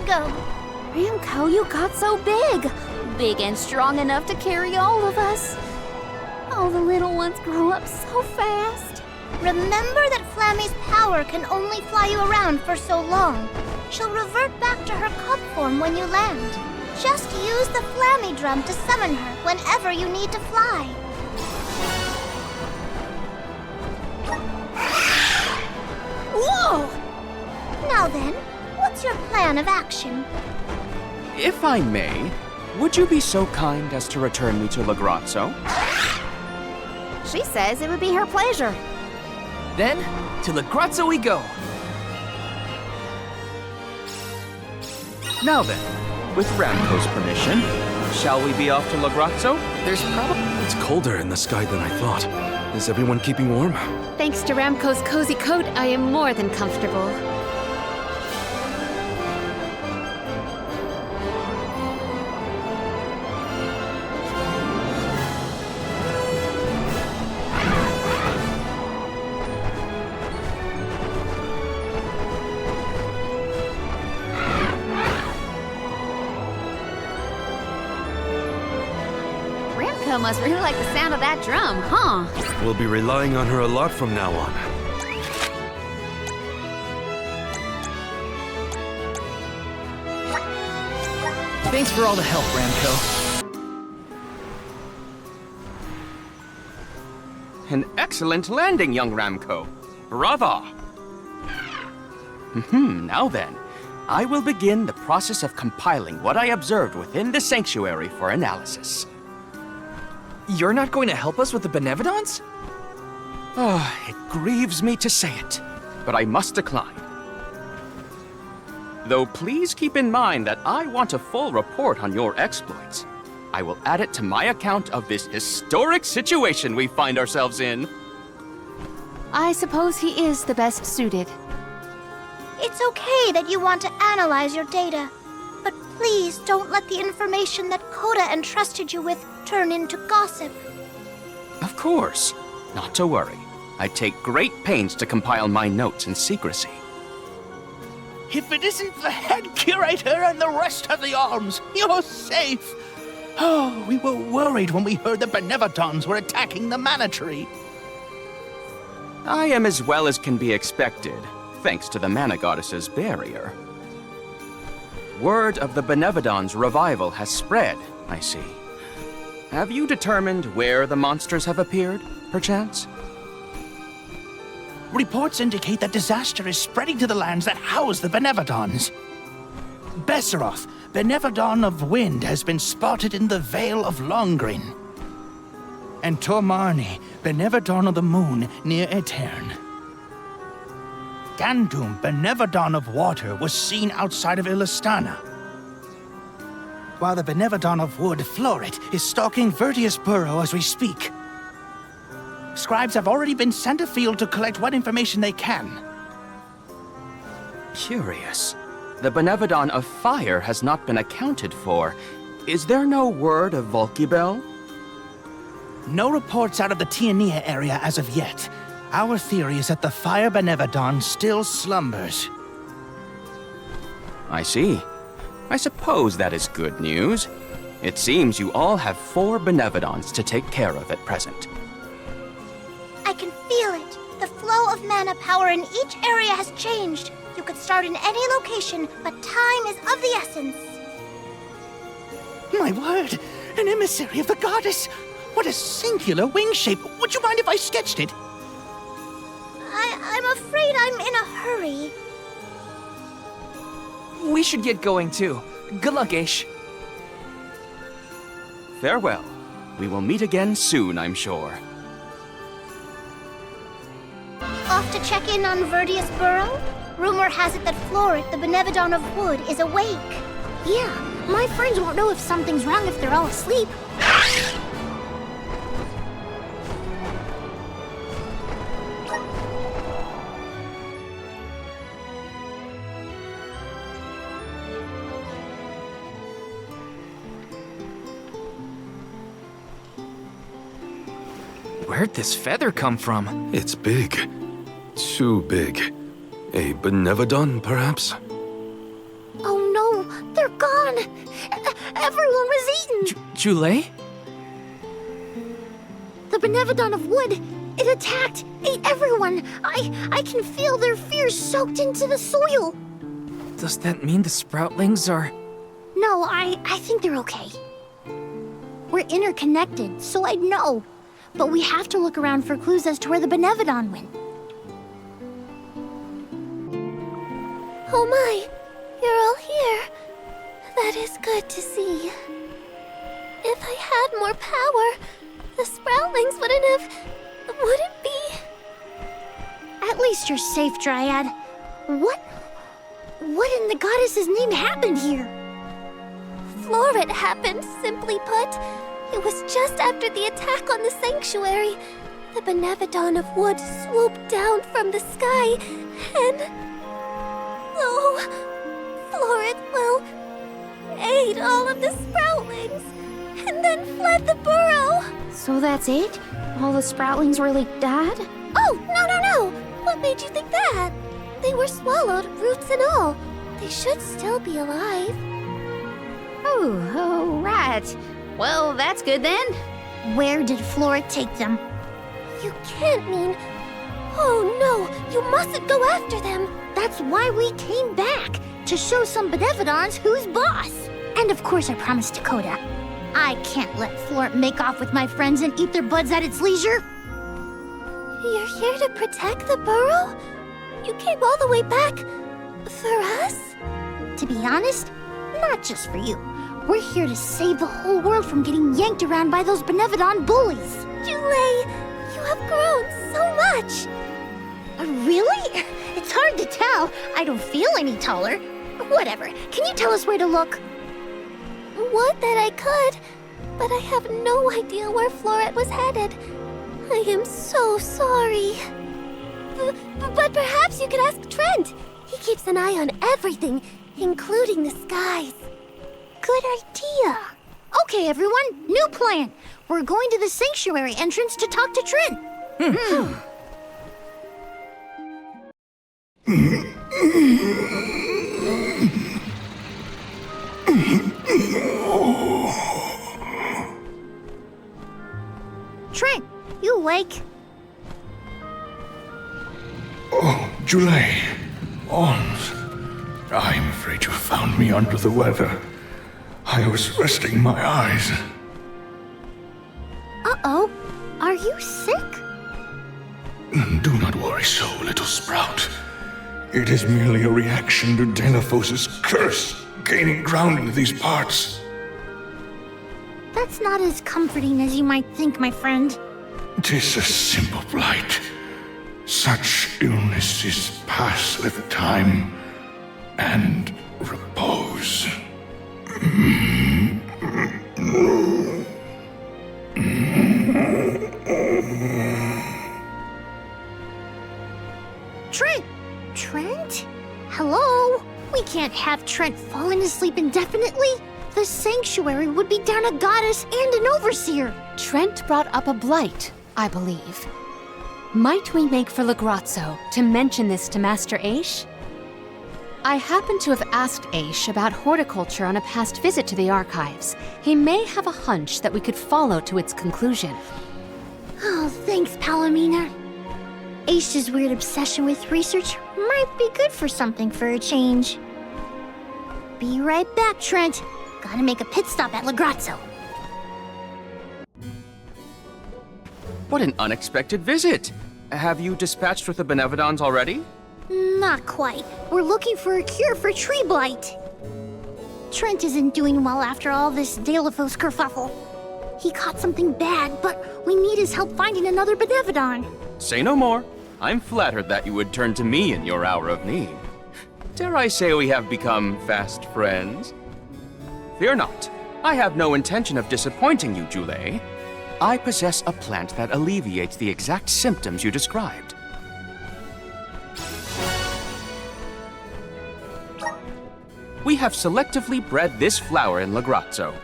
to go. Ramco, you got so big. Big and strong enough to carry all of us. All the little ones grow up so fast. Remember that Flammy's power can only fly you around for so long. She'll revert back to her cub form when you land. Just use the Flammy drum to summon her whenever you need to fly. Whoa! Now then, what's your plan of action? If I may, would you be so kind as to return me to Lagrazzo? She says it would be her pleasure. Then, to Lagrazzo we go. Now then, with Ramco's permission, shall we be off to Lagrazzo? There's probably... It's colder in the sky than I thought. Is everyone keeping warm? Thanks to Ramco's cozy coat, I am more than comfortable. Ramco must really like the sound of that drum, huh? We'll be relying on her a lot from now on. Thanks for all the help, Ramco. An excellent landing, young Ramco. Brava! Now then, I will begin the process of compiling what I observed within the sanctuary for analysis. You're not going to help us with the Benevodons? It grieves me to say it, but I must decline. Though please keep in mind that I want a full report on your exploits. I will add it to my account of this historic situation we find ourselves in. I suppose he is the best suited. It's okay that you want to analyze your data, but please don't let the information that Coda entrusted you with turn into gossip. Of course. Not to worry. I take great pains to compile my notes in secrecy. If it isn't the head curator and the rest of the alms, you're safe. Oh, we were worried when we heard the Benevodons were attacking the mana tree. I am as well as can be expected, thanks to the mana goddess's barrier. Word of the Benevodon's revival has spread, I see. Have you determined where the monsters have appeared, perchance? Reports indicate that disaster is spreading to the lands that house the Benevodons. Beseroth, Benevodon of Wind, has been spotted in the Vale of Longrin. And Marne, Benevodon of the Moon, near Aeterne. Gandoom, Benevodon of Water, was seen outside of Illistana. While the Benevodon of Wood, Floaret, is stalking Vertius Burrow as we speak. Scribes have already been sent afield to collect what information they can. Curious. The Benevodon of Fire has not been accounted for. Is there no word of Vaulchibel? No reports out of the Tiania area as of yet. Our theory is that the Fire Benevodon still slumbers. I see. I suppose that is good news. It seems you all have 4 Benevodons to take care of at present. I can feel it. The flow of mana power in each area has changed. You could start in any location, but time is of the essence. My word! An emissary of the goddess! What a singular wing shape! Would you mind if I sketched it? I'm afraid I'm in a hurry. We should get going too. Good luck, Aish. Farewell. We will meet again soon, I'm sure. Off to check in on Vertius Burrow? Rumor has it that Floret, the Benevodon of Wood, is awake. Yeah, my friends won't know if something's wrong if they're all asleep. Where'd this feather come from? It's big. Too big. A Benevodon, perhaps? Oh no, they're gone. Everyone was eaten. Jule? The Benevodon of wood, it attacked, ate everyone. I can feel their fears soaked into the soil. Does that mean the sproutlings are... No, I think they're okay. We're interconnected, so I'd know. But we have to look around for clues as to where the Benevodon went. Oh my, you're all here. That is good to see. If I had more power, the sproutlings wouldn't be... At least you're safe, Dryad. What in the goddess's name happened here? Floret happened, simply put. It was just after the attack on the sanctuary. The Benevodon of wood swooped down from the sky, and... Oh, Floret, well, ate all of the sproutlings, and then fled the burrow. So that's it? All the sproutlings really died? Oh, no. What made you think that? They were swallowed, roots and all. They should still be alive. Oh, right. Well, that's good then. Where did Floret take them? You can't mean... Oh no, you mustn't go after them. That's why we came back, to show some Benevodons who's boss. And of course I promised Dakota. I can't let Floret make off with my friends and eat their buds at its leisure. You're here to protect the burrow? You came all the way back for us? To be honest, not just for you. We're here to save the whole world from getting yanked around by those Benevodon bullies. Jule, you have grown so much. Really? It's hard to tell. I don't feel any taller. Whatever. Can you tell us where to look? Would that I could, but I have no idea where Floret was headed. I am so sorry. But perhaps you could ask Trent. He keeps an eye on everything, including the skies. Good idea. Okay, everyone, new plan. We're going to the sanctuary entrance to talk to Trent. Trent, you awake? Oh, Jule. Ons. I'm afraid you found me under the weather. I was resting my eyes. Uh-oh. Are you sick? Do not worry so, little sprout. It is merely a reaction to Daelophos' curse gaining ground in these parts. That's not as comforting as you might think, my friend. 'Tis a simple blight. Such illnesses pass with time and repose. Trent? Hello? We can't have Trent falling asleep indefinitely. The sanctuary would be down a goddess and an overseer. Trent brought up a blight, I believe. Might we make for Legrazzo to mention this to Master Aish? I happen to have asked Aish about horticulture on a past visit to the archives. He may have a hunch that we could follow to its conclusion. Oh, thanks, Palomina. Aish's weird obsession with research might be good for something for a change. Be right back, Trent. Gotta make a pit stop at Legrazzo. What an unexpected visit! Have you dispatched with the Benevodons already? Not quite. We're looking for a cure for tree blight. Trent isn't doing well after all this Daelophos kerfuffle. He caught something bad, but we need his help finding another Benevodon. Say no more. I'm flattered that you would turn to me in your hour of need. Dare I say we have become fast friends? Fear not. I have no intention of disappointing you, Jule. I possess a plant that alleviates the exact symptoms you described. We have selectively bred this flower in Legrazzo.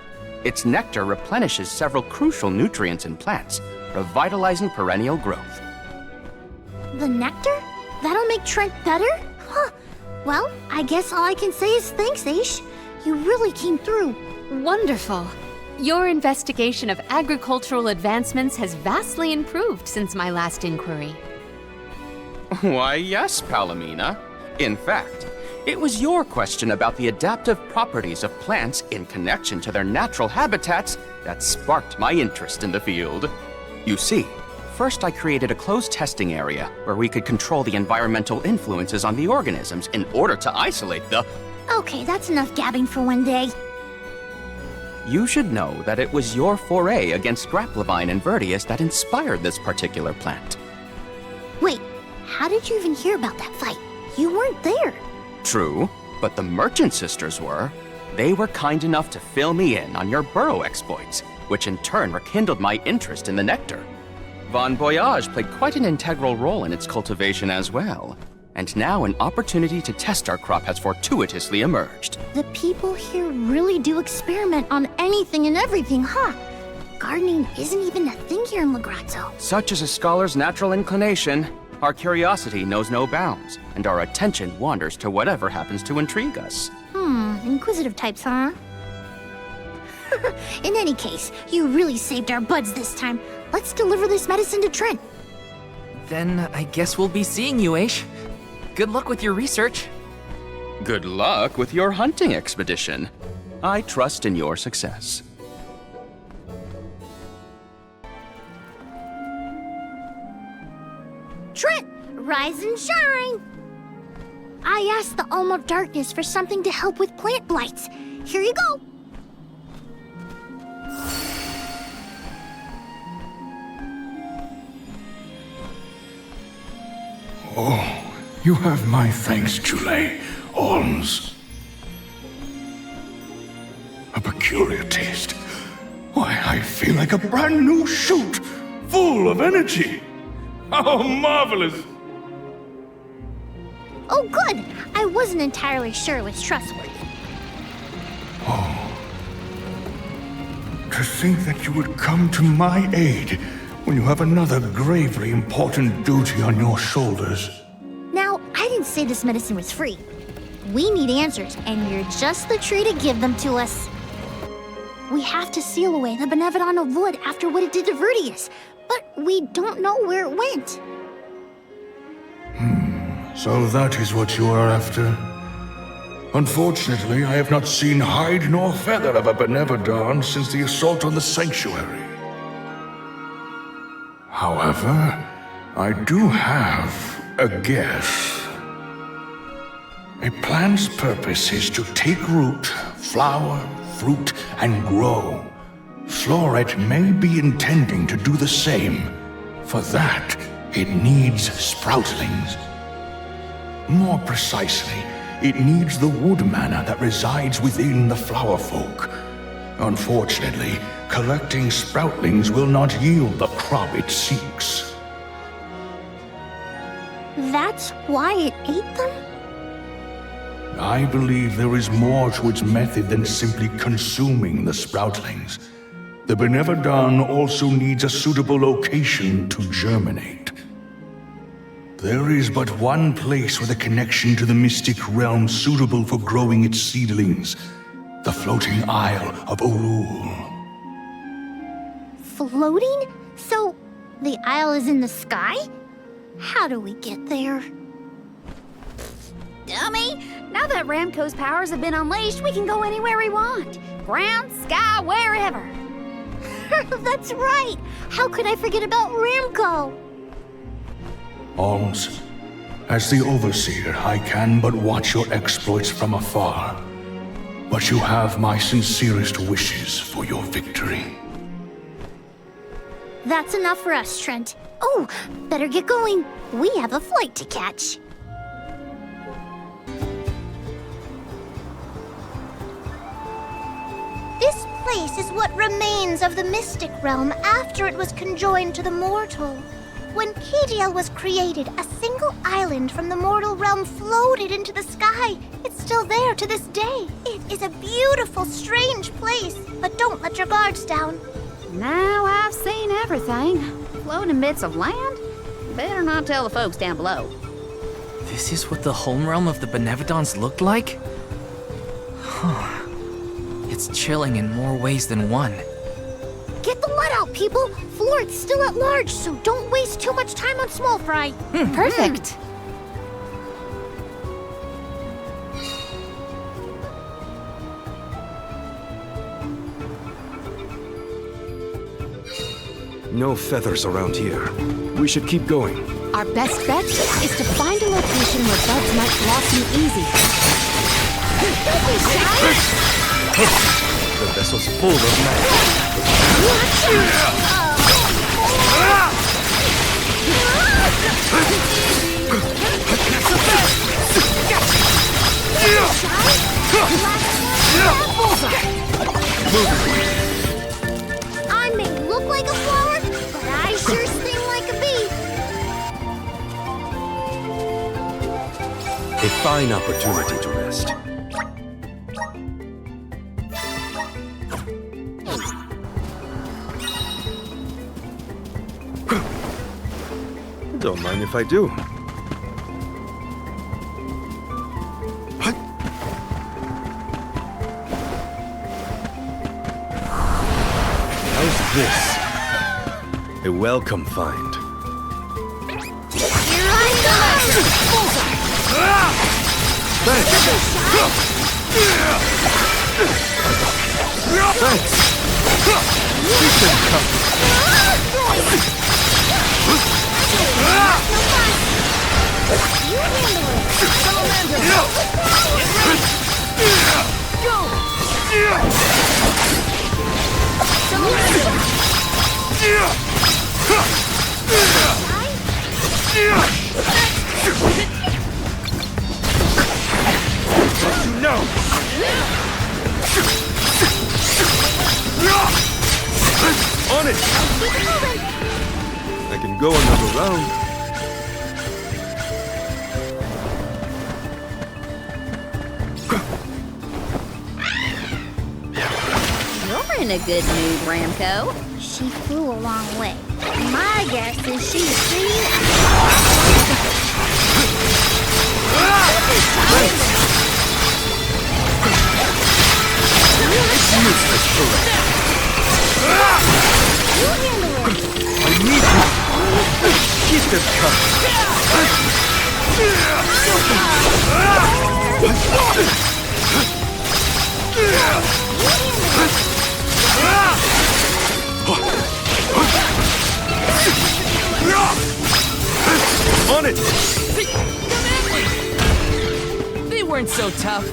Its nectar replenishes several crucial nutrients in plants, revitalizing perennial growth. The nectar? That'll make Trent better? Huh. Well, I guess all I can say is thanks, Aish. You really came through. Wonderful. Your investigation of agricultural advancements has vastly improved since my last inquiry. Why, yes, Palomina. In fact, it was your question about the adaptive properties of plants in connection to their natural habitats that sparked my interest in the field. You see, first I created a closed testing area where we could control the environmental influences on the organisms in order to isolate the... Okay, that's enough gabbing for one day. You should know that it was your foray against Grapplavine and Vertius that inspired this particular plant. Wait, how did you even hear about that fight? You weren't there. True, but the Merchant Sisters were. They were kind enough to fill me in on your burrow exploits, which in turn rekindled my interest in the nectar. Bon Voyage played quite an integral role in its cultivation as well. And now an opportunity to test our crop has fortuitously emerged. The people here really do experiment on anything and everything, huh? Gardening isn't even a thing here in Legrazzo. Such is a scholar's natural inclination. Our curiosity knows no bounds, and our attention wanders to whatever happens to intrigue us. Inquisitive types, huh? In any case, you really saved our buds this time. Let's deliver this medicine to Trent. Then I guess we'll be seeing you, Aish. Good luck with your research. Good luck with your hunting expedition. I trust in your success. Trent, rise and shine! I asked the Alm of Darkness for something to help with plant blights. Here you go. Oh, you have my thanks, Chule. Alms. A peculiar taste. Why, I feel like a brand new shoot, full of energy. How marvelous! Oh, good. I wasn't entirely sure it was trustworthy. To think that you would come to my aid when you have another gravely important duty on your shoulders. Now, I didn't say this medicine was free. We need answers, and you're just the tree to give them to us. We have to seal away the Benevodon of Wood after what it did to Vertius, but we don't know where it went. So that is what you are after. Unfortunately, I have not seen hide nor feather of a Benevodon since the assault on the sanctuary. However, I do have a guess. A plant's purpose is to take root, flower, fruit, and grow. Floaret may be intending to do the same. For that, it needs sproutlings. More precisely, it needs the wood mana that resides within the flower folk. Unfortunately, collecting sproutlings will not yield the crop it seeks. That's why it ate them? I believe there is more to its method than simply consuming the sproutlings. The Benevodon also needs a suitable location to germinate. There is but one place with a connection to the mystic realm suitable for growing its seedlings. The floating Isle of Orul. Floating? So, the isle is in the sky? How do we get there? Dummy! Now that Ramco's powers have been unleashed, we can go anywhere we want. Ground, sky, wherever. That's right! How could I forget about Ramco? Alms, as the Overseer, I can but watch your exploits from afar. But you have my sincerest wishes for your victory. That's enough for us, Trent. Oh, better get going. We have a flight to catch. This place is what remains of the mystic realm after it was conjoined to the mortal. When Kediel was created, a single island from the mortal realm floated into the sky. It's still there to this day. It is a beautiful, strange place, but don't let your guards down. Now I've seen everything. Floating bits of land? Better not tell the folks down below. This is what the home realm of the Benevodons looked like? Huh. It's chilling in more ways than one. Get the mud out, people! Floret's still at large, so don't waste too much time on small fry. Perfect. No feathers around here. We should keep going. Our best bet is to find a location where buds might blossom easy. The vessel's full of magic. I may look like a flower, but I sure sting like a bee. A fine opportunity to rest. Don't mind if I do. How's this? A welcome find. Here I go! Thanks. Keep them coming. You handle it! Go! Don't you know? On it! I can go another round. You're in a good mood, Ramco. She flew a long way. My guess is she's seen... It's useless, Floaret. You handle it! I need you. Keep them coming. On it! They weren't so tough.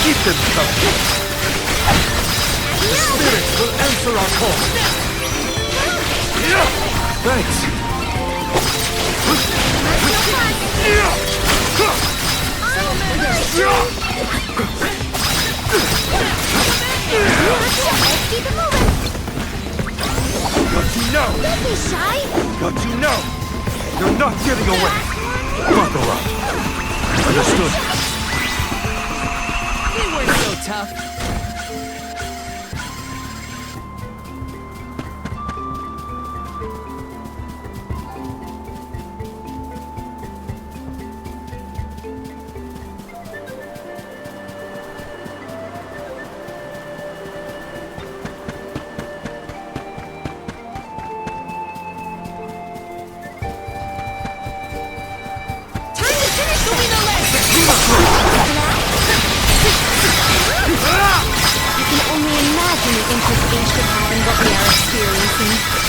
Keep them coming. The spirits will answer our call. Thanks. Keep it moving! Got you now. Don't be shy! Got you now. You're not getting away. Buckle up. Understood. They weren't so tough.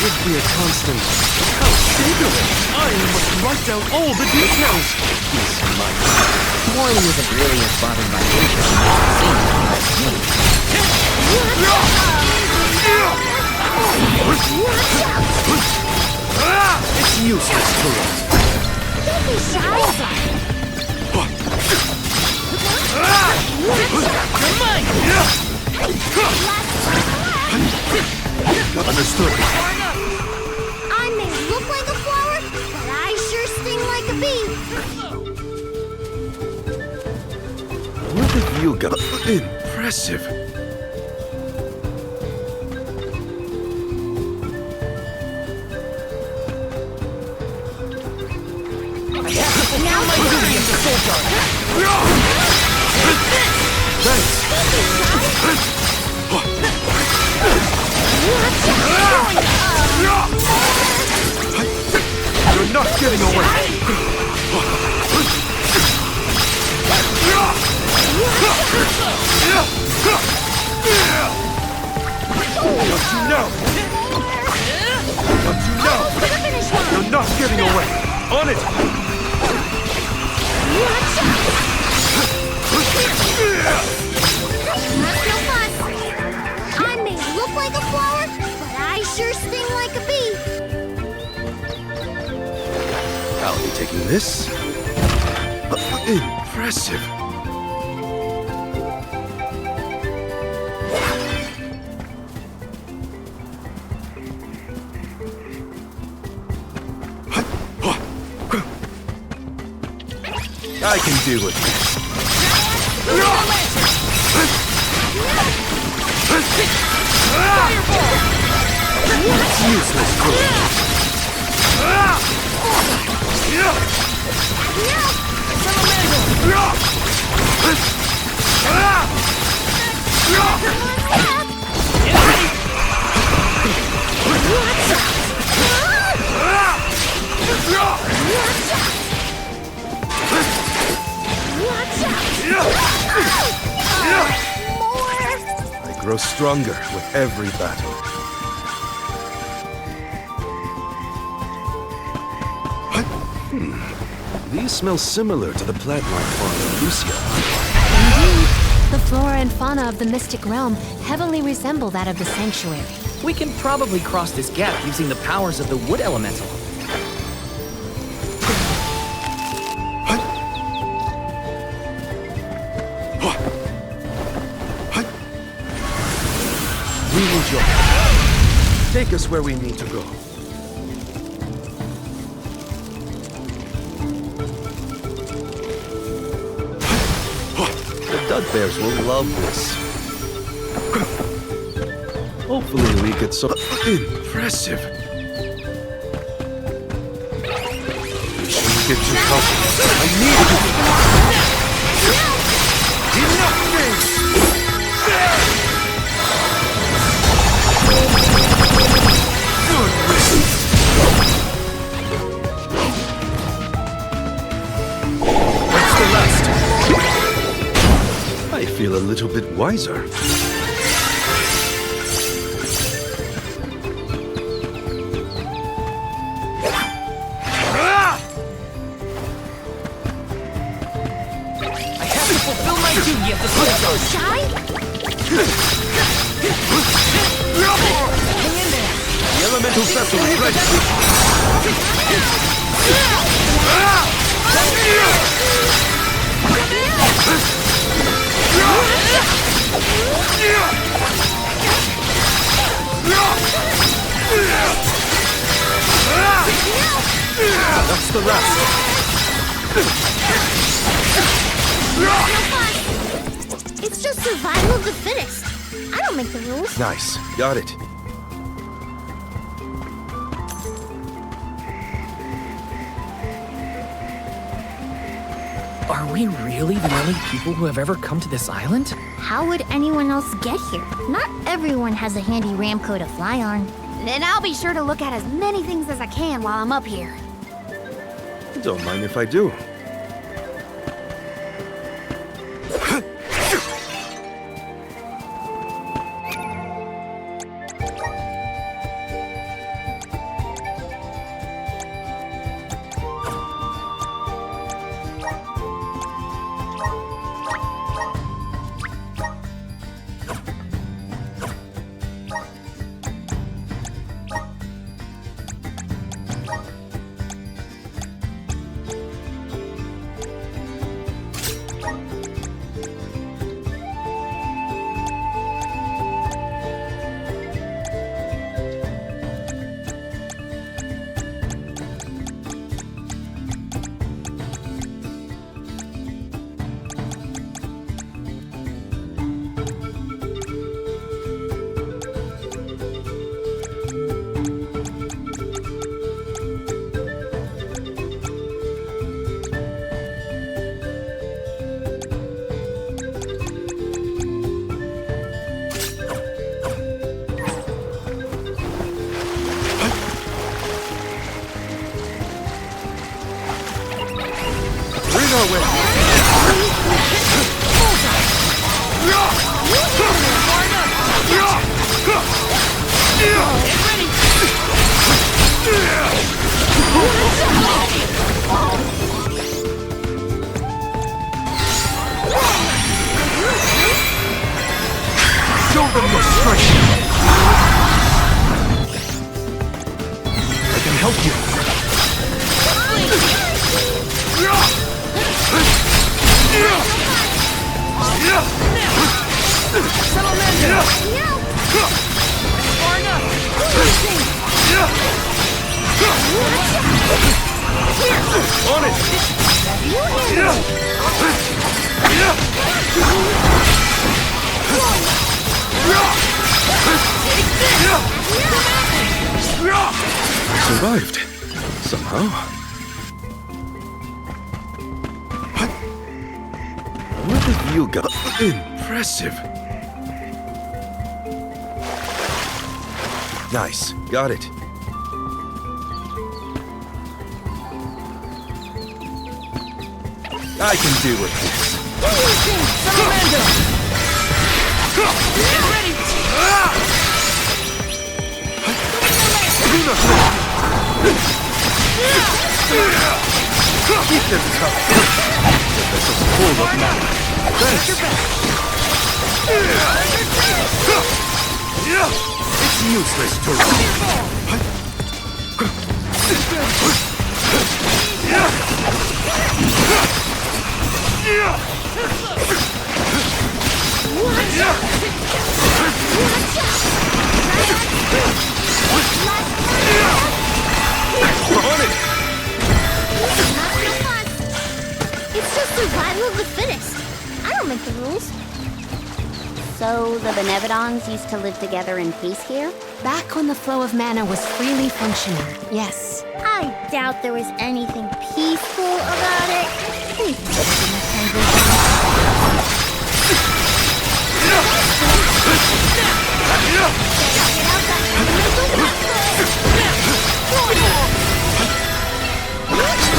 It'd be a constant. How cigarette! I must write down all the details! He's mine. Morley isn't really as bothered by nature It's useless, Floaret. Don't be shy! You're mine! Understood. I may look like a flower, but I sure sting like a bee. What have you got? Impressive. You're not getting away! Don't you know? Don't you know? You're not getting away! On it! That's no fun. I may look like a flower, but I sure sting like a bee. I'll be taking this. Impressive. I can deal with this. It's useless, I grow stronger with every battle. These smell similar to the plant-like fauna of Lucia. Indeed, the flora and fauna of the mystic realm heavily resemble that of the sanctuary. We can probably cross this gap using the powers of the wood elemental. We need your help. Take us where we need to go. The Dud Bears will love this. Hopefully we get some... Impressive. You shouldn't get too comfortable. I need you. Enough games! That's the last. I feel a little bit wiser. I haven't fulfilled my duty at the Soul Shy? Hang in there! The elemental vessel is ready. That's the rest. It's just survival of the fittest. I don't make the rules. Nice. Got it. Are we really the only people who have ever come to this island? How would anyone else get here? Not everyone has a handy Ramco to fly on. Then I'll be sure to look at as many things as I can while I'm up here. Don't mind if I do. Show them your strength! I can help you. On it! Survived. Somehow. What have you got? Impressive. Nice. Got it. I can deal with this. Keep them covered. The vessel's full of mana. It's useless to run. On it! It's just survival of the fittest. I don't make the rules. So the Benevodons used to live together in peace here? Back when the flow of mana was freely functioning, yes. I doubt there was anything peaceful about it. Please put it in the translation.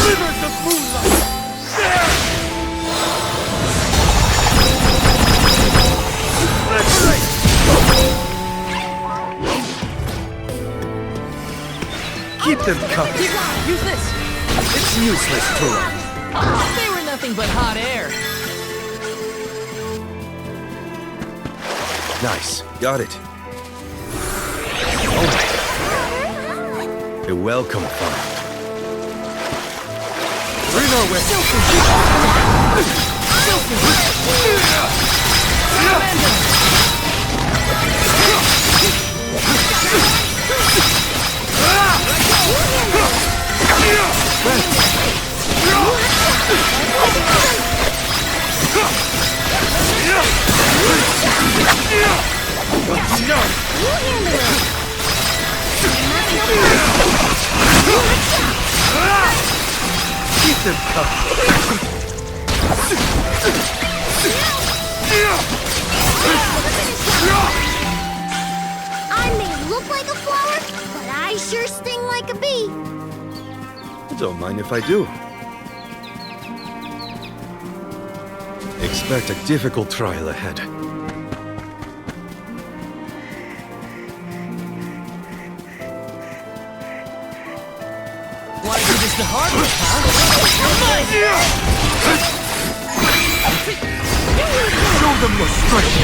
Rivers of moonlight! Keep them covered. Use this! It's useless to run. They were nothing but hot air. Nice. Got it. Oh. A welcome find. Bring our Keep them covered. I may look like a flower, but I sure sting like a bee. Don't mind if I do. Expect a difficult trial ahead. Want to do this the hard way, huh? Show them your strength!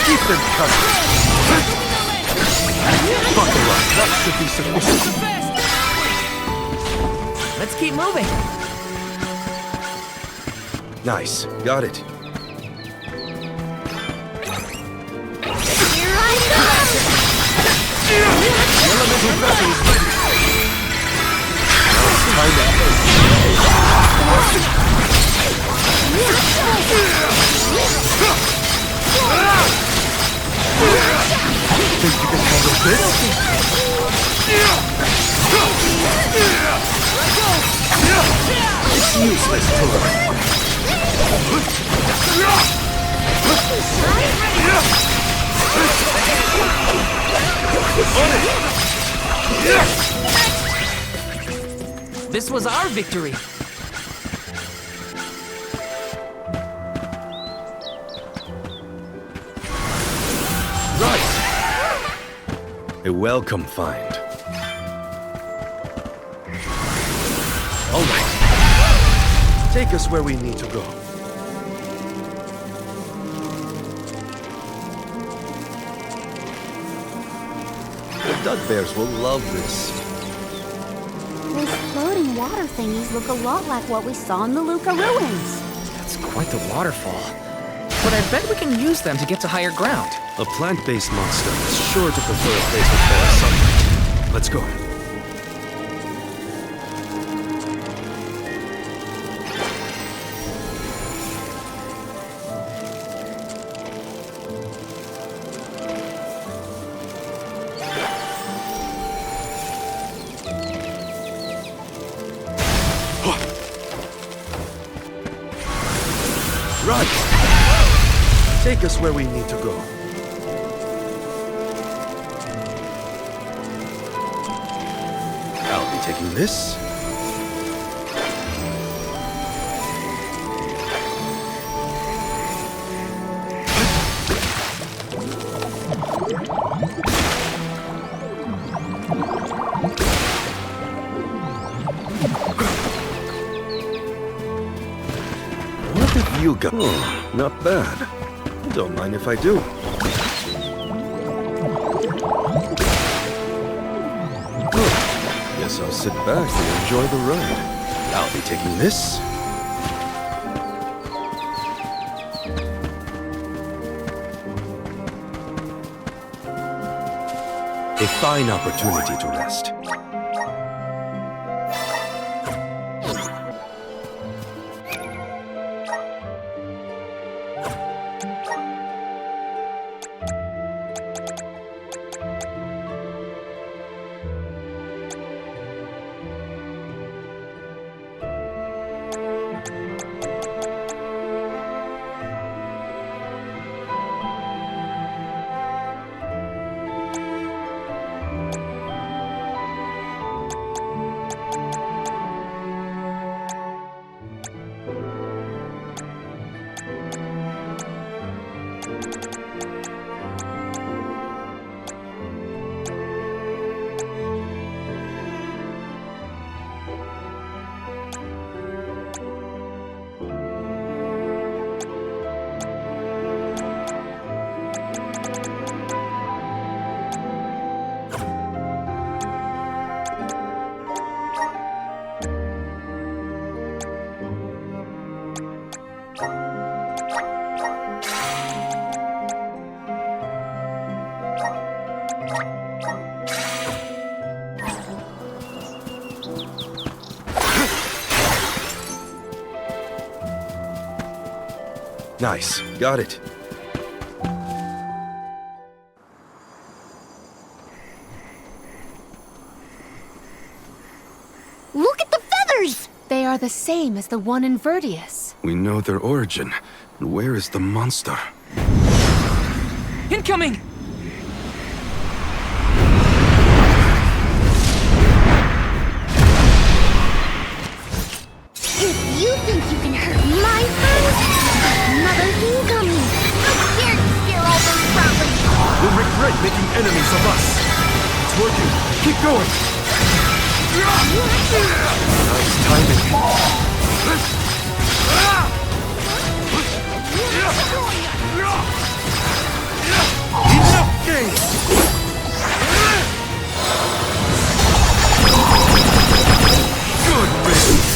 Keep them covered. Buckle up. That should be sufficient. Let's keep moving. Nice. Got it. Here I come! Elemental vessel is ready. Time to this was our victory. Right! A welcome find. All right. Take us where we need to go. The Dugbears will love this. Those floating water thingies look a lot like what we saw in the Luca ruins. That's quite the waterfall. But I bet we can use them to get to higher ground. A plant-based monster is sure to prefer a place with better sunlight. Let's go. Right! Take us where we need to go. I'll be taking this. What have you got? Oh, not bad. Don't mind if I do. Guess I'll sit back and enjoy the ride. I'll be taking this. A fine opportunity to rest. Nice. Got it. Look at the feathers! They are the same as the one in Verdius. We know their origin. Where is the monster? Incoming! If you think you can hurt my friends, another incoming! How dare you steal all those properties! You'll regret making enemies of us. It's working. Keep going. Nice timing. Enough games! Good riddance.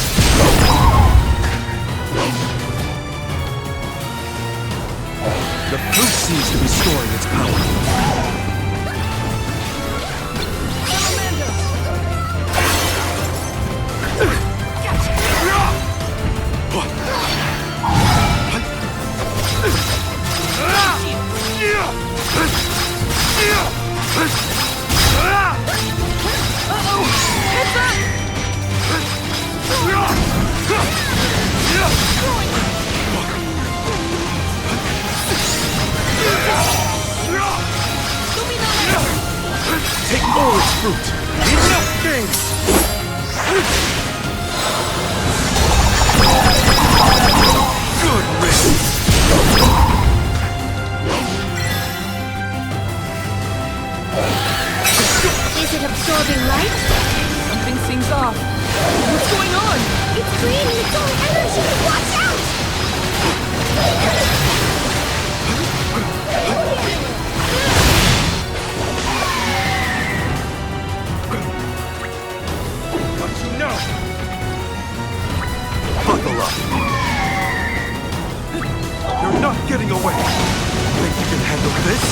The fruit seems to be storing its power. Take all its fruit. Enough games! Good riddance! Is it absorbing light? Something seems off. What's going on? It's creating its own energy! Watch out! Don't you know? Buckle up. You're not getting away. Think you can handle this?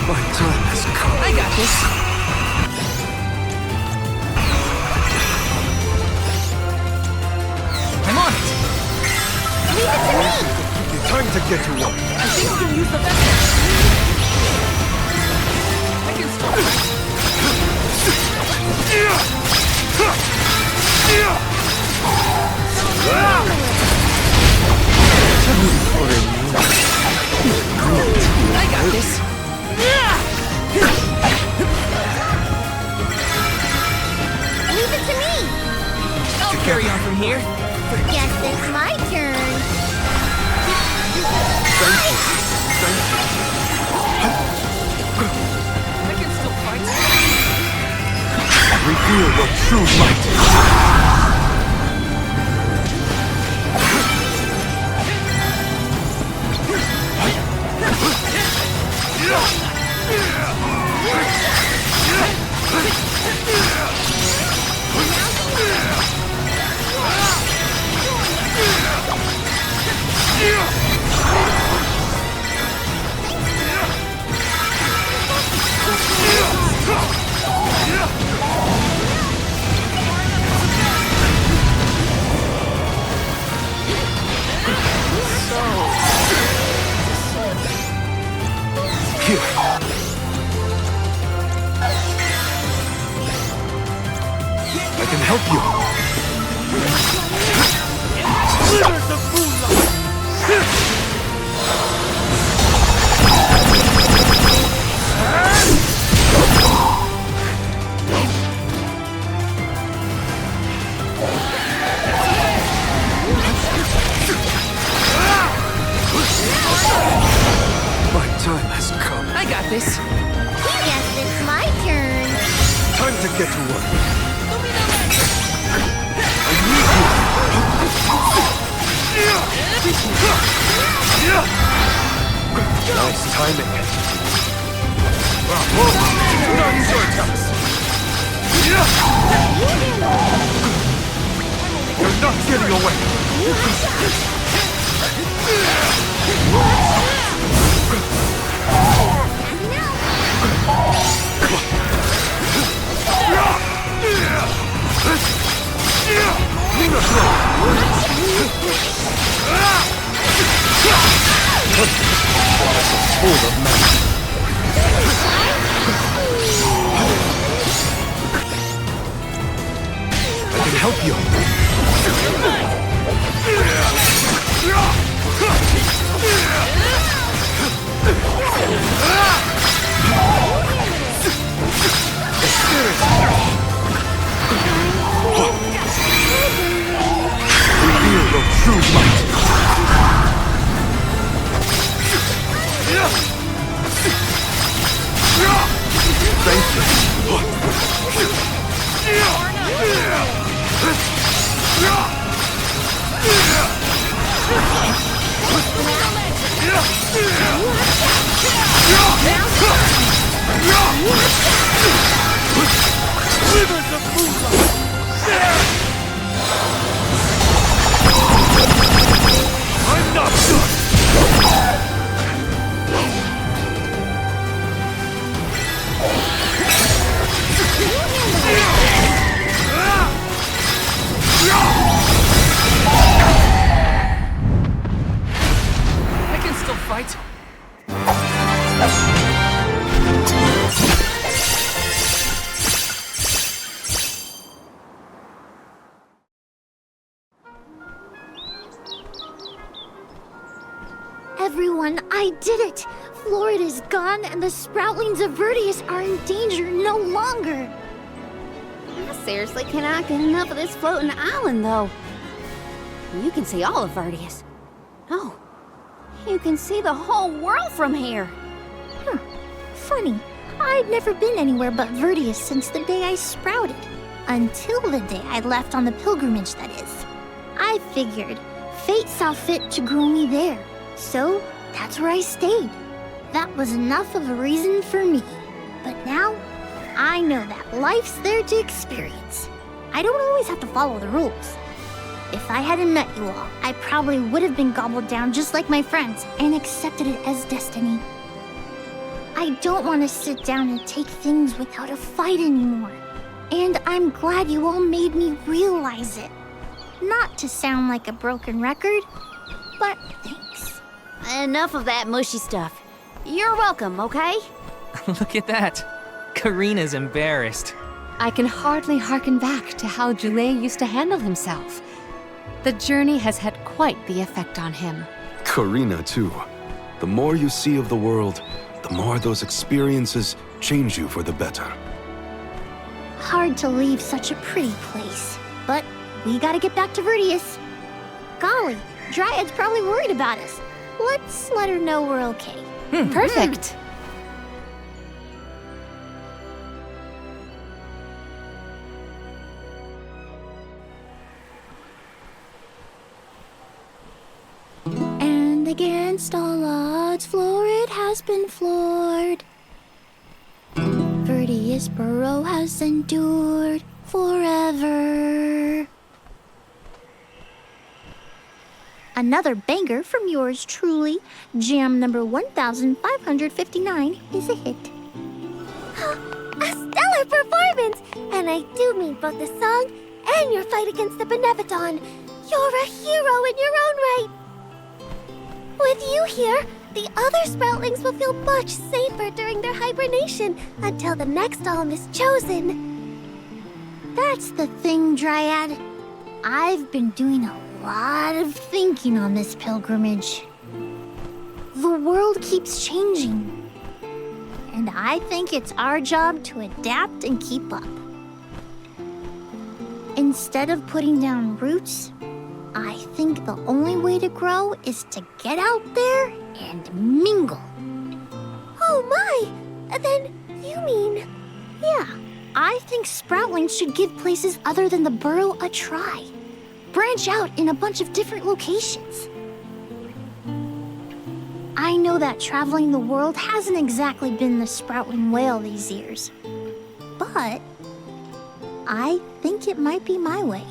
My time has come. I got this. I'm on it. Leave it to me! Time to get to work. I think we can use the vessel. I can stop it. I got this. Leave it to me! I'll carry on from here. Guess it's my turn. I can still fight. Reveal your true might. Here. I can help you. Slivers of moonlight. My time has come. I got this. Guess it's my turn. Time to get to work. I need you. Nice timing. None your attacks. You're not getting away. Full of magic. I can help you. Reveal your true might. Thank you. Slivers of moonlight. I'm not done. I can still fight. Everyone, I did it! Floaret is gone and the sproutlings of Vertius are in danger no longer. I seriously cannot get enough of this floating island, though. You can see all of Vertius. Oh, you can see the whole world from here. Funny, I'd never been anywhere but Vertius since the day I sprouted. Until the day I left on the pilgrimage, that is. I figured fate saw fit to grow me there, so that's where I stayed. That was enough of a reason for me. But now, I know that life's there to experience. I don't always have to follow the rules. If I hadn't met you all, I probably would have been gobbled down just like my friends and accepted it as destiny. I don't want to sit down and take things without a fight anymore. And I'm glad you all made me realize it. Not to sound like a broken record, but thanks. Enough of that mushy stuff. You're welcome, okay? Look at that. Karina's embarrassed. I can hardly hearken back to how Joulet used to handle himself. The journey has had quite the effect on him. Karina, too. The more you see of the world, the more those experiences change you for the better. Hard to leave such a pretty place, but we gotta get back to Vertius. Golly, Dryad's probably worried about us. Let's let her know we're okay. Perfect. And against all odds, Floaret has been floored. Vertius Burrow has endured forever. Another banger from yours truly. Jam number 1559 is a hit. A stellar performance! And I do mean both the song and your fight against the Benevodon. You're a hero in your own right. With you here, the other sproutlings will feel much safer during their hibernation until the next alm is chosen. That's the thing, Dryad. I've been doing a lot of thinking on this pilgrimage. The world keeps changing, and I think it's our job to adapt and keep up. Instead of putting down roots, I think the only way to grow is to get out there and mingle. Oh my! Then you mean... Yeah, I think sproutlings should give places other than the burrow a try. Branch out in a bunch of different locations. I know that traveling the world hasn't exactly been the Sproutling whale these years, but I think it might be my way.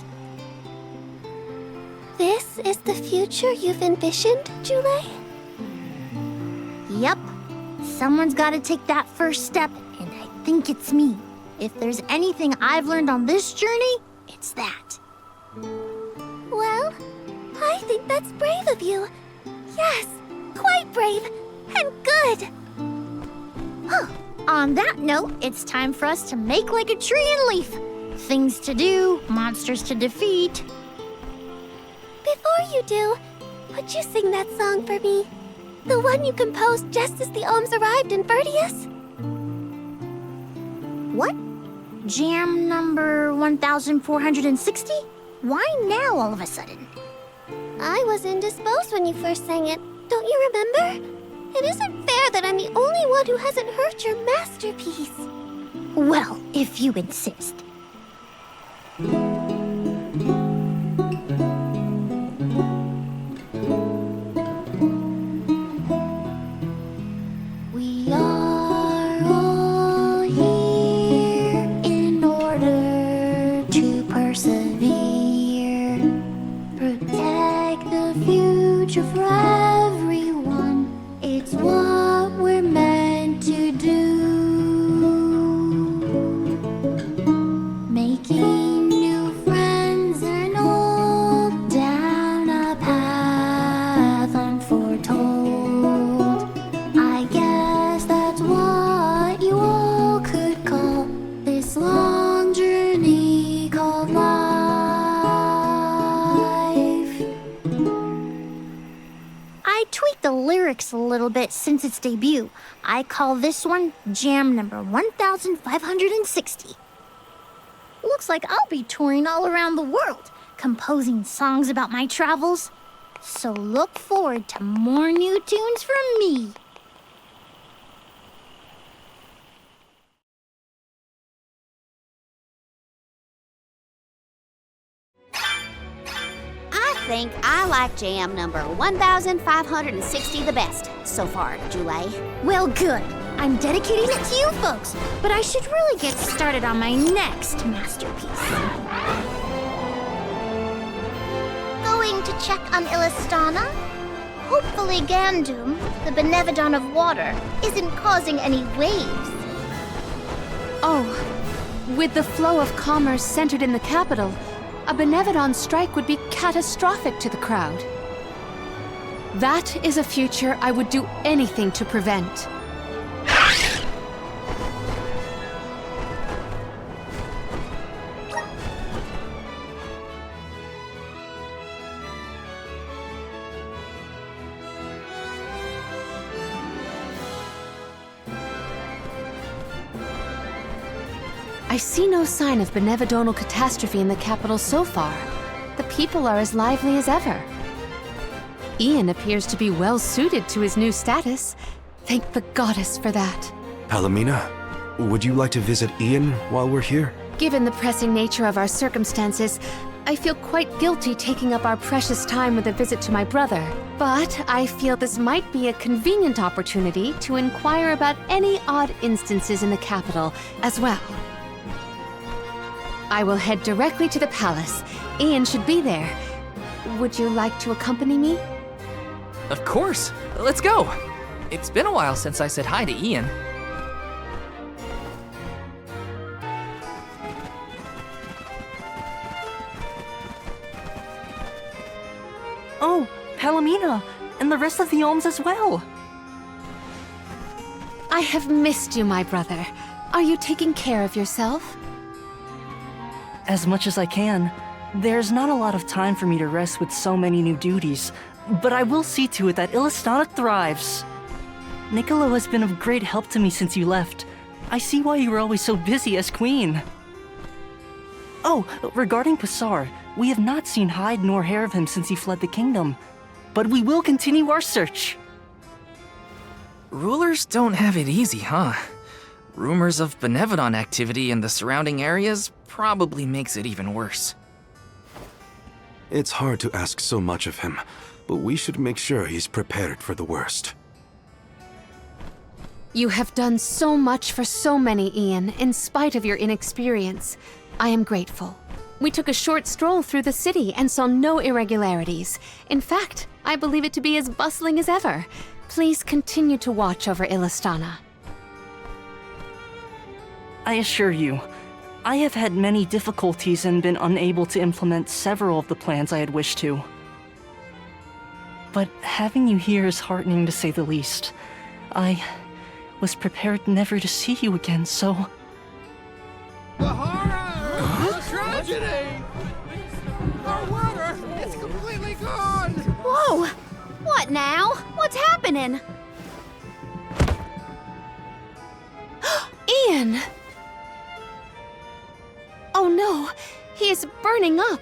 This is the future you've envisioned, Joulet? Yep. Someone's got to take that first step, and I think it's me. If there's anything I've learned on this journey, it's that. Well, I think that's brave of you. Yes, quite brave, and good. On that note, it's time for us to make like a tree and leaf. Things to do, monsters to defeat. Before you do, would you sing that song for me? The one you composed just as the alms arrived in Vertius? What? Jam number 1460? Why now all of a sudden? I was indisposed when you first sang it. Don't you remember? It isn't fair that I'm the only one who hasn't heard your masterpiece. Well, if you insist. We are all here in order to persevere. Protect the future for everyone. It's what we're meant to do. Making new this a little bit since its debut. I call this one Jam number 1560. Looks like I'll be touring all around the world, composing songs about my travels. So look forward to more new tunes from me. I think I like jam number 1560 the best so far, Julie. Well, good. I'm dedicating it to you folks, but I should really get started on my next masterpiece. Going to check on Illistana? Hopefully Gandoom, the Benevodon of water, isn't causing any waves. Oh, with the flow of commerce centered in the capital, a Benevodon strike would be catastrophic to the crowd. That is a future I would do anything to prevent. I see no sign of benevodonal catastrophe in the capital so far. The people are as lively as ever. Ian appears to be well suited to his new status. Thank the goddess for that. Palomina, would you like to visit Ian while we're here? Given the pressing nature of our circumstances, I feel quite guilty taking up our precious time with a visit to my brother. But I feel this might be a convenient opportunity to inquire about any odd instances in the capital as well. I will head directly to the palace. Ian should be there. Would you like to accompany me? Of course. Let's go. It's been a while since I said hi to Ian. Oh, Palomina, and the rest of the Olms as well. I have missed you, my brother. Are you taking care of yourself? As much as I can. There's not a lot of time for me to rest with so many new duties, but I will see to it that Illistana thrives. Niccolo has been of great help to me since you left. I see why you were always so busy as queen. Oh, regarding Passar, we have not seen hide nor hair of him since he fled the kingdom, but we will continue our search. Rulers don't have it easy, huh? Rumors of Benevodon activity in the surrounding areas probably makes it even worse. It's hard to ask so much of him, but we should make sure he's prepared for the worst. You have done so much for so many, Ian, in spite of your inexperience. I am grateful. We took a short stroll through the city and saw no irregularities. In fact, I believe it to be as bustling as ever. Please continue to watch over Illistana. I assure you, I have had many difficulties and been unable to implement several of the plans I had wished to. But having you here is heartening to say the least. I was prepared never to see you again, so... The horror! The tragedy! Our water! It's completely gone! Whoa! What now? What's happening? Ian! Oh no, he is burning up.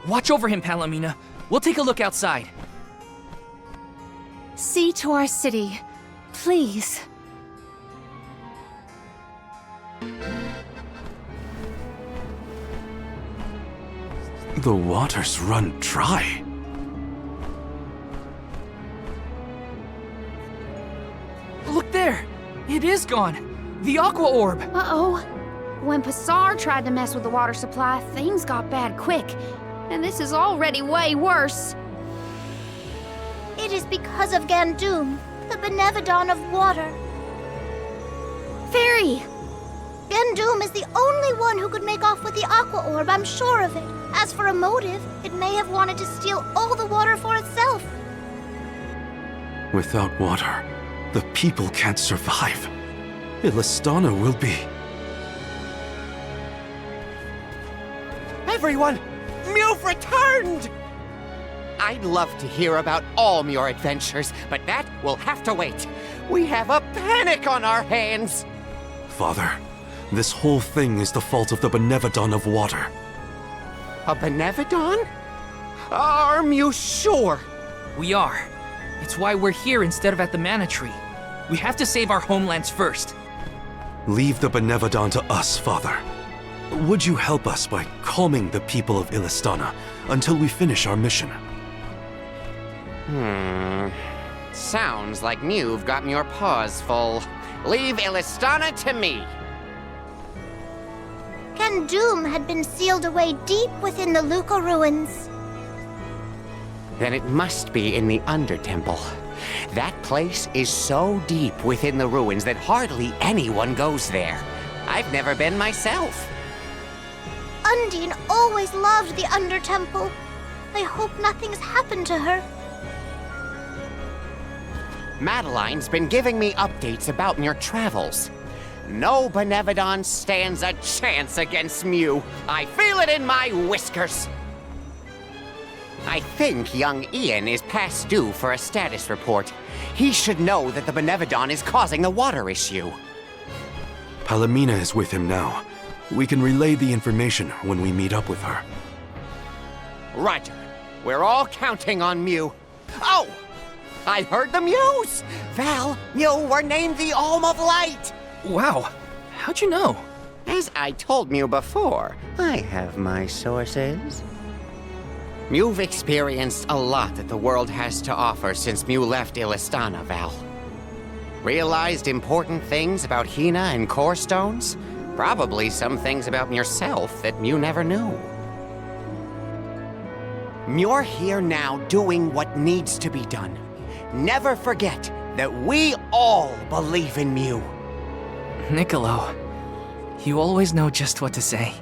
Watch over him, Palomina. We'll take a look outside. See to our city, please. The water's run dry. Look there! It is gone! The Aqua Orb! Uh-oh. When Passar tried to mess with the water supply, things got bad quick. And this is already way worse. It is because of Gandoom, the Benevodon of water. Fairy! Gandoom is the only one who could make off with the Aqua Orb, I'm sure of it. As for a motive, it may have wanted to steal all the water for itself. Without water, the people can't survive. Illistana will be... Everyone! You've returned! I'd love to hear about all your adventures, but that will have to wait. We have a panic on our hands. Father, this whole thing is the fault of the Benevodon of water. A Benevodon? Are you sure? We are. It's why we're here instead of at the Mana Tree. We have to save our homelands first. Leave the Benevodon to us, Father. Would you help us by calming the people of Illistana until we finish our mission? Sounds like you've gotten your paws full. Leave Illistana to me. Gandoom had been sealed away deep within the Luca ruins. Then it must be in the Undertemple. That place is so deep within the ruins that hardly anyone goes there. I've never been myself. Undine always loved the Undertemple. I hope nothing's happened to her. Madeline's been giving me updates about your travels. No Benevodon stands a chance against Mew. I feel it in my whiskers. I think young Ian is past due for a status report. He should know that the Benevodon is causing the water issue. Palomina is with him now. We can relay the information when we meet up with her. Roger. We're all counting on Mew. Oh! I heard the Mews! Val, Mew were named the Alm of Light! Wow. How'd you know? As I told Mew before, I have my sources. Mew've experienced a lot that the world has to offer since Mew left Illistana, Val. Realized important things about Hina and Core Stones? Probably some things about yourself that Mew never knew. You're here now doing what needs to be done. Never forget that we all believe in Mew. Niccolo, you always know just what to say.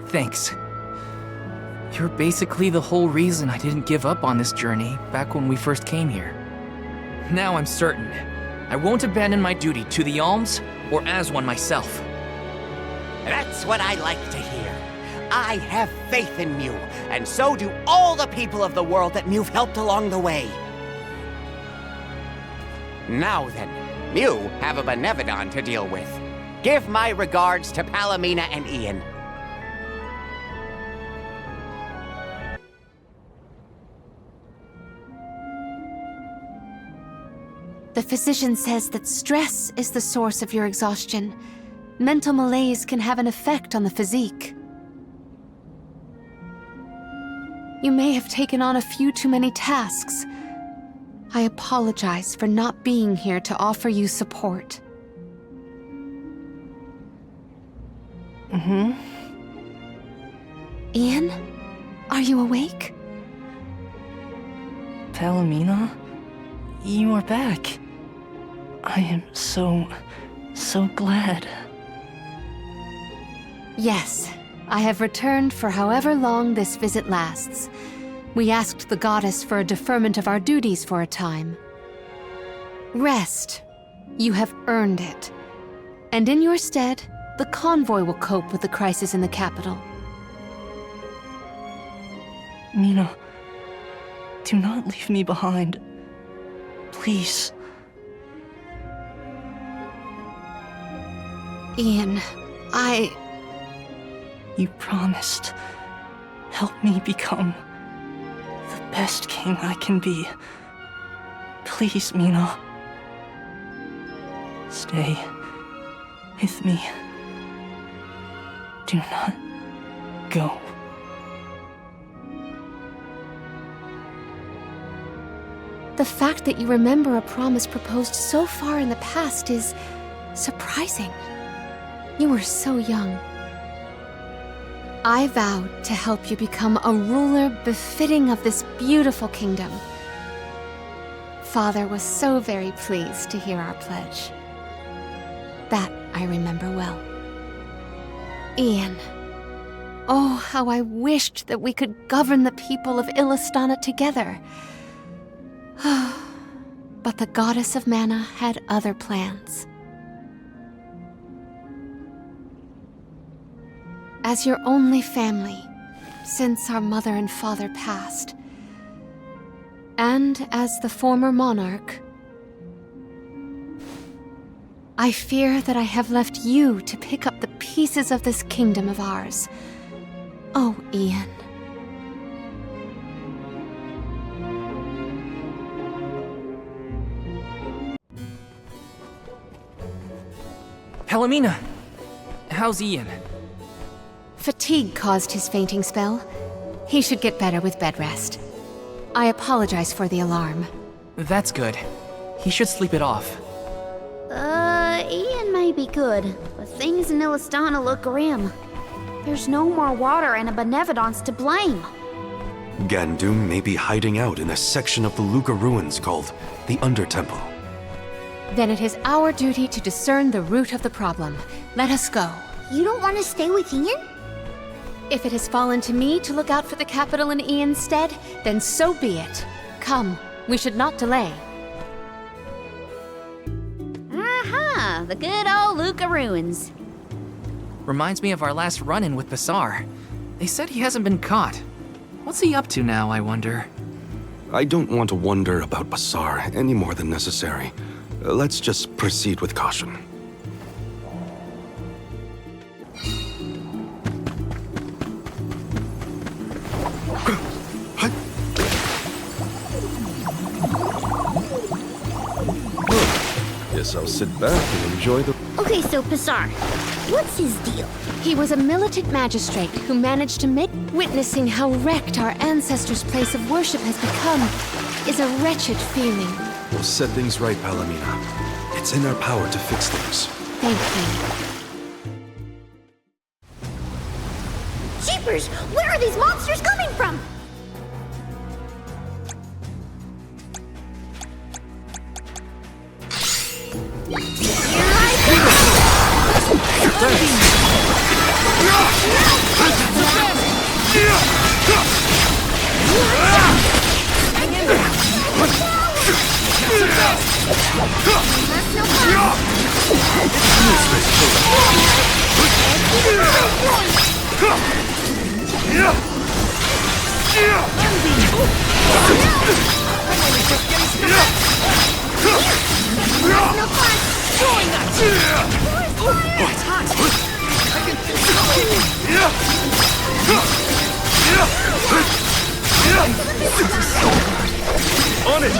Thanks. You're basically the whole reason I didn't give up on this journey back when we first came here. Now I'm certain I won't abandon my duty to the Alms or as one myself. That's what I like to hear. I have faith in Mew, and so do all the people of the world that Mew've helped along the way. Now then, Mew have a Benevodon to deal with. Give my regards to Palomina and Ian. The physician says that stress is the source of your exhaustion. Mental malaise can have an effect on the physique. You may have taken on a few too many tasks. I apologize for not being here to offer you support. Ian? Are you awake? Palomina? You are back. I am so glad. Yes, I have returned for however long this visit lasts. We asked the goddess for a deferment of our duties for a time. Rest. You have earned it. And in your stead, the convoy will cope with the crisis in the capital. Mina, do not leave me behind. Please. Ian, You promised. Help me become the best king I can be. Please, Mina. Stay with me. Do not go. The fact that you remember a promise proposed so far in the past is surprising. You were so young. I vowed to help you become a ruler befitting of this beautiful kingdom. Father was so very pleased to hear our pledge. That I remember well. Ian. Oh, how I wished that we could govern the people of Illistana together. But the goddess of mana had other plans. As your only family, since our mother and father passed, And as the former monarch, I fear that I have left you to pick up the pieces of this kingdom of ours. Oh, Ian. Palomina! How's Ian? Fatigue caused his fainting spell. He should get better with bed rest. I apologize for the alarm. That's good. He should sleep it off. Ian may be good, but things in Illistana look grim. There's no more water and a Benevodon's to blame. Gandoom may be hiding out in a section of the Luca ruins called the Undertemple. Then it is our duty to discern the root of the problem. Let us go. You don't want to stay with Ian? If it has fallen to me to look out for the capital in Ian's stead, then so be it. Come, we should not delay. Aha! The good old Luca ruins. Reminds me of our last run-in with Basar. They said he hasn't been caught. What's he up to now, I wonder? I don't want to wonder about Basar any more than necessary. Let's just proceed with caution. Guess I'll sit back and enjoy the... Okay, so Basar, what's his deal? He was a militant magistrate who managed to make... Witnessing how wrecked our ancestors' place of worship has become is a wretched feeling. We'll set things right, Palomina. It's in our power to fix things. Thank you. Jeepers! Where are these monsters coming from? On it!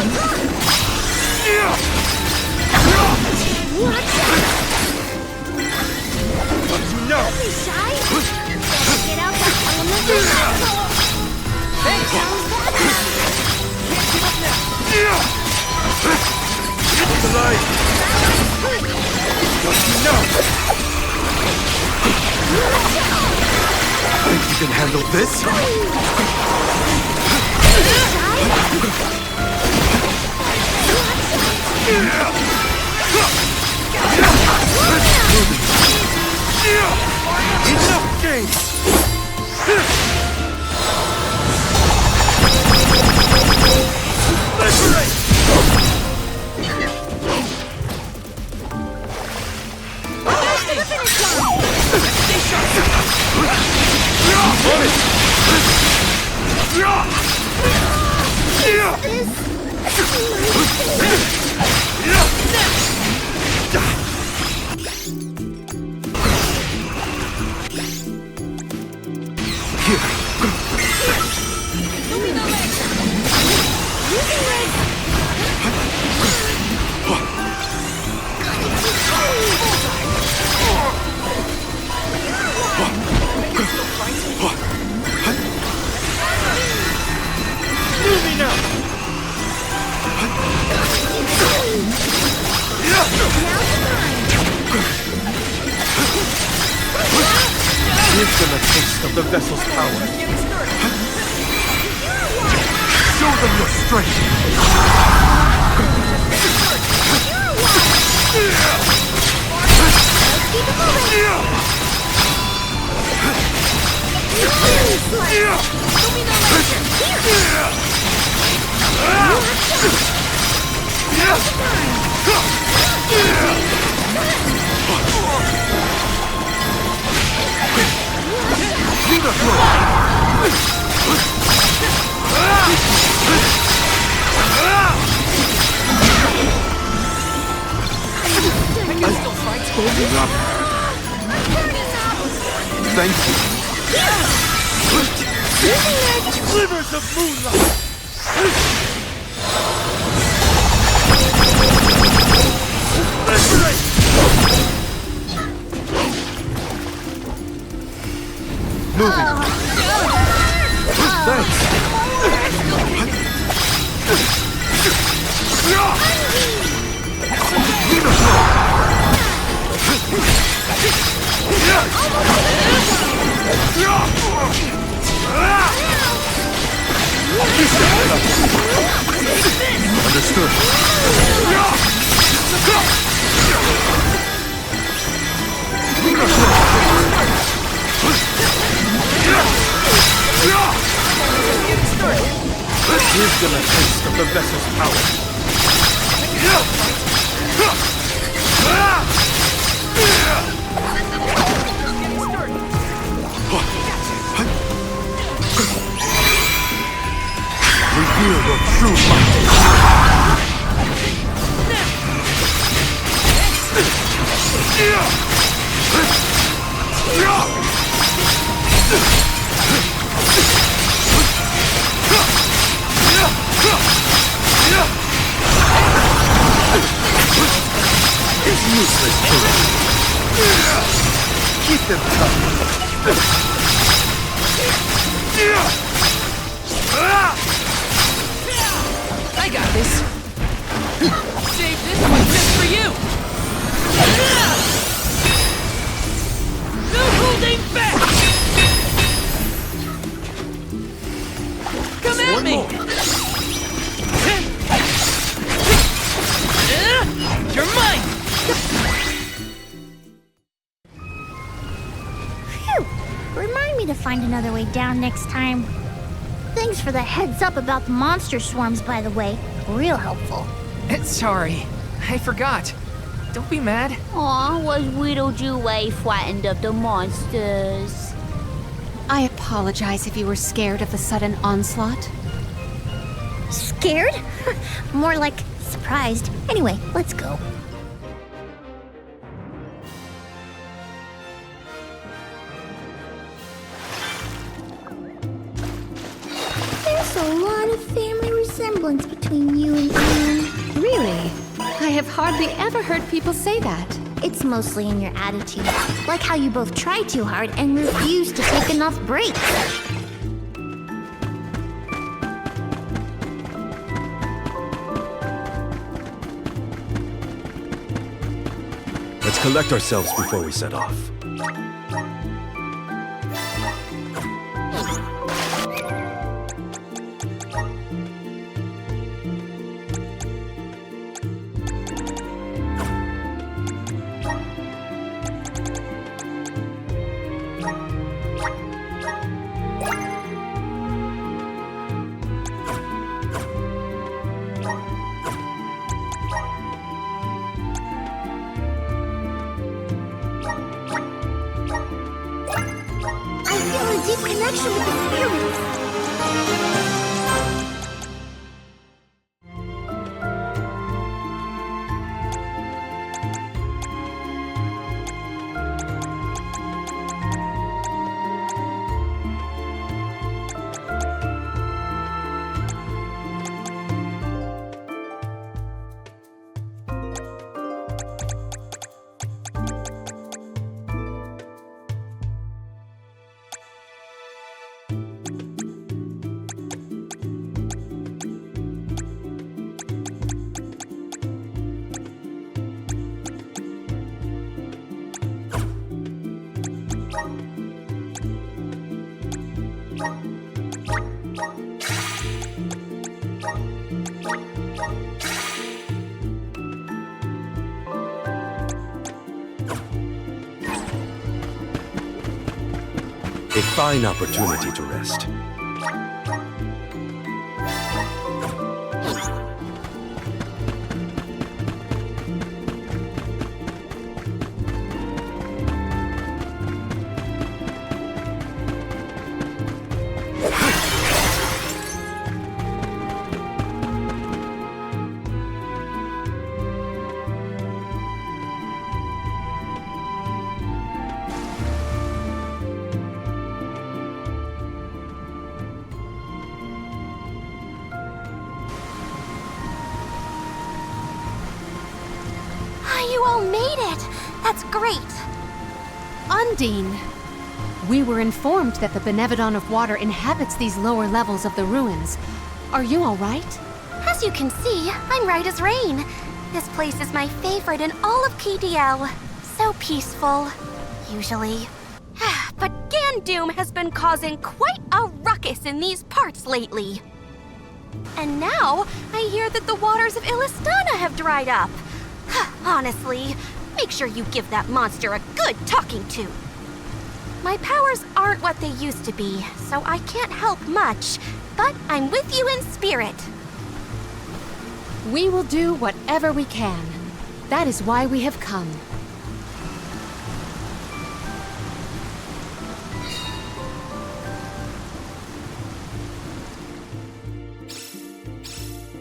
What do you know? Get out that elemental battle! Thanks! It's alive! What do you know? Think you can handle this? Enough games! Liberate! Give them a taste of the vessel's power. Show them your strength. holding up. Thank you. Slivers of moonlight! Moving. Thanks. Understood. Here's them a taste of the vessel's power. Reveal your true might. It's useless to keep them coming. I got this. Save this one just for you. No holding back. Come at me. You're mine. Phew! Remind me to find another way down next time. Thanks for the heads up about the monster swarms, by the way. Real helpful. Sorry, I forgot. Don't be mad. Aw, was Whittlejeway frightened of the monsters? I apologize if you were scared of the sudden onslaught. Scared? More like surprised. Anyway, let's go. There's a lot of family resemblance between you and Ian. Really? I have hardly ever heard people say that. It's mostly in your attitude. Like how you both try too hard and refuse to take enough breaks. Let's collect ourselves before we set off. Connection with the spirits. A fine opportunity to rest. You all made it! That's great! Undine, we were informed that the Benevodon of Water inhabits these lower levels of the ruins. Are you all right? As you can see, I'm right as rain. This place is my favorite in all of KDL. So peaceful, usually. But Gandoom has been causing quite a ruckus in these parts lately. And now, I hear that the waters of Illistana have dried up. Honestly, make sure you give that monster a good talking to. My powers aren't what they used to be, so I can't help much, but I'm with you in spirit. We will do whatever we can. That is why we have come.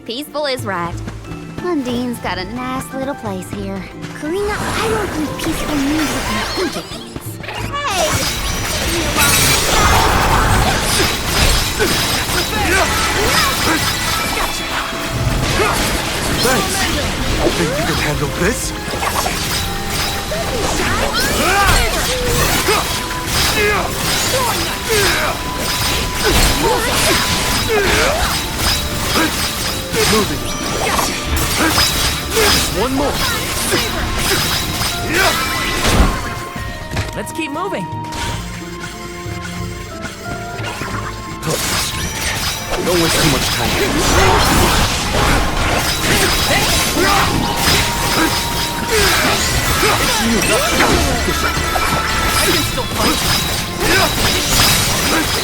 Peaceful is right. Undine's got a nice little place here. Karina, I don't think peaceful means what you think it means. Hey! Thanks! Think you can handle this? Moving. Just one more. Let's keep moving. Don't waste too much time. I can still punch.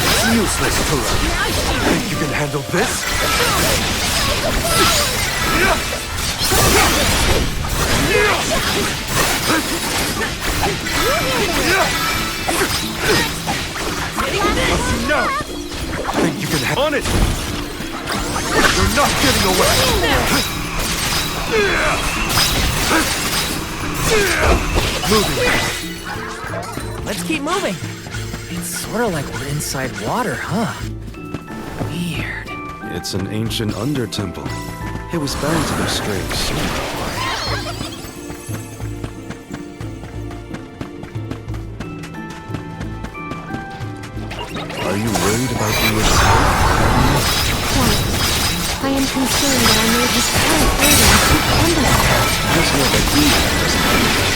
It's useless to run. Think you can handle this? No! Think you can on it? You're not getting away! Moving. Let's keep moving. It's sort of like we're inside water, huh? Weird. It's an ancient under-temple. It was bound to go strange somehow. Are you worried about the attack? Quite. I am concerned that I made his current building too cumbersome. Just know that he doesn't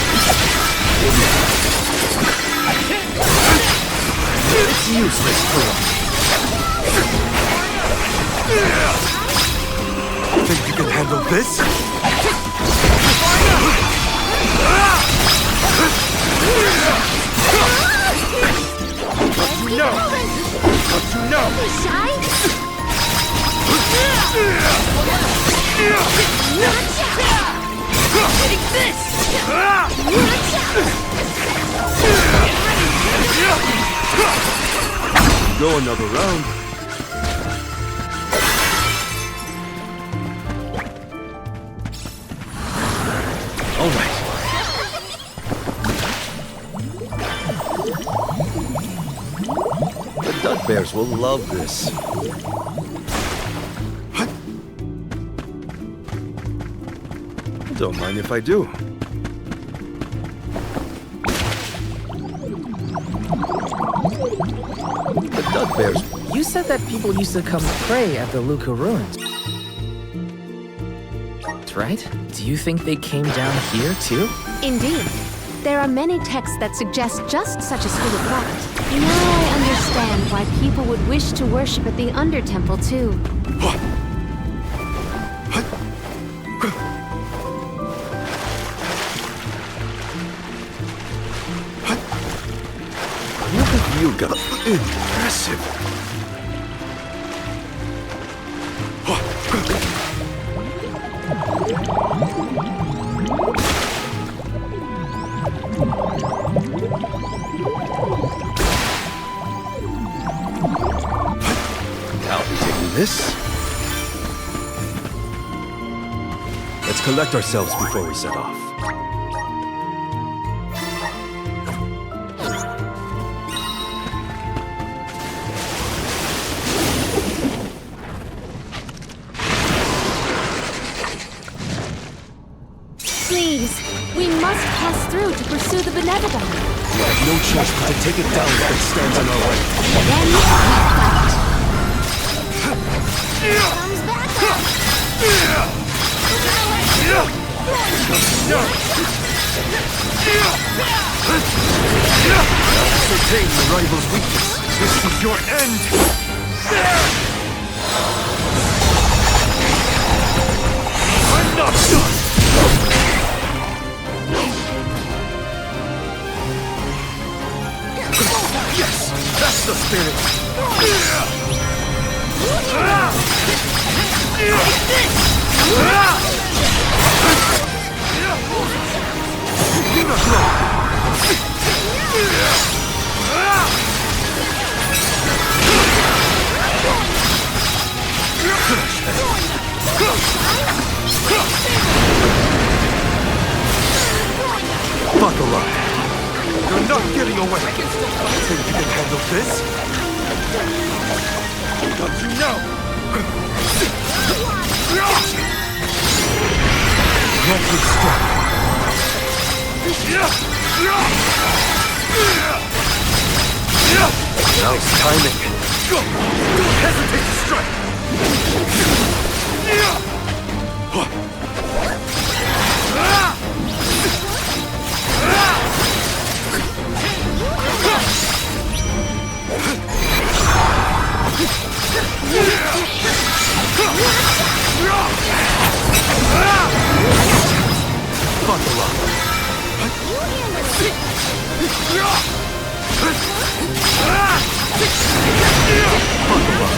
It's useless to run. Think you can handle this? What you know? What you know? Shy? Take this! Go another round. All right. The duck bears will love this. Don't mind if I do. The duck bears. You said that people used to come pray at the Luca ruins. Right? Do you think they came down here too? Indeed. There are many texts that suggest just such a school of thought. Now I understand why people would wish to worship at the Undertemple too. Look at you go. Impressive. I'll be taking this. Let's collect ourselves before we set off. Please, we go to pursue the Benevodon. We have no choice but to take it down if it stands in our way. Then we fight. Comes back up. Ascertain the rival's weakness. This is your end! I'm not done! Yes! That's the spirit! Buckle up. You're not getting away. Think you can handle this? Don't you know? Let me strike. Now's timing. Don't hesitate to strike. Buckle up. Buckle up.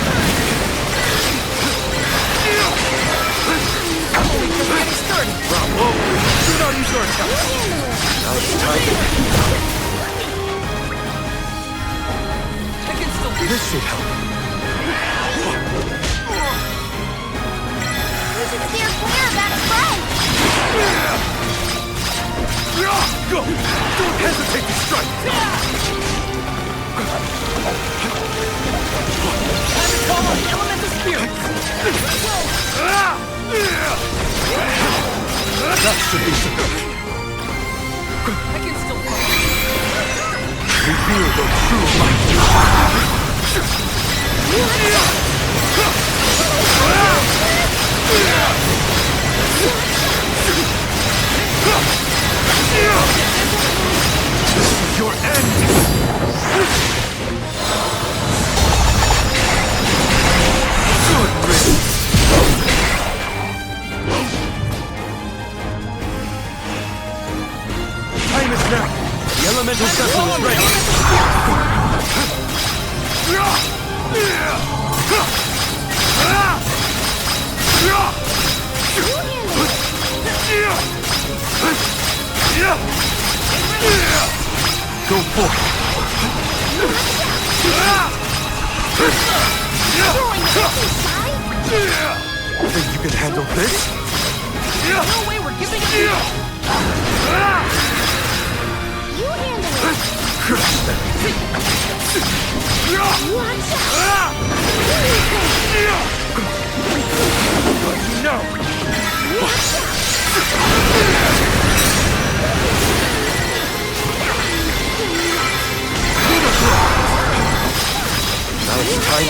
Bravo! Do not use your attacks! Now it's time. This should help. We should steer clear of that fight. Go! Don't hesitate to strike! Time to call on the elemental spirits! That should be sufficient. I can still fight. Reveal your true might. This is your end. Good riddance. Time is now. The elemental vessel is ready. Go forth. Think you can handle this? No way we're giving it to you! You handle it. Crush them. Watch No! Now it's time.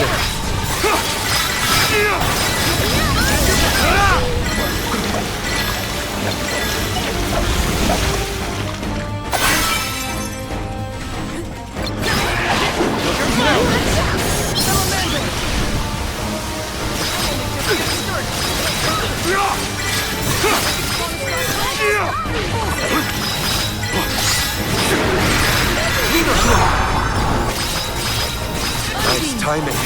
Nice timing.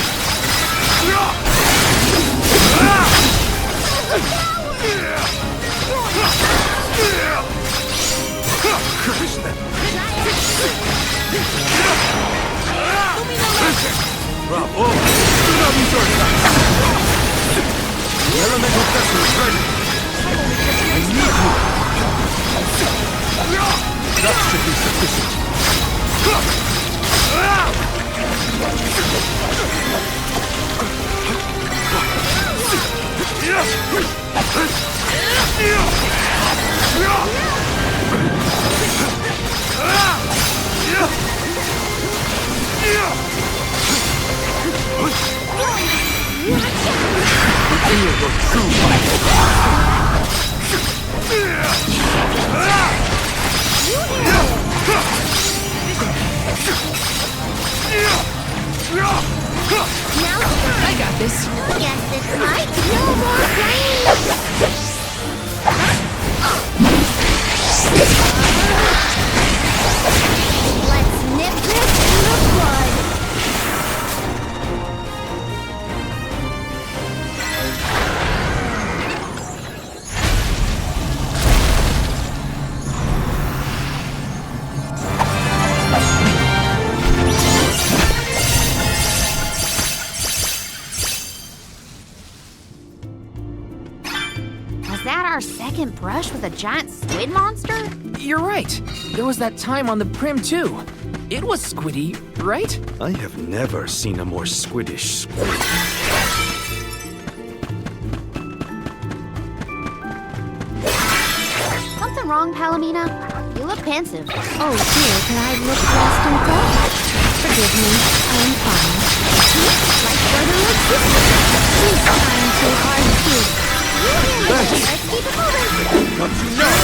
Crush them. Bravo! Do not use your attacks. The elemental vessel is ready. I need you. That should be sufficient. Feel your true might. I got this. Guess this might be no more playing. Let's nip this in the bud. Was that our second brush with a giant squid monster? You're right. There was that time on the Prim, too. It was squiddy, right? I have never seen a more squiddish squid. Something wrong, Palomina? You look pensive. Oh dear, can I look lost in thought? Forgive me, I am fine. Like brother or sister. She's trying too hard to. Let's keep it moving. What you know?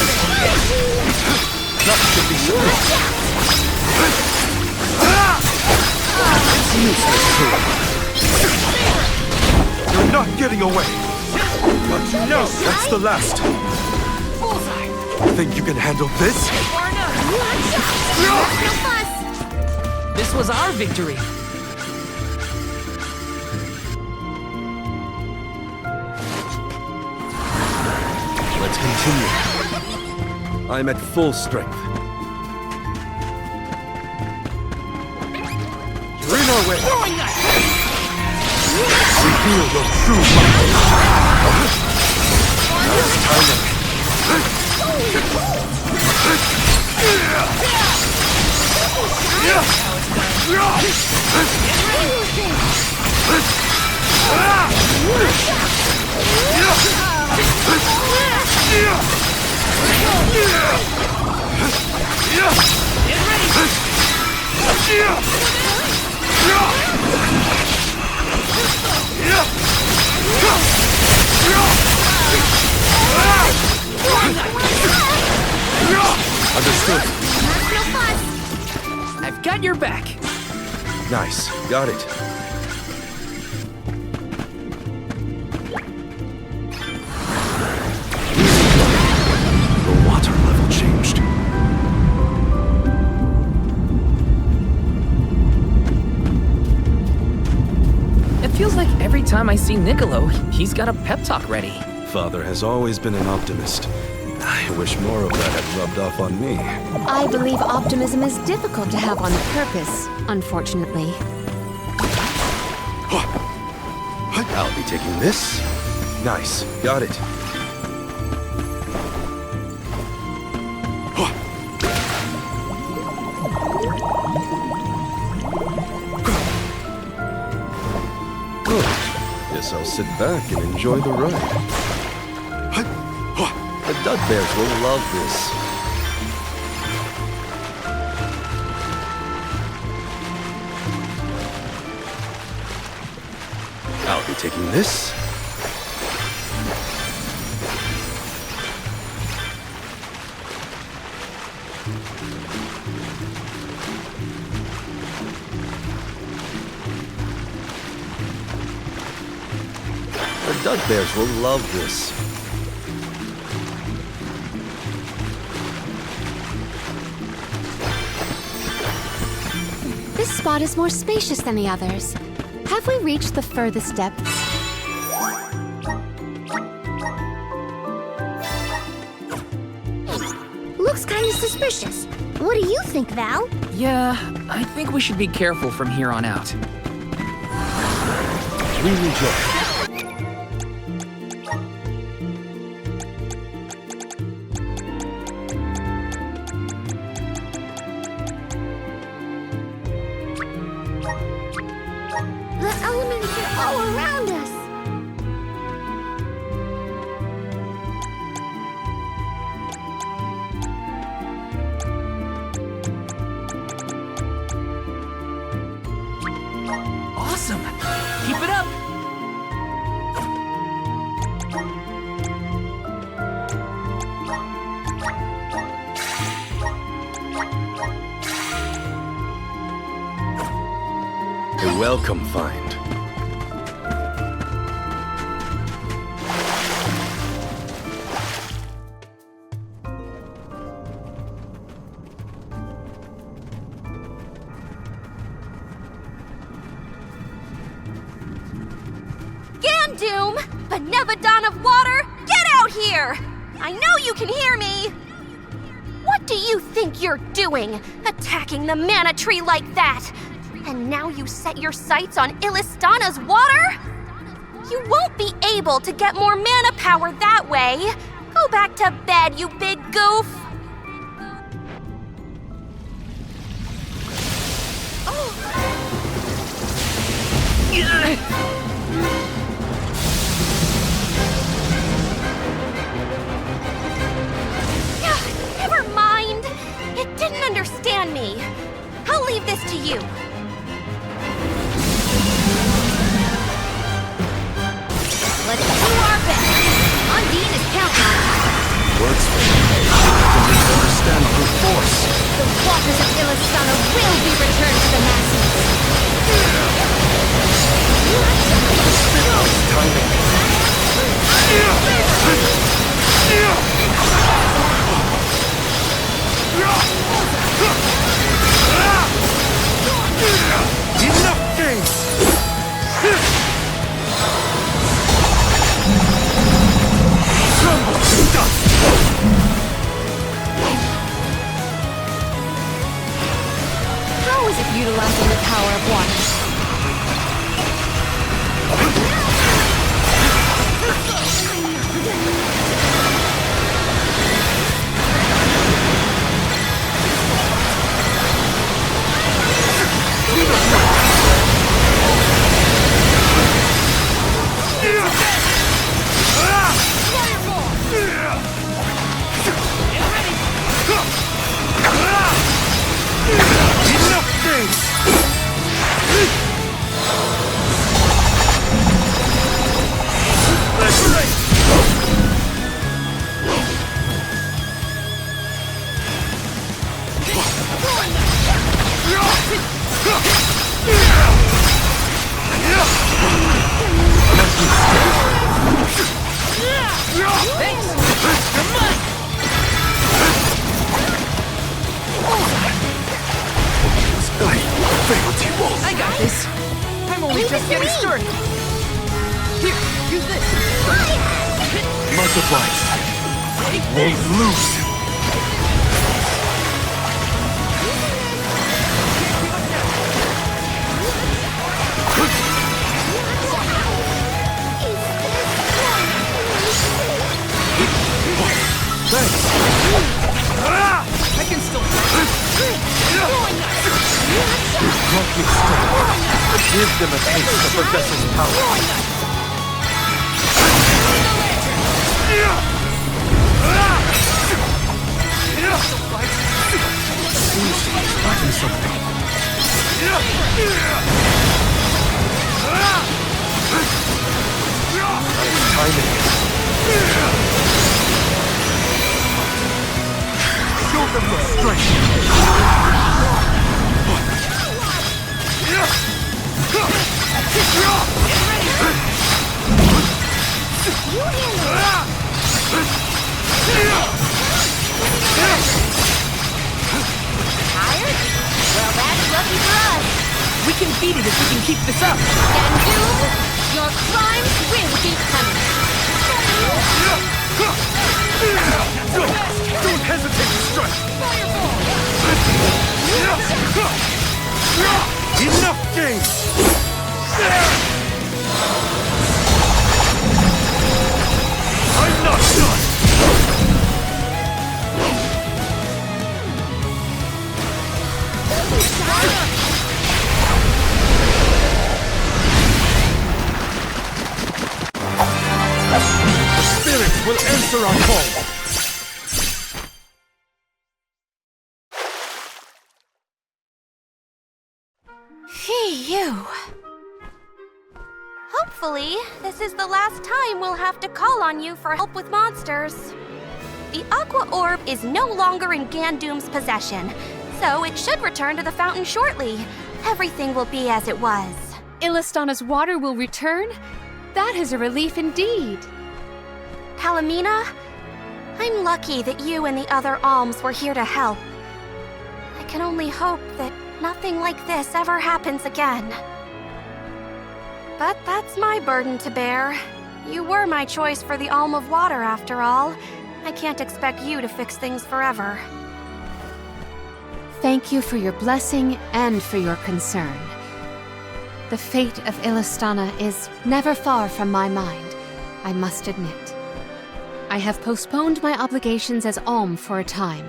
That should be sufficient. It's useless to it. You're not getting away. What you know? That's the last. Bullseye! Think you can handle this? Far enough. This was our victory. Let's continue. I'm at full strength. You're in our way. Reveal your true might. Now it's time to... Understood. I've got your back. Nice. Got it. The water level changed. It feels like every time I see Niccolo, he's got a pep talk ready. Father has always been an optimist. I wish more of that had rubbed off on me. I believe optimism is difficult to have on purpose, unfortunately. I'll be taking this. Nice. Got it. Guess I'll sit back and enjoy the ride. The Dud Bears will love this. I'll be taking this. The Dud Bears will love this. This spot is more spacious than the others. Have we reached the furthest depths? Looks kind of suspicious. What do you think, Val? Yeah, I think we should be careful from here on out. We rejoice. The elements are all around us. Awesome! Keep it up! welcome find. Gandoom! Benevodon of water, get out here! I know you can hear me! What do you think you're doing, attacking the mana tree like that? And now you set your sights on Illistana's water? You won't be able to get more mana power that way. Go back to bed, you big goof! Never mind. It didn't understand me. I'll leave this to you. Let's do our best. Undine is counting on us. Works for me. I can understand brute force. The waters of Illistana will be returned to the masses. Enough games! Crumble to dust! How is it utilizing the power of water? Enough games! I got this. I'm only just getting started. Here, use this. Much obliged. Won't lose. Thanks. I can still. Rocky step. Give them a taste of Professor's power. Seems to be fighting something. Nice timing. Show them your strength. Tired? Well, that's lucky for us. We can beat it if we can keep this up. Gandoom, your crimes will keep coming. Don't hesitate to strike! Enough games! I'm not done! Spirits will answer our call! Phew. Hopefully, this is the last time we'll have to call on you for help with monsters. The Aqua Orb is no longer in Gandoom's possession, so it should return to the fountain shortly. Everything will be as it was. Illistana's water will return, that is a relief indeed. Palomina, I'm lucky that you and the other alms were here to help. I can only hope that nothing like this ever happens again. But that's my burden to bear. You were my choice for the Alm of Water, after all. I can't expect you to fix things forever. Thank you for your blessing and for your concern. The fate of Illistana is never far from my mind, I must admit. I have postponed my obligations as Alm for a time.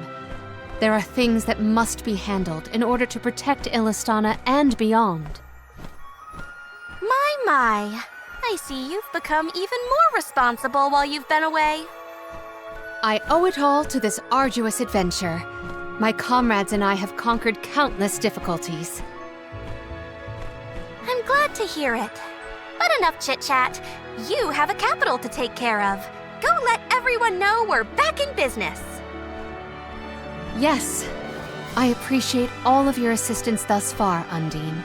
There are things that must be handled in order to protect Illistana and beyond. My. I see you've become even more responsible while you've been away. I owe it all to this arduous adventure. My comrades and I have conquered countless difficulties. I'm glad to hear it. But enough chit-chat. You have a capital to take care of. Go let everyone know we're back in business. Yes. I appreciate all of your assistance thus far, Undine.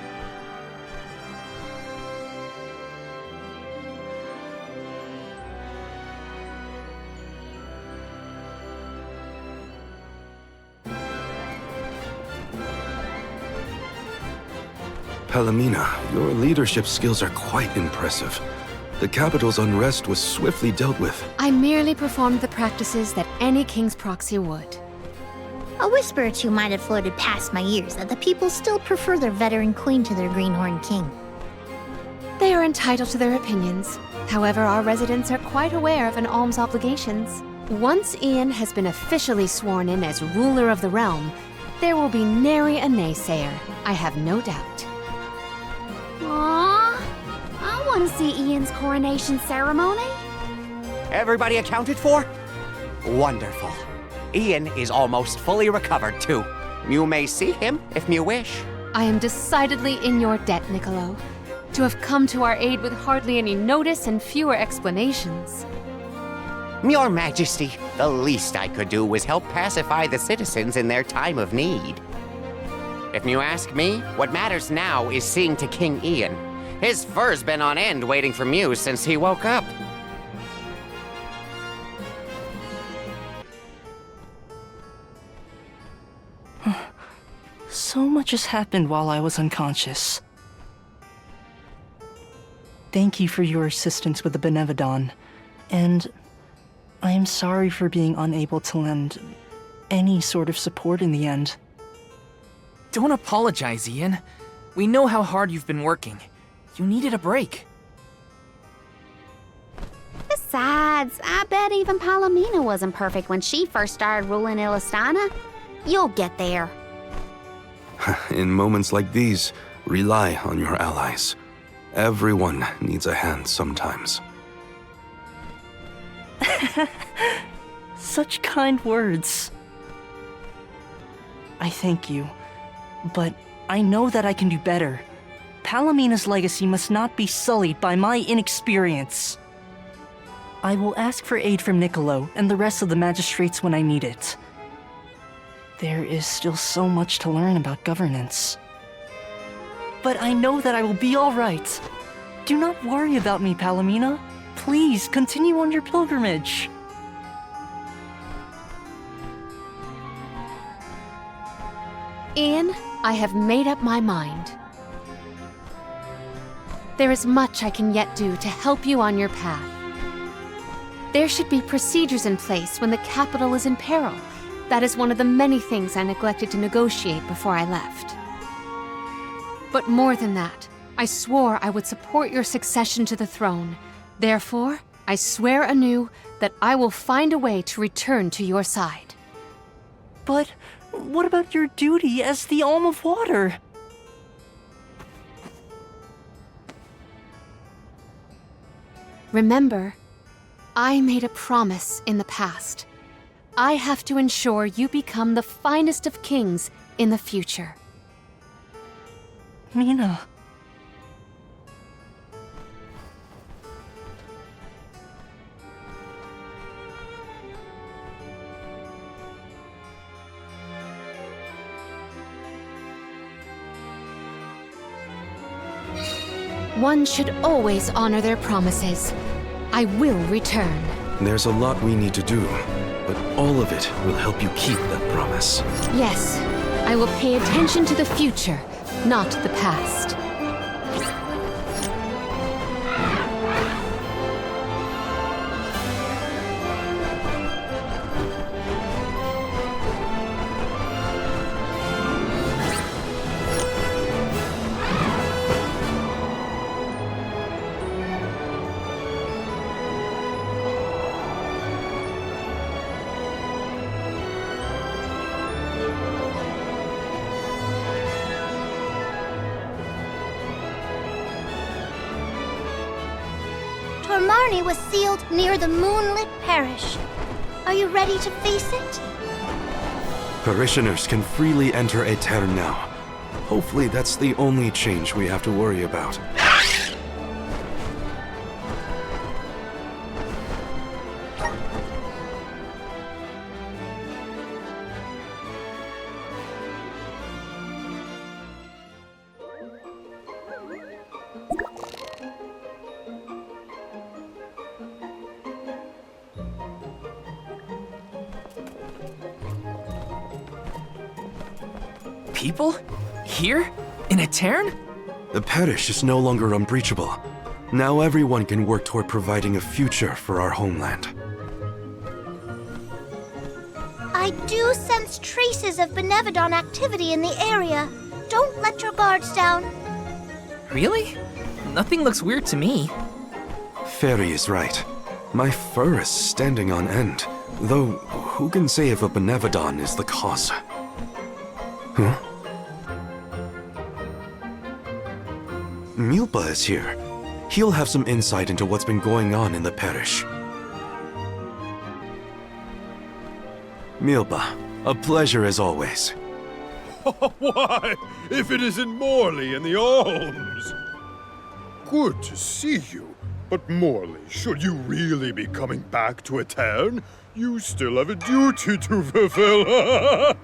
Palomina, your leadership skills are quite impressive. The capital's unrest was swiftly dealt with. I merely performed the practices that any king's proxy would. A whisper or two might have floated past my ears that the people still prefer their veteran queen to their greenhorn king. They are entitled to their opinions. However, our residents are quite aware of an alm's obligations. Once Ian has been officially sworn in as ruler of the realm, there will be nary a naysayer, I have no doubt. Aww, I want to see Ian's coronation ceremony. Everybody accounted for? Wonderful. Ian is almost fully recovered, too. You may see him if you wish. I am decidedly in your debt, Niccolo. To have come to our aid with hardly any notice and fewer explanations. Your Majesty, the least I could do was help pacify the citizens in their time of need. If you ask me, what matters now is seeing to King Ian. His fur's been on end waiting for Mew since he woke up. So much has happened while I was unconscious. Thank you for your assistance with the Benevodon, and I am sorry for being unable to lend any sort of support in the end. Don't apologize, Ian. We know how hard you've been working. You needed a break. Besides, I bet even Palomina wasn't perfect when she first started ruling Illistana. You'll get there. In moments like these, rely on your allies. Everyone needs a hand sometimes. Such kind words. I thank you, but I know that I can do better. Palomina's legacy must not be sullied by my inexperience. I will ask for aid from Niccolo and the rest of the magistrates when I need it. There is still so much to learn about governance. But I know that I will be all right. Do not worry about me, Palomina. Please continue on your pilgrimage. Ian, I have made up my mind. There is much I can yet do to help you on your path. There should be procedures in place when the capital is in peril. That is one of the many things I neglected to negotiate before I left. But more than that, I swore I would support your succession to the throne. Therefore, I swear anew that I will find a way to return to your side. But what about your duty as the Alm of Water? Remember, I made a promise in the past. I have to ensure you become the finest of kings in the future. Mina. One should always honor their promises. I will return. There's a lot we need to do, but all of it will help you keep that promise. Yes, I will pay attention to the future, not the past. Marne was sealed near the moonlit parish. Are you ready to face it? Parishioners can freely enter Aetern now. Hopefully that's the only change we have to worry about. People? Here? In Aetern? The parish is no longer unbreachable. Now everyone can work toward providing a future for our homeland. I do sense traces of Benevodon activity in the area. Don't let your guards down. Really? Nothing looks weird to me. Fairy is right. My fur is standing on end. Though, who can say if a Benevodon is the cause? Huh? Milpa is here. He'll have some insight into what's been going on in the parish. Milpa, a pleasure as always. Why, if it isn't Morley in the Alms! Good to see you. But Morley, should you really be coming back to Aetern, you still have a duty to fulfill.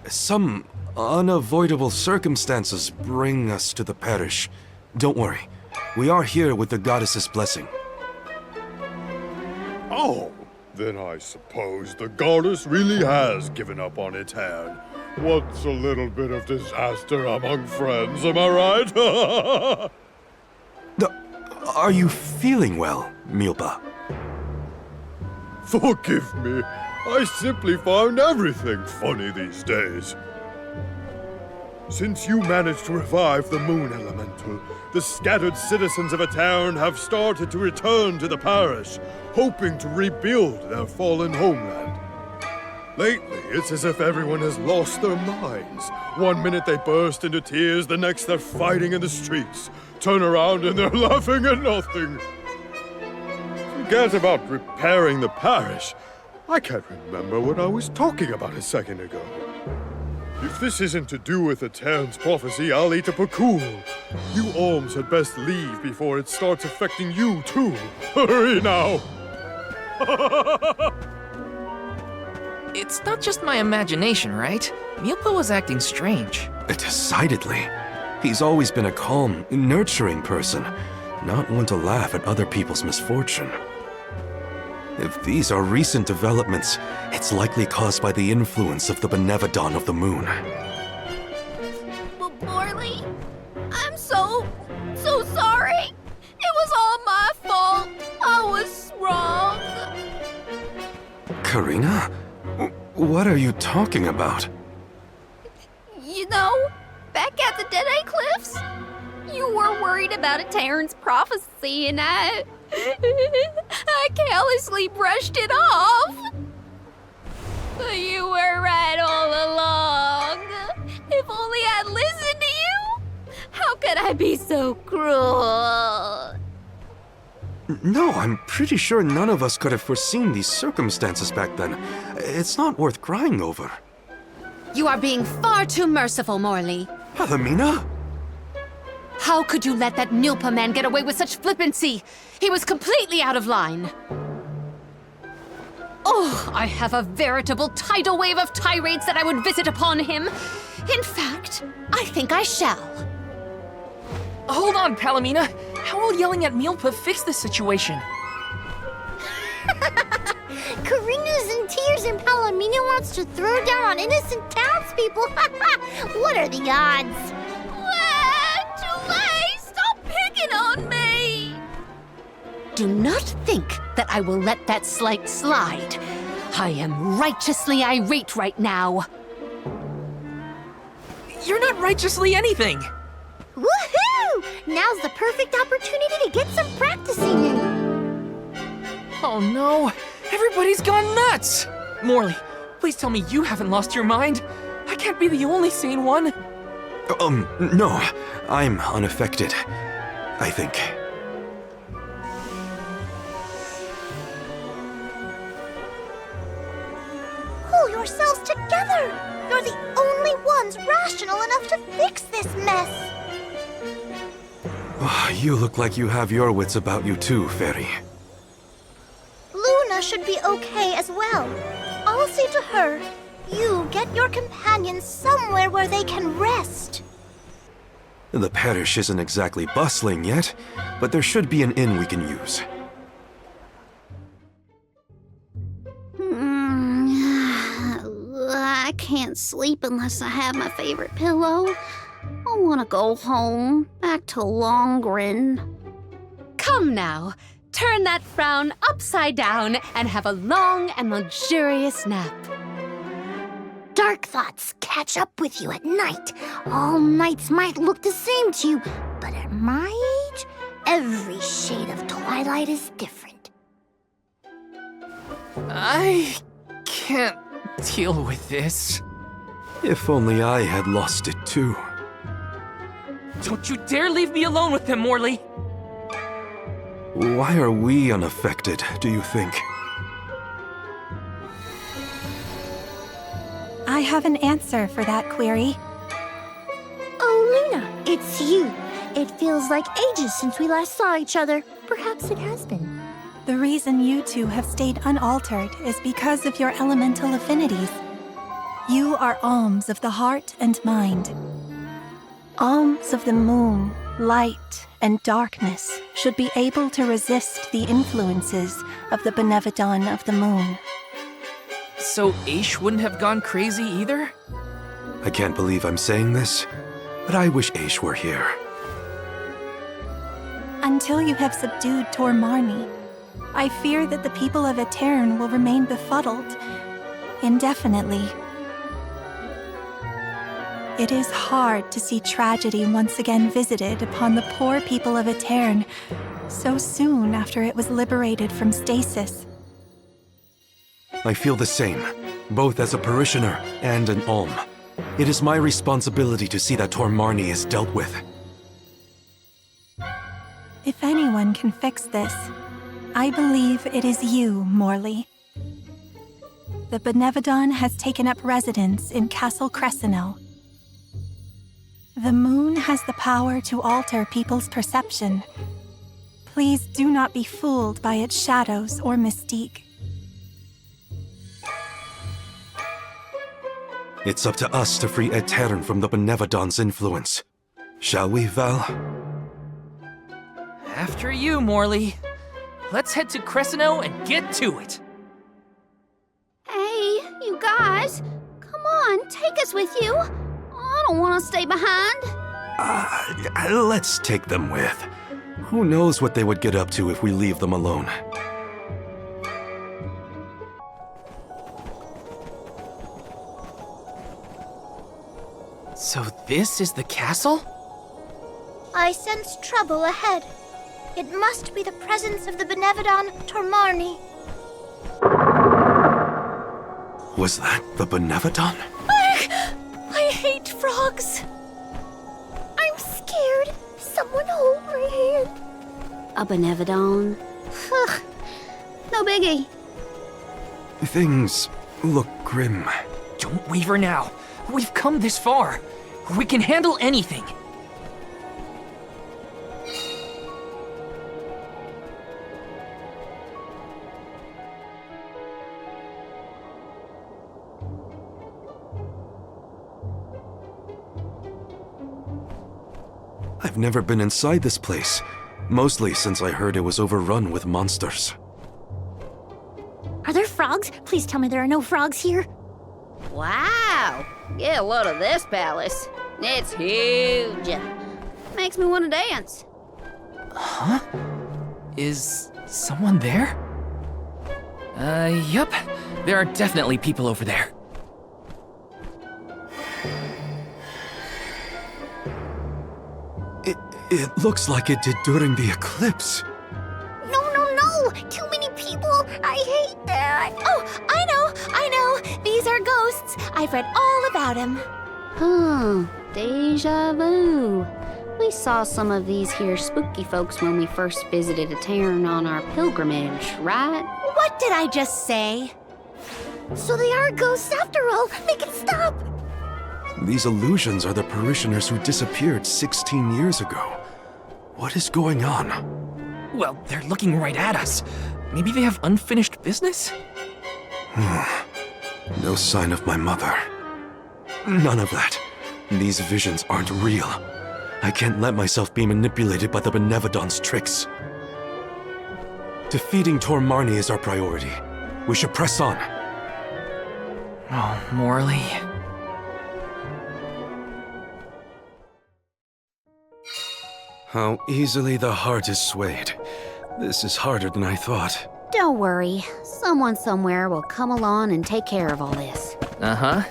Some unavoidable circumstances bring us to the parish. Don't worry. We are here with the goddess's blessing. Oh, then I suppose the goddess really has given up on Aetern. What's a little bit of disaster among friends, am I right? Are you feeling well, Milpa? Forgive me. I simply find everything funny these days. Since you managed to revive the Moon Elemental, the scattered citizens of Aetern have started to return to the parish, hoping to rebuild their fallen homeland. Lately, it's as if everyone has lost their minds. One minute they burst into tears, the next they're fighting in the streets. Turn around and they're laughing at nothing. Forget about repairing the parish. I can't remember what I was talking about a second ago. If this isn't to do with Aetern's prophecy, I'll eat a pakul. You Alms had best leave before it starts affecting you, too. Hurry now! It's not just my imagination, right? Milpa was acting strange. Decidedly. He's always been a calm, nurturing person, not one to laugh at other people's misfortune. If these are recent developments, it's likely caused by the influence of the Benevodon of the Moon. Morley, I'm so sorry. It was all my fault. I was wrong. Karina? What are you talking about? You know, back at the Dead-Eye Cliffs, you were worried about Aetern's prophecy and I carelessly brushed it off. But you were right all along. If only I'd listened to you. How could I be so cruel? No, I'm pretty sure none of us could have foreseen these circumstances back then. It's not worth crying over. You are being far too merciful, Morley. Palomina? How could you let that Milpa man get away with such flippancy? He was completely out of line. Oh, I have a veritable tidal wave of tirades that I would visit upon him. In fact, I think I shall. Hold on, Palomina. How will yelling at Mealpa fix this situation? Karina's in tears and Palomina wants to throw down on innocent townspeople. What are the odds? Tulay, stop picking on me! Do not think that I will let that slight slide. I am righteously irate right now. You're not righteously anything. Woohoo! Now's the perfect opportunity to get some practicing in. Oh no, everybody's gone nuts! Morley, please tell me you haven't lost your mind. I can't be the only sane one. No. I'm unaffected, I think. Pull yourselves together! You're the only ones rational enough to fix this mess! You look like you have your wits about you too, Fairy. Luna should be okay as well. I'll see to her. You get your companions somewhere where they can rest. The parish isn't exactly bustling yet, but there should be an inn we can use. I can't sleep unless I have my favorite pillow. I want to go home, back to Longrin. Come now, turn that frown upside down and have a long and luxurious nap. Dark thoughts catch up with you at night. All nights might look the same to you, but at my age, every shade of twilight is different. I can't deal with this. If only I had lost it too. Don't you dare leave me alone with them, Morley! Why are we unaffected, do you think? I have an answer for that query. Oh, Luna, it's you. It feels like ages since we last saw each other. Perhaps it has been. The reason you two have stayed unaltered is because of your elemental affinities. You are alms of the heart and mind. Alms of the moon, light, and darkness should be able to resist the influences of the Benevodon of the moon. So Aish wouldn't have gone crazy either? I can't believe I'm saying this, but I wish Aish were here. Until you have subdued Tor Marne, I fear that the people of Aetern will remain befuddled indefinitely. It is hard to see tragedy once again visited upon the poor people of Aetern so soon after it was liberated from stasis. I feel the same, both as a parishioner and an alm. It is my responsibility to see that Tor Marne is dealt with. If anyone can fix this, I believe it is you, Morley. The Benevodon has taken up residence in Castle Crescenel. The moon has the power to alter people's perception. Please do not be fooled by its shadows or mystique. It's up to us to free Aetern from the Benevodon's influence. Shall we, Val? After you, Morley. Let's head to Crescenel and get to it. Hey, you guys. Come on, take us with you. I don't want to stay behind. Let's take them with. Who knows what they would get up to if we leave them alone. So this is the castle? I sense trouble ahead. It must be the presence of the Benevodon Tor Marne. Was that the Benevodon? I hate frogs. I'm scared. Someone hold my hand. A Benevodon? No biggie. Things look grim. Don't waver now. We've come this far. We can handle anything. I've never been inside this place, mostly since I heard it was overrun with monsters. Are there frogs? Please tell me there are no frogs here. Wow! Get a load of this palace. It's huge. Makes me want to dance. Huh? Is someone there? Yup. There are definitely people over there. It looks like it did during the eclipse. No, no, no! Too many people! I hate that! Oh, I know! These are ghosts! I've read all about them. Deja vu. We saw some of these here spooky folks when we first visited a town on our pilgrimage, right? What did I just say? So they are ghosts after all! Make it stop! These illusions are the parishioners who disappeared 16 years ago. What is going on? Well, they're looking right at us. Maybe they have unfinished business? No sign of my mother. None of that. These visions aren't real. I can't let myself be manipulated by the Benevodon's tricks. Defeating Tor Marne is our priority. We should press on. Oh, Morley. How easily the heart is swayed. This is harder than I thought. Don't worry. Someone somewhere will come along and take care of all this. Uh-huh.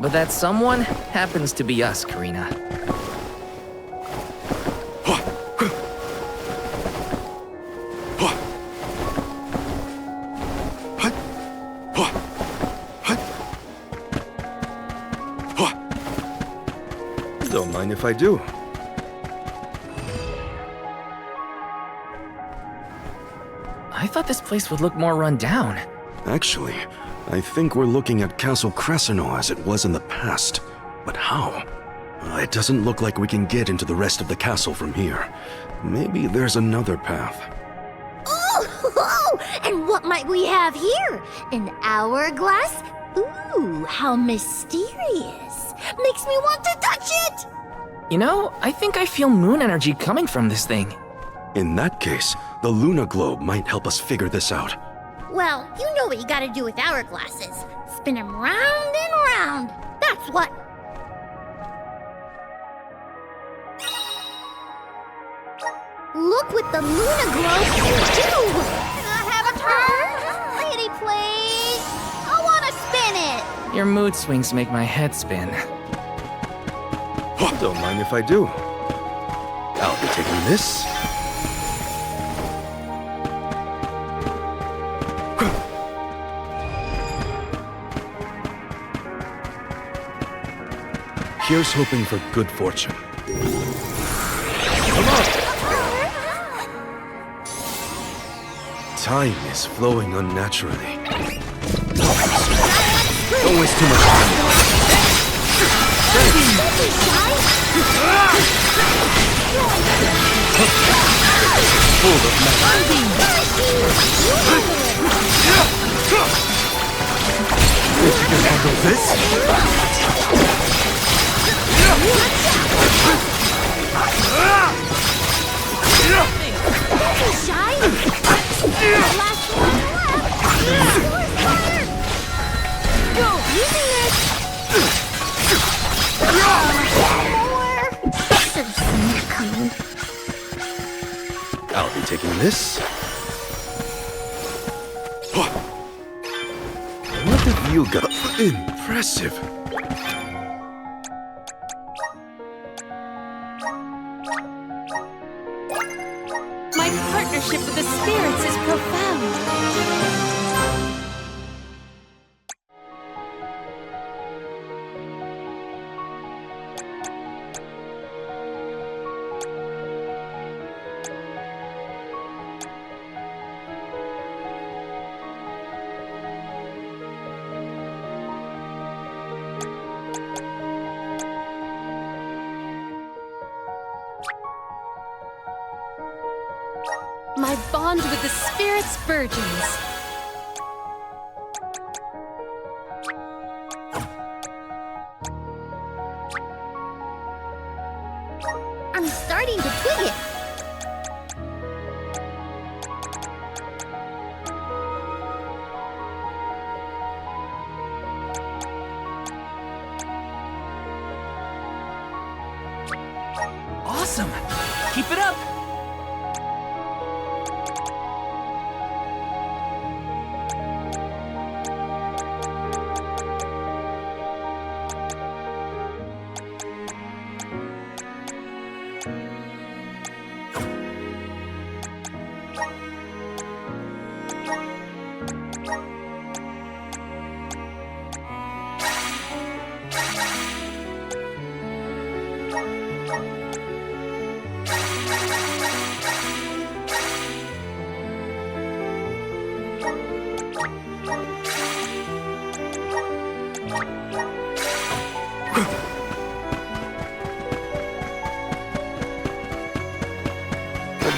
But that someone happens to be us, Karina. Don't mind if I do. I thought this place would look more run down. Actually, I think we're looking at Castle Cresceno as it was in the past. But how? It doesn't look like we can get into the rest of the castle from here. Maybe there's another path. Oh! And what might we have here? An hourglass? Ooh, how mysterious. Makes me want to touch it! You know, I think I feel moon energy coming from this thing. In that case, the Luna Globe might help us figure this out. Well, you know what you gotta do with hourglasses. Spin them round and round. That's what. Look what the Luna Globe can do! Can I have a turn? Pretty please. I want to spin it. Your mood swings make my head spin. Don't mind if I do. I'll be taking this. Here's hoping for good fortune. Come on! Time is flowing unnaturally. Don't waste too much time. Full of magic. Think you can handle this? I'll be taking this. What have you got? Impressive. My partnership with the spirits is profound. My bond with the spirits virgins. I'm starting to The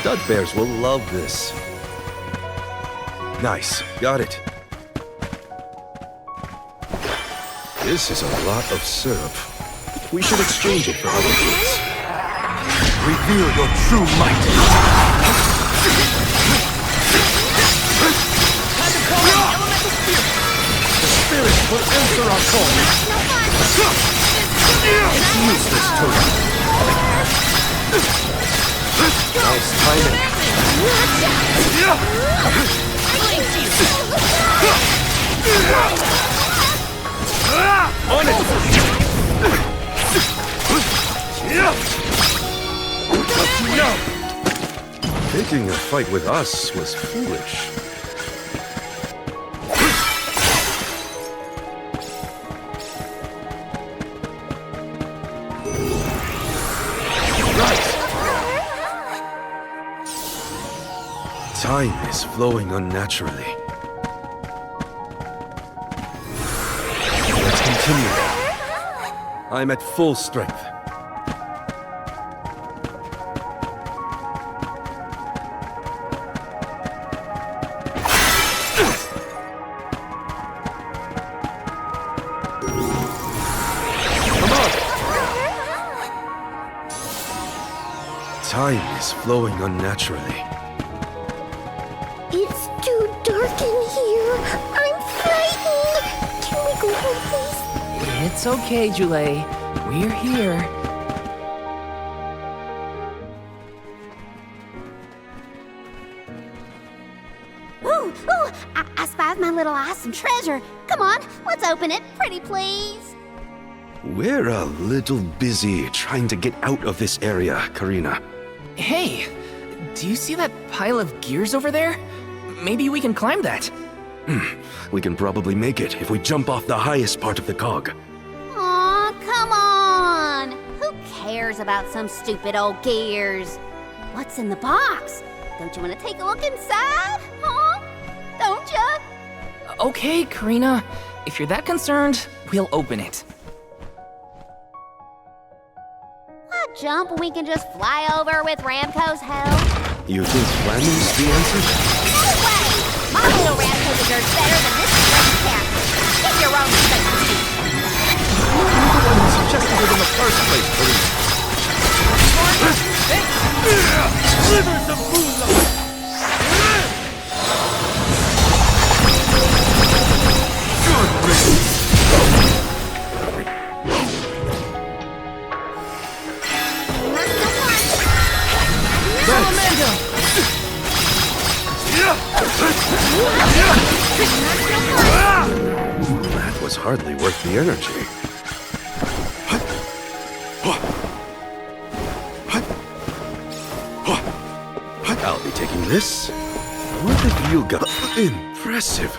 Dudbears will love this. Nice, got it. This is a lot of syrup. We should exchange it for other things. Reveal your true might. Time to call out elemental spirit. The spirit will answer our call. Let's use this totem. Nice timing. On it! No! Taking a fight with us was foolish. Time is flowing unnaturally. Let's continue. I'm at full strength. Come on! Time is flowing unnaturally. It's too dark in here. I'm frightened. Can we go home, please? It's okay, Jule. We're here. Ooh, I spied my little awesome treasure. Come on, let's open it, pretty please. We're a little busy trying to get out of this area, Karina. Hey, do you see that pile of gears over there? Maybe we can climb that. We can probably make it if we jump off the highest part of the cog. Aw, come on. Who cares about some stupid old gears? What's in the box? Don't you want to take a look inside? Huh? Don't you? Okay, Karina. If you're that concerned, we'll open it. A jump we can just fly over with Ramco's help? You think Flammy's the answer? No way! My little Ramco deserves better than this great cat. Get your own space. You're the one who suggested it in the first place, Karina. Slivers of moonlight! Good riddance! That was hardly worth the energy. I'll be taking this. What have you got? Impressive.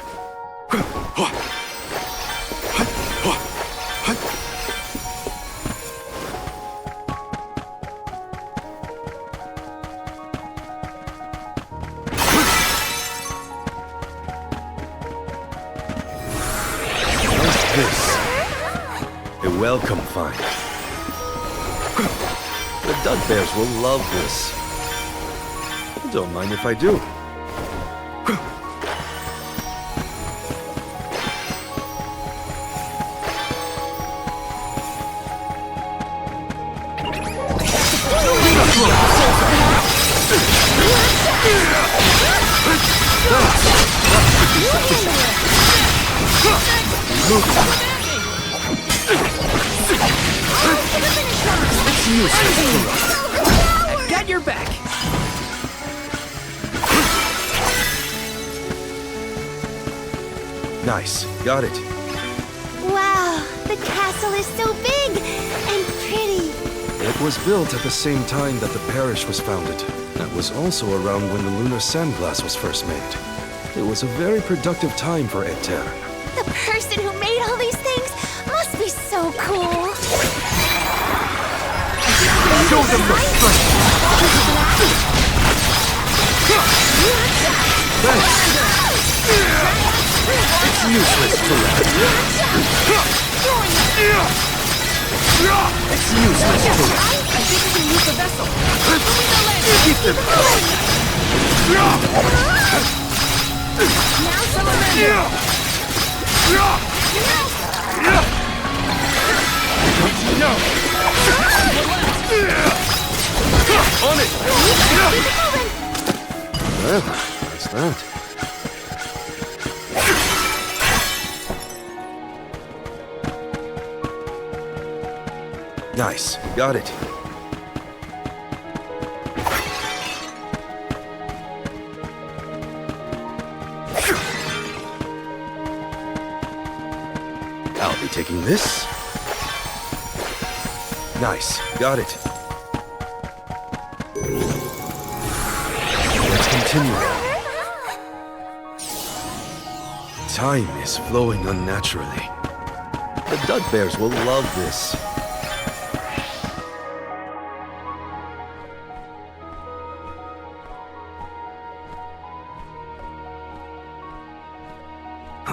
This. A welcome find. The Dudbears will love this. Don't mind if I do. Get your back. Nice, got it. Wow, the castle is so big and pretty. It was built at the same time that the parish was founded. That was also around when the lunar sandglass was first made. It was a very productive time for Ether. The person who made all these things must be so cool. Show them your strength! It's useless to let. It's useless to let. I think we can use the vessel. Keep them going. Now Salamander! No! On it! Well, what's that? Nice. Got it. I'll be taking this. Nice. Got it. Let's continue. Time is flowing unnaturally. The Dud Bears will love this.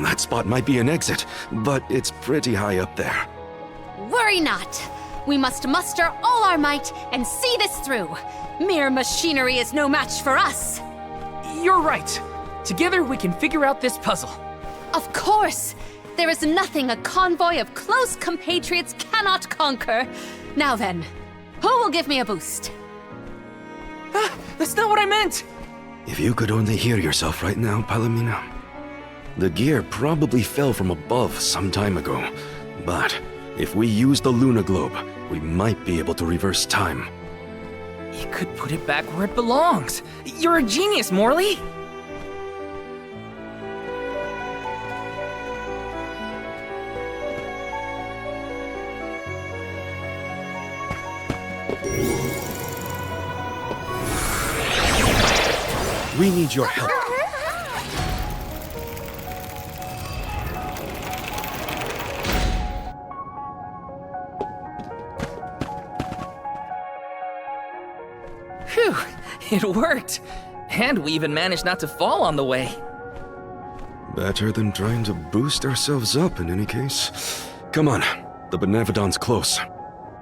That spot might be an exit, but it's pretty high up there. Worry not. We must muster all our might and see this through. Mere machinery is no match for us. You're right. Together we can figure out this puzzle. Of course. There is nothing a convoy of close compatriots cannot conquer. Now then, who will give me a boost? That's not what I meant! If you could only hear yourself right now, Palomino. The gear probably fell from above some time ago, but if we use the Lunar Globe, we might be able to reverse time. You could put it back where it belongs. You're a genius, Morley! We need your help. Phew, it worked. And we even managed not to fall on the way. Better than trying to boost ourselves up in any case. Come on, the Benevodon's close.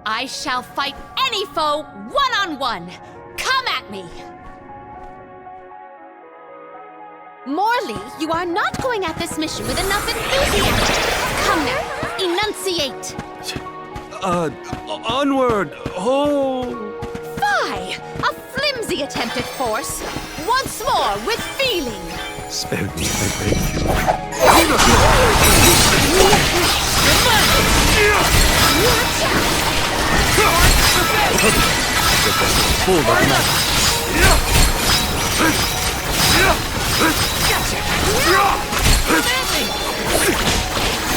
I shall fight any foe one-on-one. Come at me! Morley, you are not going at this mission with enough enthusiasm. Come now, enunciate. Onward! Oh! Fie! A flimsy attempt at force. Once more, with feeling. Spare me, I beg you. Full of matter.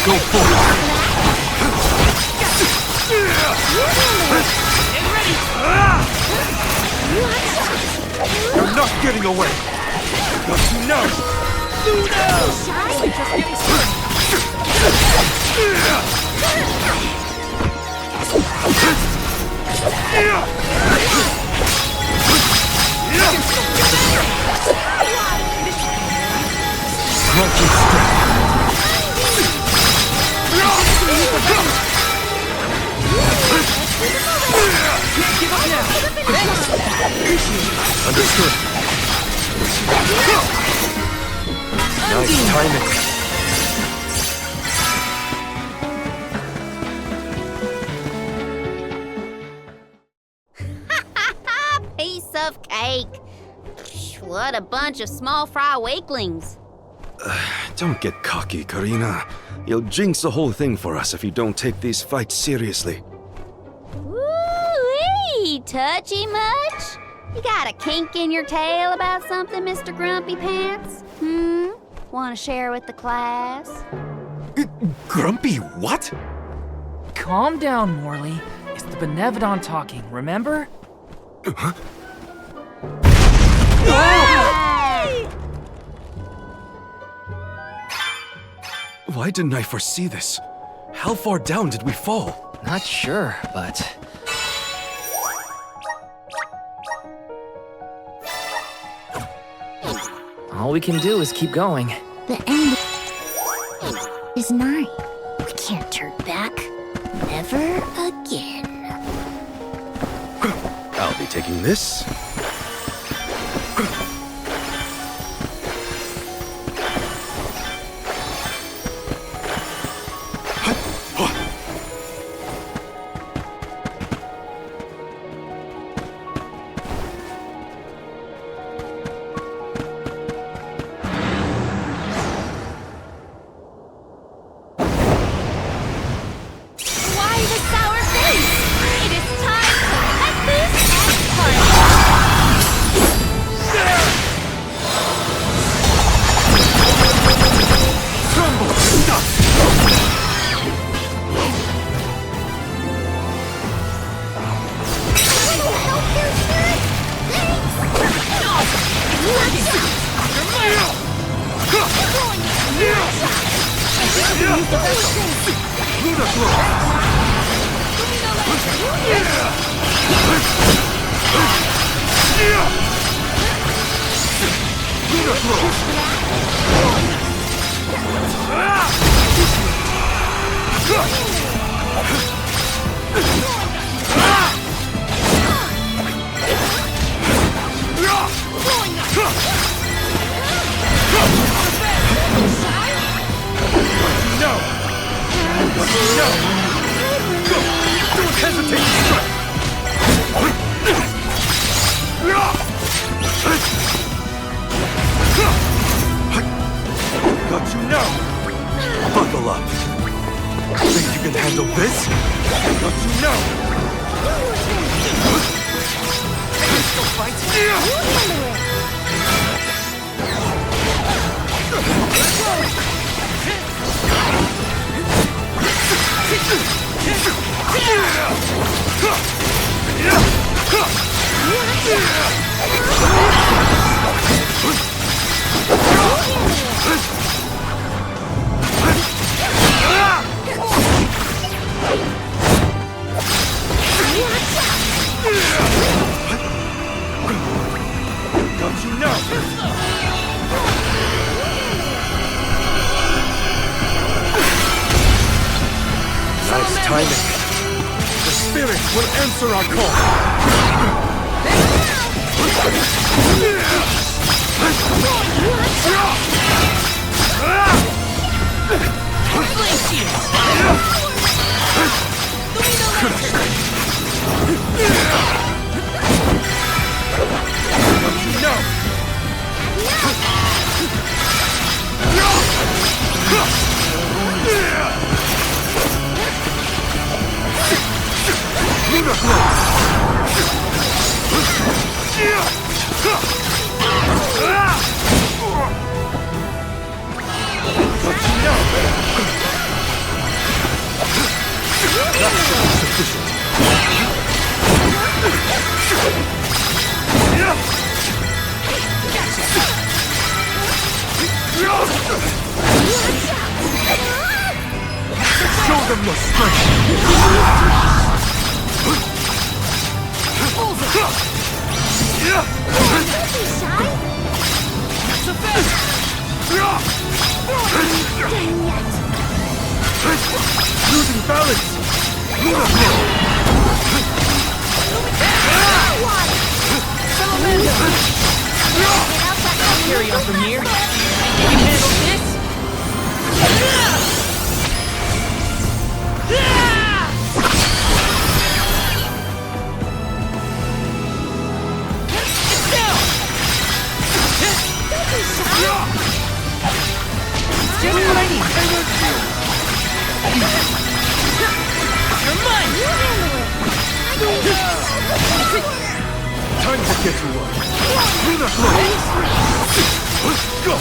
Go forward. You're not getting away. Don't you know? Only just getting started. Crunchy strength. Can't give up now. Thanks. Understood. Nice timing. Piece of cake. What a bunch of small fry wakelings. Don't get cocky, Karina. You'll jinx the whole thing for us if you don't take these fights seriously. Woo-wee! Touchy much? You got a kink in your tail about something, Mr. Grumpy Pants? Want to share with the class? Grumpy what? Calm down, Morley. It's the Benevodon talking, remember? Huh? Hey! Why didn't I foresee this? How far down did we fall? Not sure, but... all we can do is keep going. The end is nigh. We can't turn back. Never again. I'll be taking this. Why the sour face? It is time to cut loose and party. Don't hesitate to strike! Got you now! Buckle up. Think you can handle this? Got you now! Still fight? Got you now! Nice timing. The spirit will answer our call! Show them your strength! Losing balance! I'll carry on from here. You can handle this? It's down! Just what I need! You're mine! Time to get to work. Luna Glow! Go!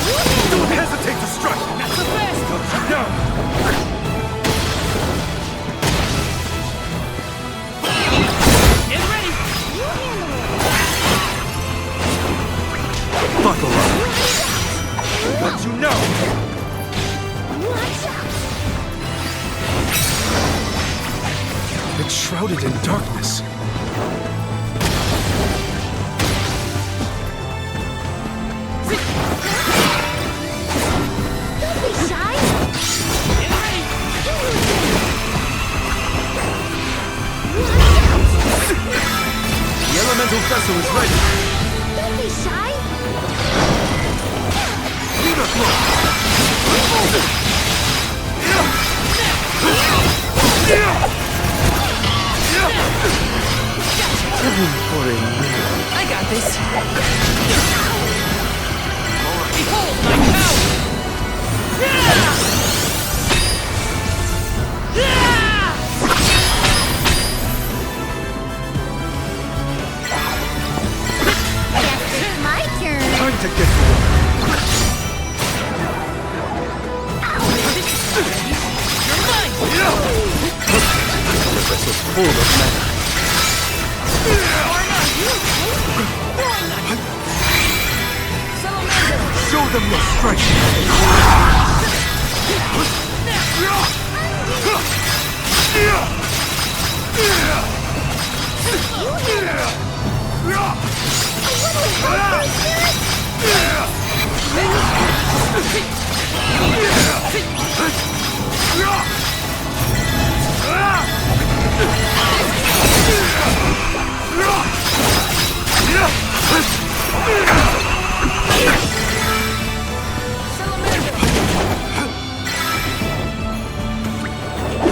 Don't hesitate to strike! That's the best! Now! Get ready! Buckle up! Got you now! shrouded in darkness. Don't be shy! The elemental vessel is ready. Don't be shy! I got this. Behold my power! Guess it's my turn. Time to get to work. The vessel's full of mana. Show them your strength!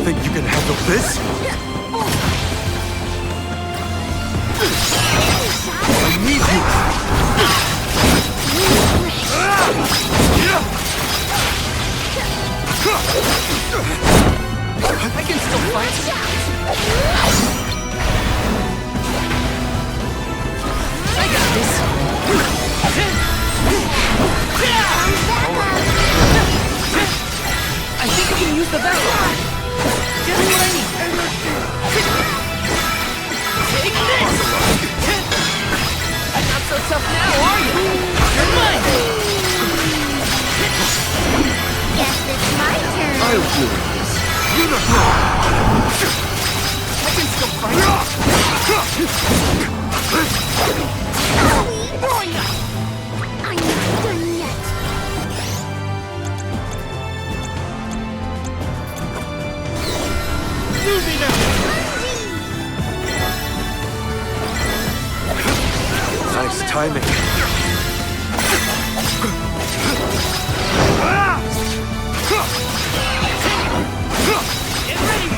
Think you can handle this? I need you! I can still fight. I got this. I think I can use the vessel. Just what I need. Take this! Not so tough now, are you? You're mine! Guess it's my turn. I'll do this. You not I can still fight. Growing up. I'm not done yet. Do me now! Nice timing. Get ready!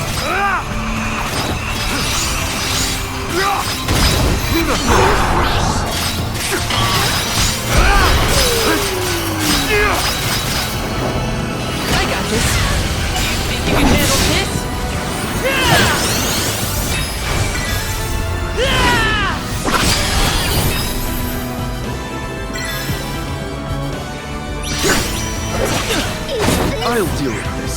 I got this. Think you can handle this? I'll deal with this.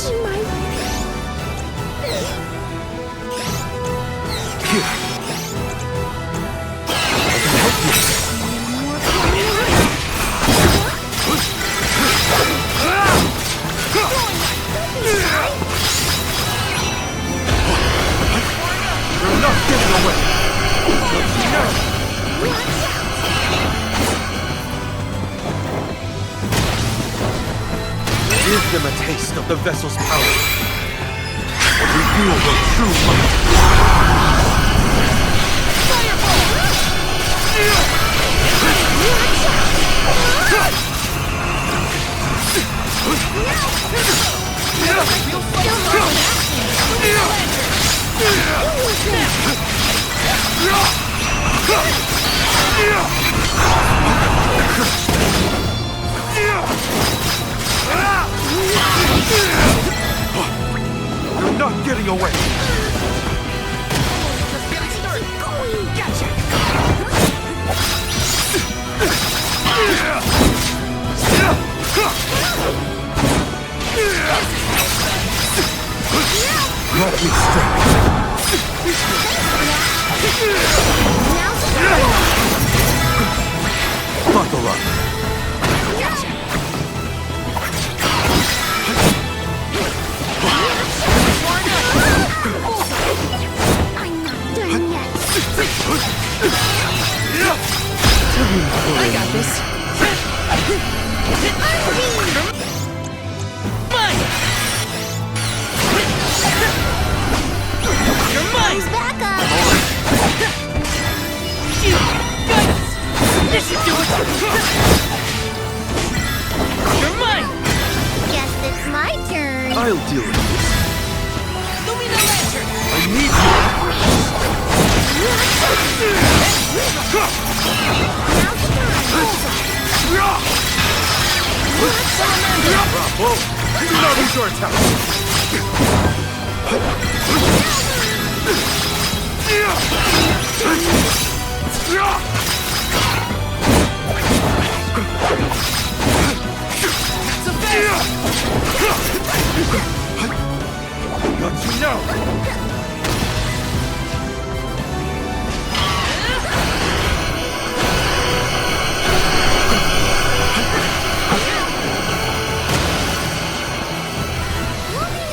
Here. I can help you. You're not getting away. Give them a taste of the vessel's power. Reveal their true might. You're not getting away. Just getting started. Gotcha. Let me strike. Buckle up. I'm I'll deal with this. Lumina Lantern! I need you! Bravo! Do not use your attack! Got you now!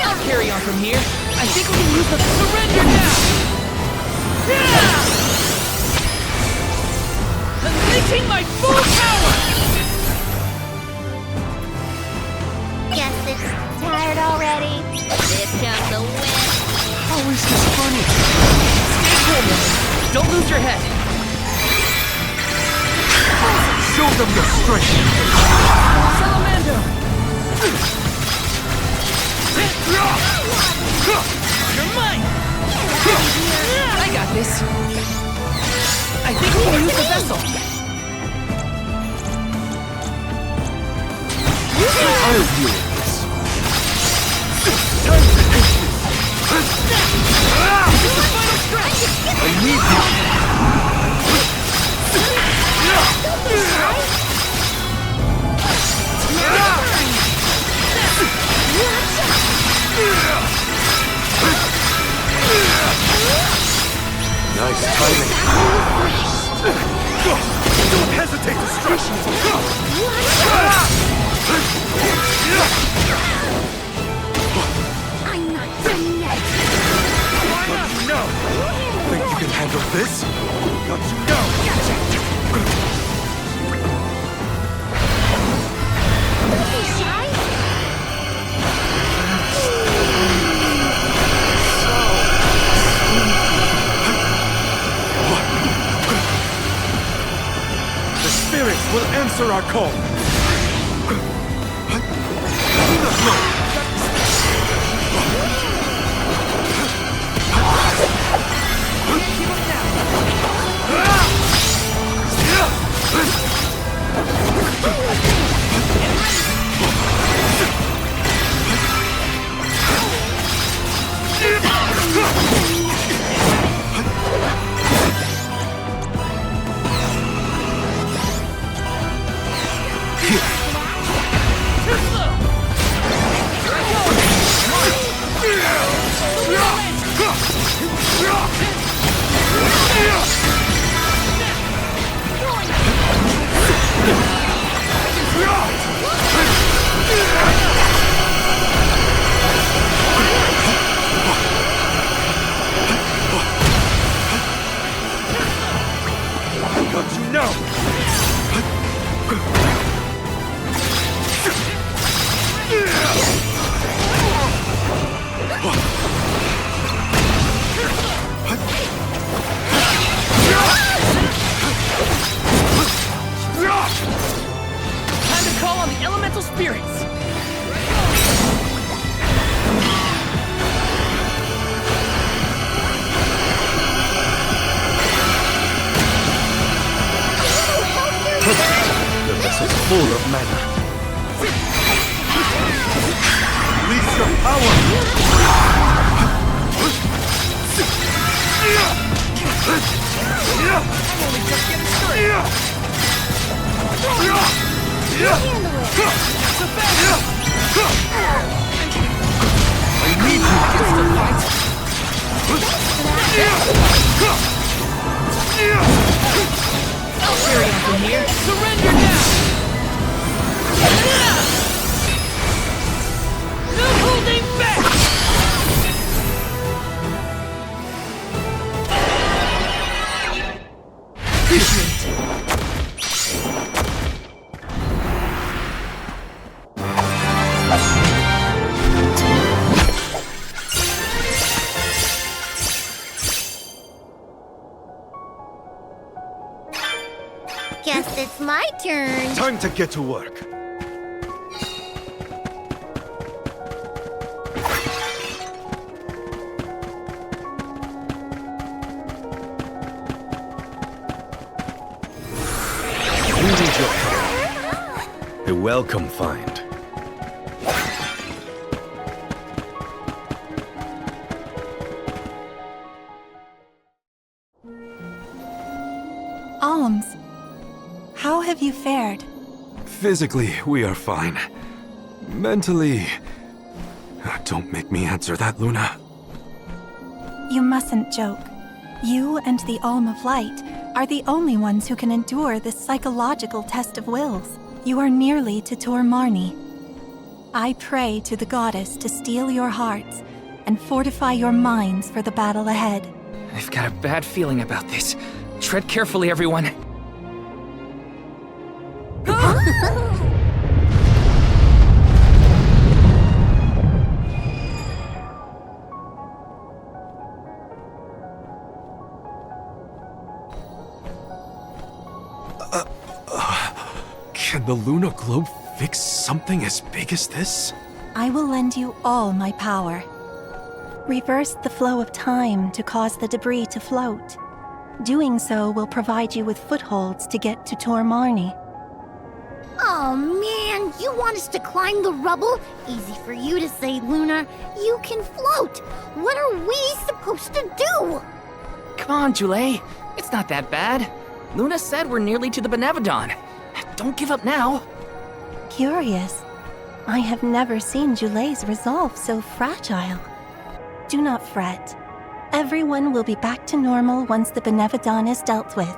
I'll carry on from here. I think we can use the surrender now! Unleashing my full power! Guess it's tired already. This comes the win. How is this funny? Stay cool, woman. Don't lose your head. Show them your strength! Salamander! You're mine! I got this. I think we can use the vessel. I'll deal with this. Time to end this! Final stretch! I need you! Nice timing. Don't hesitate to strike! I'm not done yet. Got you now! Think you can handle this? Got you now! Don't be shy. The spirits will answer our call! Got you now! Time to call on the elemental spirits! The vessel's full of mana. Release your power! I'm only just getting started! So fast! I need you! It's the fight! I'll carry on from here! Surrender now! No holding back! Appreciate it! Guess it's my turn. Time to get to work. welcome find. Alms, how have you fared? Physically, we are fine. Mentally... Don't make me answer that, Luna. You mustn't joke. You and the Alm of Light are the only ones who can endure this psychological test of wills. You are nearly to Tor Marne. I pray to the goddess to steel your hearts and fortify your minds for the battle ahead. I've got a bad feeling about this. Tread carefully, everyone. Can the Luna Globe fix something as big as this? I will lend you all my power. Reverse the flow of time to cause the debris to float. Doing so will provide you with footholds to get to Tor Marne. Oh man, you want us to climb the rubble? Easy for you to say, Lunar. You can float. What are we supposed to do? Come on, Jule. It's not that bad. Luna said we're nearly to the Benevodon. Don't give up now. Curious. I have never seen Jule's resolve so fragile. Do not fret. Everyone will be back to normal once the Benevodon is dealt with.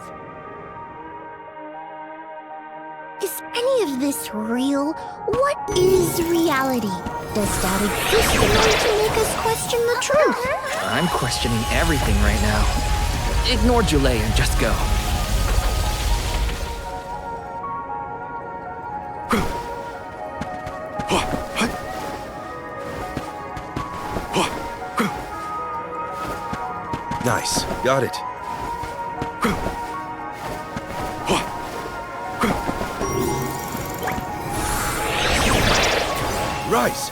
Is any of this real? What is reality? Does doubt exist enough to make us question the truth? I'm questioning everything right now. Ignore Jule and just go. Nice. Got it. Rise!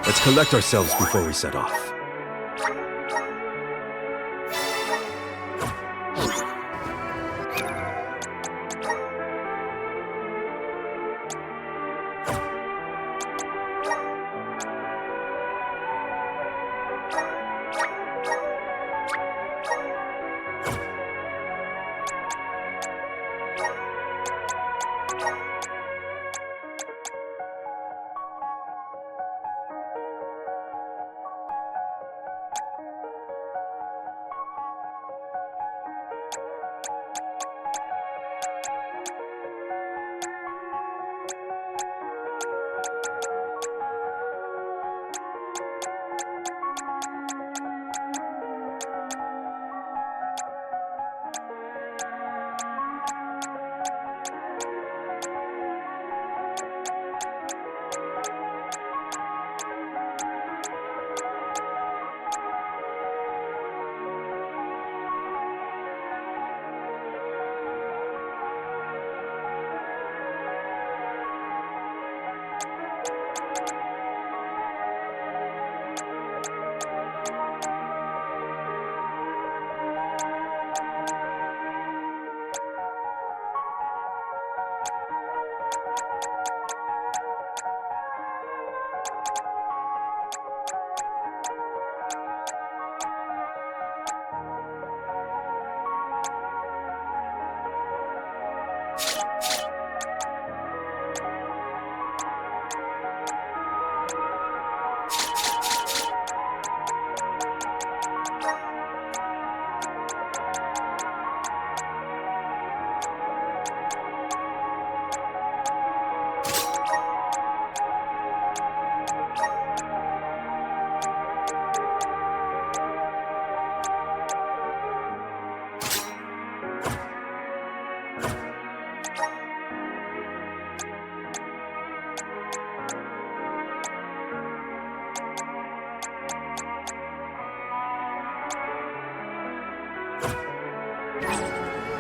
Let's collect ourselves before we set off.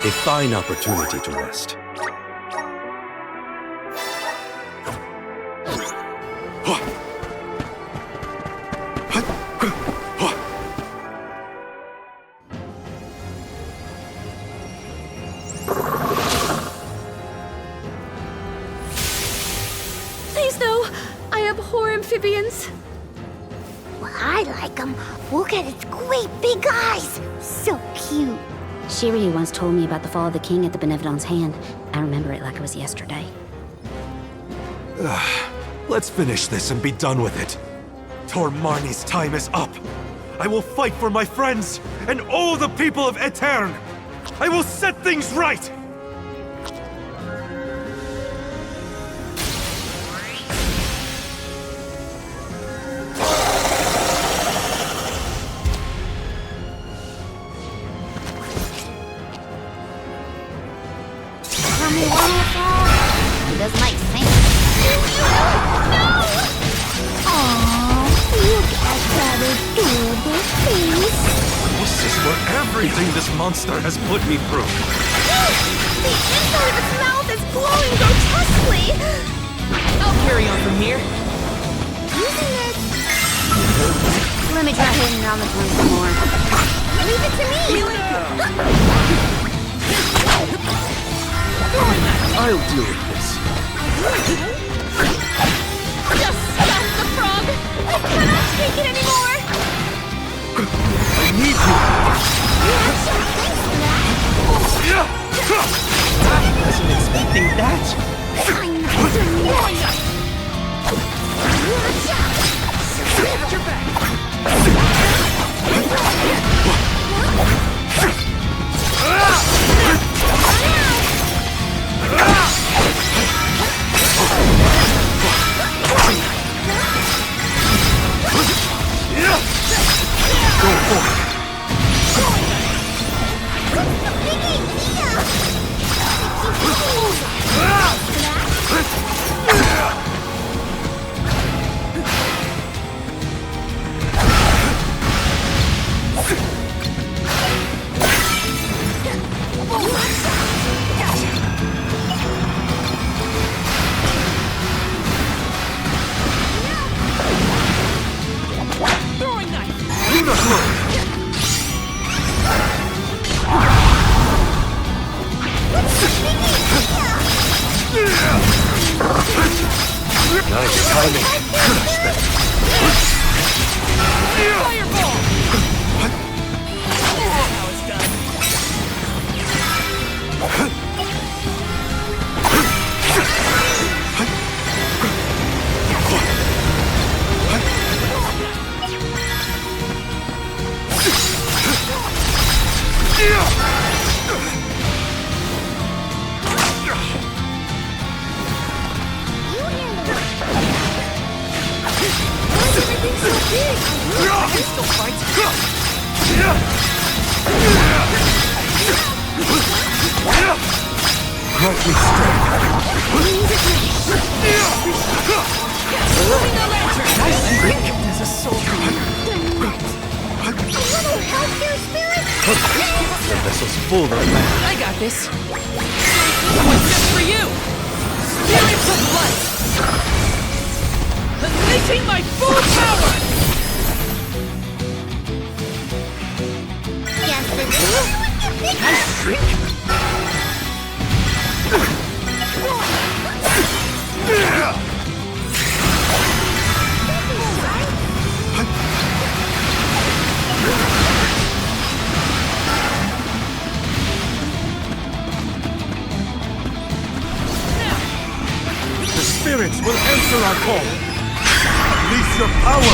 A fine opportunity to rest. Please no! I abhor amphibians. Well, I like them. Look at its great big eyes. So cute. Shreegill once told me about the fall of the king at the Benevodon's hand. I remember it like it was yesterday. Let's finish this and be done with it. Tor Marne's time is up. I will fight for my friends and all the people of Aetern. I will set things right! He doesn't like sand. No! Aww, look at that adorable face. This is for everything this monster has put me through. The inside of its mouth is glowing grotesquely! I'll carry on from here. Using it. Let me try hitting around the corner some more. Leave it to me! I'll deal with this. Just stop the frog! I cannot take it anymore! I need you! I wasn't expecting that. Get your back! Go for it! Throwing knife! Do not look! Nice timing. Crush them. Fireball! That's how it's done. Grant me strength. Moving the lantern! Nice trick! As a soldier. A little help here, spirit? The vessel's full of land. I got this. What's just for you? Spirits of light! Unleashing my full power! Yes, this is. Nice trick! The spirits will answer our call. Release your power.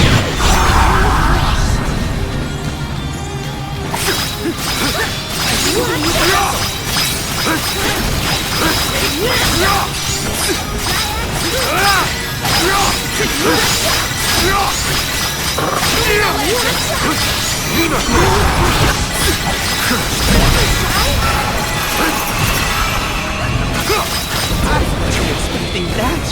Expecting that?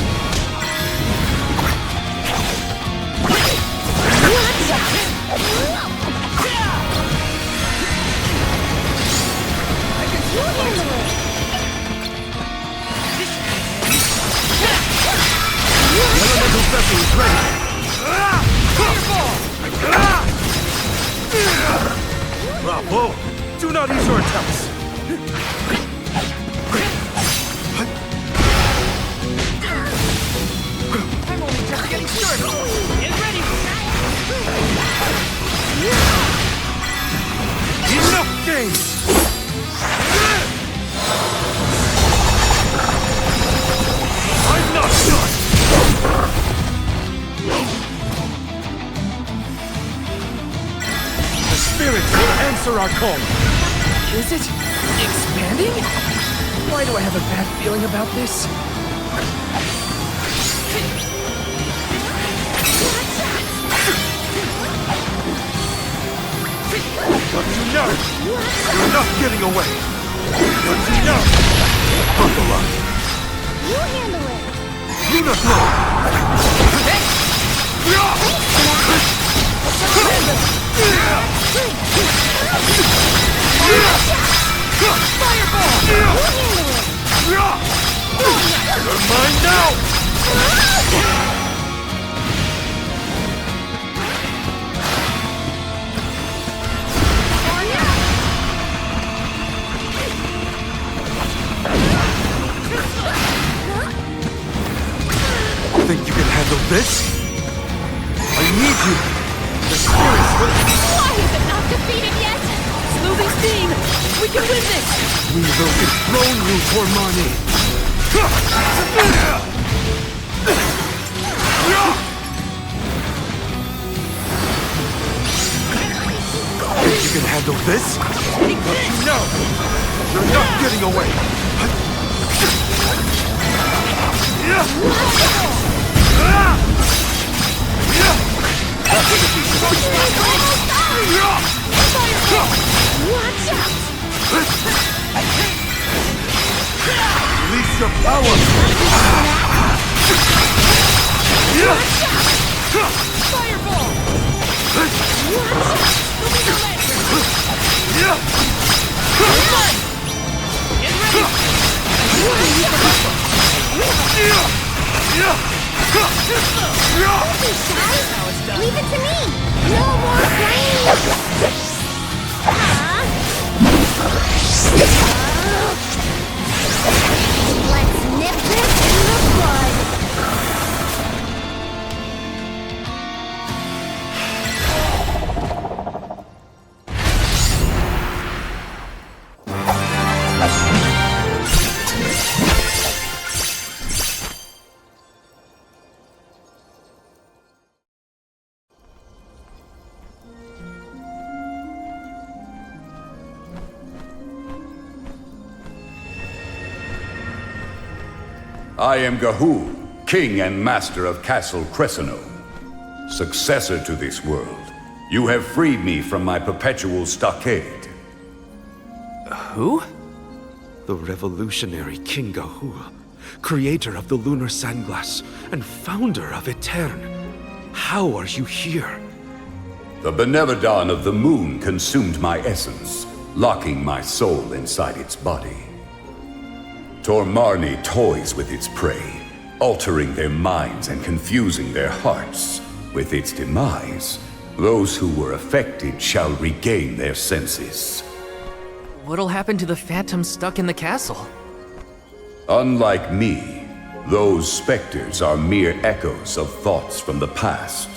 Lightning's ready! Bravo! Do not ease your attempts! I'm only just getting started. Get ready. Enough games! I'm not done! The spirits will answer our call! Is it expanding? Why do I have a bad feeling about this? Don't you know? You're not getting away! Don't you know? Buckle up! You handle it. Unicorn! Fireball! You handle it. You're mine now! Think you can handle this? I need you! The spirits will... Why is it not defeated yet? It's losing steam! We can win this! We will dethrone you, Marne! Think you can handle this? No! You're not getting away! Watch out! Release your power! Fireball! Leave it to me! No more flames! Let's nip this in the bud! I am Gahu, King and Master of Castle Crescino. Successor to this world, you have freed me from my perpetual stockade. Who? The revolutionary King Gahu, creator of the Lunar Sandglass and founder of Etern. How are you here? The Benevodon of the moon consumed my essence, locking my soul inside its body. Marne toys with its prey, altering their minds and confusing their hearts. With its demise, those who were affected shall regain their senses. What'll happen to the phantoms stuck in the castle? Unlike me, those specters are mere echoes of thoughts from the past,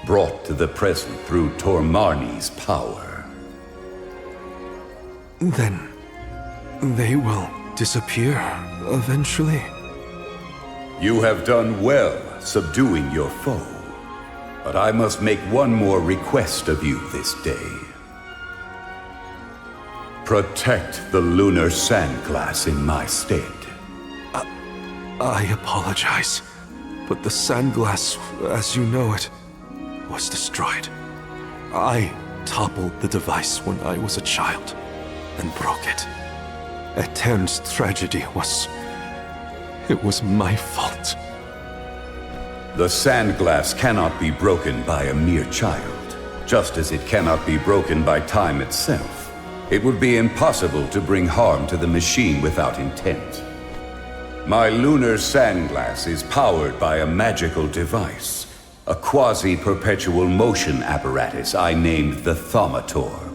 brought to the present through Marne's power. Then, they will disappear eventually? You have done well subduing your foe, but I must make one more request of you this day. Protect the lunar sandglass in my stead. I apologize, but the sandglass, as you know it, was destroyed. I toppled the device when I was a child and broke it. Etern's tragedy was... it was my fault. The sandglass cannot be broken by a mere child, just as it cannot be broken by time itself. It would be impossible to bring harm to the machine without intent. My lunar sandglass is powered by a magical device. A quasi-perpetual motion apparatus I named the Thaumatorb.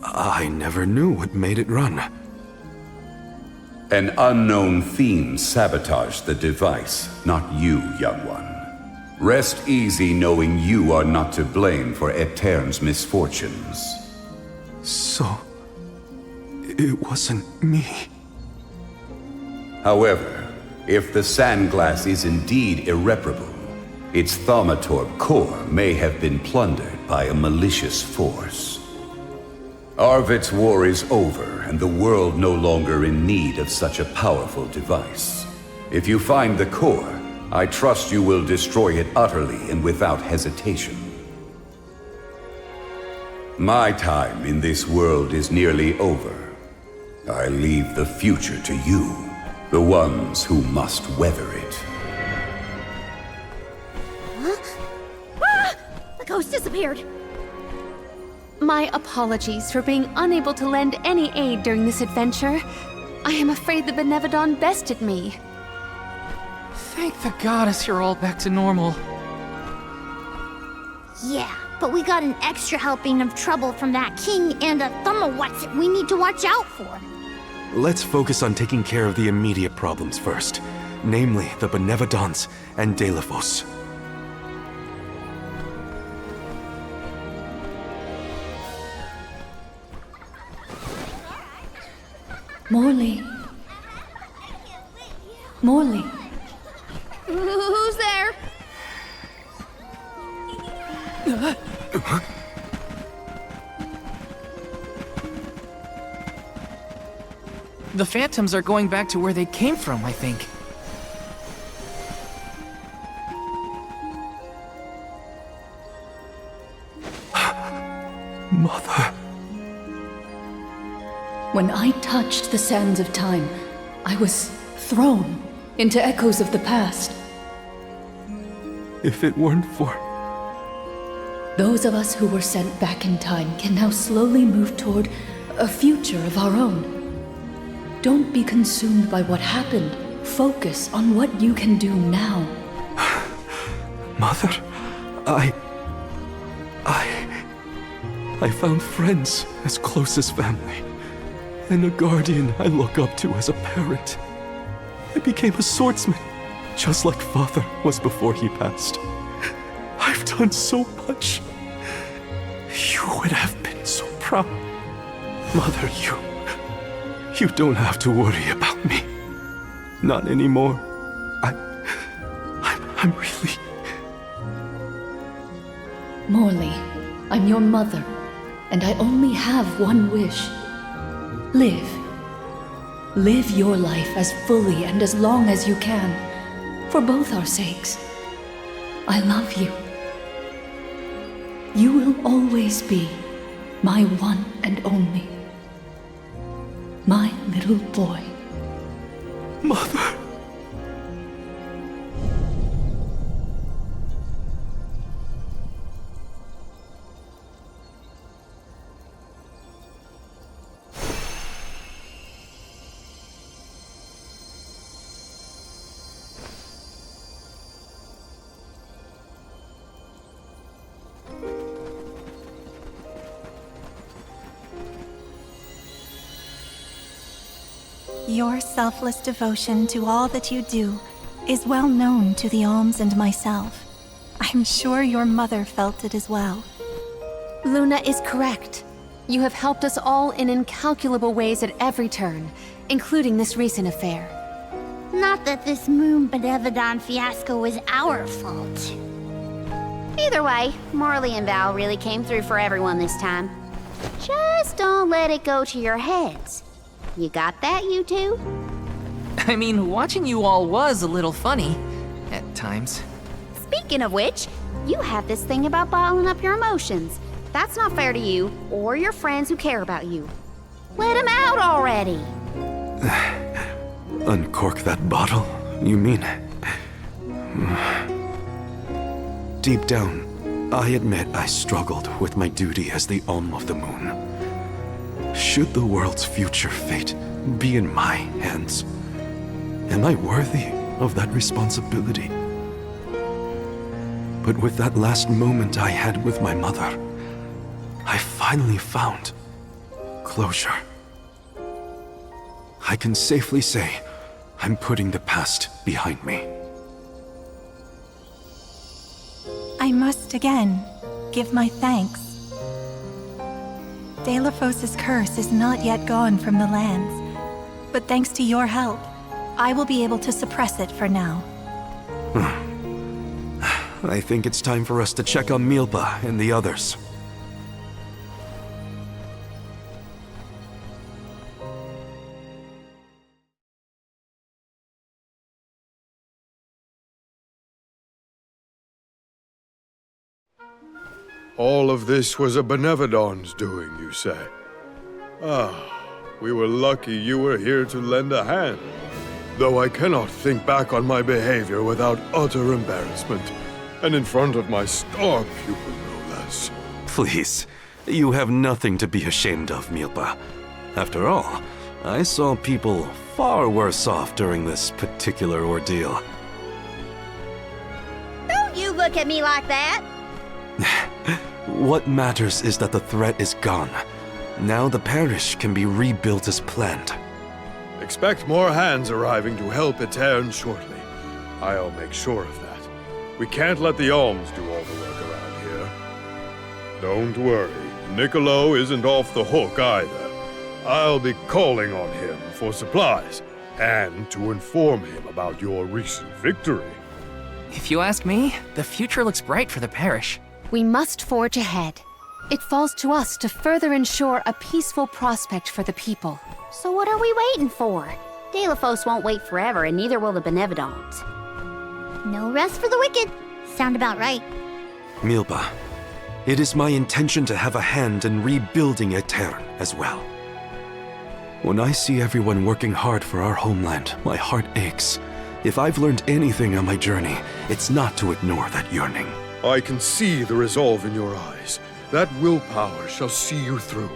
I never knew what made it run. An unknown fiend sabotaged the device, not you, young one. Rest easy knowing you are not to blame for Etern's misfortunes. So... it wasn't me. However, if the Sandglass is indeed irreparable, its Thaumatorb core may have been plundered by a malicious force. Arvid's war is over, and the world no longer in need of such a powerful device. If you find the core, I trust you will destroy it utterly and without hesitation. My time in this world is nearly over. I leave the future to you, the ones who must weather it. Huh? Ah! The ghost disappeared. My apologies for being unable to lend any aid during this adventure. I am afraid the Benevodon bested me. Thank the goddess you're all back to normal. Yeah, but we got an extra helping of trouble from that king and a Thumawatsit we need to watch out for. Let's focus on taking care of the immediate problems first. Namely, the Benevodons and Daelophos. Morley. Morley. Who's there? The phantoms are going back to where they came from, I think. Mother. When I touched the sands of time, I was thrown into echoes of the past. If it weren't for... Those of us who were sent back in time can now slowly move toward a future of our own. Don't be consumed by what happened. Focus on what you can do now. Mother, I found friends as close as family, and a guardian I look up to as a parent. I became a swordsman, just like Father was before he passed. I've done so much. You would have been so proud. Mother, you don't have to worry about me. Not anymore. I'm really... Morley, I'm your mother, and I only have one wish. Live. Live your life as fully and as long as you can, for both our sakes. I love you. You will always be my one and only. My little boy. Mother. Your selfless devotion to all that you do is well known to the Alms and myself. I'm sure your mother felt it as well. Luna is correct. You have helped us all in incalculable ways at every turn, including this recent affair. Not that this Moon Benevodon fiasco was our fault. Either way, Marley and Val really came through for everyone this time. Just don't let it go to your heads. You got that, you two? I mean, watching you all was a little funny. At times. Speaking of which, you have this thing about bottling up your emotions. That's not fair to you, or your friends who care about you. Let them out already! Uncork that bottle, you mean? Deep down, I admit I struggled with my duty as the Alm of the Moon. Should the world's future fate be in my hands, am I worthy of that responsibility? But with that last moment I had with my mother, I finally found closure. I can safely say I'm putting the past behind me. I must again give my thanks. Daelophos' curse is not yet gone from the lands, but thanks to your help, I will be able to suppress it for now. I think it's time for us to check on Milba and the others. All of this was a Benevodon's doing, you say? Ah, we were lucky you were here to lend a hand. Though I cannot think back on my behavior without utter embarrassment, and in front of my star pupil, no less. Please, you have nothing to be ashamed of, Milba. After all, I saw people far worse off during this particular ordeal. Don't you look at me like that! What matters is that the threat is gone. Now the parish can be rebuilt as planned. Expect more hands arriving to help Eterne shortly. I'll make sure of that. We can't let the alms do all the work around here. Don't worry, Niccolo isn't off the hook either. I'll be calling on him for supplies, and to inform him about your recent victory. If you ask me, the future looks bright for the parish. We must forge ahead. It falls to us to further ensure a peaceful prospect for the people. So what are we waiting for? Daelophos won't wait forever, and neither will the Benevodons. No rest for the wicked. Sound about right. Milba, it is my intention to have a hand in rebuilding Eterne as well. When I see everyone working hard for our homeland, my heart aches. If I've learned anything on my journey, it's not to ignore that yearning. I can see the resolve in your eyes. That willpower shall see you through.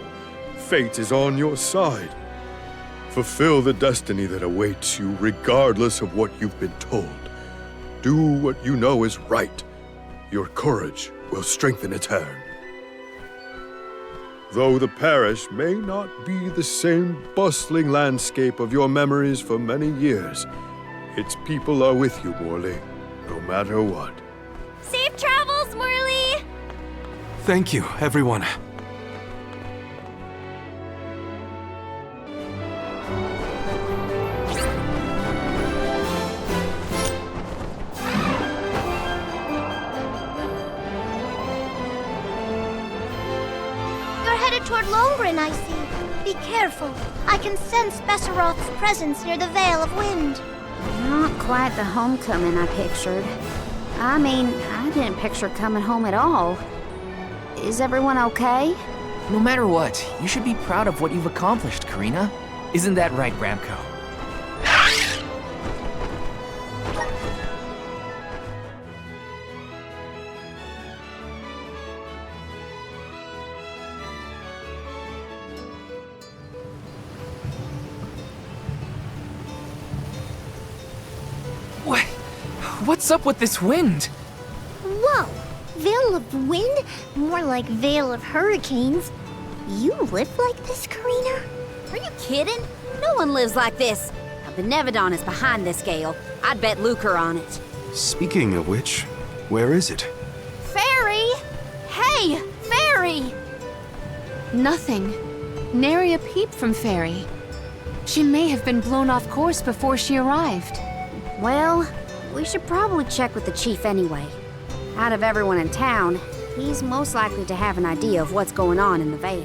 Fate is on your side. Fulfill the destiny that awaits you, regardless of what you've been told. Do what you know is right. Your courage will strengthen Eterne. Though the parish may not be the same bustling landscape of your memories for many years, its people are with you, Morley, no matter what. Safe travels, Morley! Thank you, everyone. You're headed toward Lohengrin, I see. Be careful. I can sense Beseroth's presence near the Veil of Wind. Not quite the homecoming I pictured. I mean, I didn't picture coming home at all. Is everyone okay? No matter what, you should be proud of what you've accomplished, Karina. Isn't that right, Bramco? What's up with this wind? Whoa! Veil of Wind? More like Veil of Hurricanes. You live like this, Karina? Are you kidding? No one lives like this. A Benevodon is behind this gale. I'd bet lucre on it. Speaking of which, where is it? Fairy! Hey, Fairy! Nothing. Nary a peep from Fairy. She may have been blown off course before she arrived. Well, we should probably check with the chief anyway. Out of everyone in town, he's most likely to have an idea of what's going on in the Vale.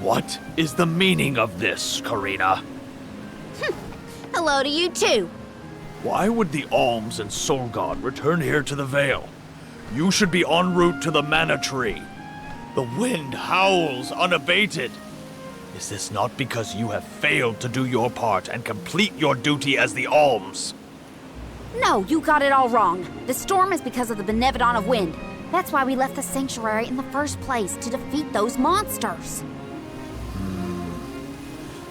What is the meaning of this, Karina? Hello to you too. Why would the Alms and Soul God return here to the Vale? You should be en route to the Mana Tree. The wind howls unabated. Is this not because you have failed to do your part and complete your duty as the Alms? No, you got it all wrong. The storm is because of the Benevodon of Wind. That's why we left the sanctuary in the first place, to defeat those monsters.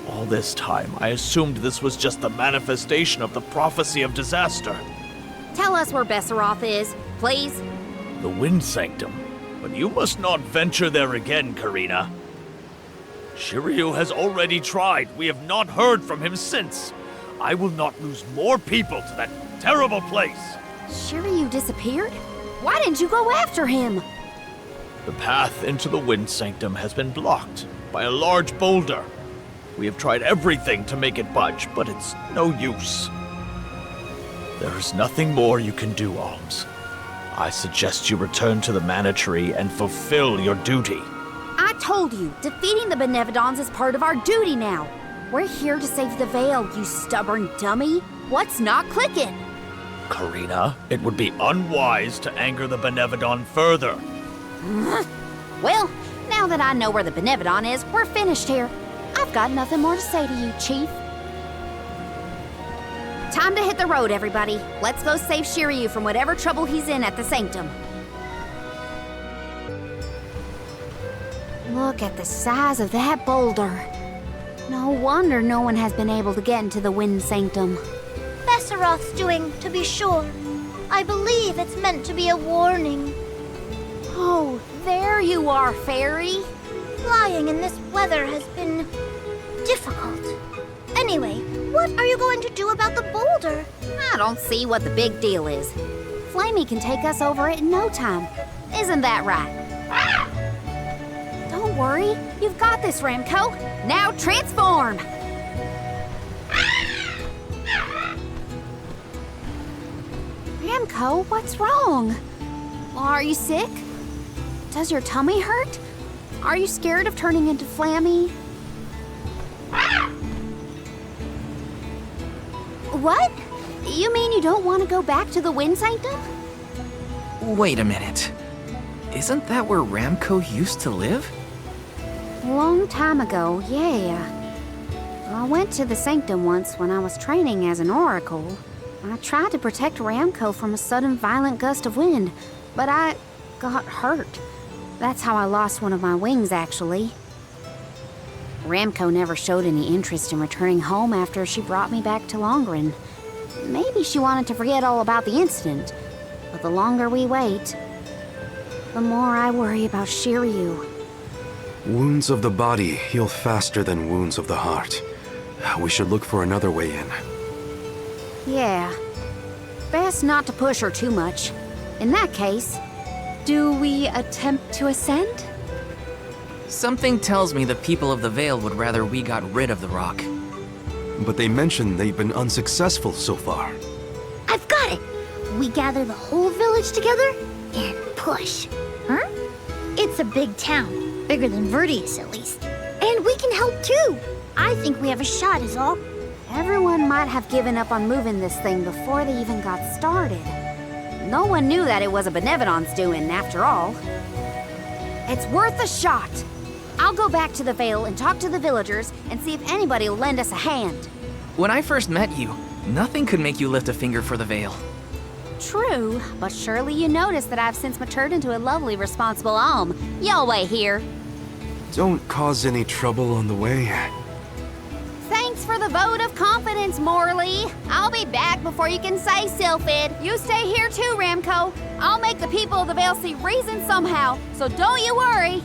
All this time, I assumed this was just the manifestation of the prophecy of disaster. Tell us where Beseroth is, please. The Wind Sanctum. But you must not venture there again, Karina. Shiryu has already tried. We have not heard from him since. I will not lose more people to that terrible place. Shiryu disappeared? Why didn't you go after him? The path into the Wind Sanctum has been blocked by a large boulder. We have tried everything to make it budge, but it's no use. There is nothing more you can do, Alms. I suggest you return to the Mana Tree and fulfill your duty. I told you, defeating the Benevodons is part of our duty now. We're here to save the Veil, you stubborn dummy. What's not clicking? Karina, it would be unwise to anger the Benevodon further. Well, now that I know where the Benevodon is, we're finished here. I've got nothing more to say to you, Chief. Time to hit the road, everybody. Let's go save Shiryu from whatever trouble he's in at the Sanctum. Look at the size of that boulder. No wonder no one has been able to get into the Wind Sanctum. Beseroth's doing, to be sure. I believe it's meant to be a warning. Oh, there you are, Fairy. Flying in this weather has been difficult. Anyway, what are you going to do about the boulder? I don't see what the big deal is. Flamey can take us over it in no time. Isn't that right? Don't worry, you've got this, Ramco. Now transform! Ramco, what's wrong? Are you sick? Does your tummy hurt? Are you scared of turning into Flammy? What? You mean you don't want to go back to the Wind Sanctum? Wait a minute. Isn't that where Ramco used to live? Long time ago, yeah. I went to the Sanctum once when I was training as an oracle. I tried to protect Ramco from a sudden violent gust of wind, but I got hurt. That's how I lost one of my wings, actually. Ramco never showed any interest in returning home after she brought me back to Longren. Maybe she wanted to forget all about the incident, but the longer we wait, the more I worry about Shiryu. Wounds of the body heal faster than wounds of the heart. We should look for another way in. Yeah. Best not to push her too much. In that case... Do we attempt to ascend? Something tells me the people of the Vale would rather we got rid of the rock. But they mentioned they've been unsuccessful so far. I've got it! We gather the whole village together and push. Huh? It's a big town. Bigger than Verdius, at least. And we can help too! I think we have a shot is all. Everyone might have given up on moving this thing before they even got started. No one knew that it was a Benevodon's doing, after all. It's worth a shot. I'll go back to the Vale and talk to the villagers and see if anybody will lend us a hand. When I first met you, nothing could make you lift a finger for the Vale. True, but surely you noticed that I've since matured into a lovely, responsible alm. Y'all wait here. Don't cause any trouble on the way. Thanks for the vote of confidence, Morley. I'll be back before you can say Sylphid. You stay here too, Ramco. I'll make the people of the Vale see reason somehow, so don't you worry.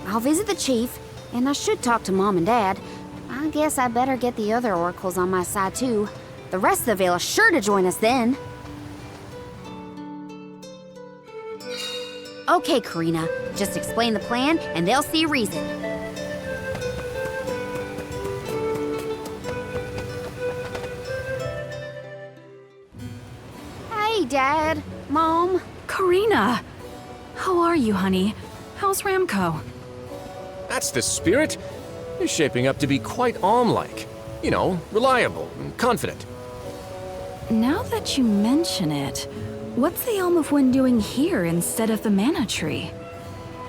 I'll visit the chief, and I should talk to Mom and Dad. I guess I better get the other oracles on my side too. The rest of the Vale is sure to join us then. Okay, Karina, just explain the plan and they'll see reason. Hey, Dad, Mom. Karina! How are you, honey? How's Ramco? That's the spirit. You're shaping up to be quite Alm-like. You know, reliable and confident. Now that you mention it, what's the Elm of Wind doing here instead of the Mana Tree?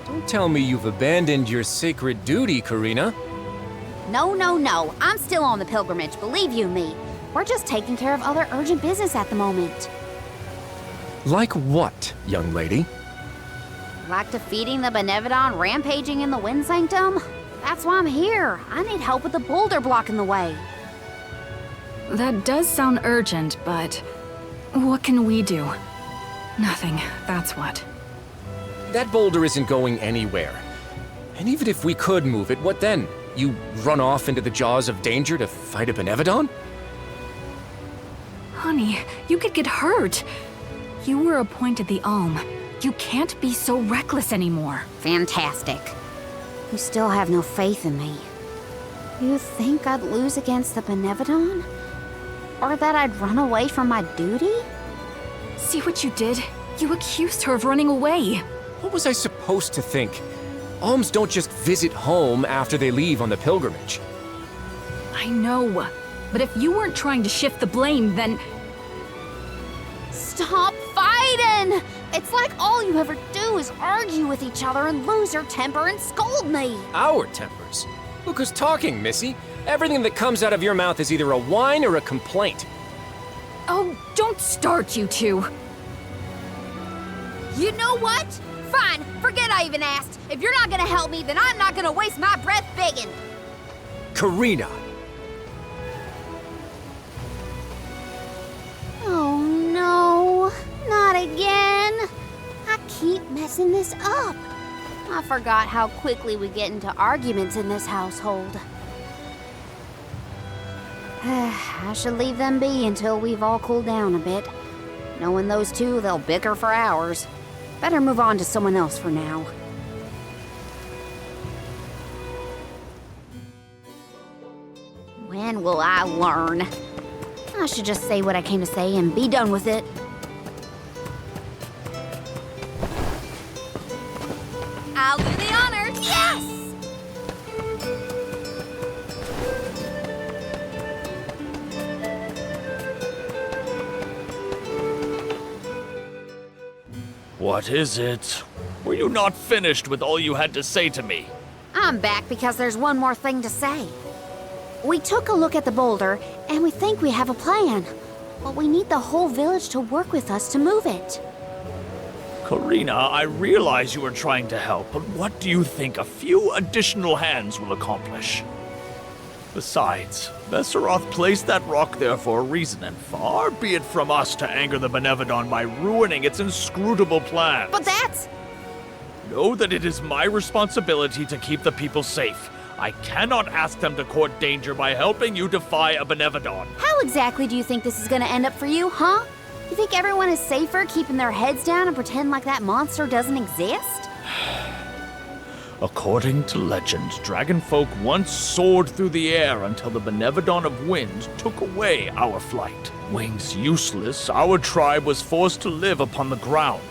Don't tell me you've abandoned your sacred duty, Karina. No, no, no. I'm still on the pilgrimage, believe you me. We're just taking care of other urgent business at the moment. Like what, young lady? Like defeating the Benevodon rampaging in the Wind Sanctum? That's why I'm here. I need help with the boulder blocking the way. That does sound urgent, but what can we do? Nothing, that's what. That boulder isn't going anywhere. And even if we could move it, what then? You run off into the jaws of danger to fight a Benevodon? Honey, you could get hurt. You were appointed the Alm. You can't be so reckless anymore. Fantastic. You still have no faith in me. You think I'd lose against the Benevodon? Or that I'd run away from my duty? See what you did? You accused her of running away. What was I supposed to think? Alms don't just visit home after they leave on the pilgrimage. I know. But if you weren't trying to shift the blame, then... Stop fighting! It's like all you ever do is argue with each other and lose your temper and scold me. Our tempers? Look who's talking, Missy. Everything that comes out of your mouth is either a whine or a complaint. Oh, don't start, you two. You know what? Fine, forget I even asked. If you're not gonna help me, then I'm not gonna waste my breath begging. Karina! Oh no, not again. I keep messing this up. I forgot how quickly we get into arguments in this household. I should leave them be until we've all cooled down a bit. Knowing those two, they'll bicker for hours. Better move on to someone else for now. When will I learn? I should just say what I came to say and be done with it. I'll do the honors. Yes! What is it? Were you not finished with all you had to say to me? I'm back because there's one more thing to say. We took a look at the boulder, and we think we have a plan. But we need the whole village to work with us to move it. Karina, I realize you are trying to help, but what do you think a few additional hands will accomplish? Besides, Beseroth placed that rock there for a reason, and far be it from us to anger the Benevodon by ruining its inscrutable plans. But that's... Know that it is my responsibility to keep the people safe. I cannot ask them to court danger by helping you defy a Benevodon. How exactly do you think this is gonna end up for you, huh? You think everyone is safer keeping their heads down and pretend like that monster doesn't exist? According to legend, dragonfolk once soared through the air until the Benevodon of Wind took away our flight. Wings useless, our tribe was forced to live upon the ground.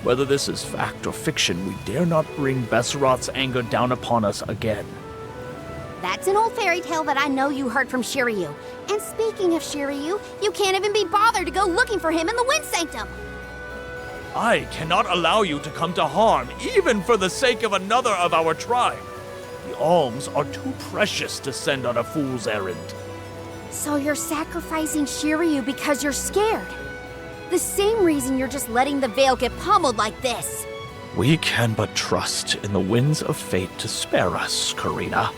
Whether this is fact or fiction, we dare not bring Beseroth's anger down upon us again. That's an old fairy tale that I know you heard from Shiryu. And speaking of Shiryu, you can't even be bothered to go looking for him in the Wind Sanctum. I cannot allow you to come to harm, even for the sake of another of our tribe. The alms are too precious to send on a fool's errand. So you're sacrificing Shiryu because you're scared. The same reason you're just letting the Veil get pummeled like this. We can but trust in the winds of fate to spare us, Karina.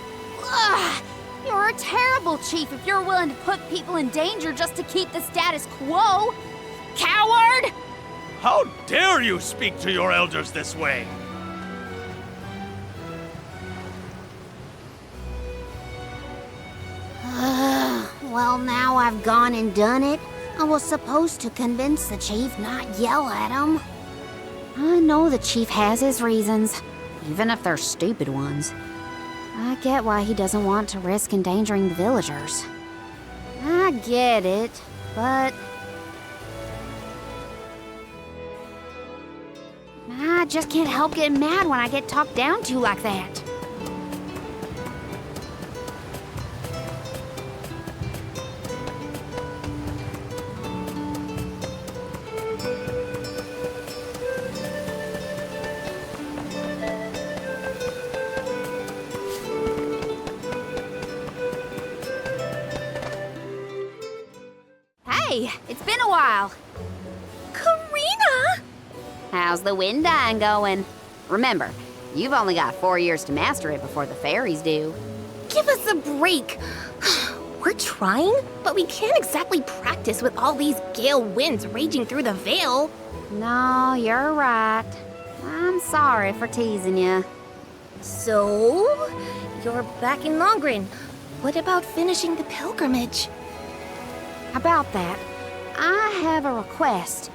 Ugh! You're a terrible chief if you're willing to put people in danger just to keep the status quo. Coward! How dare you speak to your elders this way? Well, now I've gone and done it. I was supposed to convince the chief, not yell at him. I know the chief has his reasons, even if they're stupid ones. I get why he doesn't want to risk endangering the villagers. I get it, but... I just can't help getting mad when I get talked down to like that. Hey, it's been a while. Karina! How's the wind dying going? Remember, You've only got 4 years to master it before the fairies do. Give us a break. We're trying, but we can't exactly practice with all these gale winds raging through the Vale. No, you're right. I'm sorry for teasing you. So, you're back in Longren. What about finishing the pilgrimage? About that, I have a request.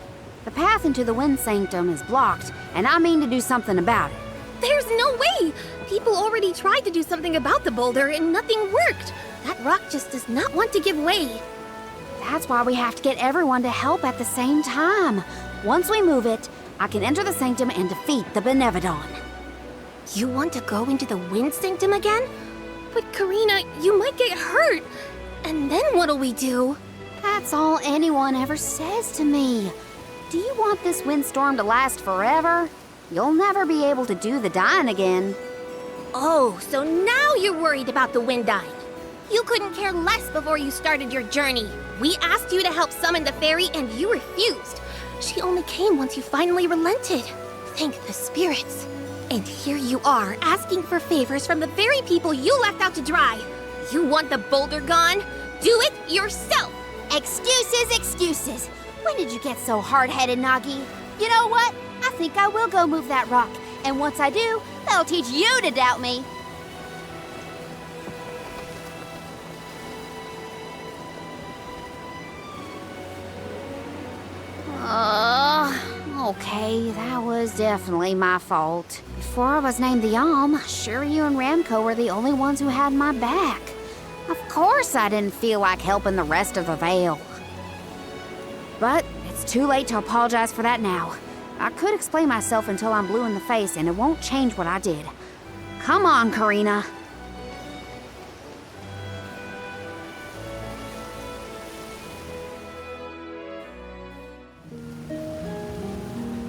The path into the Wind Sanctum is blocked, and I mean to do something about it. There's no way! People already tried to do something about the boulder and nothing worked. That rock just does not want to give way. That's why we have to get everyone to help at the same time. Once we move it, I can enter the Sanctum and defeat the Benevodon. You want to go into the Wind Sanctum again? But Karina, you might get hurt. And then what'll we do? That's all anyone ever says to me. Do you want this windstorm to last forever? You'll never be able to do the dying again. Oh, so now you're worried about the wind dying. You couldn't care less before you started your journey. We asked you to help summon the fairy and you refused. She only came once you finally relented. Thank the spirits. And here you are, asking for favors from the very people you left out to dry. You want the boulder gone? Do it yourself! Excuses, excuses. When did you get so hard-headed, Nagi? You know what? I think I will go move that rock. And once I do, that'll teach you to doubt me. Okay, that was definitely my fault. Before I was named the Alm, sure you and Ramco were the only ones who had my back. Of course I didn't feel like helping the rest of the Vale. But it's too late to apologize for that now. I could explain myself until I'm blue in the face, and it won't change what I did. Come on, Karina.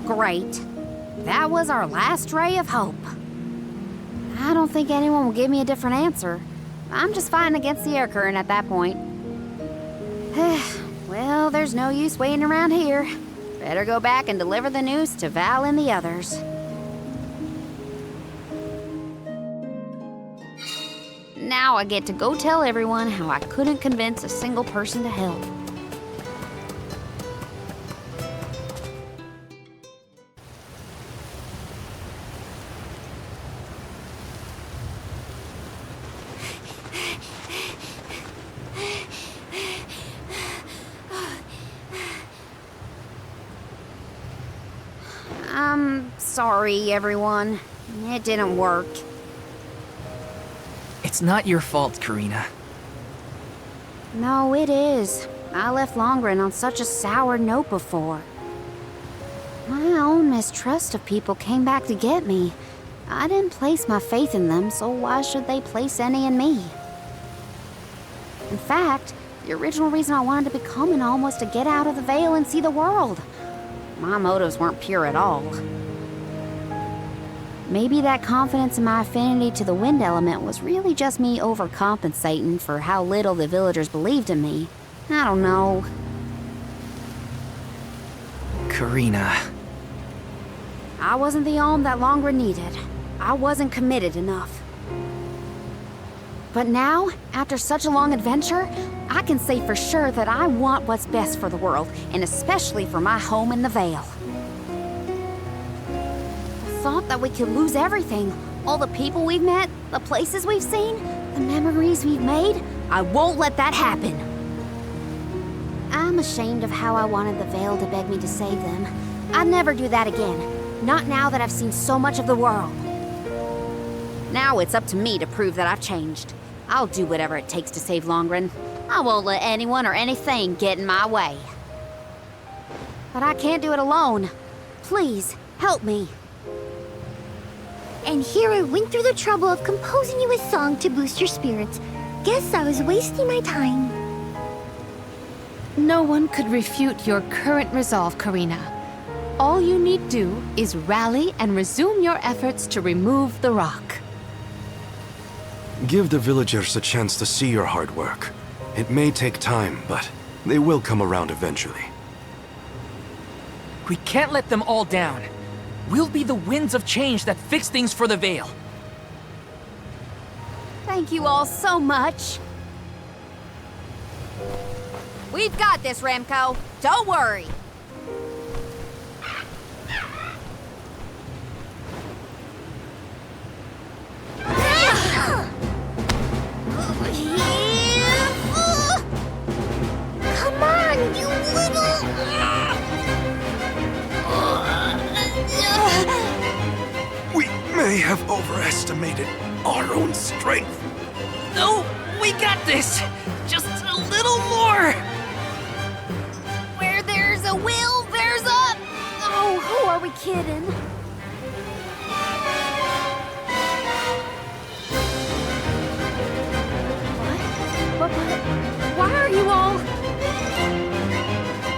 Great. That was our last ray of hope. I don't think anyone will give me a different answer. I'm just fighting against the air current at that point. Well, there's no use waiting around here. Better go back and deliver the news to Val and the others. Now I get to go tell everyone how I couldn't convince a single person to help. I'm sorry, everyone. It didn't work. It's not your fault, Karina. No, it is. I left Longren on such a sour note before. My own mistrust of people came back to get me. I didn't place my faith in them, so why should they place any in me? In fact, the original reason I wanted to become an Alm was to get out of the Vale and see the world. My motives weren't pure at all. Maybe that confidence in my affinity to the wind element was really just me overcompensating for how little the villagers believed in me. I don't know. Karina. I wasn't the Alm that Longren needed. I wasn't committed enough. But now, after such a long adventure, I can say for sure that I want what's best for the world, and especially for my home in the Vale. The thought that we could lose everything, all the people we've met, the places we've seen, the memories we've made, I won't let that happen. I'm ashamed of how I wanted the Vale to beg me to save them. I'd never do that again, not now that I've seen so much of the world. Now it's up to me to prove that I've changed. I'll do whatever it takes to save Longren. I won't let anyone or anything get in my way. But I can't do it alone. Please, help me. And here I went through the trouble of composing you a song to boost your spirits. Guess I was wasting my time. No one could refute your current resolve, Karina. All you need do is rally and resume your efforts to remove the rock. Give the villagers a chance to see your hard work. It may take time, but they will come around eventually. We can't let them all down. We'll be the winds of change that fix things for the Vale. Thank you all so much. We've got this, Remco. Don't worry. Come on, you little... We may have overestimated our own strength. No, we got this! Just a little more! Where there's a will, there's a... Oh, who are we kidding? What? Why are you all...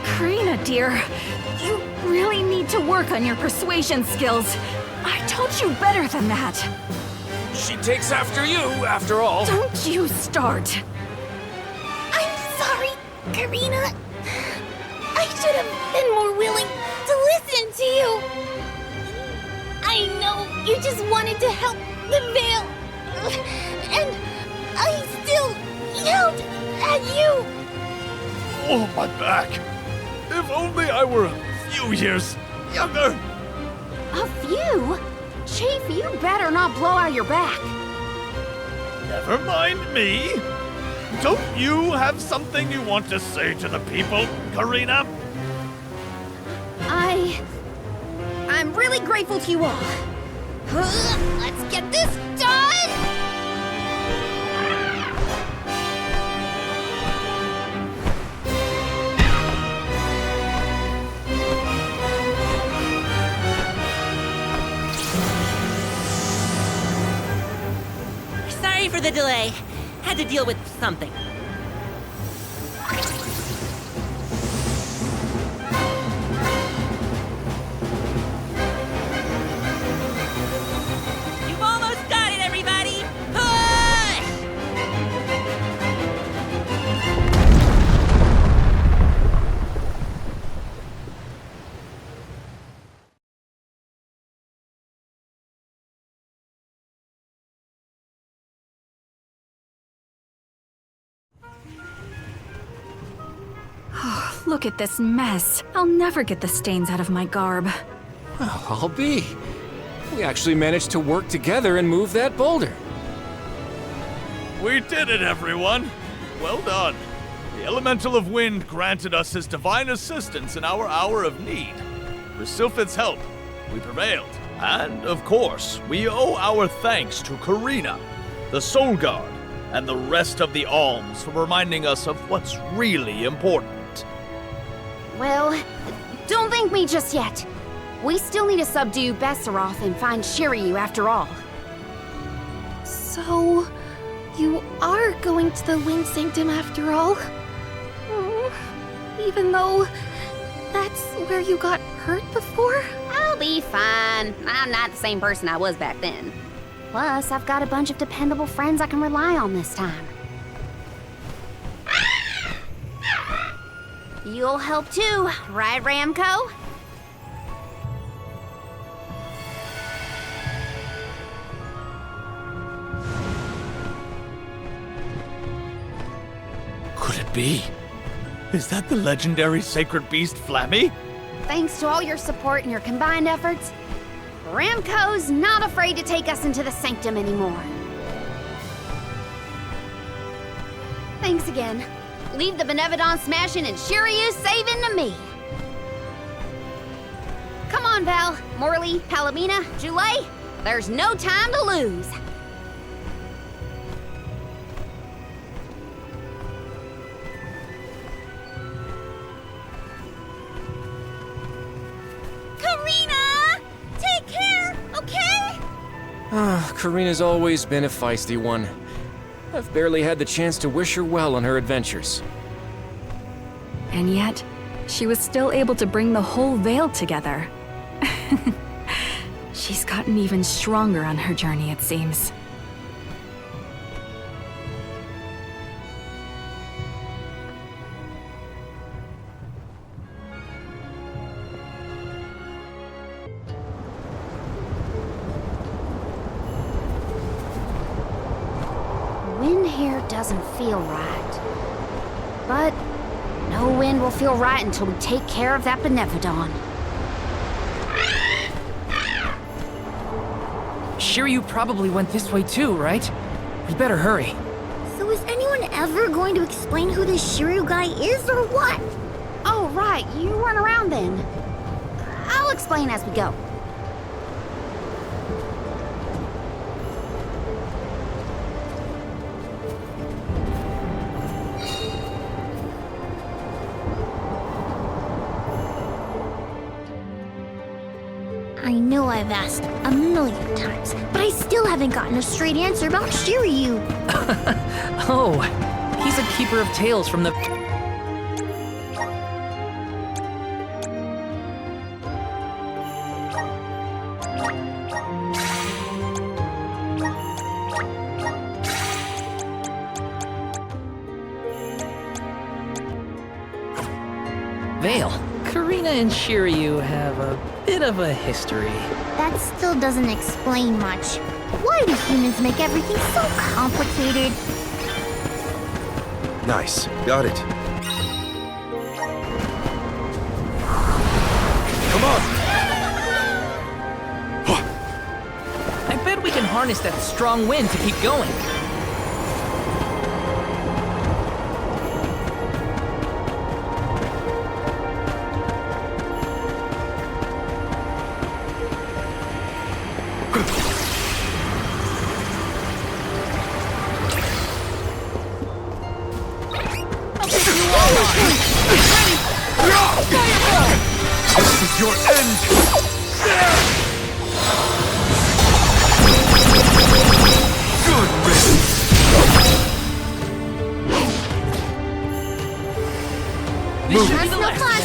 Karina, dear, you really need to work on your persuasion skills. I told you better than that. She takes after you, after all. Don't you start. I'm sorry, Karina. I should have been more willing to listen to you. I know you just wanted to help the Vale. And I still yelled at you. Oh, my back. If only I were a few years younger. A few? Chief, you better not blow out your back. Never mind me. Don't you have something you want to say to the people, Karina? I'm really grateful to you all. Let's get this done! Sorry for the delay. Had to deal with something. You've almost got it, everybody! Push! Look at this mess. I'll never get the stains out of my garb. Well, I'll be. We actually managed to work together and move that boulder. We did it, everyone. Well done. The Elemental of Wind granted us his divine assistance in our hour of need. With Sylphid's help, we prevailed. And, of course, we owe our thanks to Karina, the Soul Guard, and the rest of the Alms for reminding us of what's really important. Well, don't thank me just yet. We still need to subdue Beseroth and find Shiryu after all. So, you are going to the Wind Sanctum after all? Even though that's where you got hurt before? I'll be fine. I'm not the same person I was back then. Plus, I've got a bunch of dependable friends I can rely on this time. You'll help too, right, Ramco? Could it be? Is that the legendary sacred beast Flammy? Thanks to all your support and your combined efforts, Ramco's not afraid to take us into the Sanctum anymore. Thanks again. Leave the Benevodon smashing and Shiryu saving to me. Come on, Val, Morley, Palomina, Joulet. There's no time to lose. Karina! Take care, okay? Karina's always been a feisty one. I've barely had the chance to wish her well on her adventures. And yet, she was still able to bring the whole Vale together. She's gotten even stronger on her journey, it seems. here doesn't feel right. But no wind will feel right until we take care of that Benevodon. Shiryu probably went this way too, right? We better hurry. So is anyone ever going to explain who this Shiryu guy is or what? Oh, right, you weren't around then. I'll explain as we go. I know I've asked a million times, but I still haven't gotten a straight answer about Shiryu. Oh, he's a keeper of tales from the... Vale. Karina and Shiryu have a bit of a history. That still doesn't explain much. Why do humans make everything so complicated? Nice. Got it. Come on! I bet we can harness that strong wind to keep going. This is your end! Good riddance! That's no fun.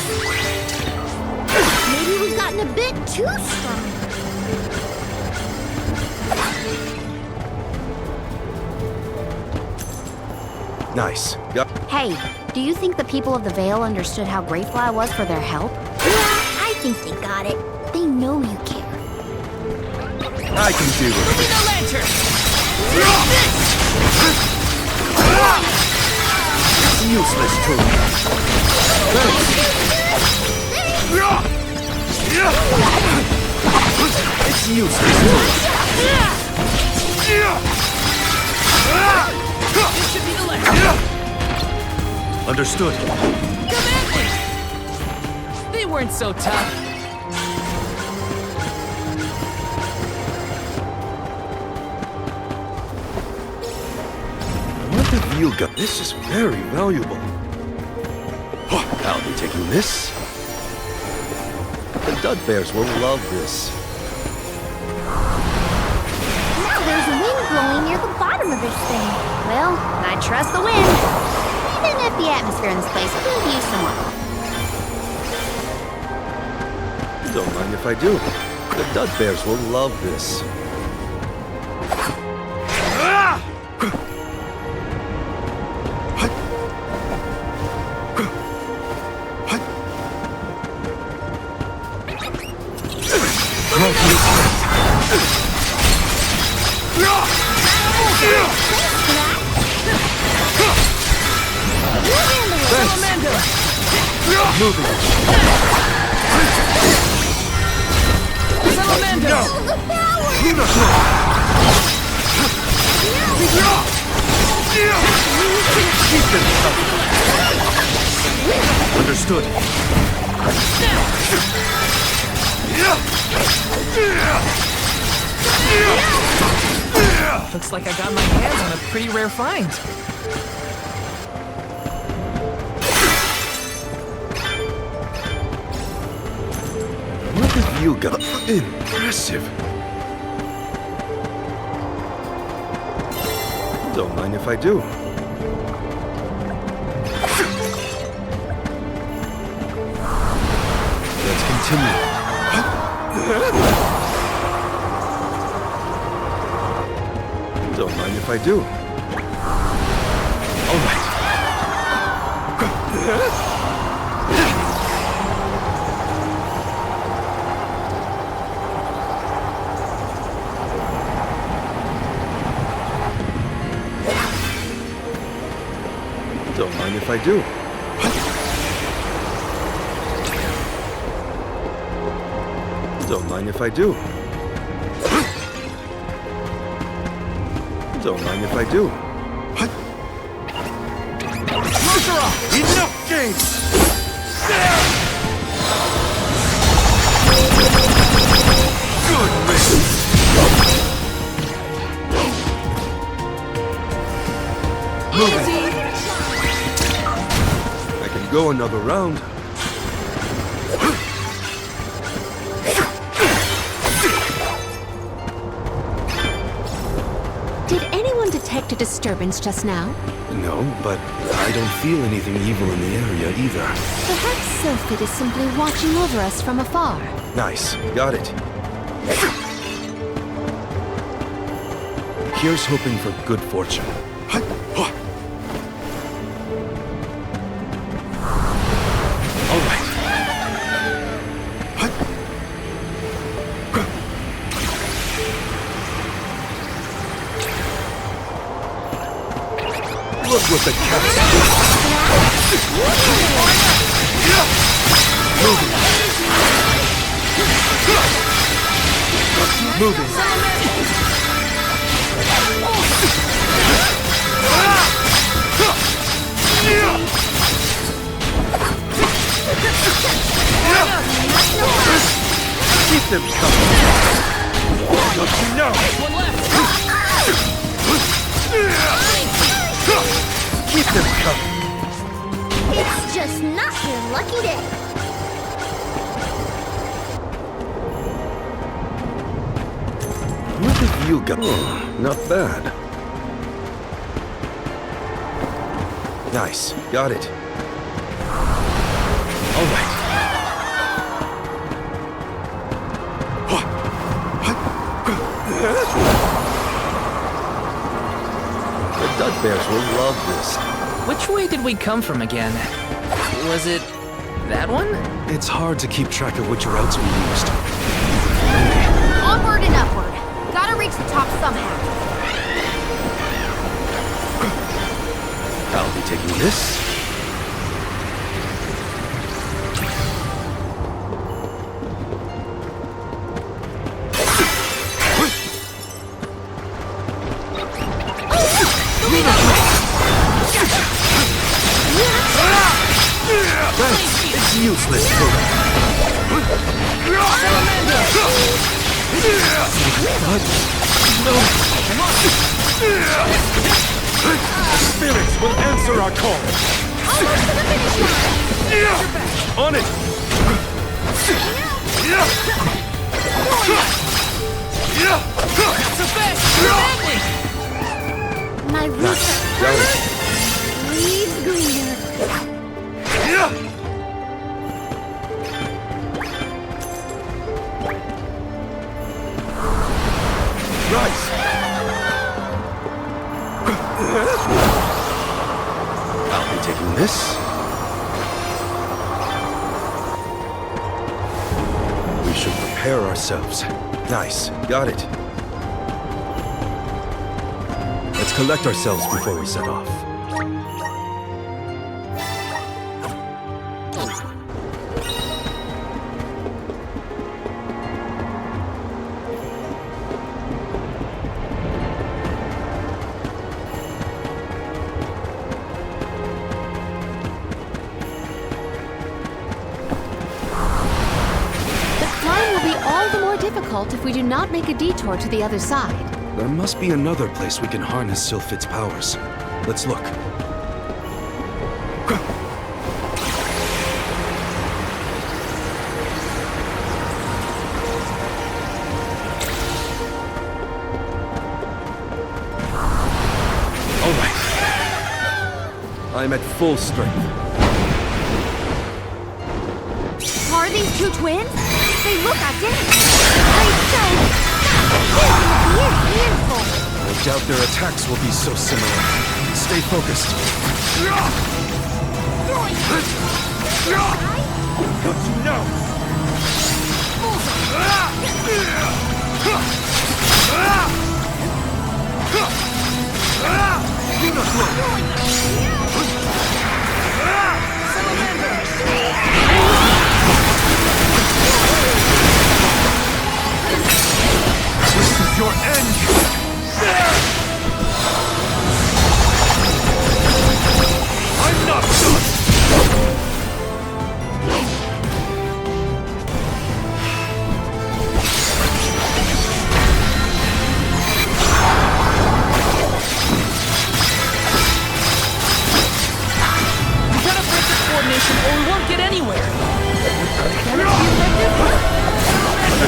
Maybe we've gotten a bit too strong. Nice. Got... Hey, do you think the people of the Vale understood how grateful I was for their help? Yeah, I think they got it. They know you care. I can do it. Give me the lantern! It's useless to me. It's useless to me. This should be the lantern! Understood. Command me! They weren't so tough. What have you got? This is very valuable. I'll be taking this. The Dud Bears will love this. Now there's wind blowing near the bottom of this thing. Well, I trust the wind. Even if the atmosphere in this place could use some work. Don't mind if I do. The Dud Bears will love this. Moving. Salamando! Keep them up. Understood. Looks like I got my hands on a pretty rare find. What have you got? Impressive. Don't mind if I do. Let's continue. Don't mind if I do. All right. if I do. Don't mind if I do. Don't mind if I do. Enough games! Good riddance! Moving. I can go another round. Did anyone detect a disturbance just now? No, but I don't feel anything evil in the area either. Perhaps Sylphid is simply watching over us from afar. Nice. Got it. Here's hoping for good fortune. All right. Look what the cat's Moving. Keep them coming. Don't you know? One left. Keep them coming. It's just not your lucky day. What have you got? Not bad. Nice. Got it. All right. The Dugbears will love this. Which way did we come from again? Was it that one? It's hard to keep track of which routes we used. Onward and upward. Gotta reach the top somehow. I'll be taking this. It's useless. The spirits will answer our call. On it. My roots are firmer, leaves greener. Right. I'll be taking this. We should prepare ourselves. Nice. Got it. Let's collect ourselves before we set off. If we do not make a detour to the other side. There must be another place we can harness Sylphid's powers. Let's look. All right. I'm at full strength. Are these two twins? They look identical. I doubt their attacks will be so similar. Stay focused. Don't you know?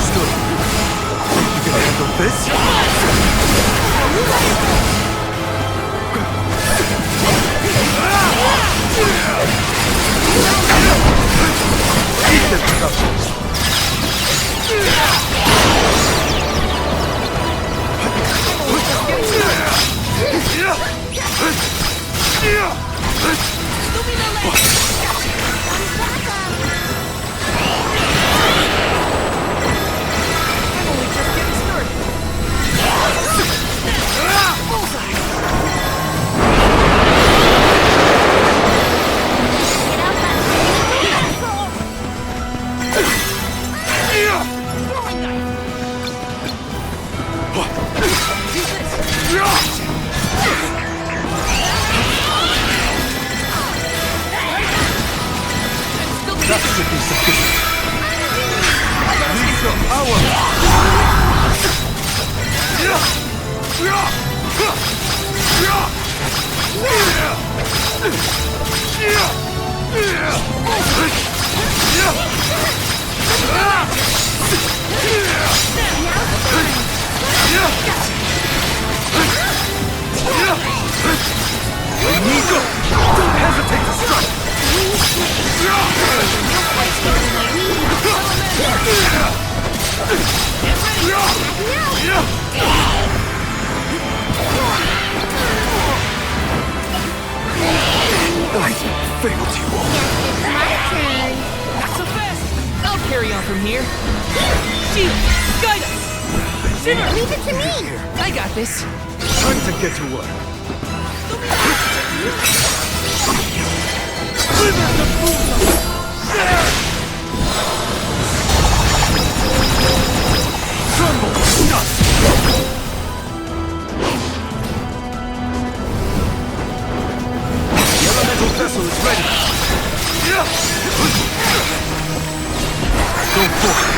Understood. You gonna handle this? Eat them, Daelophos. That should be sufficient. Need some power. Nico, don't hesitate to strike. I failed you all. My turn. Not so fast. I'll carry on from here. Shield, guide us. Shimmer, Leave it to me. I got this. Time to get to work. Tremble, dust. The elemental vessel is ready. Go forth.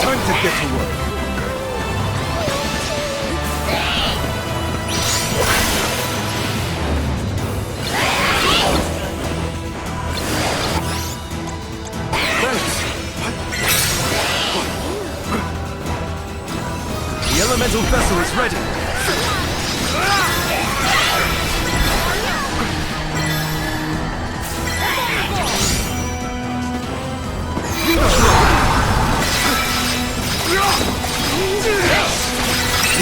Time to get to work. Thanks. The elemental vessel is ready.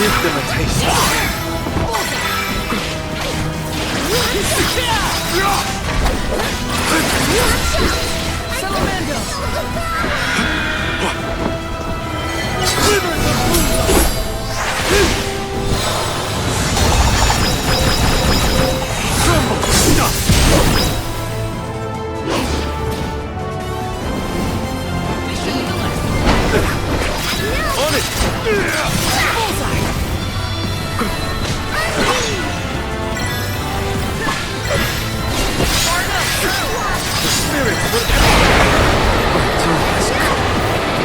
Give them a taste. On it! The spirits will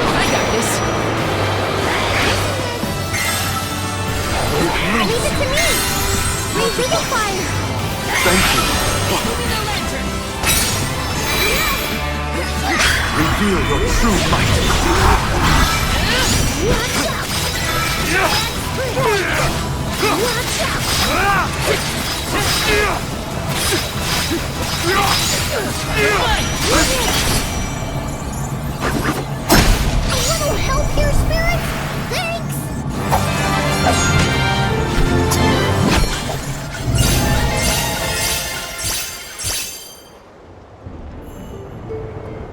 I got this. Leave it to me. Revivify. Thank you. Reveal your true might. A little help here, spirit? Thanks!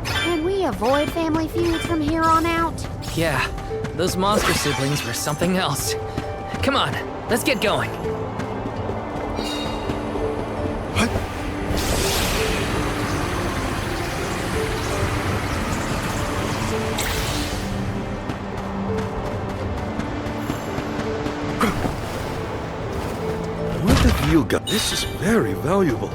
Can we avoid family feuds from here on out? Yeah, those monster siblings were something else. Come on, let's get going. What have you got? This is very valuable.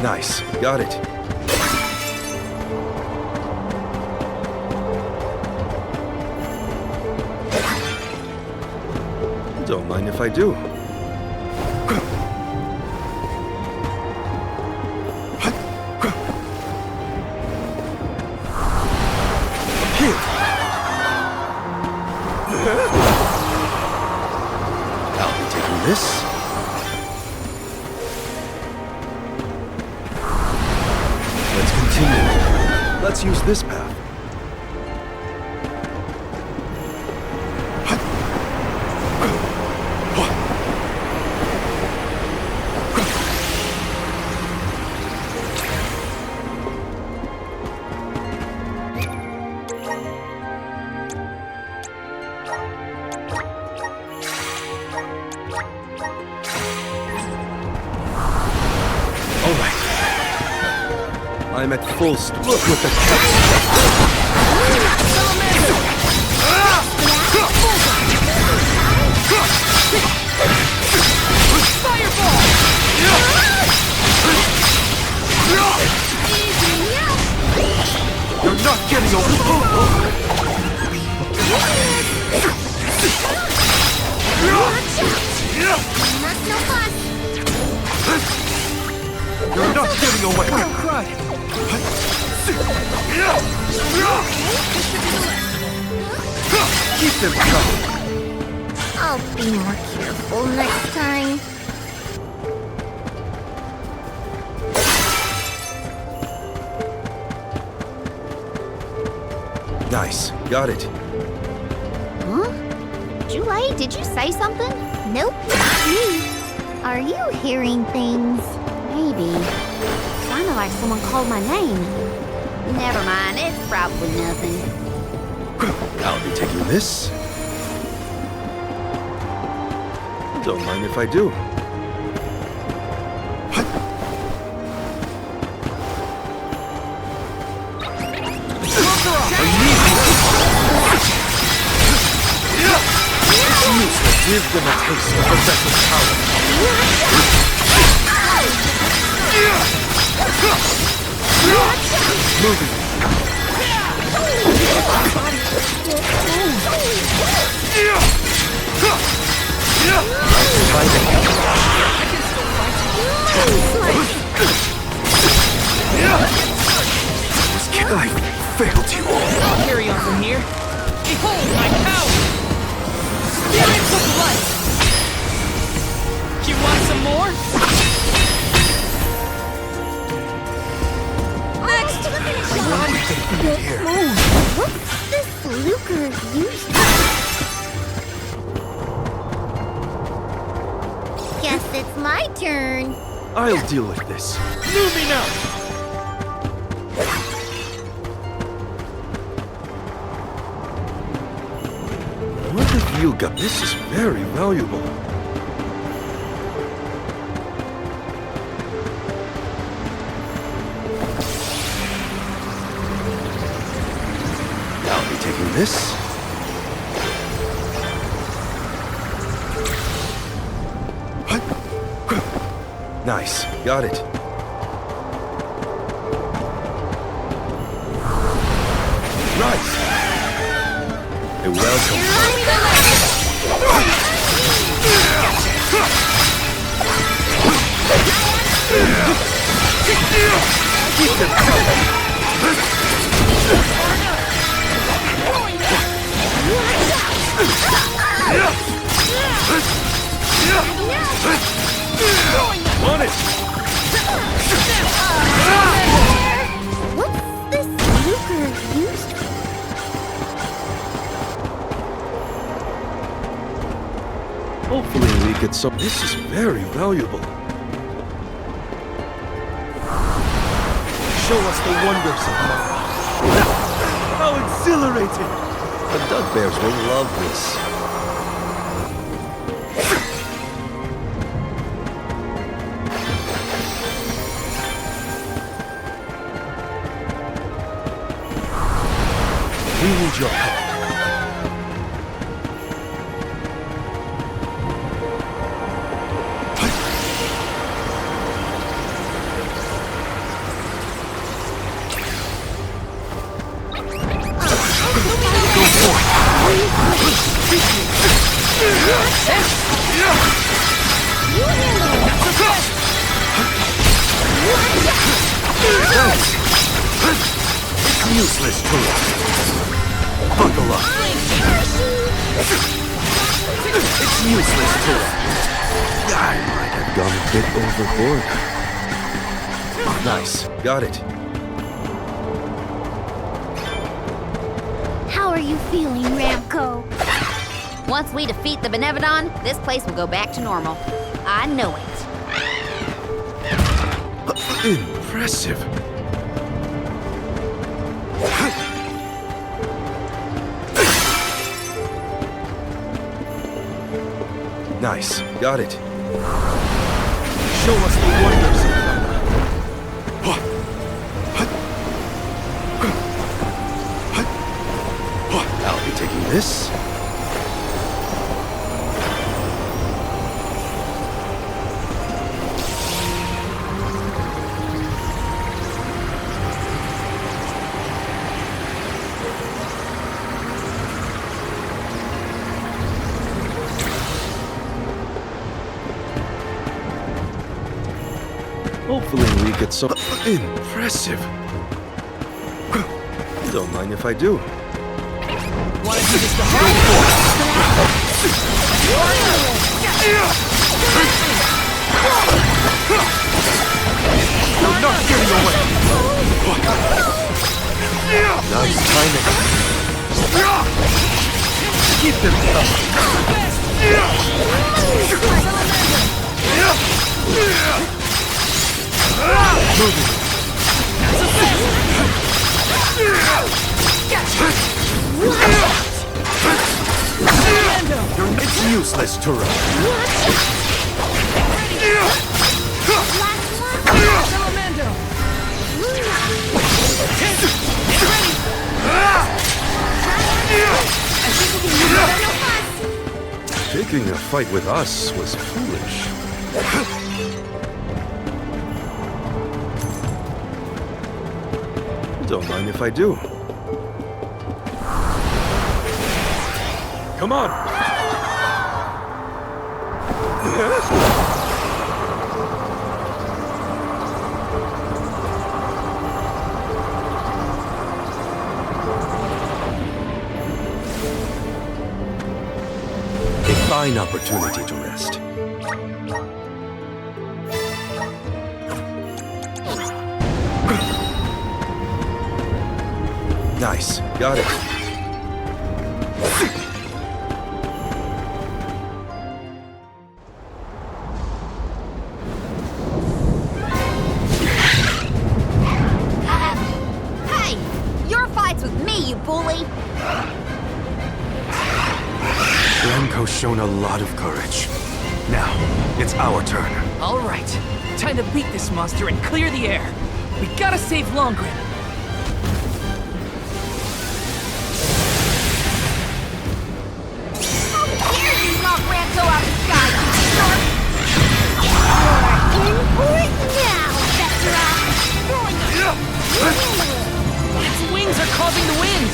Nice, got it. Don't mind if I do. I'll be taking this. Let's continue. Let's use this path. I'm at full speed. Look with the Fireball! You're not getting over. That's no fun. You're not getting away. Oh, crud. Keep them coming. I'll be more careful next time. Nice, got it. Huh? Julie, did you say something? Nope, not me. Are you hearing things? Maybe. Sounded like someone called my name. Never mind, it's probably nothing. I'll be taking this. Don't mind if I do. Give them a taste of possessive power. Moving. I failed you all. I'll carry on from here. Behold my power! Spirits of light! You want some more? Next! What's this lucre used? Guess it's my turn. I'll deal with this. Moving up! What have you got? This is very valuable. I'll be taking this. Nice, got it. Right. A welcome. Keep them on it. What's this lucre used for? Hopefully we get some. This is very valuable. Show us the wonders of Marne. How exhilarating! The Dugbears will love this. We need your help. It's useless to us. Buckle up. It's useless to us. I might have gone a bit overboard. Nice. Got it. How are you feeling, Ramco? Once we defeat the Benevodon, this place will go back to normal. I know it. Impressive. Nice. Got it. Show us the wonders of I'll be taking this. Hopefully we get some. Impressive. Don't mind if I do. Wanna do this to her? You're not getting away! Nice timing. Keep them tough. Moving. It's useless to run. Picking a fight with us was foolish. Don't mind if I do. Come on! A fine opportunity to rest. Nice. Got it. Hey! Your fight's with me, you bully! Blanco's shown a lot of courage. Now, it's our turn. All right, time to beat this monster and clear the air. We gotta save Longrin. Its wings are causing the wind!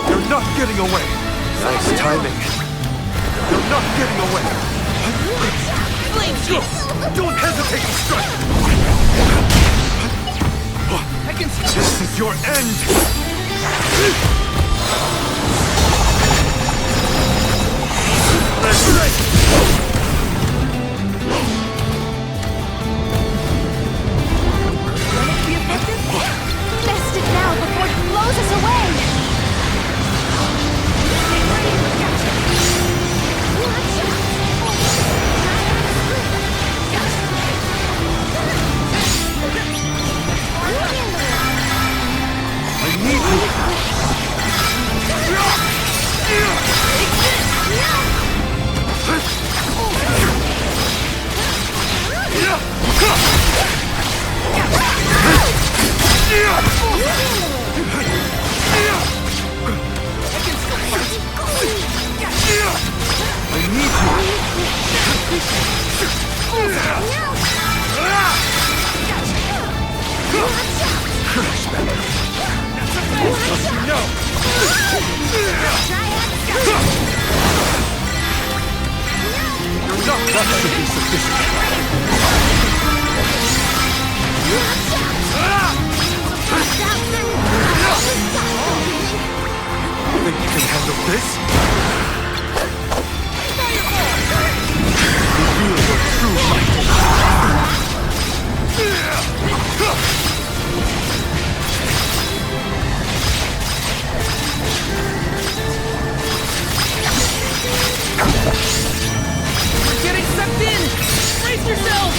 You're not getting away! Nice timing. You're not getting away! Flame Shield! Don't hesitate to strike! I This is your end! Best it now before it blows us away! Think you can handle this? Reveal your true might. We're getting sucked in! Brace yourself!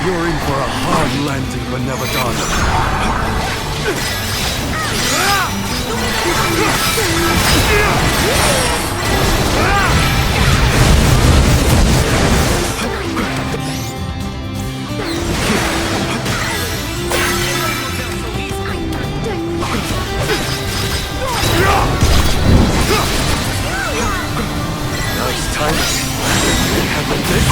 You're in for a hard landing, Benevodon. Nice timing. Handle this.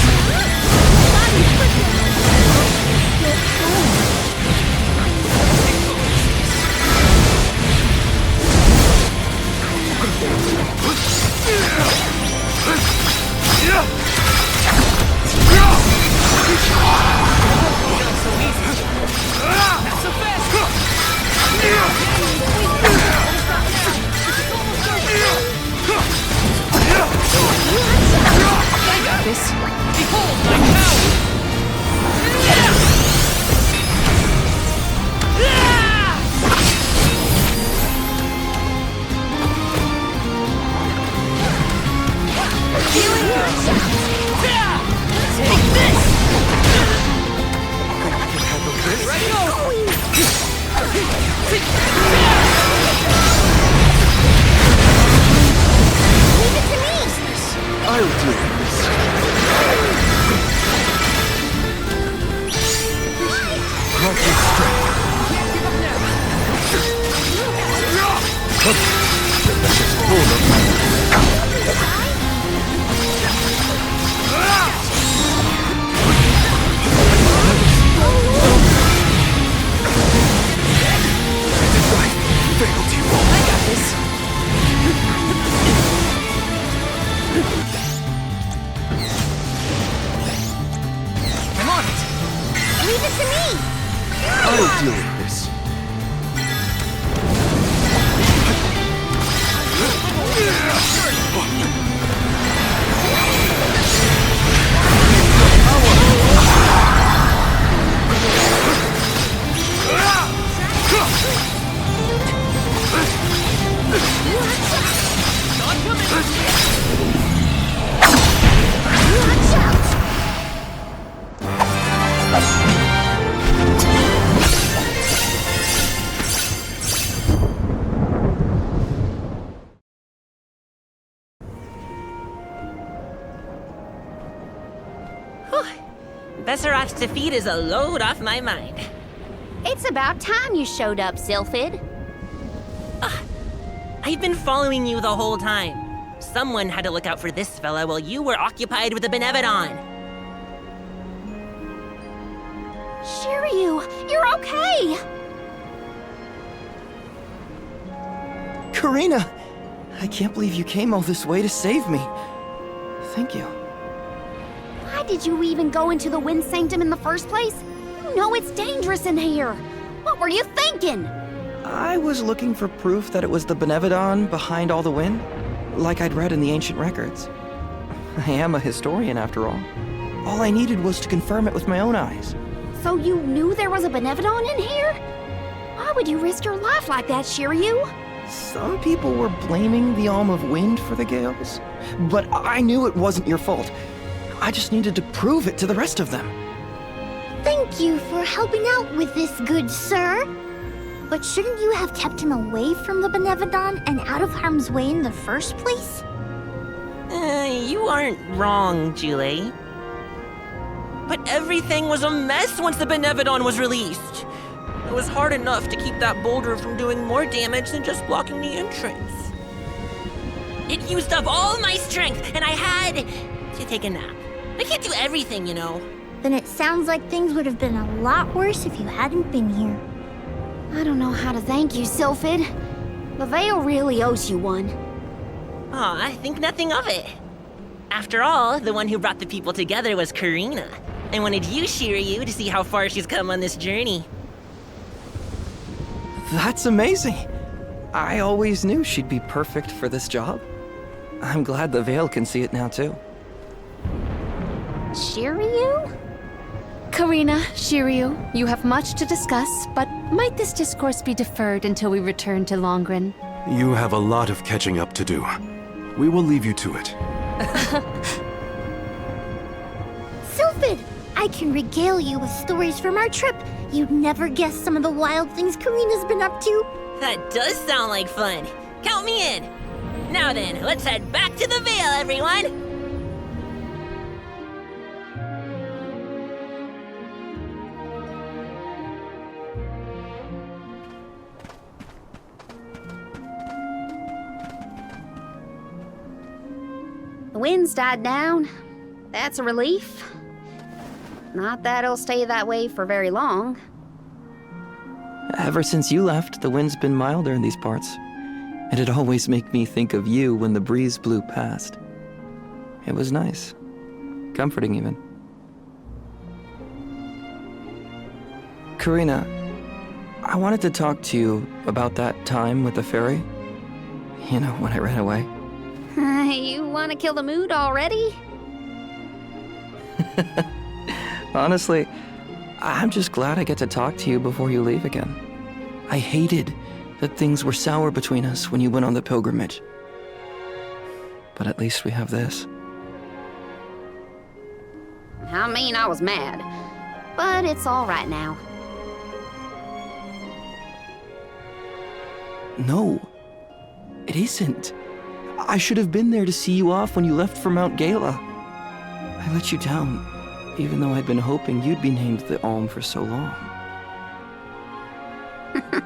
Beseroth's defeat is a load off my mind. It's about time you showed up, Sylphid. I've been following you the whole time. Someone had to look out for this fella while you were occupied with the Benevodon. Shiryu, you're okay! Karina! I can't believe you came all this way to save me. Thank you. Why did you even go into the Wind Sanctum in the first place? You know it's dangerous in here. What were you thinking? I was looking for proof that it was the Benevodon behind all the wind, like I'd read in the ancient records. I am a historian, after all. All I needed was to confirm it with my own eyes. So you knew there was a Benevodon in here? Why would you risk your life like that, Shiryu? Some people were blaming the Alm of Wind for the gales, but I knew it wasn't your fault. I just needed to prove it to the rest of them. Thank you for helping out with this, good sir. But shouldn't you have kept him away from the Benevodon and out of harm's way in the first place? You aren't wrong, Julie. But everything was a mess once the Benevodon was released. It was hard enough to keep that boulder from doing more damage than just blocking the entrance. It used up all my strength, and I had to take a nap. I can't do everything, you know. Then it sounds like things would have been a lot worse if you hadn't been here. I don't know how to thank you, Sylphid. The Veil really owes you one. Aw, I think nothing of it. After all, the one who brought the people together was Karina. I wanted you, Shiryu, to see how far she's come on this journey. That's amazing. I always knew she'd be perfect for this job. I'm glad the Veil can see it now, too. Shiryu? Karina, Shiryu, you have much to discuss, but might this discourse be deferred until we return to Longren? You have a lot of catching up to do. We will leave you to it. Sylphid, I can regale you with stories from our trip. You'd never guess some of the wild things Karina's been up to. That does sound like fun. Count me in. Now then, let's head back to the Veil, everyone. The wind's died down. That's a relief. Not that it'll stay that way for very long. Ever since you left, the wind's been milder in these parts. It'd always make me think of you when the breeze blew past. It was nice. Comforting, even. Karina, I wanted to talk to you about that time with the fairy. You know, when I ran away. You want to kill the mood already? Honestly, I'm just glad I get to talk to you before you leave again. I hated that things were sour between us when you went on the pilgrimage. But at least we have this. I mean, I was mad. But it's all right now. No, it isn't. I should have been there to see you off when you left for Mount Gala. I let you down, even though I'd been hoping you'd be named the Alm for so long.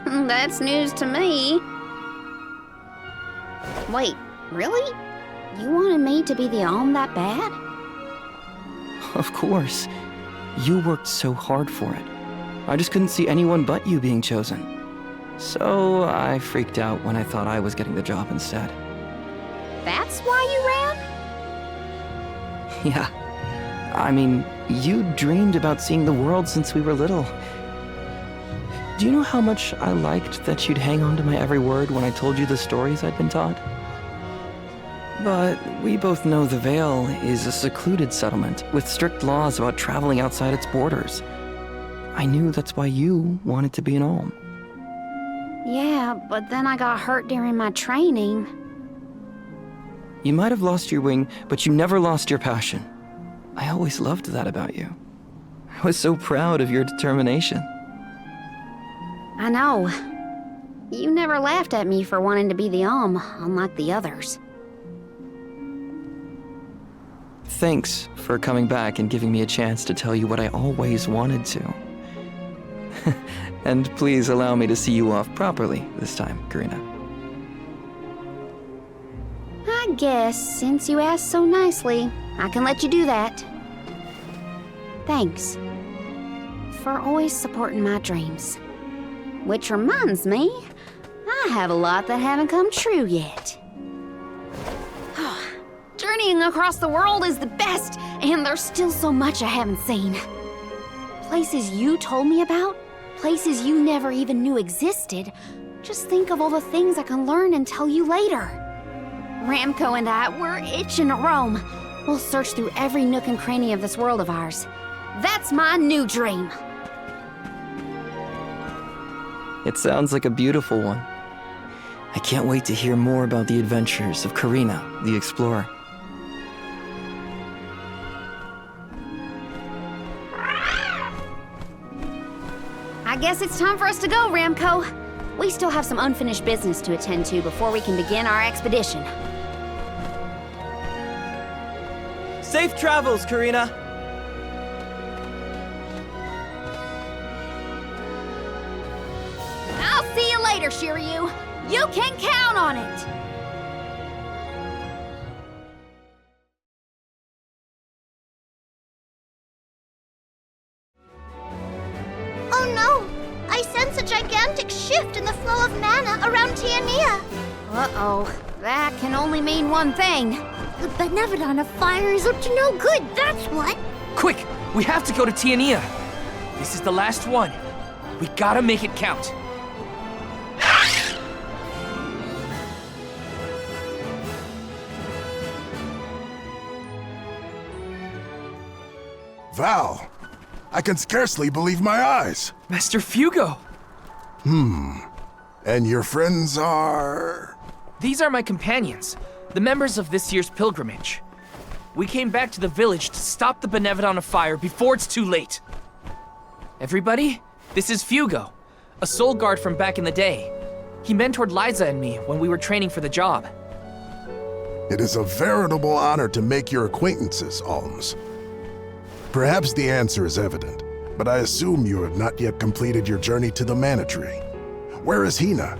That's news to me. Wait, really? You wanted me to be the Alm that bad? Of course. You worked so hard for it. I just couldn't see anyone but you being chosen. So I freaked out when I thought I was getting the job instead. That's why you ran? Yeah. I mean, you dreamed about seeing the world since we were little. Do you know how much I liked that you'd hang on to my every word when I told you the stories I'd been taught? But we both know the Veil is a secluded settlement with strict laws about traveling outside its borders. I knew that's why you wanted to be an Alm. Yeah, but then I got hurt during my training. You might have lost your wing, but you never lost your passion. I always loved that about you. I was so proud of your determination. I know. You never laughed at me for wanting to be the Alm, unlike the others. Thanks for coming back and giving me a chance to tell you what I always wanted to. And please allow me to see you off properly this time, Karina. I guess, since you asked so nicely, I can let you do that. Thanks for always supporting my dreams. Which reminds me, I have a lot that haven't come true yet. Journeying across the world is the best, and there's still so much I haven't seen. Places you told me about, places you never even knew existed. Just think of all the things I can learn and tell you later. Ramco and I, we're itching to roam. We'll search through every nook and cranny of this world of ours. That's my new dream. It sounds like a beautiful one. I can't wait to hear more about the adventures of Karina, the explorer. I guess it's time for us to go, Ramco. We still have some unfinished business to attend to before we can begin our expedition. Safe travels, Karina. I'll see you later, Shiryu. You can count on it. Oh no! I sense a gigantic shift in the flow of mana around Tiania. Uh-oh. That can only mean one thing. The Benevodon of fire is up to no good, that's what. Quick! We have to go to Tiania. This is the last one. We gotta make it count. Val, I can scarcely believe my eyes. Master Fugo! And your friends are? These are my companions, the members of this year's pilgrimage. We came back to the village to stop the Benevodon of fire before it's too late. Everybody, this is Fugo, a soul guard from back in the day. He mentored Liza and me when we were training for the job. It is a veritable honor to make your acquaintances, Alms. Perhaps the answer is evident, but I assume you have not yet completed your journey to the Mana Tree. Where is Hina?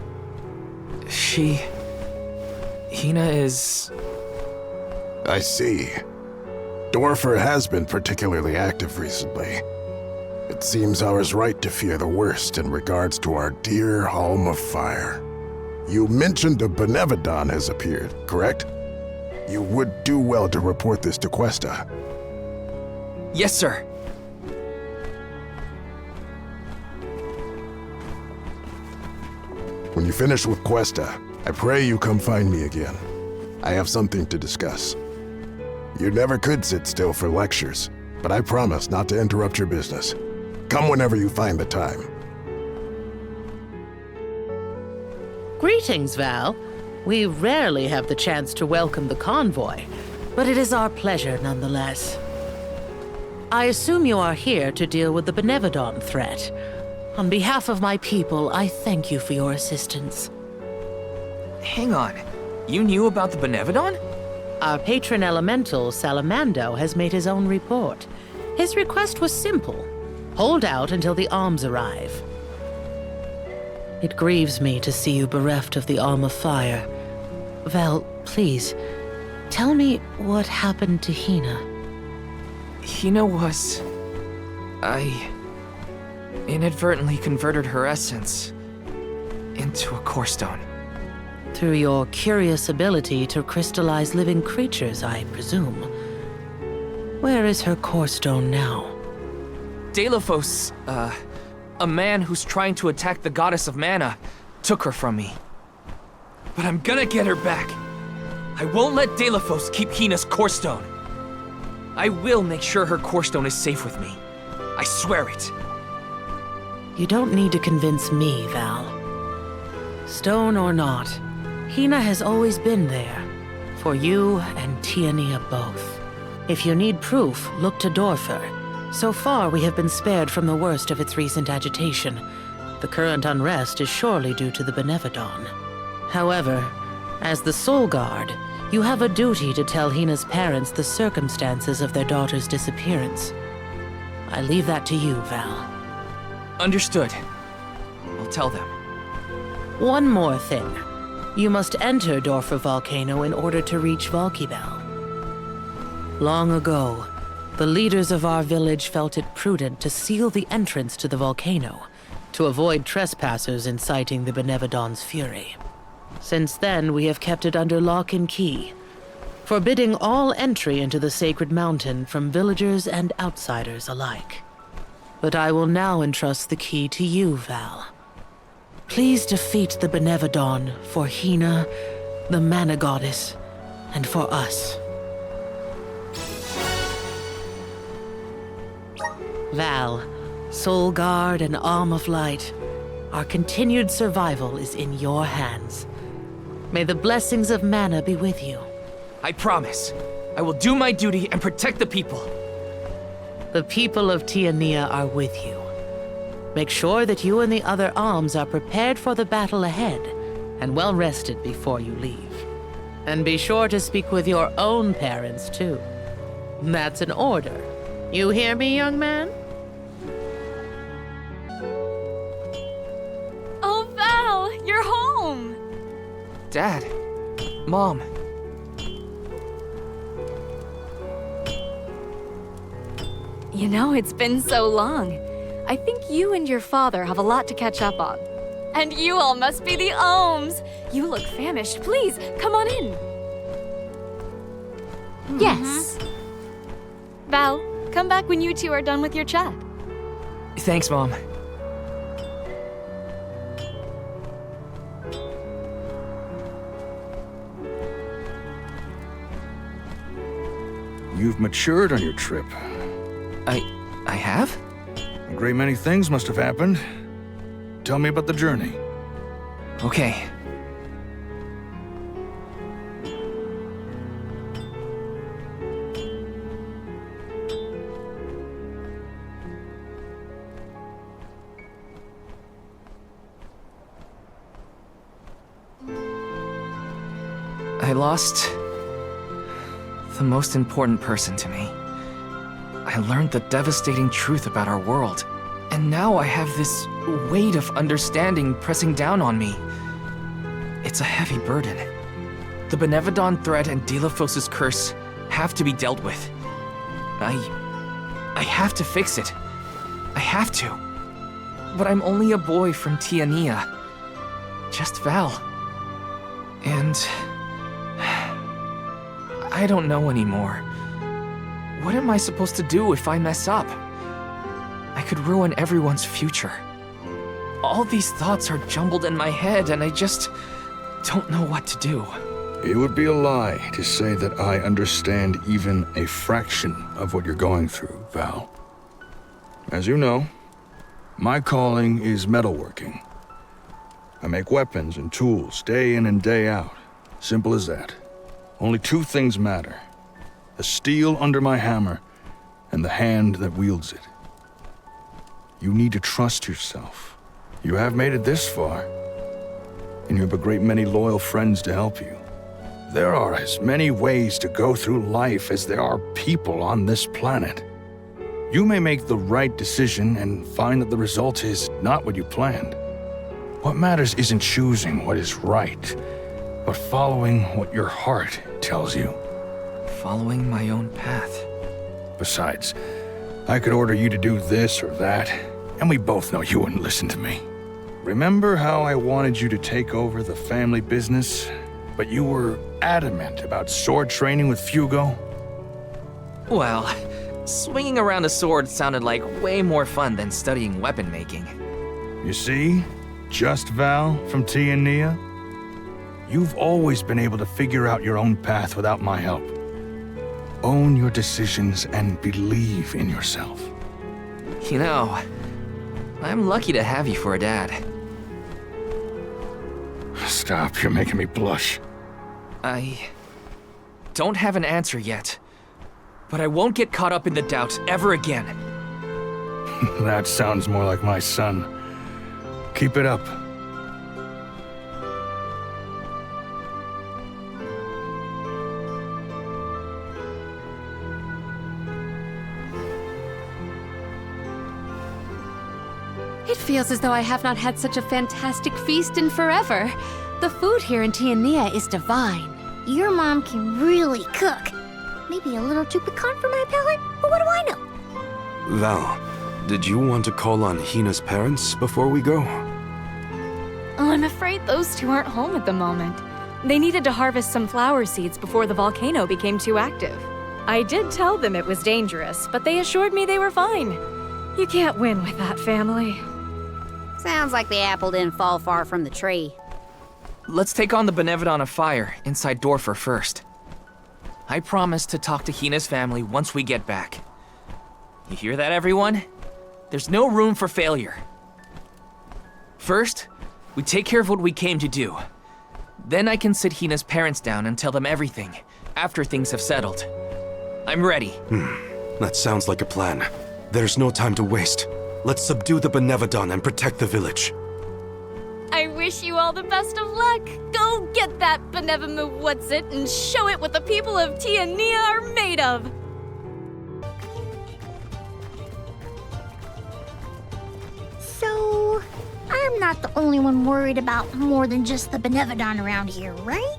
Hina is... I see. Dorfer has been particularly active recently. It seems I was right to fear the worst in regards to our dear home of fire. You mentioned a Benevodon has appeared, correct? You would do well to report this to Questa. Yes, sir. When you finish with Questa, I pray you come find me again. I have something to discuss. You never could sit still for lectures, but I promise not to interrupt your business. Come whenever you find the time. Greetings, Val. We rarely have the chance to welcome the convoy, but it is our pleasure nonetheless. I assume you are here to deal with the Benevodon threat. On behalf of my people, I thank you for your assistance. Hang on. You knew about the Benevodon? Our patron elemental, Salamando, has made his own report. His request was simple. Hold out until the arms arrive. It grieves me to see you bereft of the Arm of Fire. Val, please, tell me what happened to Hina. Hina was... I inadvertently converted her essence into a core stone. Through your curious ability to crystallize living creatures, I presume. Where is her core stone now? Daelophos, a man who's trying to attack the goddess of mana, took her from me. But I'm gonna get her back. I won't let Daelophos keep Hina's core stone. I will make sure her core stone is safe with me. I swear it. You don't need to convince me, Val. Stone or not, Hina has always been there. For you and Tiania both. If you need proof, look to Dorfer. So far, we have been spared from the worst of its recent agitation. The current unrest is surely due to the Benevodon. However, as the Soul Guard, you have a duty to tell Hina's parents the circumstances of their daughter's disappearance. I leave that to you, Val. Understood. I'll tell them. One more thing. You must enter Dorfer Volcano in order to reach Vaulchibel. Long ago, the leaders of our village felt it prudent to seal the entrance to the volcano to avoid trespassers inciting the Benevodon's fury. Since then, we have kept it under lock and key, forbidding all entry into the sacred mountain from villagers and outsiders alike. But I will now entrust the key to you, Val. Please defeat the Benevodon for Hina, the Mana Goddess, and for us. Val, Soul Guard and Arm of Light, our continued survival is in your hands. May the blessings of Mana be with you. I promise. I will do my duty and protect the people. The people of Tiania are with you. Make sure that you and the other alms are prepared for the battle ahead and well rested before you leave. And be sure to speak with your own parents, too. That's an order. You hear me, young man? Oh, Val, you're home! Dad. Mom. You know, it's been so long. I think you and your father have a lot to catch up on. And you all must be the Ohms! You look famished. Please, come on in. Yes. Val, come back when you two are done with your chat. Thanks, Mom. You've matured on your trip. I have? A great many things must have happened. Tell me about the journey. Okay. I lost the most important person to me. I learned the devastating truth about our world, and now I have this weight of understanding pressing down on me. It's a heavy burden. The Benevodon threat and Daelophos' curse have to be dealt with. I have to fix it. I have to. But I'm only a boy from Tiania. Just Val. And I don't know anymore. What am I supposed to do if I mess up? I could ruin everyone's future. All these thoughts are jumbled in my head, and I just don't know what to do. It would be a lie to say that I understand even a fraction of what you're going through, Val. As you know, my calling is metalworking. I make weapons and tools day in and day out. Simple as that. Only two things matter: the steel under my hammer and the hand that wields it. You need to trust yourself. You have made it this far, and you have a great many loyal friends to help you. There are as many ways to go through life as there are people on this planet. You may make the right decision and find that the result is not what you planned. What matters isn't choosing what is right, but following what your heart tells you. Following my own path. Besides, I could order you to do this or that, and we both know you wouldn't listen to me. Remember how I wanted you to take over the family business, but you were adamant about sword training with Fugo? Well, swinging around a sword sounded like way more fun than studying weapon making. You see? Just Val from Tiania? You've always been able to figure out your own path without my help. Own your decisions and believe in yourself. You know, I'm lucky to have you for a dad. Stop, you're making me blush. I don't have an answer yet, but I won't get caught up in the doubts ever again. That sounds more like my son. Keep it up. It feels as though I have not had such a fantastic feast in forever. The food here in Tiania is divine. Your mom can really cook. Maybe a little too piquant for my palate, but what do I know? Val, did you want to call on Hina's parents before we go? Oh, I'm afraid those two aren't home at the moment. They needed to harvest some flower seeds before the volcano became too active. I did tell them it was dangerous, but they assured me they were fine. You can't win with that family. Sounds like the apple didn't fall far from the tree. Let's take on the Benevodon of Fire inside Dorfer first. I promise to talk to Hina's family once we get back. You hear that, everyone? There's no room for failure. First, we take care of what we came to do. Then I can sit Hina's parents down and tell them everything, after things have settled. I'm ready. That sounds like a plan. There's no time to waste. Let's subdue the Benevodon and protect the village. I wish you all the best of luck. Go get that Benevomu what's-it and show it what the people of Tiania are made of. So, I'm not the only one worried about more than just the Benevodon around here, right?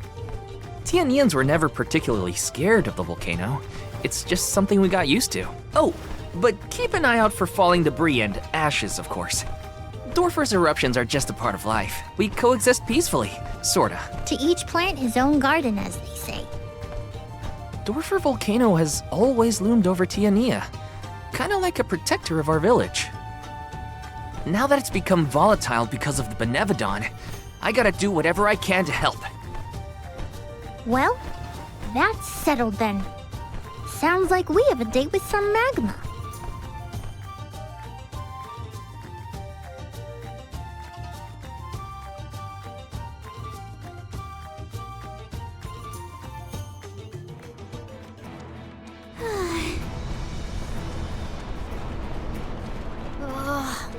Tianians were never particularly scared of the volcano. It's just something we got used to. Oh, but keep an eye out for falling debris and ashes, of course. Dorfer's eruptions are just a part of life. We coexist peacefully, sorta. To each plant his own garden, as they say. Dorfer Volcano has always loomed over Tiania, kinda like a protector of our village. Now that it's become volatile because of the Benevodon, I gotta do whatever I can to help. Well, that's settled then. Sounds like we have a date with some magma.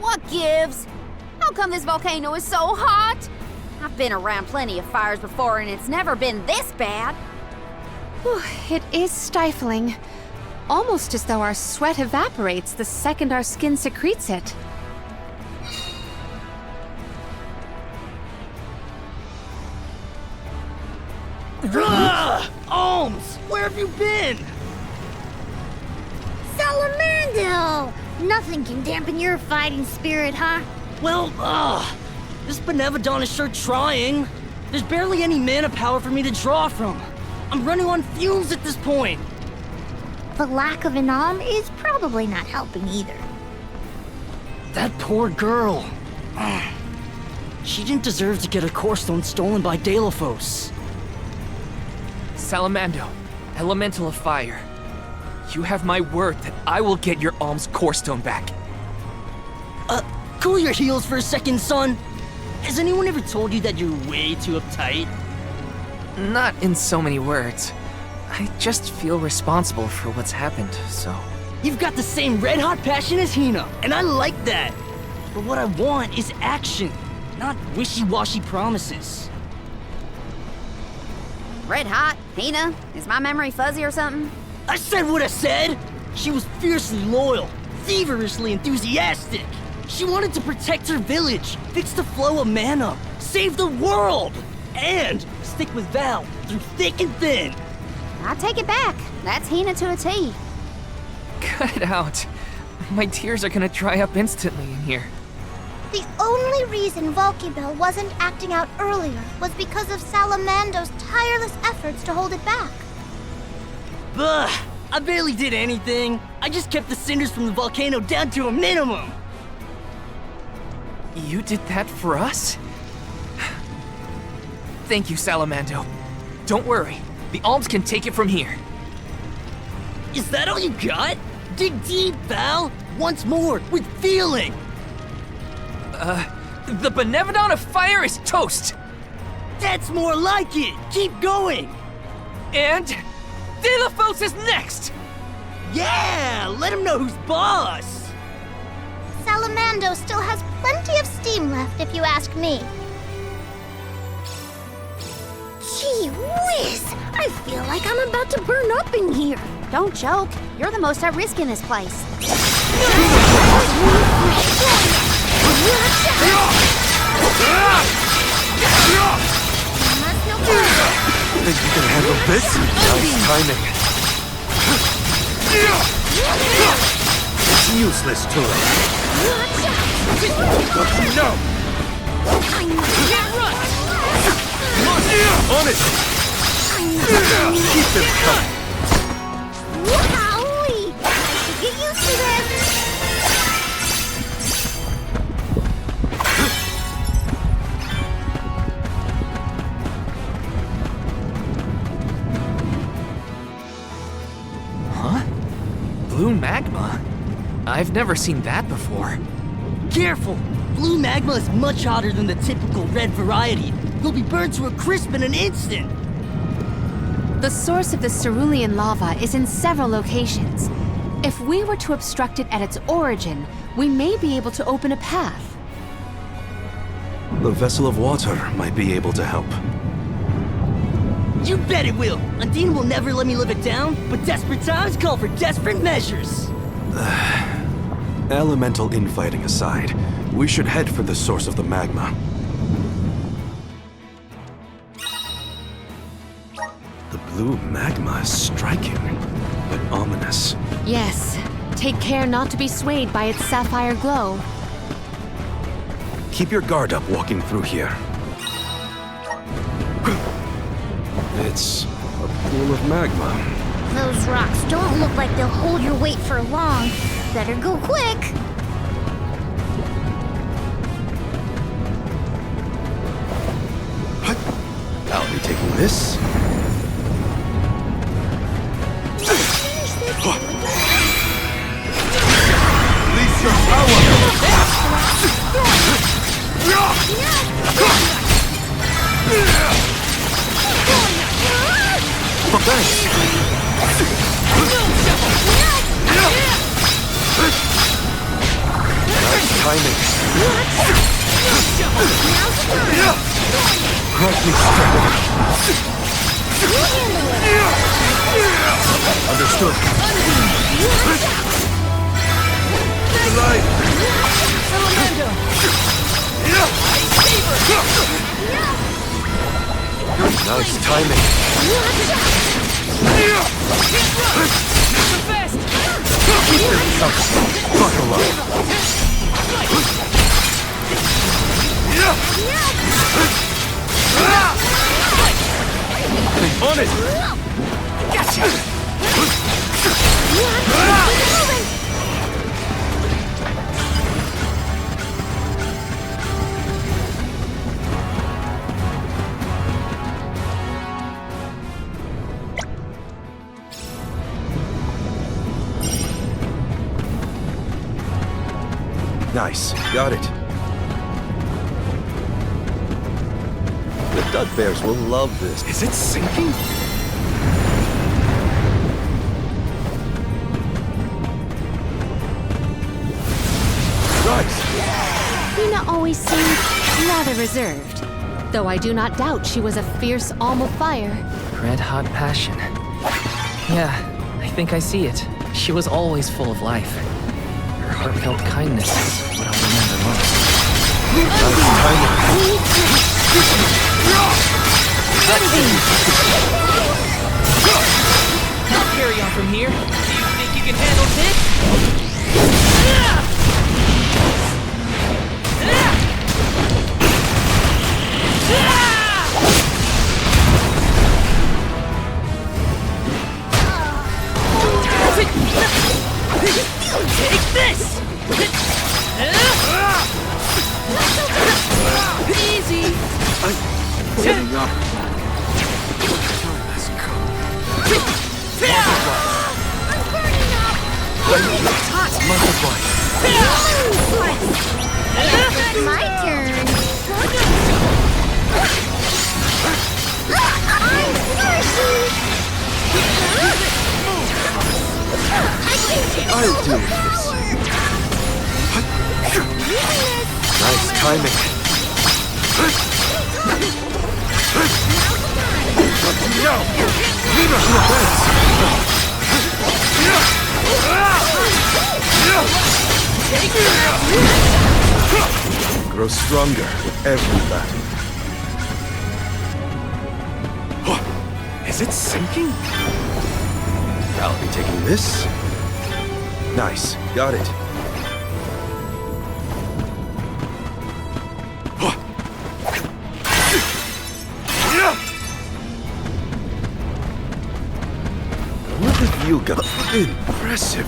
What gives? How come this volcano is so hot? I've been around plenty of fires before and it's never been this bad. It is stifling. Almost as though our sweat evaporates the second our skin secretes it. Alms! Where have you been? Salamando! Nothing can dampen your fighting spirit, huh? Well, this Benevodon is sure trying. There's barely any mana power for me to draw from. I'm running on fumes at this point. The lack of an alm is probably not helping either. That poor girl. She didn't deserve to get her core stone stolen by Daelophos. Salamando, Elemental of Fire. You have my word that I will get your alm's core stone back. Cool your heels for a second, son. Has anyone ever told you that you're way too uptight? Not in so many words. I just feel responsible for what's happened, so... You've got the same red-hot passion as Hina, and I like that. But what I want is action, not wishy-washy promises. Red hot? Hina? Is my memory fuzzy or something? I said what I said! She was fiercely loyal, feverishly enthusiastic. She wanted to protect her village, fix the flow of mana, save the world, and stick with Val through thick and thin. I take it back. That's Hina to a T. Cut it out. My tears are gonna dry up instantly in here. The only reason Vaulchibel wasn't acting out earlier was because of Salamando's tireless efforts to hold it back. Bah! I barely did anything. I just kept the cinders from the volcano down to a minimum. You did that for us? Thank you, Salamando. Don't worry. The alms can take it from here. Is that all you got? Dig deep, Val! Once more, with feeling! The Benevodon of Fire is toast! That's more like it! Keep going! And... Daelophos is next! Yeah! Let him know who's boss! Salamando still has plenty of steam left, if you ask me. Gee whiz! I feel like I'm about to burn up in here. Don't joke. You're the most at risk in this place. Think you can handle this? Nice timing. It's useless to it. Don't you know? On it! Keep them coming. Wowee! I should get used to this. Huh? Blue magma? I've never seen that before. Careful! Blue magma is much hotter than the typical red variety. You'll be burned to a crisp in an instant. The source of the cerulean lava is in several locations. If we were to obstruct it at its origin, we may be able to open a path. The vessel of water might be able to help. You bet it will! Undine will never let me live it down, but desperate times call for desperate measures. Elemental infighting aside, we should head for the source of the magma. The blue magma is striking, but ominous. Yes, take care not to be swayed by its sapphire glow. Keep your guard up walking through here. It's a pool of magma. Those rocks don't look like they'll hold your weight for long. Better go quick. I'll be taking this. Release your power! Thanks. Nice timing. Correctly struck. Understood. Alive. Nice timing. Keep them coming. Buckle up. On it! Gotcha! Nice. Got it. The Dud Bears will love this. Is it sinking? Nice. Hina always seemed rather reserved, though I do not doubt she was a fierce alm of fire. Red-hot passion. Yeah, I think I see it. She was always full of life. Her heartfelt kindness is what I'll remember most. I'll carry on from here. Do you think you can handle this? Take this! Easy! I'm holding up. Let's go. I'm burning up! Multiply. It's my turn. I'm flourishing! I'll do this. Nice timing. No! Leave us your beds! Take Grow stronger with every battle. Is it sinking? I'll be taking this. Nice, got it. What have you got? Impressive.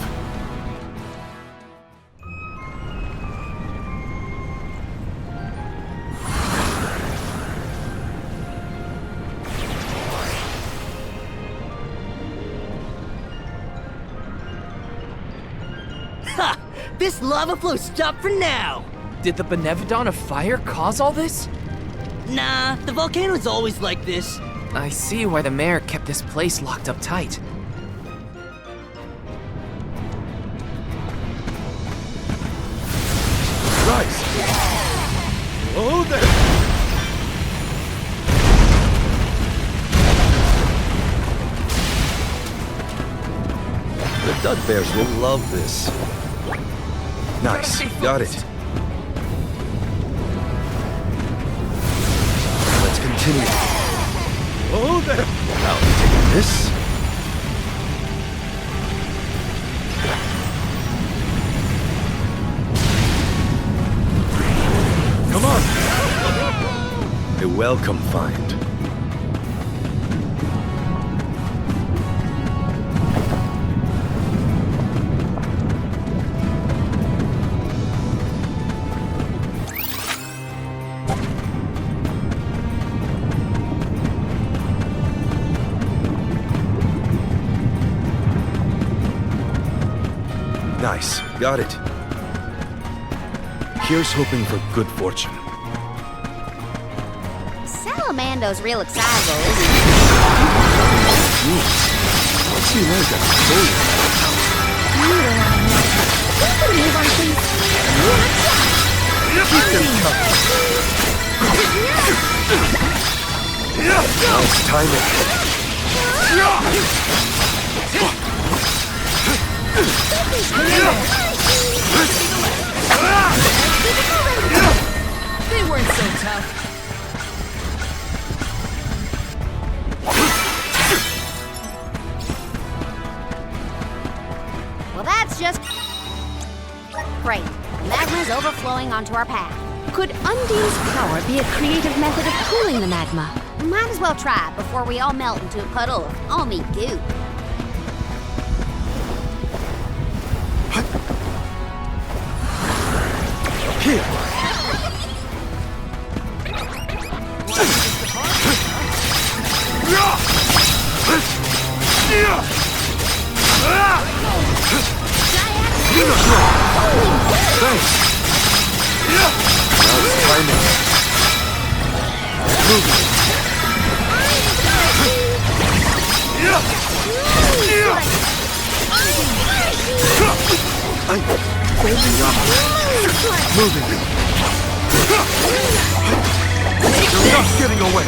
Ha! This lava flow stopped for now! Did the Benevodon of fire cause all this? Nah, the volcano's always like this. I see why the mayor kept this place locked up tight. Rise! Oh there! The Dud Bears will love this. Nice, got it. Let's continue. Oh there! I'll be taking this. Come on! A welcome find. Nice, got it. Here's hoping for good fortune. Salamando's real excitable, isn't he? What's he like at school? Move on, please. Keep them covered. Nice timing. They weren't so tough. Well, that's just great. The magma's overflowing onto our path. Could Undine's power be a creative method of cooling the magma? We might as well try before we all melt into a puddle of almy goo. Here. Thanks. Nice timing. Moving. I'm holding up. Moving. You're not getting away.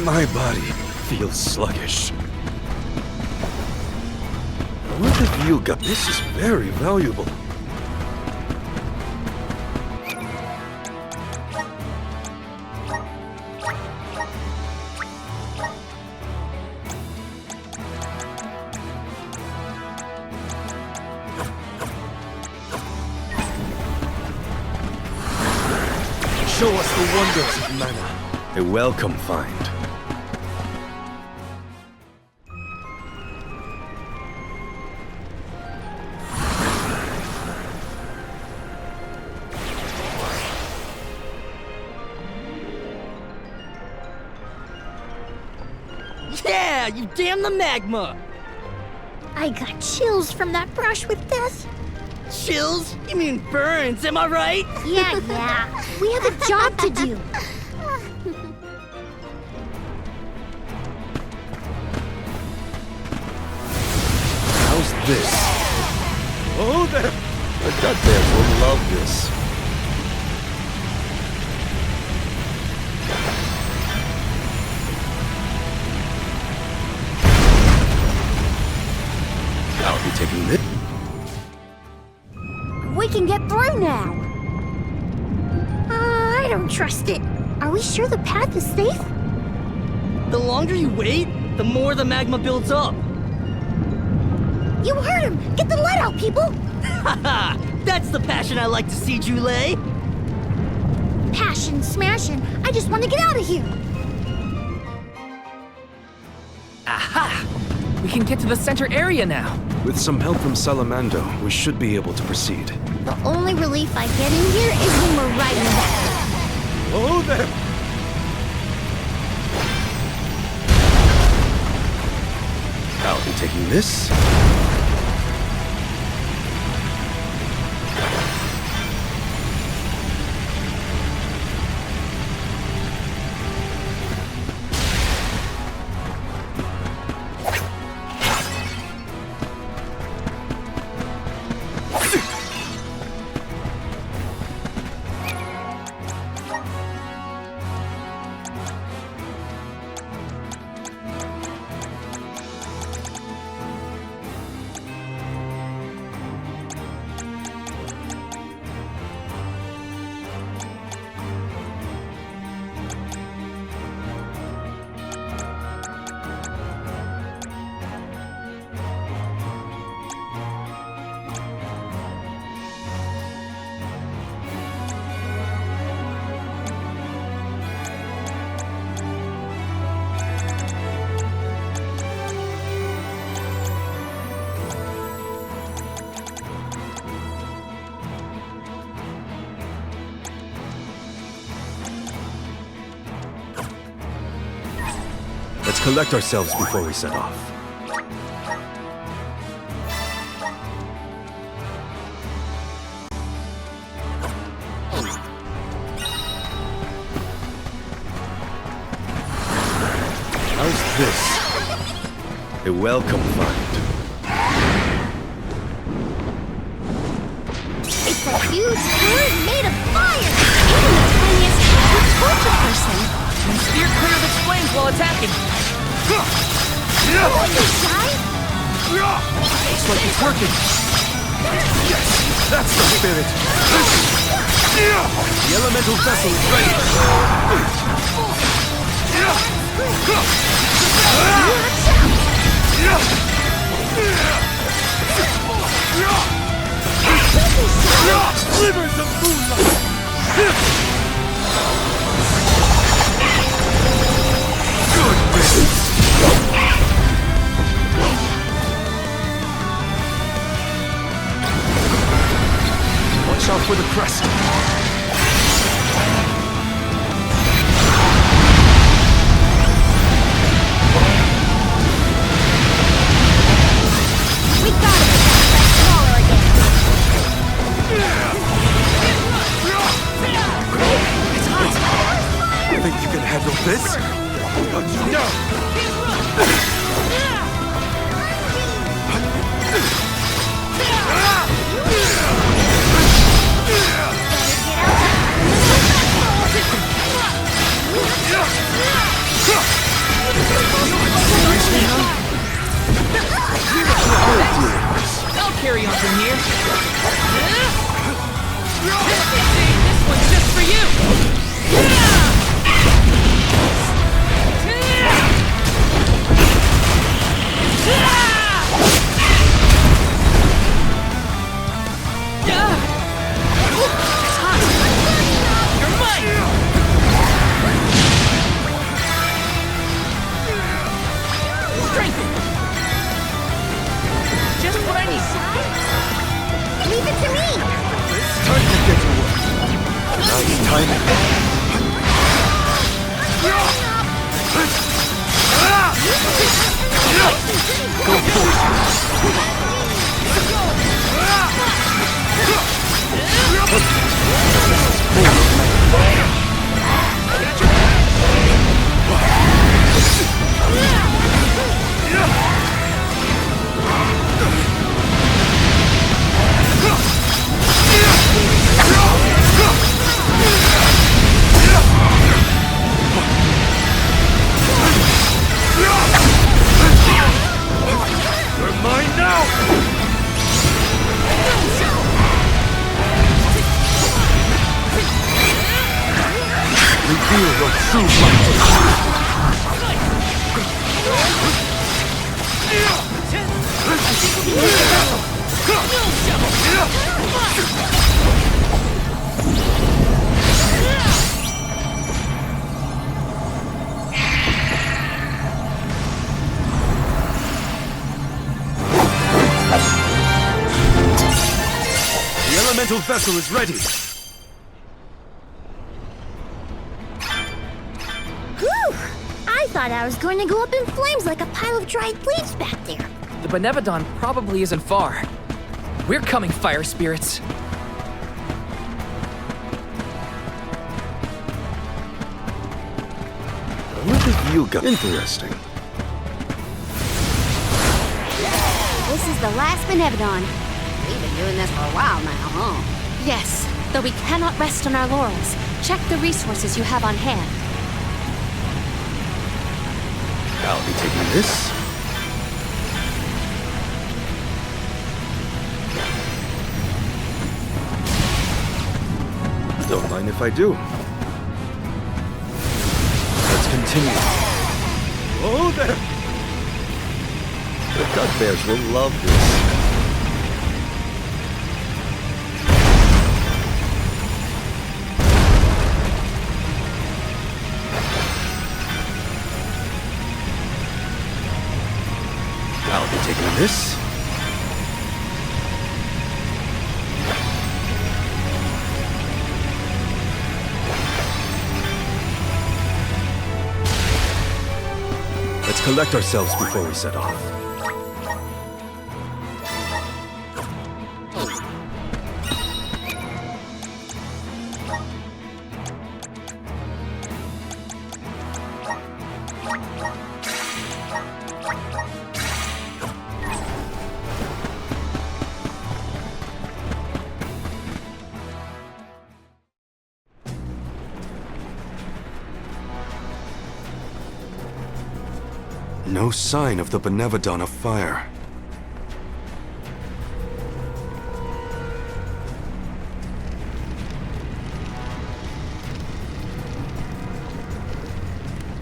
My body feels sluggish. What have you got? This is very valuable. Show us the wonders of mana. A welcome find. Yeah, you damn the magma! I got chills from that brush with death. Chills? You mean burns, am I right? Yeah. We have a job to do. How's this? Oh, there! The Dud Bears will love this. I'll be now? I don't trust it. Are we sure the path is safe? The longer you wait, the more the magma builds up. You heard him! Get the lead out, people! Haha! That's the passion I like to see, Jule. Passion, smashing. I just want to get out of here. Aha! We can get to the center area now. With some help from Salamando, we should be able to proceed. The only relief I get in here is when we're riding back. Oh, there! I'll be taking this. Let's collect ourselves before we set off. How's this? A welcome find. It's a huge bird made of fire! Even the tiniest cat would torch a person. Steer clear of its flames while attacking. Don't be shy! Looks like it's working. Yes, that's the spirit. The elemental vessel is ready. Slivers of moonlight! Good riddance. Watch out for the crest. We gotta make that crest smaller again. It's hot. Think you can handle this? Got you down. I'll carry on from here. This one's just for you. reveal your true might. The elemental vessel is ready. Whew! I thought I was going to go up in flames like a pile of dried leaves back there. The Benevodon probably isn't far. We're coming, fire spirits. What have you got? Interesting. This is the last Benevodon. We've been doing this for a while now, huh? Yes, though we cannot rest on our laurels. Check the resources you have on hand. I'll be taking this. Don't mind if I do. Let's continue. Oh, there! The Duckbears will love this. I'll be taking this. Let's collect ourselves before we set off. No sign of the Benevodon of fire.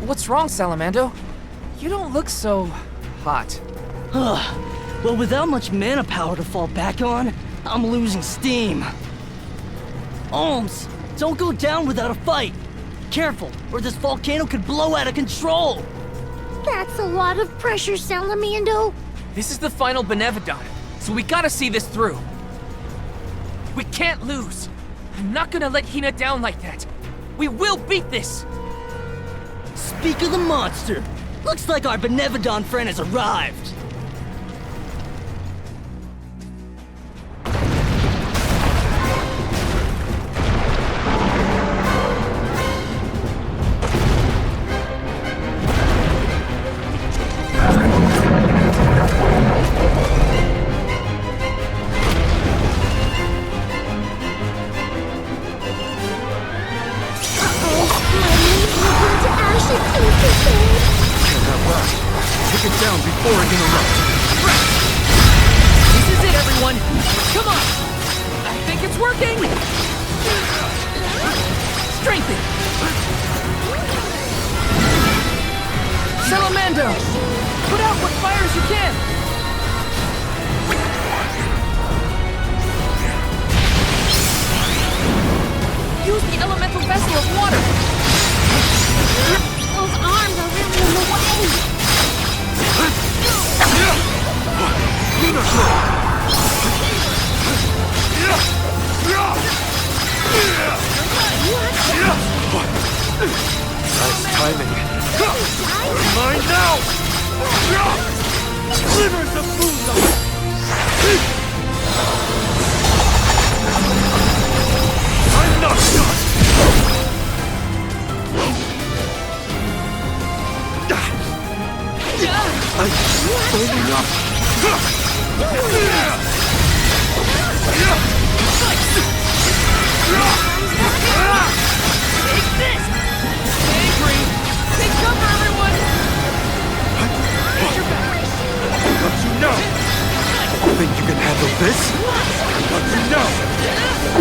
What's wrong, Salamando? You don't look so hot. Well, without much mana power to fall back on, I'm losing steam. Alms, don't go down without a fight. Careful, or this volcano could blow out of control. That's a lot of pressure, Salamando. This is the final Benevodon, so we gotta see this through. We can't lose. I'm not gonna let Hina down like that. We will beat this! Speak of the monster. Looks like our Benevodon friend has arrived.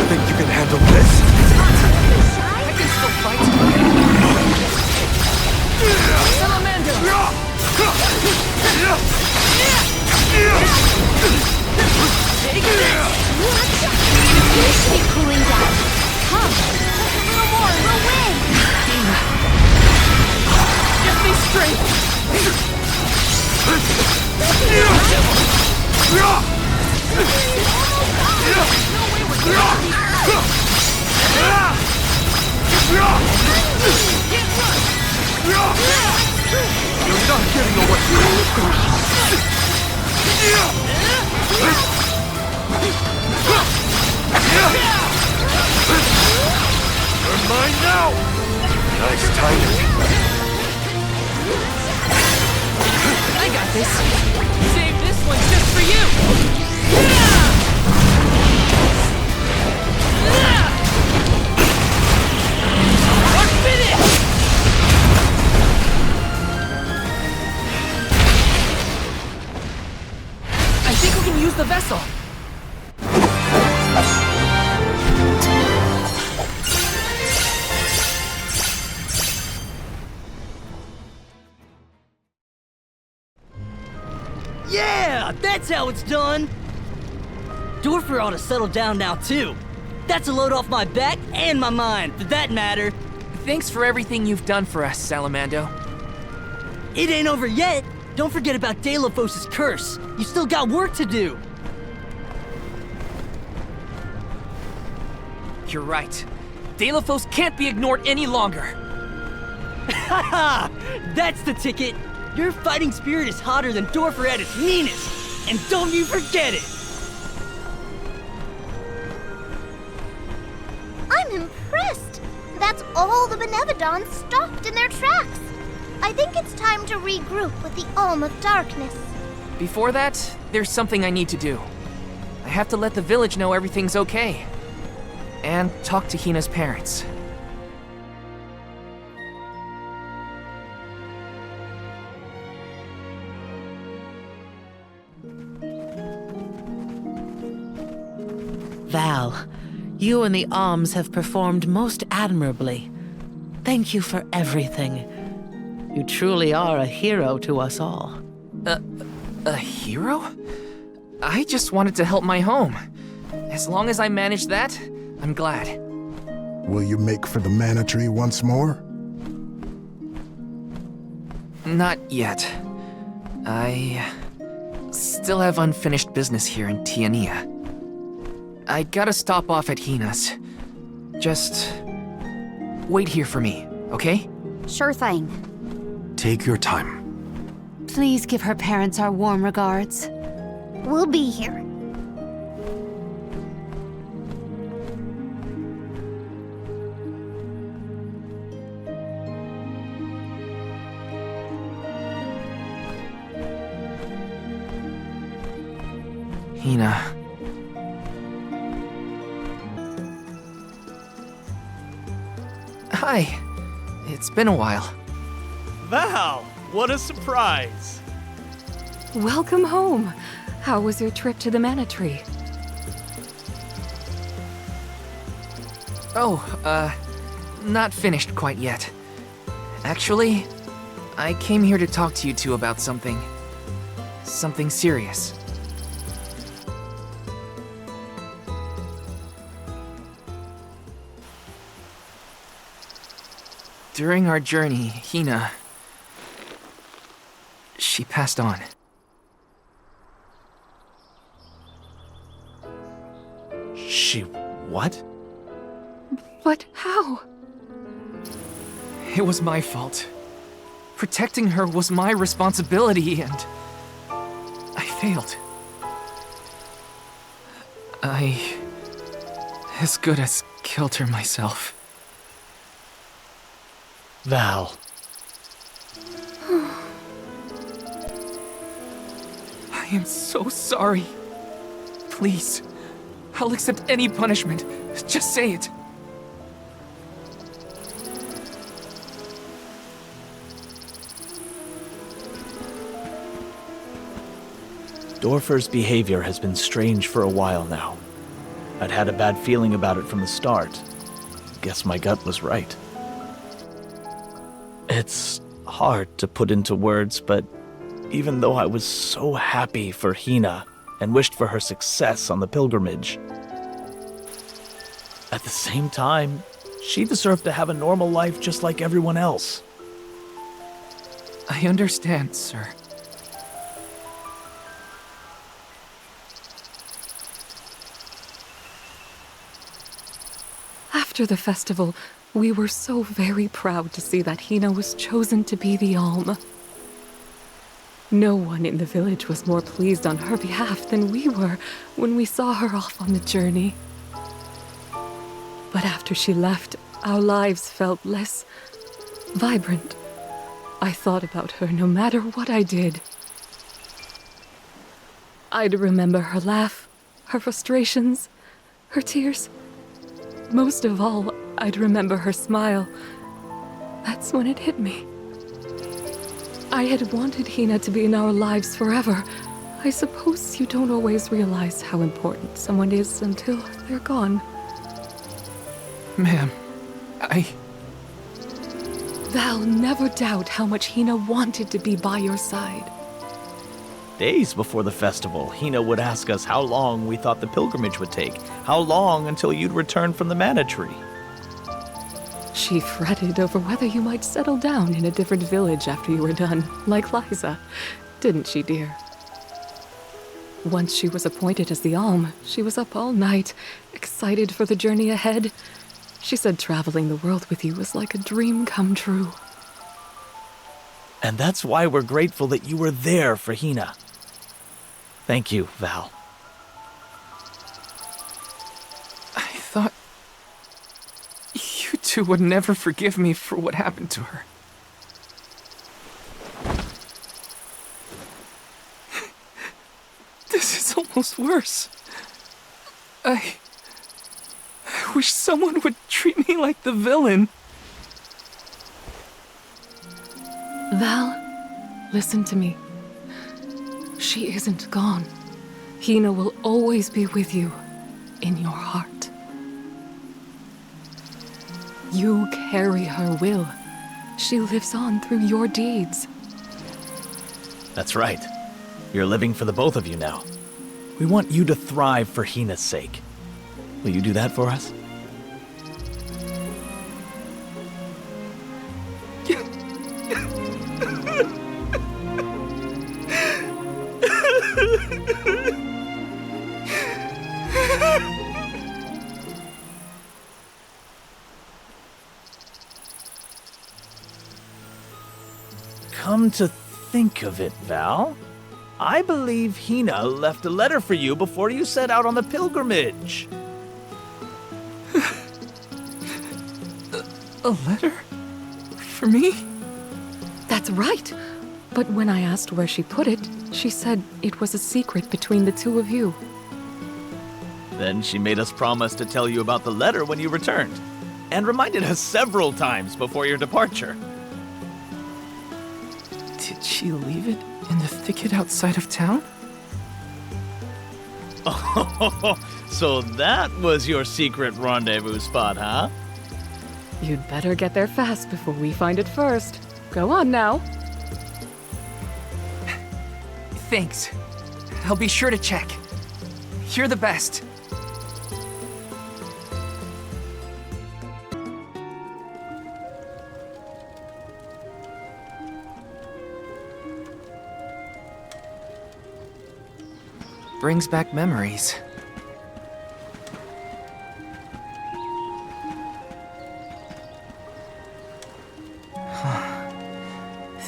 Think you can handle this? I can still fight. Take this! You should be cooling down. Come, just a little more and we'll win! Give me strength! You're not getting away! You're mine now! Nice timing. I got this. Save this one just for you! We're finished! I think we can use the vessel. Yeah, that's how it's done! Dorfer ought to settle down now, too. That's a load off my back and my mind, for that matter. Thanks for everything you've done for us, Salamando. It ain't over yet. Don't forget about Daelophos' curse. You still got work to do. You're right. Daelophos can't be ignored any longer. Haha! That's the ticket. Your fighting spirit is hotter than Dorfer at its meanest. And don't you forget it! I'm impressed. That's all the Benevodons stopped in their tracks. I think it's time to regroup with the Alm of Darkness. Before that, there's something I need to do. I have to let the village know everything's okay. And talk to Hina's parents. Val, you and the Alms have performed most admirably. Thank you for everything. You truly are a hero to us all. A hero? I just wanted to help my home. As long as I manage that, I'm glad. Will you make for the Mana Tree once more? Not yet. I still have unfinished business here in Tiania. I gotta stop off at Hina's. Just wait here for me, okay? Sure thing. Take your time. Please give her parents our warm regards. We'll be here. Hina. Hi. It's been a while. Val, what a surprise! Welcome home. How was your trip to the Mana Tree? Oh, not finished quite yet. Actually, I came here to talk to you two about something. Something serious. During our journey, Hina... she passed on. She... what? But how? It was my fault. Protecting her was my responsibility, and... I failed. I... as good as killed her myself. Val. I am so sorry. Please, I'll accept any punishment. Just say it. Dorfer's behavior has been strange for a while now. I'd had a bad feeling about it from the start. Guess my gut was right. It's hard to put into words, but even though I was so happy for Hina and wished for her success on the pilgrimage. At the same time, she deserved to have a normal life just like everyone else. I understand, sir. After the festival, we were so very proud to see that Hina was chosen to be the Alm. No one in the village was more pleased on her behalf than we were when we saw her off on the journey. But after she left, our lives felt less vibrant. I thought about her no matter what I did. I'd remember her laugh, her frustrations, her tears. Most of all, I'd remember her smile. That's when it hit me. I had wanted Hina to be in our lives forever. I suppose you don't always realize how important someone is until they're gone. Ma'am, Val, never doubt how much Hina wanted to be by your side. Days before the festival, Hina would ask us how long we thought the pilgrimage would take, how long until you'd return from the Mana Tree. She fretted over whether you might settle down in a different village after you were done, like Liza. Didn't she, dear? Once she was appointed as the Alm, she was up all night, excited for the journey ahead. She said traveling the world with you was like a dream come true. And that's why we're grateful that you were there for Hina. Thank you, Val. I thought you two would never forgive me for what happened to her. This is almost worse. I wish someone would treat me like the villain. Val, listen to me. She isn't gone. Hina will always be with you, in your heart. You carry her will. She lives on through your deeds. That's right. You're living for the both of you now. We want you to thrive for Hina's sake. Will you do that for us? Come to think of it, Val, I believe Hina left a letter for you before you set out on the pilgrimage. A letter? For me? That's right. But when I asked where she put it, she said it was a secret between the two of you. Then she made us promise to tell you about the letter when you returned, and reminded us several times before your departure. Did she leave it in the thicket outside of town? Oh, so that was your secret rendezvous spot, huh? You'd better get there fast before we find it first. Go on now. Thanks. I'll be sure to check. You're the best. Brings back memories.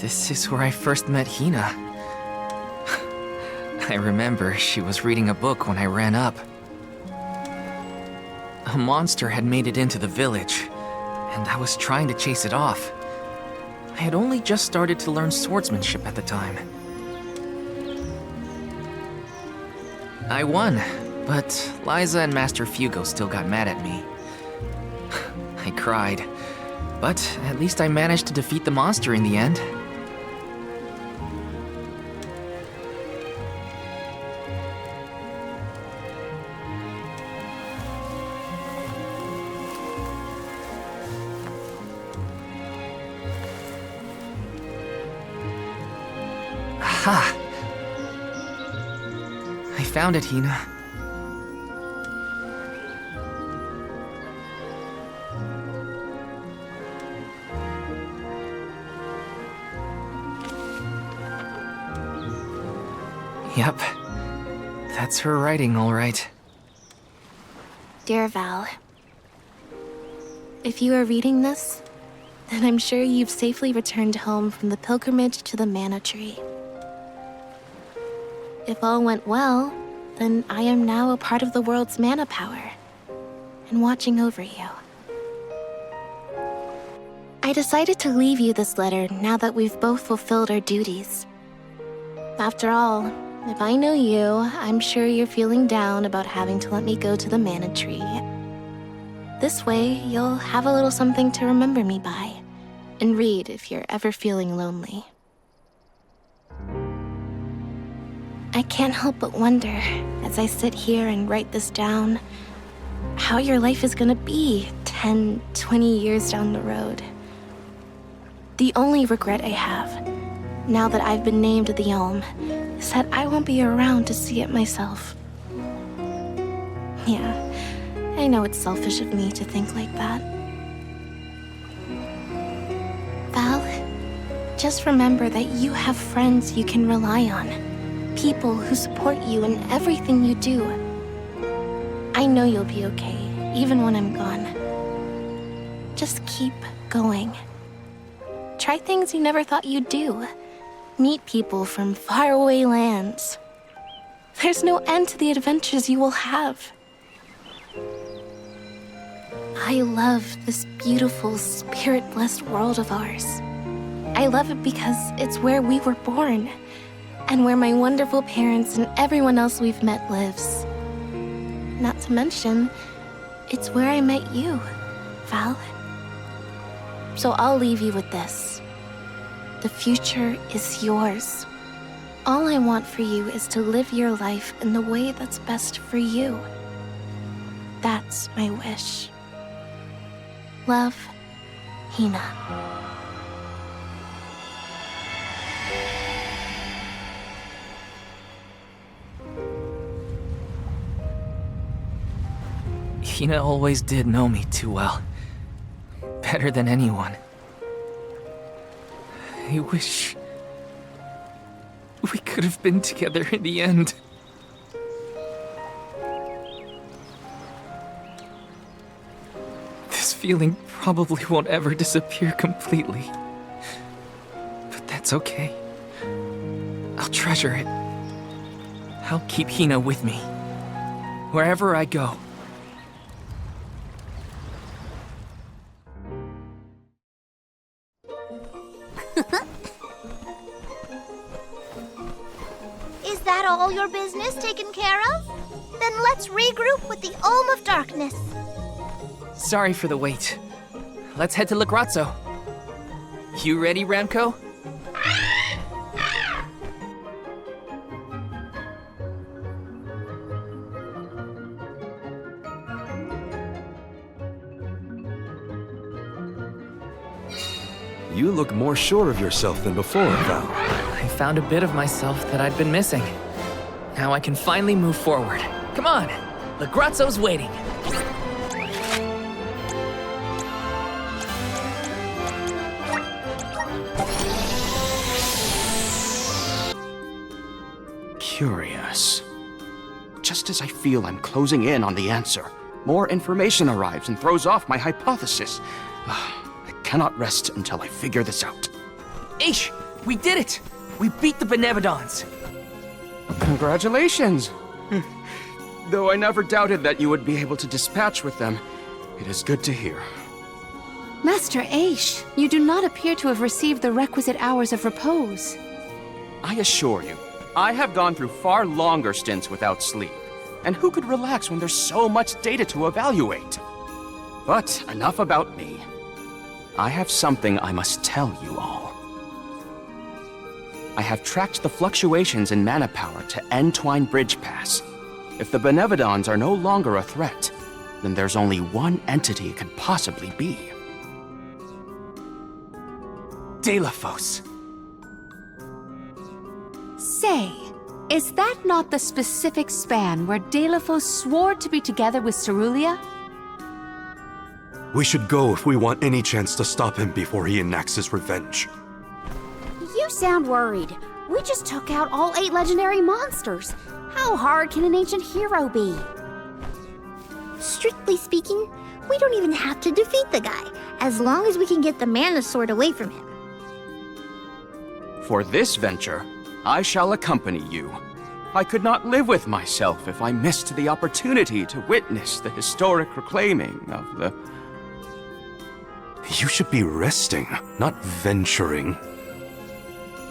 This is where I first met Hina. I remember she was reading a book when I ran up. A monster had made it into the village, and I was trying to chase it off. I had only just started to learn swordsmanship at the time. I won, but Liza and Master Fugo still got mad at me. I cried, but at least I managed to defeat the monster in the end. Aha! I found it, Hina. Yep. That's her writing, all right. Dear Val, if you are reading this, then I'm sure you've safely returned home from the pilgrimage to the Mana Tree. If all went well, then I am now a part of the world's mana power, and watching over you. I decided to leave you this letter now that we've both fulfilled our duties. After all, if I know you, I'm sure you're feeling down about having to let me go to the Mana Tree. This way, you'll have a little something to remember me by, and read if you're ever feeling lonely. I can't help but wonder, as I sit here and write this down, how your life is gonna be 10, 20 years down the road. The only regret I have, now that I've been named the Elm, is that I won't be around to see it myself. Yeah, I know it's selfish of me to think like that. Val, just remember that you have friends you can rely on. People who support you in everything you do. I know you'll be okay, even when I'm gone. Just keep going. Try things you never thought you'd do. Meet people from faraway lands. There's no end to the adventures you will have. I love this beautiful, spirit-blessed world of ours. I love it because it's where we were born, and where my wonderful parents and everyone else we've met lives. Not to mention, it's where I met you, Val. So I'll leave you with this. The future is yours. All I want for you is to live your life in the way that's best for you. That's my wish. Love, Hina. Hina always did know me too well. Better than anyone. I wish we could have been together in the end. This feeling probably won't ever disappear completely. But that's okay. I'll treasure it. I'll keep Hina with me, wherever I go. Is that all your business taken care of? Then let's regroup with the Olm of Darkness. Sorry for the wait. Let's head to Lagrazzo. You ready, Ramco? You look more sure of yourself than before, Val. I found a bit of myself that I'd been missing. Now I can finally move forward. Come on! Lagrazzo's waiting! Curious. Just as I feel I'm closing in on the answer, more information arrives and throws off my hypothesis. I cannot rest until I figure this out. Aish! We did it! We beat the Benevodons! Congratulations! Though I never doubted that you would be able to dispatch with them, it is good to hear. Master Aish, you do not appear to have received the requisite hours of repose. I assure you, I have gone through far longer stints without sleep. And who could relax when there's so much data to evaluate? But enough about me. I have something I must tell you all. I have tracked the fluctuations in mana power to Entwine Bridge Pass. If the Benevodons are no longer a threat, then there's only one entity it could possibly be. Daelophos. Say, is that not the specific span where Daelophos swore to be together with Cerulia? We should go if we want any chance to stop him before he enacts his revenge. You sound worried. We just took out all 8 legendary monsters. How hard can an ancient hero be? Strictly speaking, we don't even have to defeat the guy, as long as we can get the mana sword away from him. For this venture, I shall accompany you. I could not live with myself if I missed the opportunity to witness the historic reclaiming of the... You should be resting, not venturing.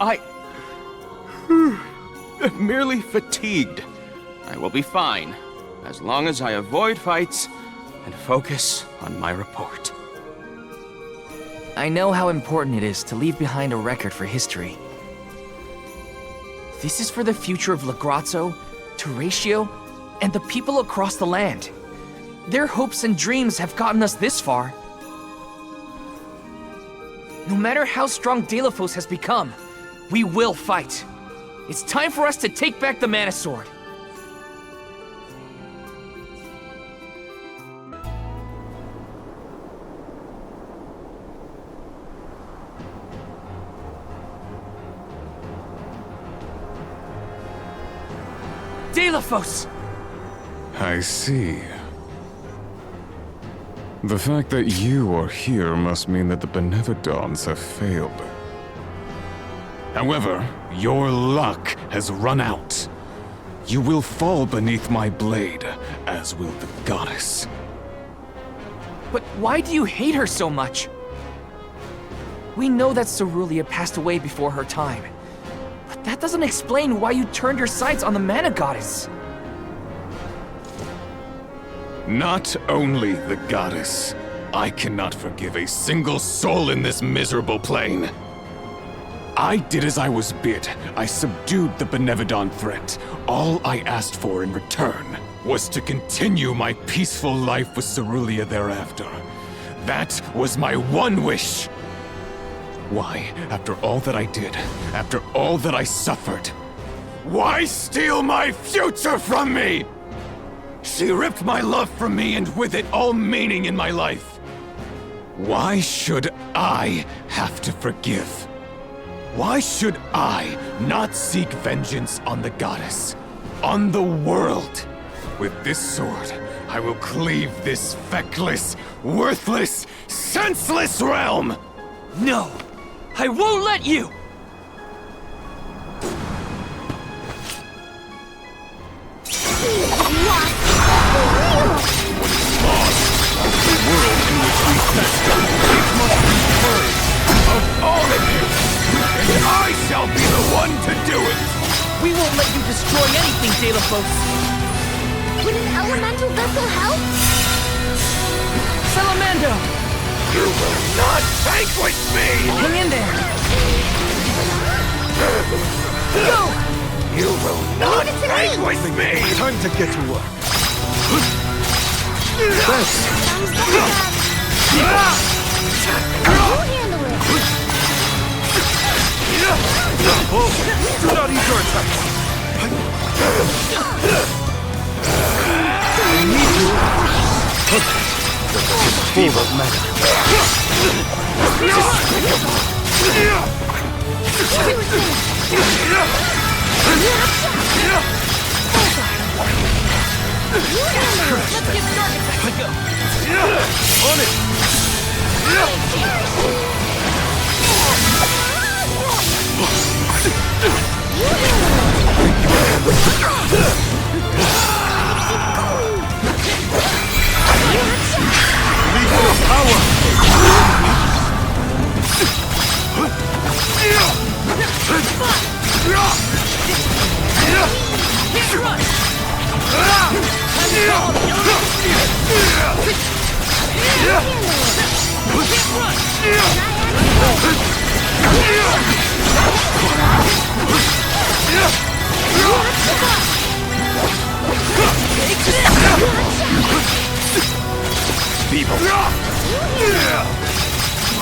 I... am merely fatigued. I will be fine, as long as I avoid fights and focus on my report. I know how important it is to leave behind a record for history. This is for the future of Legrazzo, Teratio, and the people across the land. Their hopes and dreams have gotten us this far. No matter how strong Daelophos has become, we will fight. It's time for us to take back the Mana Sword. Daelophos! I see. The fact that you are here must mean that the Benevodons have failed. However, your luck has run out. You will fall beneath my blade, as will the goddess. But why do you hate her so much? We know that Cerulia passed away before her time. But that doesn't explain why you turned your sights on the Mana Goddess. Not only the goddess, I cannot forgive a single soul in this miserable plane. I did as I was bid. I subdued the Benevodon threat. All I asked for in return was to continue my peaceful life with Cerulia thereafter. That was my one wish. Why, after all that I did, after all that I suffered, why steal my future from me? She ripped my love from me and with it all meaning in my life. Why should I have to forgive? Why should I not seek vengeance on the goddess, on the world? With this sword, I will cleave this feckless, worthless, senseless realm! No! I won't let you! I shall be the one to do it! We won't let you destroy anything, Daelophos! Would an elemental vessel help? Salamando! You will not vanquish me! Hang in there! Go! You will not vanquish me! Time to get to work. Oh, do not eat your attacks! I need you! Full of mana. Let's get started! Let's go! On it! Lethal power!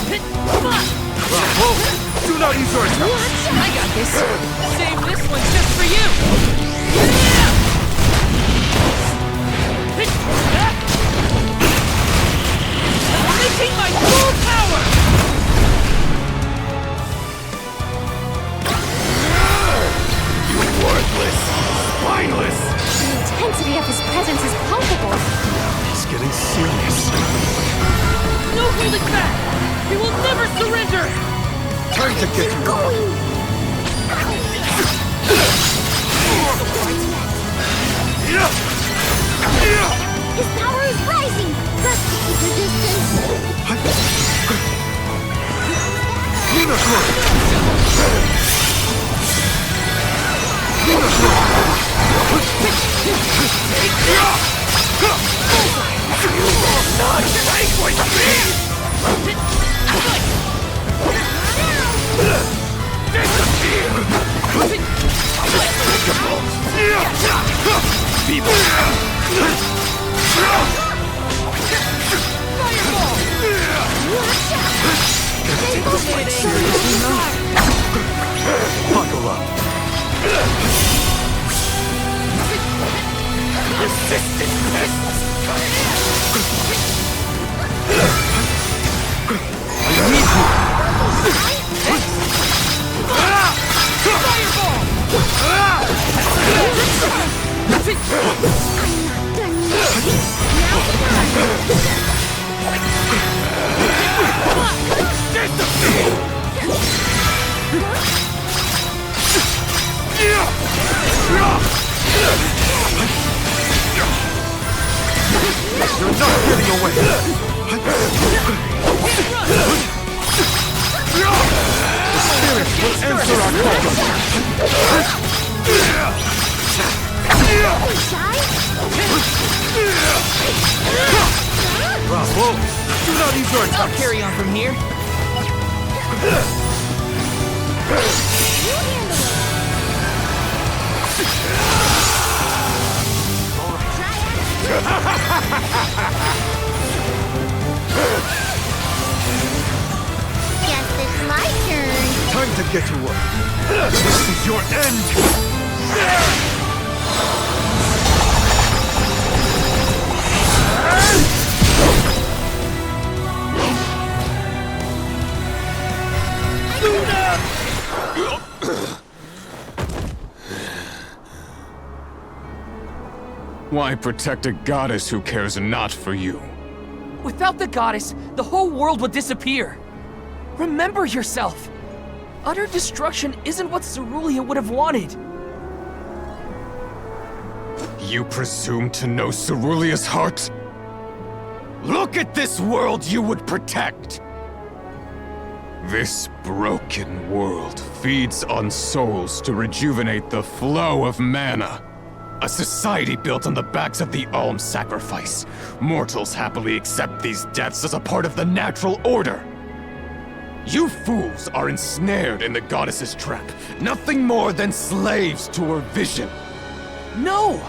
Bravo! Do not use your attacks! I got this. Save this one just for you. Unleashing my full power! You worthless, spineless! The intensity of his presence is palpable. It's getting serious. No holding back! He will never surrender! Time to get you going! His power is rising! Best to keep your distance. Not vanquish me! Disappear! People! Buckle up. Resistant pests! I need you! Fireball! You're not getting away! The spirit will answer our call! Bravo! Do not use your attacks! I'll carry on from here. Guess it's my turn. Time to get you up! This is your end! Why protect a goddess who cares not for you? Without the goddess, the whole world would disappear. Remember yourself. Utter destruction isn't what Cerulean would have wanted. You presume to know Cerulea's heart? Look at this world you would protect! This broken world feeds on souls to rejuvenate the flow of mana. A society built on the backs of the alms sacrifice. Mortals happily accept these deaths as a part of the natural order. You fools are ensnared in the goddess's trap, nothing more than slaves to her vision. No!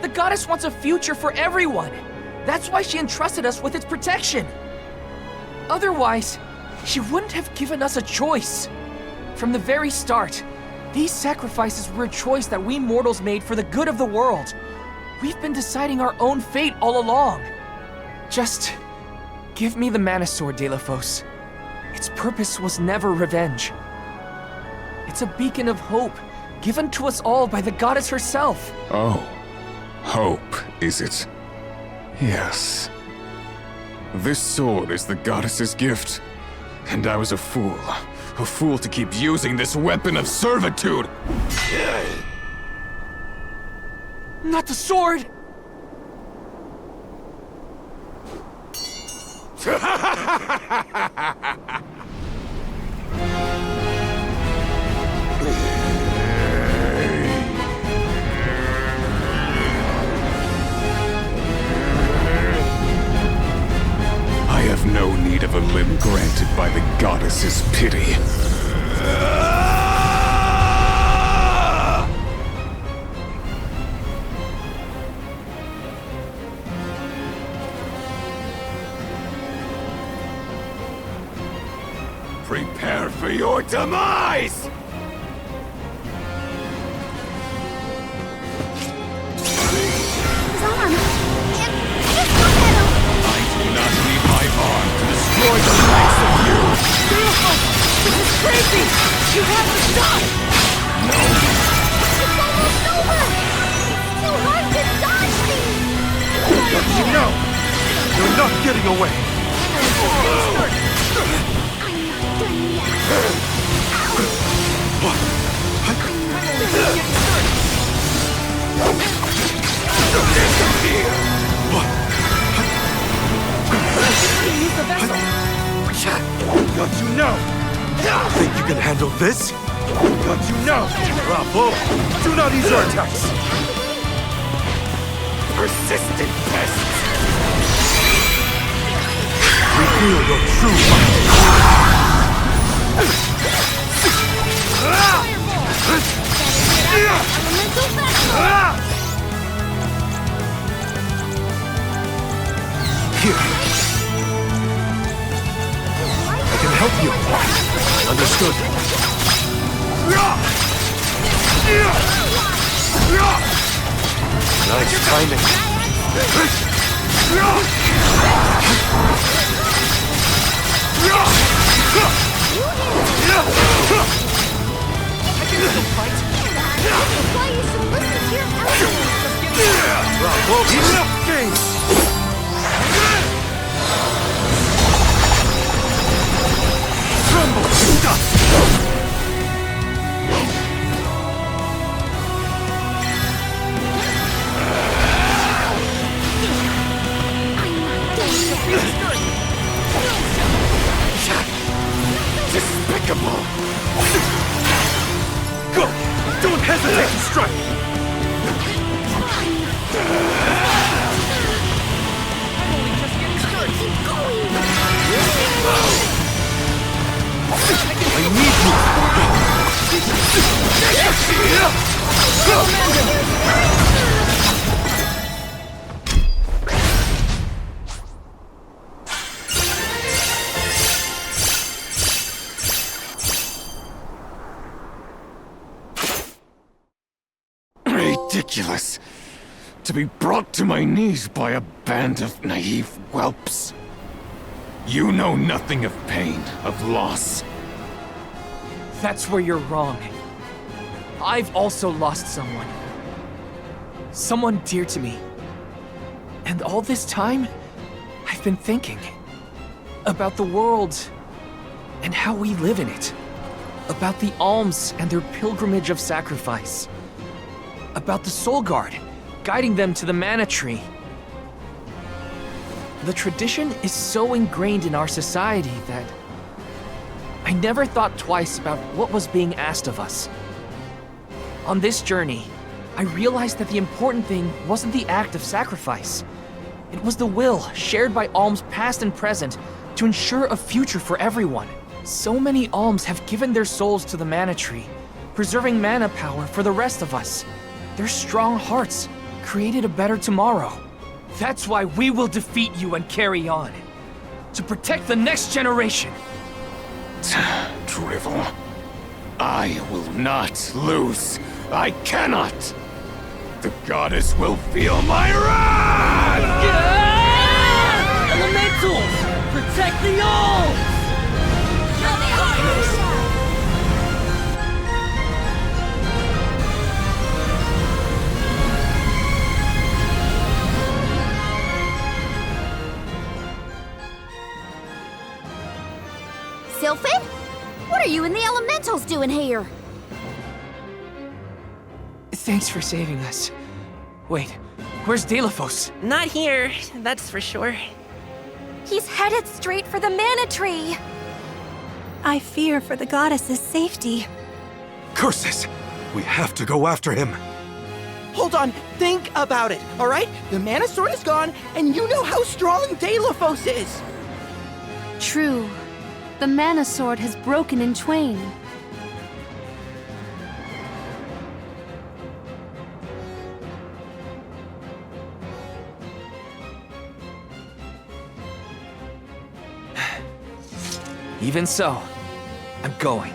The goddess wants a future for everyone. That's why she entrusted us with its protection. Otherwise, she wouldn't have given us a choice. From the very start, these sacrifices were a choice that we mortals made for the good of the world. We've been deciding our own fate all along. Just give me the Mana Sword, Daelophos. Its purpose was never revenge. It's a beacon of hope, given to us all by the goddess herself. Oh, hope, is it? Yes. This sword is the goddess's gift, and I was a fool to keep using this weapon of servitude. Not the sword! I have no need of a limb granted by the goddess's pity. Prepare for your demise! His arm! I do not need my arm to destroy the likes of you! Daelophos! This is crazy! You have to stop! No! It's almost over! It's too hard to dodge these! Don't you know? You're not getting away! Use the vessel! Don't you know? Think you can handle this? Don't you know? Bravo! Do not ease your attacks! Persistent pests! Reveal your true might! Here. I can help you. Understood. Nice timing. Why you should listen to your elders? Bravo! Enough games! Tremble to dust! Despicable! Go! Don't hesitate to strike! I need Ridiculous! To be brought to my knees by a band of naive whelps. You know nothing of pain, of loss. That's where you're wrong. I've also lost someone. Someone dear to me. And all this time, I've been thinking about the world and how we live in it. About the alms and their pilgrimage of sacrifice. About the Soul Guard, guiding them to the Mana Tree. The tradition is so ingrained in our society that I never thought twice about what was being asked of us. On this journey, I realized that the important thing wasn't the act of sacrifice. It was the will shared by alms past and present to ensure a future for everyone. So many alms have given their souls to the Mana Tree, preserving mana power for the rest of us. Their strong hearts created a better tomorrow. That's why we will defeat you and carry on. To protect the next generation. Drivel. I will not lose. I cannot. The goddess will feel my wrath! Elementals! Protect the alms! Sylphid? What are you and the elementals doing here? Thanks for saving us. Wait, where's Daelophos? Not here, that's for sure. He's headed straight for the Mana Tree. I fear for the goddess's safety. Curses! We have to go after him. Hold on, think about it, alright? The Mana Sword is gone, and you know how strong Daelophos is! True. The Mana Sword has broken in twain. Even so, I'm going.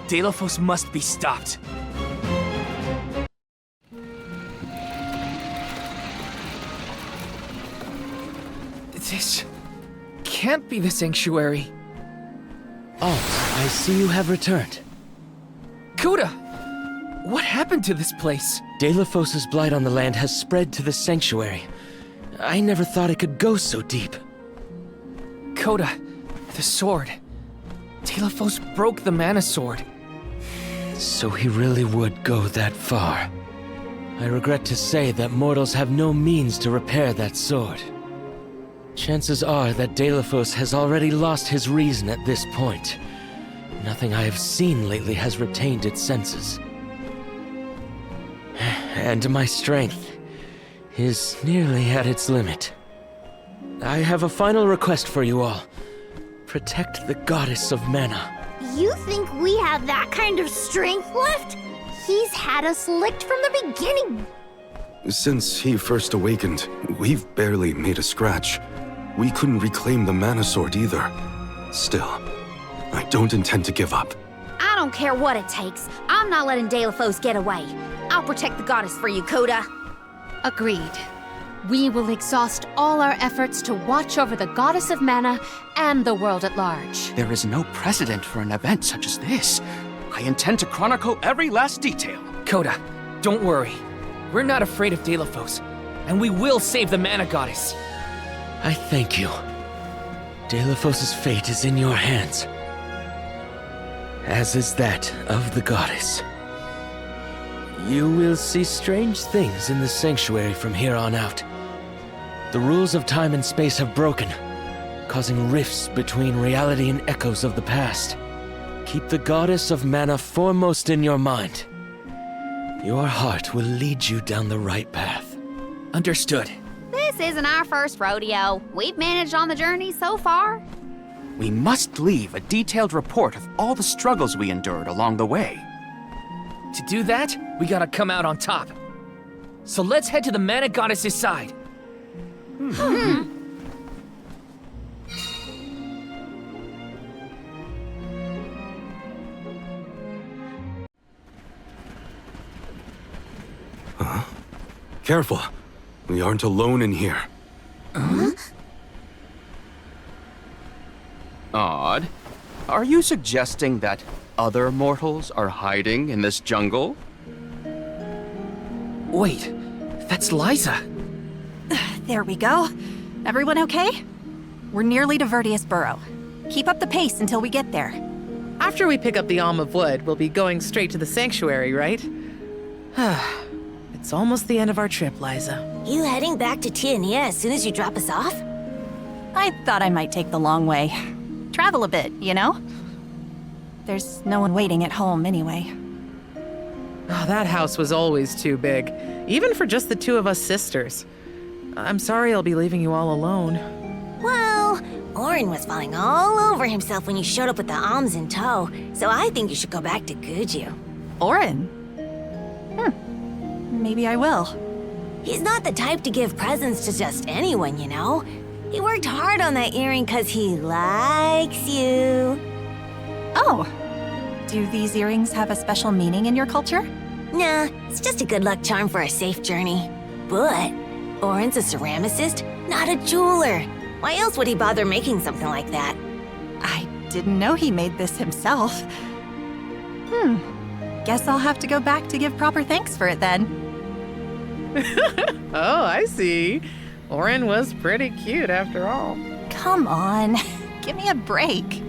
Daelophos must be stopped. This can't be the sanctuary. Oh, I see you have returned. Coda! What happened to this place? Daelophos' blight on the land has spread to the sanctuary. I never thought it could go so deep. Coda, the sword. Daelophos broke the mana sword. So he really would go that far. I regret to say that mortals have no means to repair that sword. Chances are that Daelophos has already lost his reason at this point. Nothing I have seen lately has retained its senses. And my strength is nearly at its limit. I have a final request for you all. Protect the goddess of mana. You think we have that kind of strength left? He's had us licked from the beginning. Since he first awakened, we've barely made a scratch. We couldn't reclaim the mana sword either. Still, I don't intend to give up. I don't care what it takes. I'm not letting Daelophos get away. I'll protect the goddess for you, Coda. Agreed. We will exhaust all our efforts to watch over the goddess of mana and the world at large. There is no precedent for an event such as this. I intend to chronicle every last detail. Coda, don't worry. We're not afraid of Daelophos, and we will save the mana goddess. I thank you. Daelophos' fate is in your hands, as is that of the goddess. You will see strange things in the sanctuary from here on out. The rules of time and space have broken, causing rifts between reality and echoes of the past. Keep the goddess of mana foremost in your mind. Your heart will lead you down the right path. Understood. This isn't our first rodeo. We've managed on the journey so far. We must leave a detailed report of all the struggles we endured along the way. To do that, we gotta come out on top. So let's head to the mana goddess's side. Huh? Careful. We aren't alone in here. Odd. Are you suggesting that other mortals are hiding in this jungle? Wait, that's Liza. There we go. Everyone okay? We're nearly to Vertius Burrow. Keep up the pace until we get there. After we pick up the Alm of Wood, we'll be going straight to the sanctuary, right? It's almost the end of our trip, Liza. You heading back to Tiania as soon as you drop us off? I thought I might take the long way. Travel a bit, you know? There's no one waiting at home anyway. Oh, that house was always too big, even for just the two of us sisters. I'm sorry I'll be leaving you all alone. Well, Orin was falling all over himself when you showed up with the alms in tow, so I think you should go back to Guju. Orin? Maybe I will. He's not the type to give presents to just anyone, you know? He worked hard on that earring because he likes you. Oh. Do these earrings have a special meaning in your culture? Nah, it's just a good luck charm for a safe journey. But Orin's a ceramicist, not a jeweler. Why else would he bother making something like that? I didn't know he made this himself. Guess I'll have to go back to give proper thanks for it then. Oh, I see. Orin was pretty cute after all. Come on, give me a break.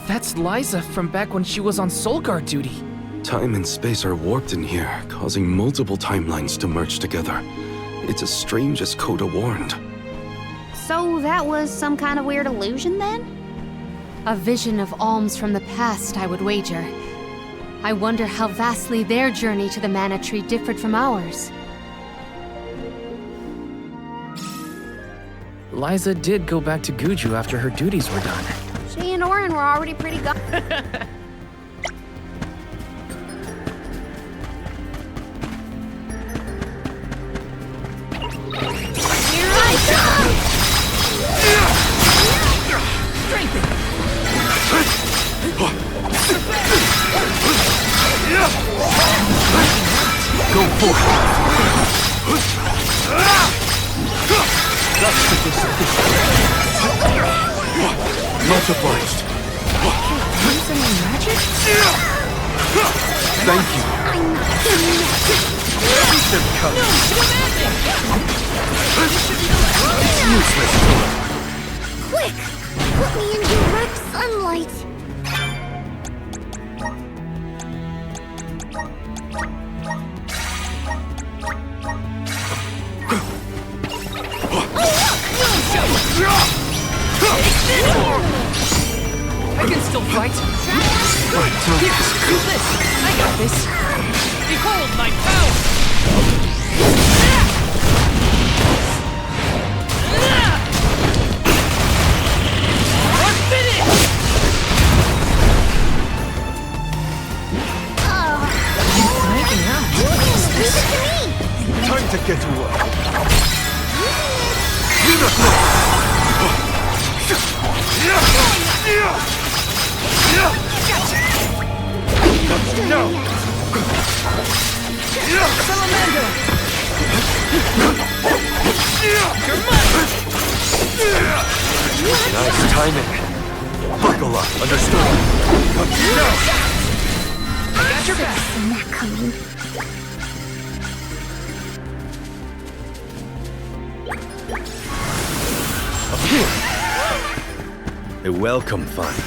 That's Liza from back when she was on Soul Guard duty. Time and space are warped in here, causing multiple timelines to merge together. It's as strange as Coda warned. So that was some kind of weird illusion then? A vision of alms from the past, I would wager. I wonder how vastly their journey to the mana tree differed from ours. Liza did go back to Guju after her duties were done. She and Orin were already pretty gone. Here I come! Strengthen! Go for it! That's much obliged. Use any magic? Thank you. Keep them coming. It's useless. Quick! Put me in direct sunlight! I can still fight. Here, do this. I got this. Behold my power! Time to get to work. No! Salamander! Nice timing. Buckle up, understood? No! I got your back. I'm not coming. Up here. A welcome find.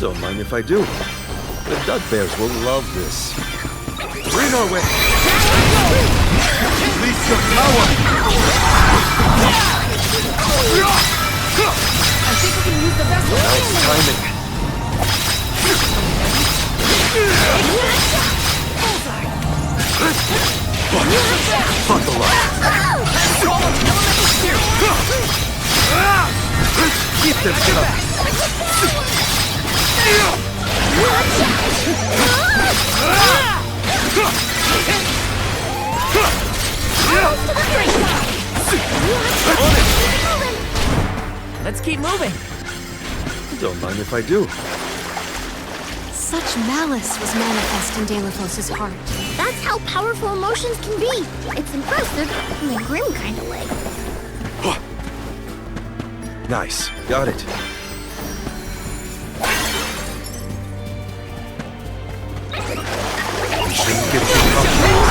Don't mind if I do. The Dugbears will love this. Bring our way! Release your power! I think we can use the best one. Nice timing. Buckle up. Keep them coming. Let's keep moving. Don't mind if I do. Such malice was manifest in Daelophos' heart. That's how powerful emotions can be. It's impressive in a grim kind of way. Nice. Got it. You shouldn't get too comfortable.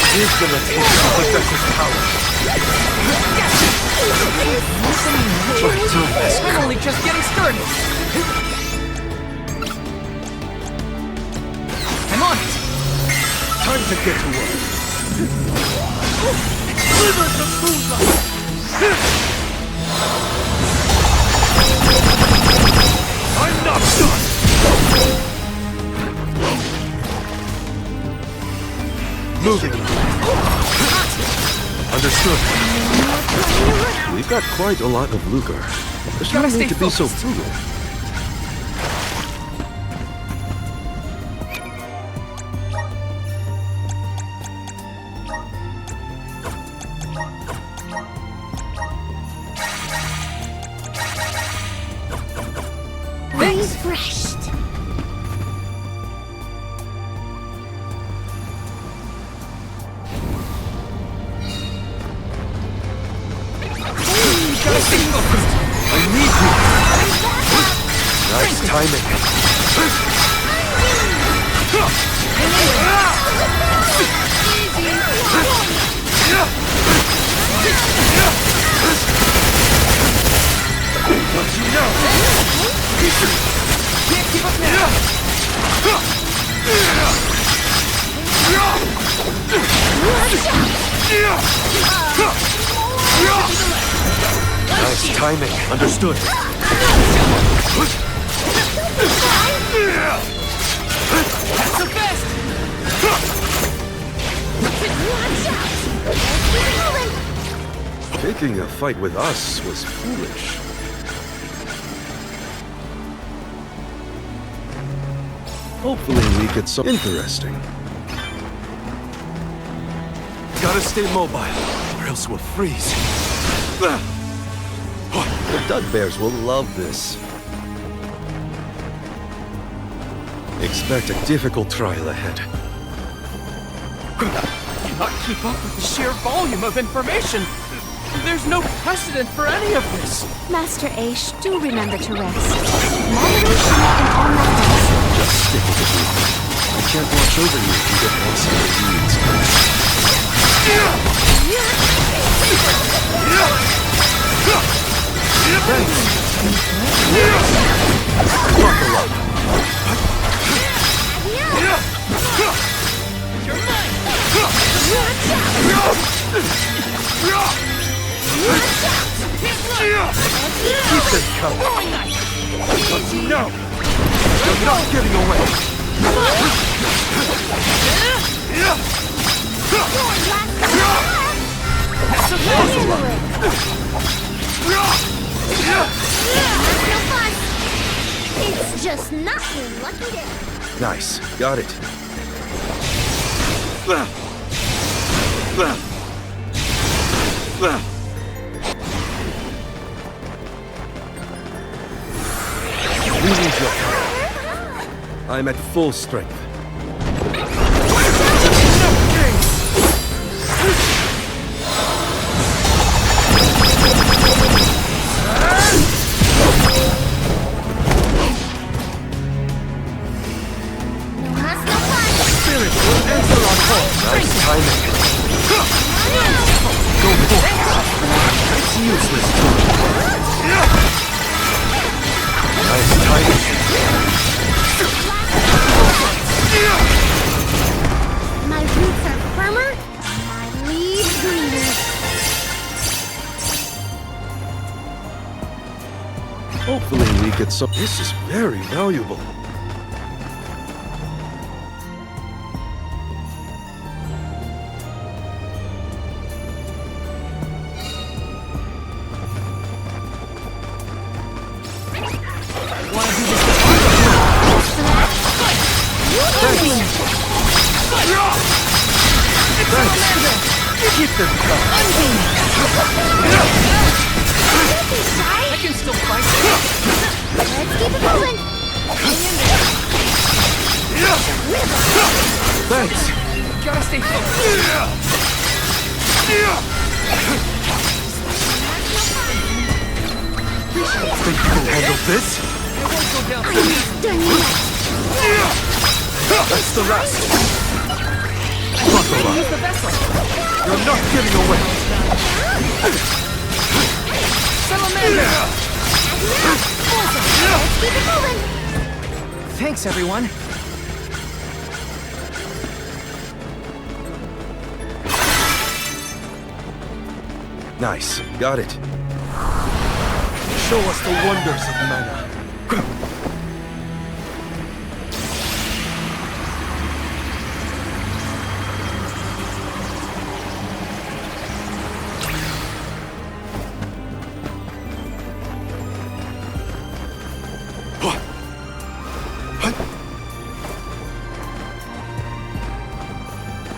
He's gonna take the possessor's power. I'm only just getting started. I'm on it. Time to get to work. Deliver the moonlight. I'm not done. Moving. Understood. We've got quite a lot of lucre. There's no need to be so frugal. Refreshed. I need you. Nice timing. Nice timing. Understood. That's the best! Taking a fight with us was foolish. Hopefully we get some interesting. Gotta stay mobile, or else we'll freeze. The Dugbears will love this. Expect a difficult trial ahead. Cannot keep up with the sheer volume of information. There's no precedent for any of this. Master Aish, do remember to rest. Moderation and all matters. Just stick with it. I can't watch over you if you get lost in the weeds. Thanks. Buckle up. You're mine! Keep them coming. No! You're not getting away! That's a It's just not your lucky day. Nice. Got it. We need your help. I'm at full strength. Nice timing. Go for it. It's useless to me. Nice timing. My roots are firmer, my leaves greener. Hopefully we get some. This is very valuable. Keep them coming. I can still fight. Let's keep it moving. Thanks. Gotta stay focused. Think you can handle this? It won't go down so easy. That's the last. Buckle up. Use the vessel. You're not getting away. Salamander! Let's keep it moving. Thanks, everyone. Nice. Got it. Show us the wonders of mana.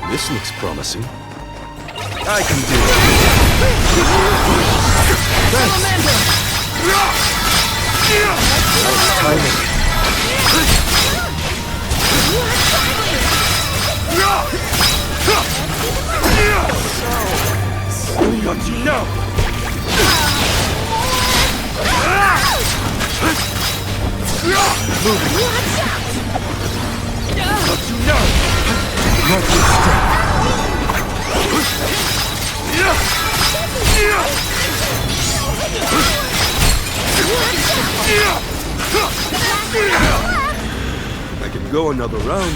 This looks promising. I can do it. Thanks. Nice timing. Don't you know? Moving. Don't you know? Not your strength. I can go another round.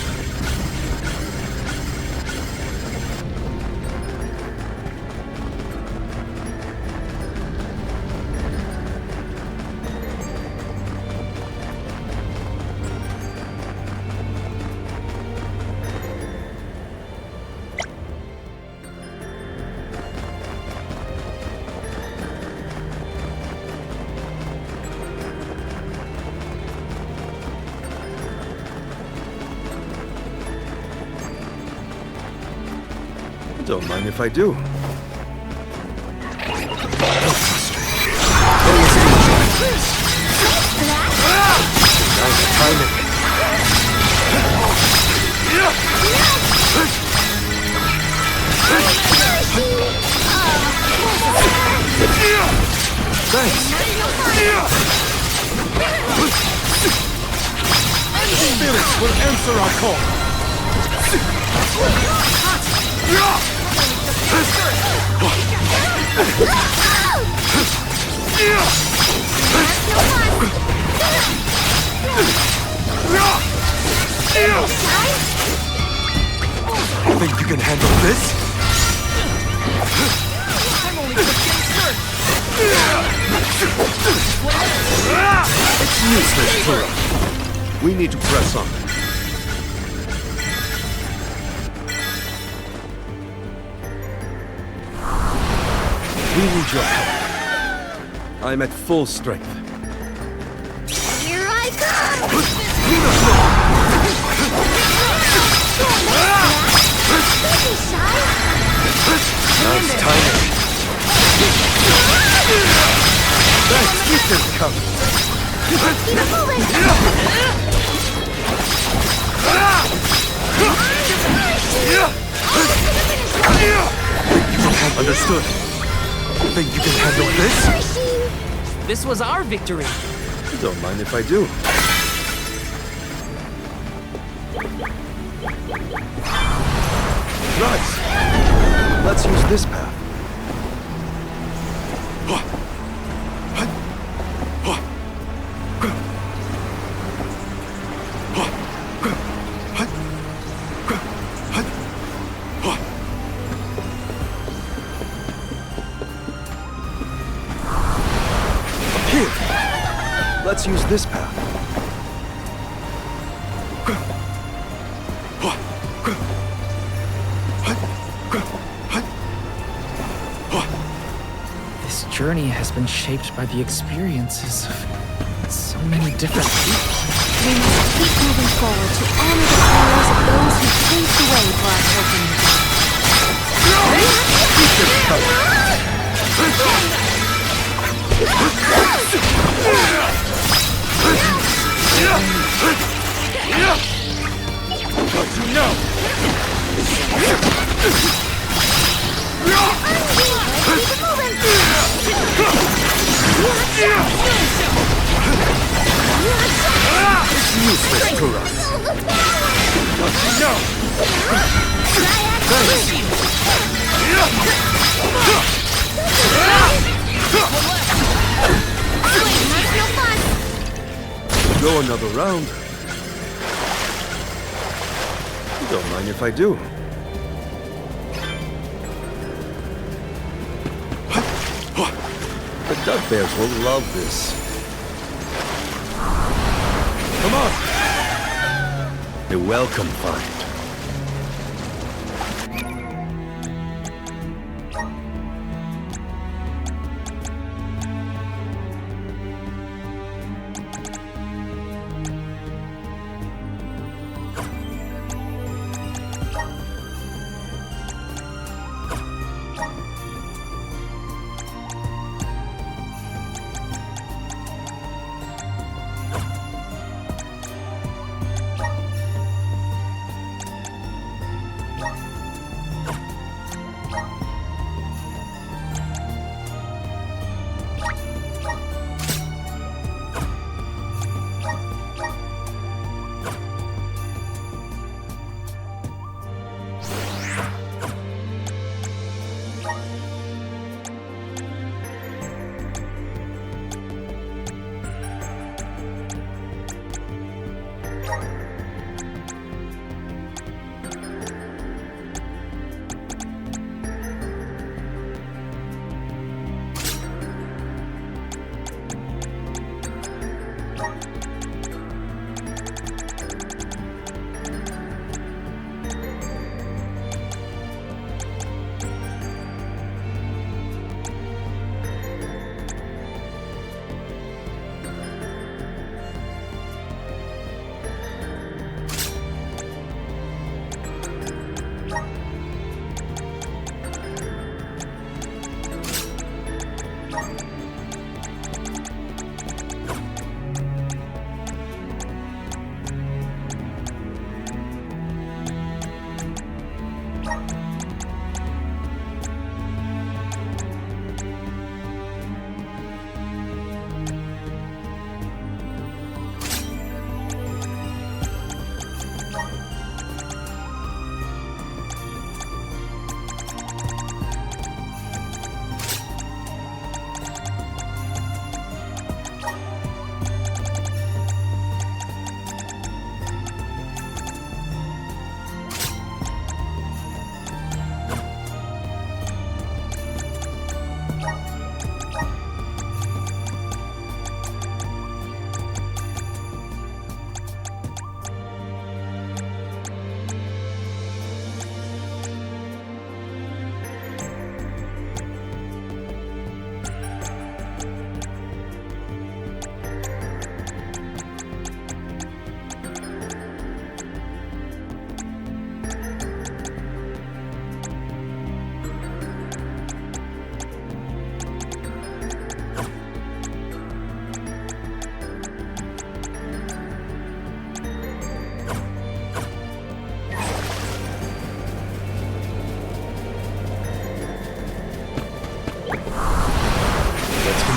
Don't mind if I do. Nice timing. Thanks. Spirits will answer our call. Think you can handle this? I'm only just getting started. It's useless, Tura. We need to press on. We need your help. I'm at full strength. Here I come! Nice timing. Thanks, keep this coming. Understood. Think you can handle this? This was our victory. Don't mind if I do. Nice. Let's use this path. Here. Let's use this path. This journey has been shaped by the experiences of so many different people. We must keep moving forward to honor the prayers of those who paved the way for our It's useless, Tura. What you know? Go another round. Don't mind if I do. The duck bears will love this. Come on! A welcome find.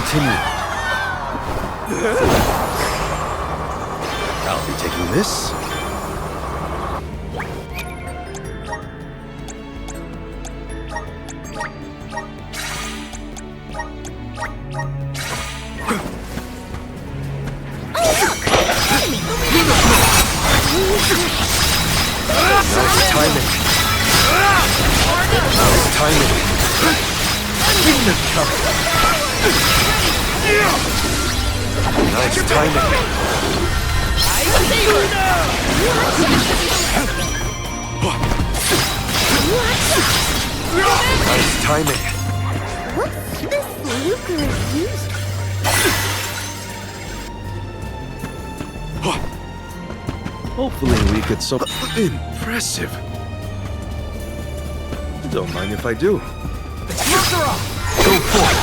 continue. I'll be taking this. Nice timing. Nice timing. Keep them coming. Nice timing. Nice timing. What's this lucre used? Hopefully we could so impressive. Don't mind if I do. Go for it.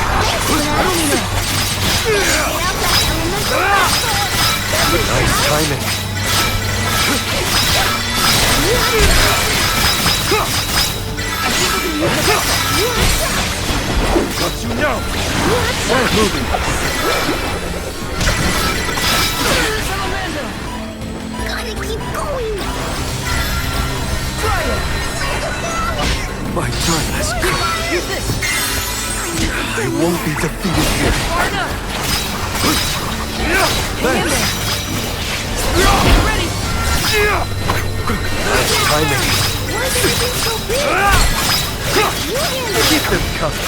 Nice timing. What you know? Start moving. Gotta keep going. My time has come. I won't be defeated here. Thanks. Nice timing. Keep them coming.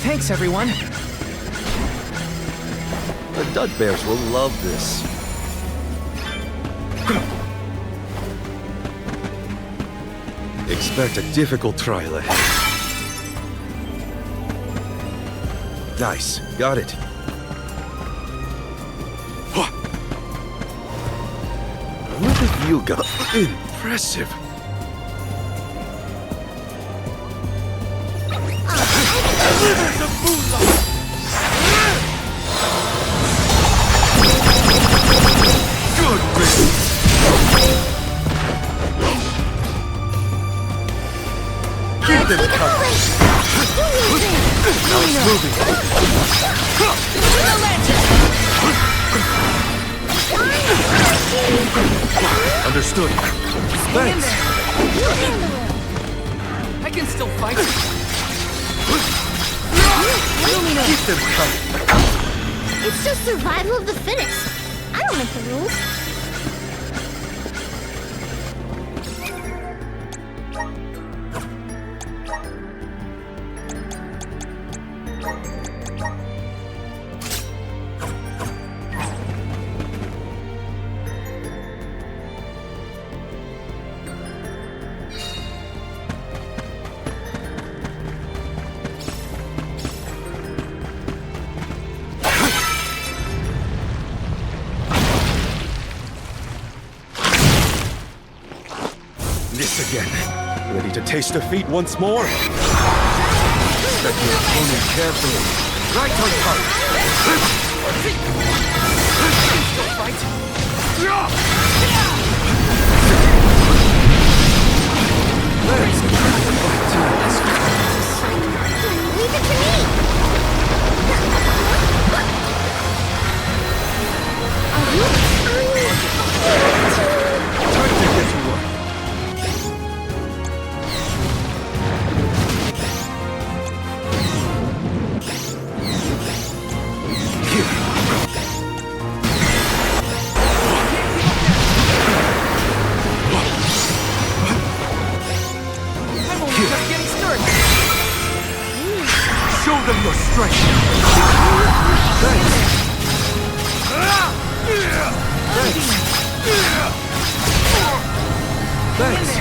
Thanks, everyone. The Dud Bears will love this. Expect a difficult trial ahead. Nice. Got it. What have you got? Impressive. Good riddance. Keep them coming. Now it's moving. Understood. Thanks. I can still fight. Keep them coming. It's just survival of the fittest. I don't make the rules. This again. Ready to taste defeat once more? Step your opponent carefully. Right on target. Leave it to me. Time to get to work. Show them your strength! Thanks! Thanks!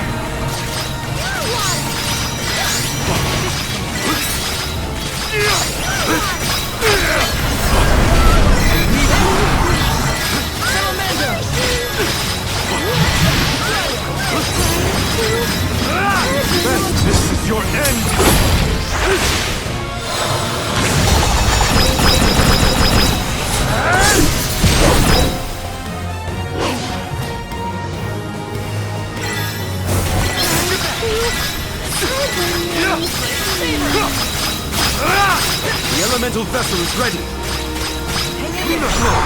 This is your end! The elemental vessel is ready. Luna flow.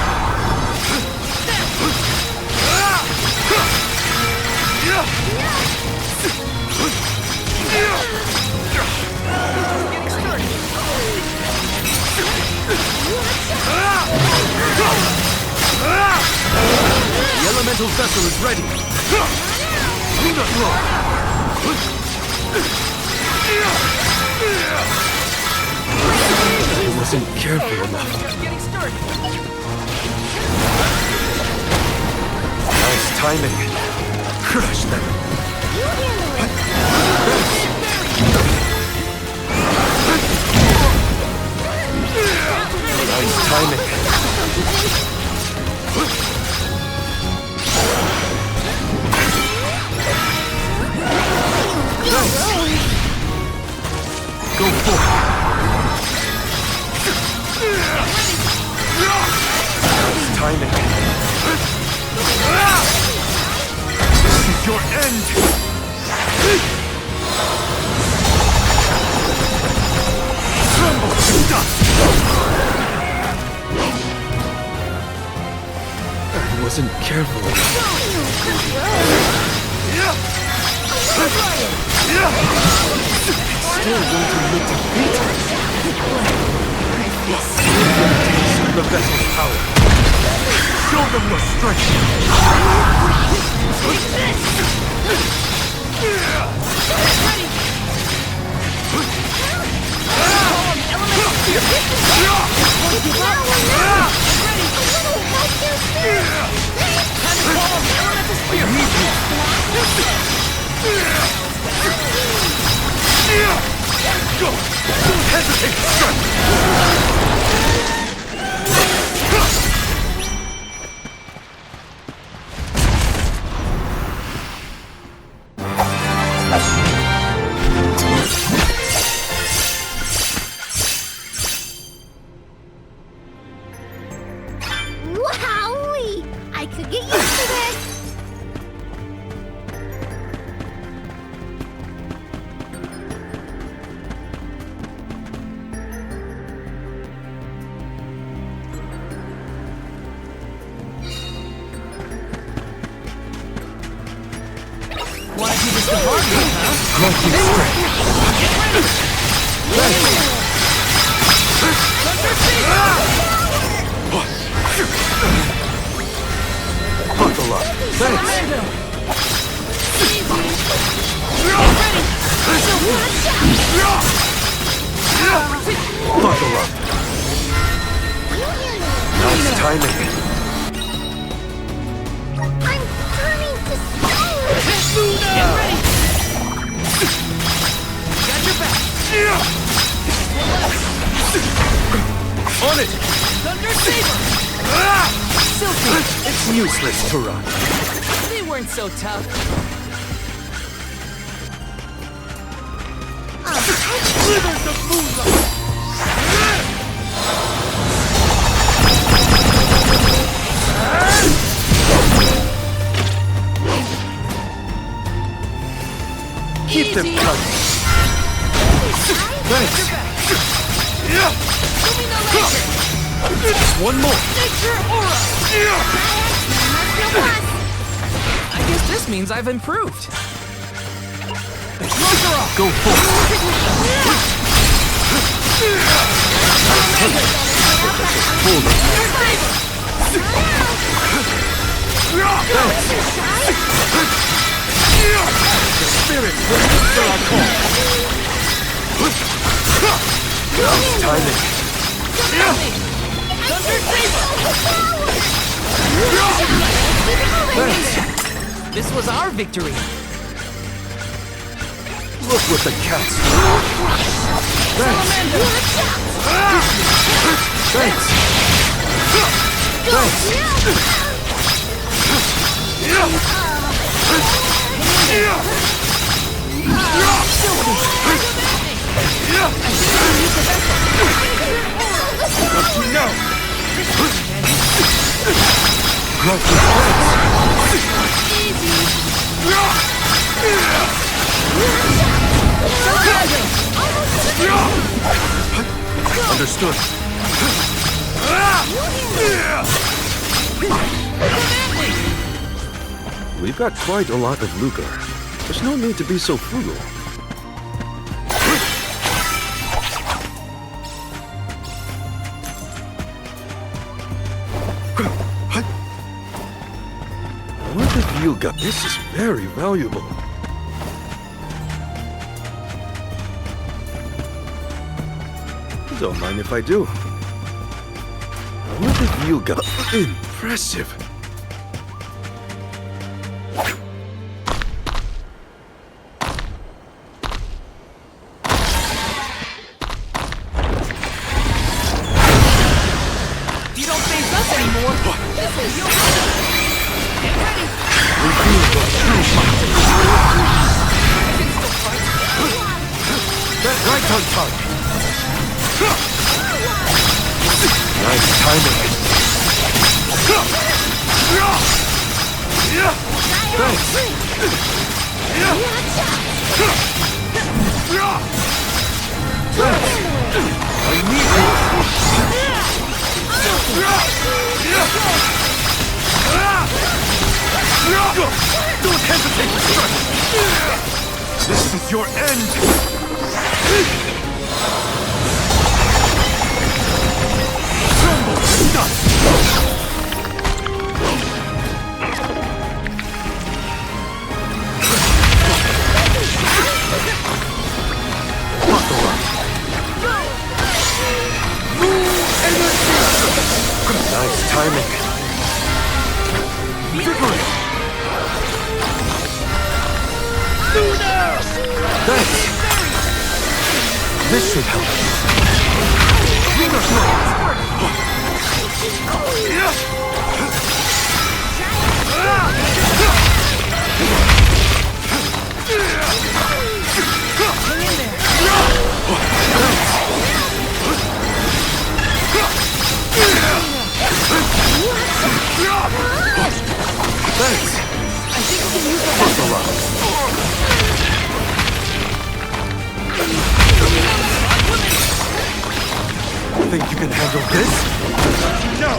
The elemental vessel is ready. Luna flow. I wasn't careful enough. Nice timing. Crush them. Nice timing. Nice. Go forward. Nice timing. This is your end. Tremble to dust. I wasn't careful enough. Still wanting me to beat her. Taste the vessel's power. Show them your strength. Go! Don't hesitate to strike! Wowee! I could get used to this! Wanna do this the hard way, huh? Grunting strength. Buckle up. Thanks. Buckle up. Nice timing. I'm turning to stone! Get ready! Got your back! On it! Thunder Saber! Silky! It's useless to run. They weren't so tough. Slithers of moonlight! Keep them coming. Thanks. One more. I guess this means I've improved. Go forward. The spirits will answer our call. Nice timing. Thanks. This was our victory. Look what the cat's Thanks. Thanks. What you know? Understood. We've got quite a lot of lucre. There's no need to be so frugal. What have you got? This is very valuable. Don't mind if I do. What have you got? Impressive. You don't face us anymore. This is your Get ready. Reveal your true might. Get right on target. Nice timing. Thanks. I need you. Don't hesitate to strike. This is your end. Tremble to dust! Buckle up! Nice timing! Vigorous! Thanks! This should help. Lunar Flow! Thanks! I think we can use the Buckle up! Think you can handle this? No!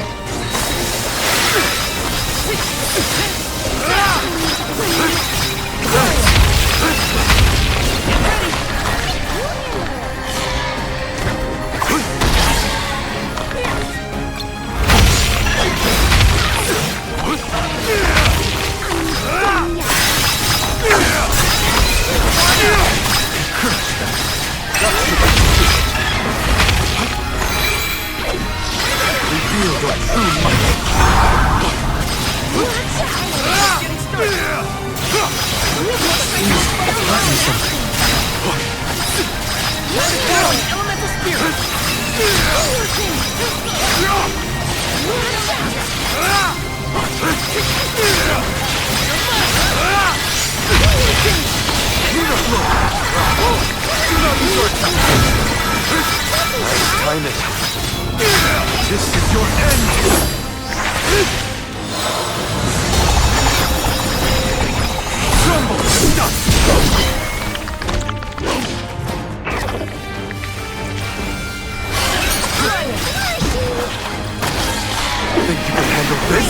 Reveal your true might. Elemental spirit. Nice timing. This is your end. Tremble to dust. Think you can handle this?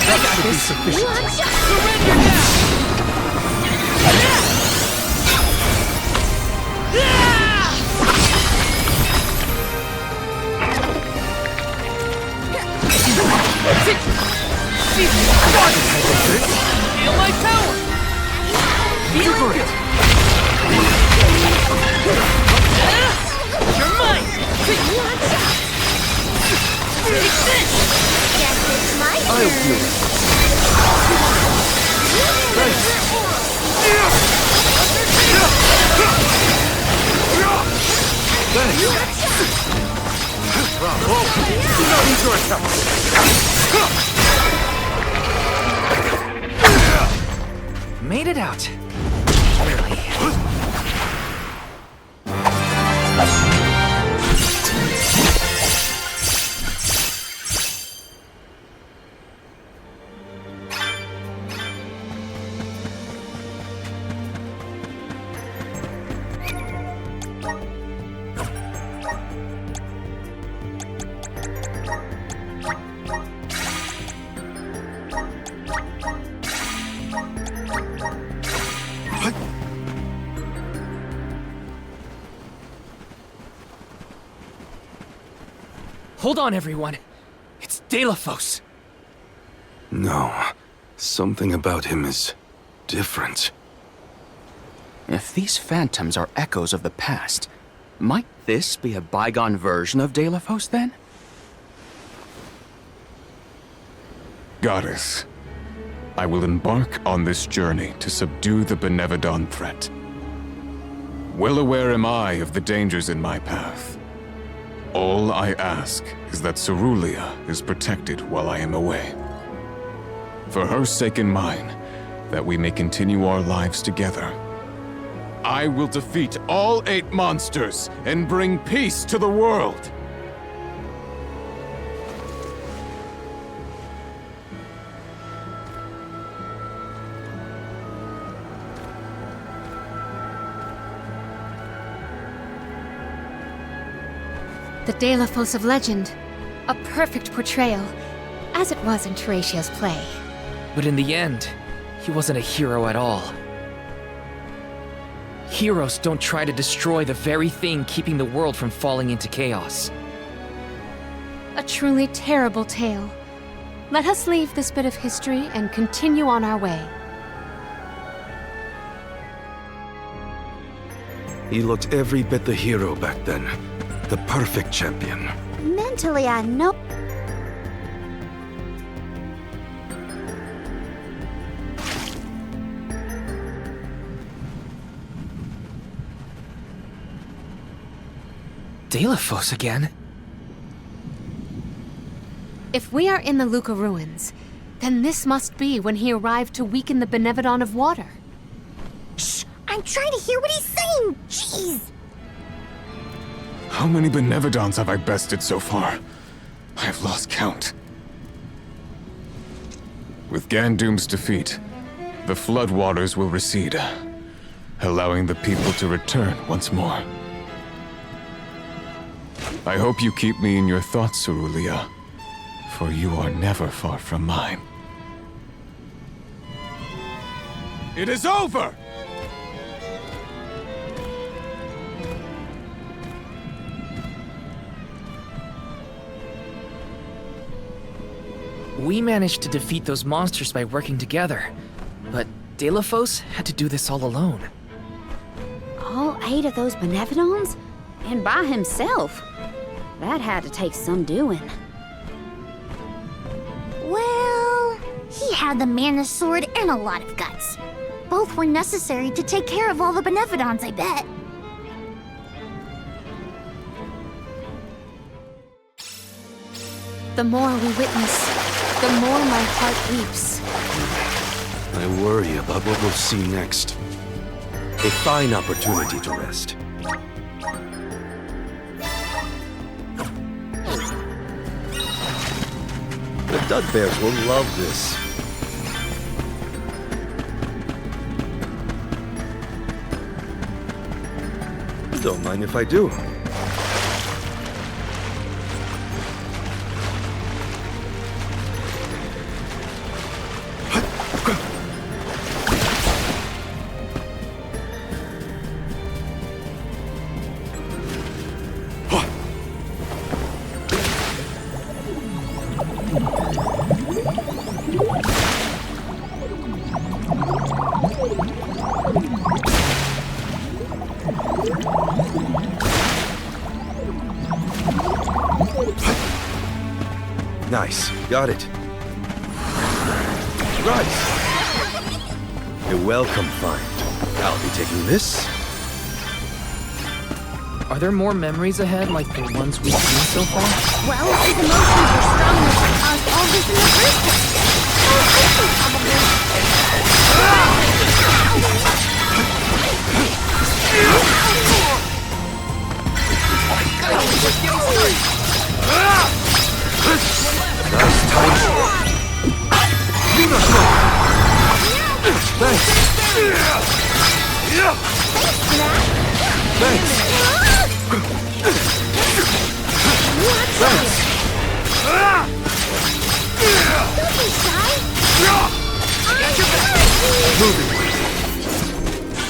That should be sufficient. Surrender now! Feel my power! Feel it! You're mine! Take this! Guess it's my turn. I'll do it. Thanks. Thanks. Bravo! Do not eat yourself! Made it out. Barely. Hold on, everyone. It's Daelophos. No. Something about him is different. If these phantoms are echoes of the past, might this be a bygone version of Daelophos then? Goddess, I will embark on this journey to subdue the Benevodon threat. Well aware am I of the dangers in my path. All I ask is that Cerulia is protected while I am away. For her sake and mine, that we may continue our lives together. I will defeat all 8 monsters and bring peace to the world. The Daelophos of legend. A perfect portrayal, as it was in Terathia's play. But in the end, he wasn't a hero at all. Heroes don't try to destroy the very thing keeping the world from falling into chaos. A truly terrible tale. Let us leave this bit of history and continue on our way. He looked every bit the hero back then. The perfect champion. Mentally, I know. Daelophos again? If we are in the Luca ruins, then this must be when he arrived to weaken the Benevodon of water. Shh! I'm trying to hear what he's saying! Jeez! How many Benevodons have I bested so far? I have lost count. With Gandoom's defeat, the floodwaters will recede, allowing the people to return once more. I hope you keep me in your thoughts, Cerulia, for you are never far from mine. It is over! We managed to defeat those monsters by working together, but Daelophos had to do this all alone. All 8 of those Benevodons? And by himself? That had to take some doing. Well, he had the Mana Sword and a lot of guts. Both were necessary to take care of all the Benevodons, I bet. The more we witness, the more my heart weeps. I worry about what we'll see next. A fine opportunity to rest. The Dudbears will love this. Don't mind if I do. Nice. Got it. Right. A welcome find. I'll be taking this. Are there more memories ahead like the ones we've seen so far? Well, his emotions were strong enough to cause all this in the first place. So I think probably. Nice timing. Thanks. Thanks.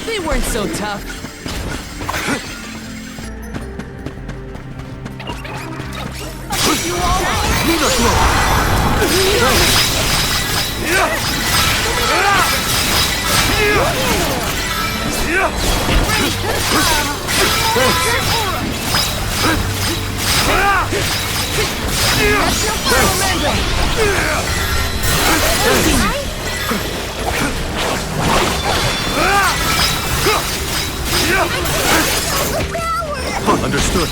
They weren't so tough. Understood.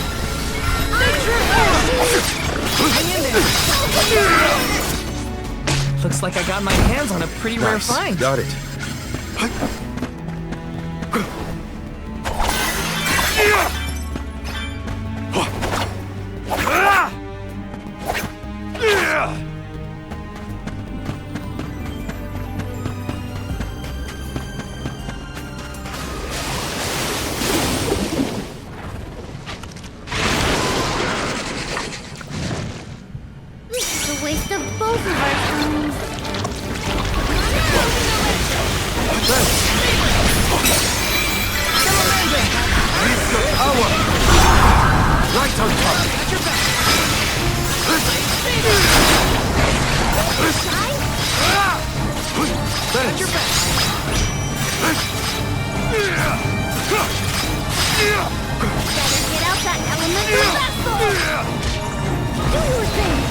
Looks like I got my hands on a pretty rare Nice. find. Got it. This is a waste of both of our times. Right on top. Better get out that elemental vessel. Do your thing.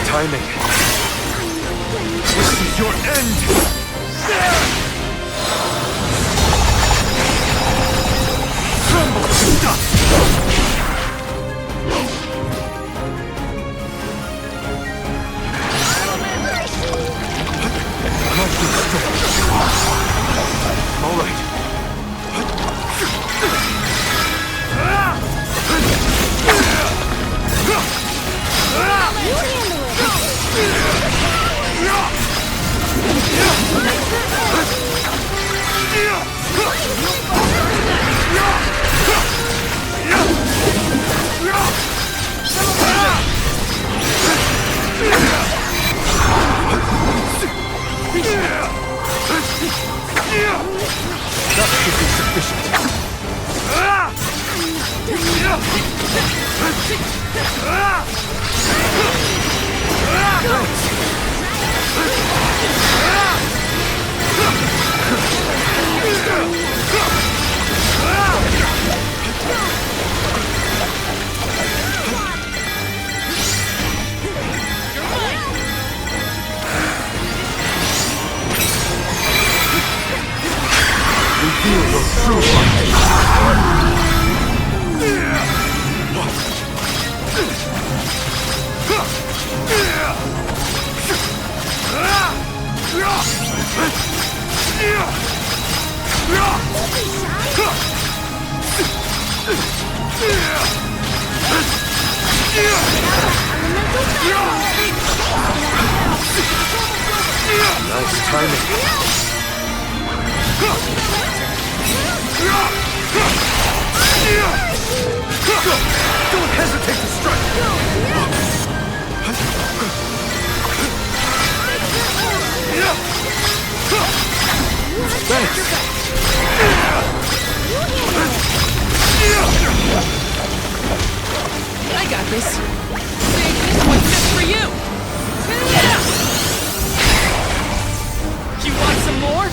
Timing. This is your end! Crumble to dust! All right. That should be sufficient. Reveal your true light. Nice timing. Don't hesitate to strike! Thanks! I got this! Save this one just for you! You want some more?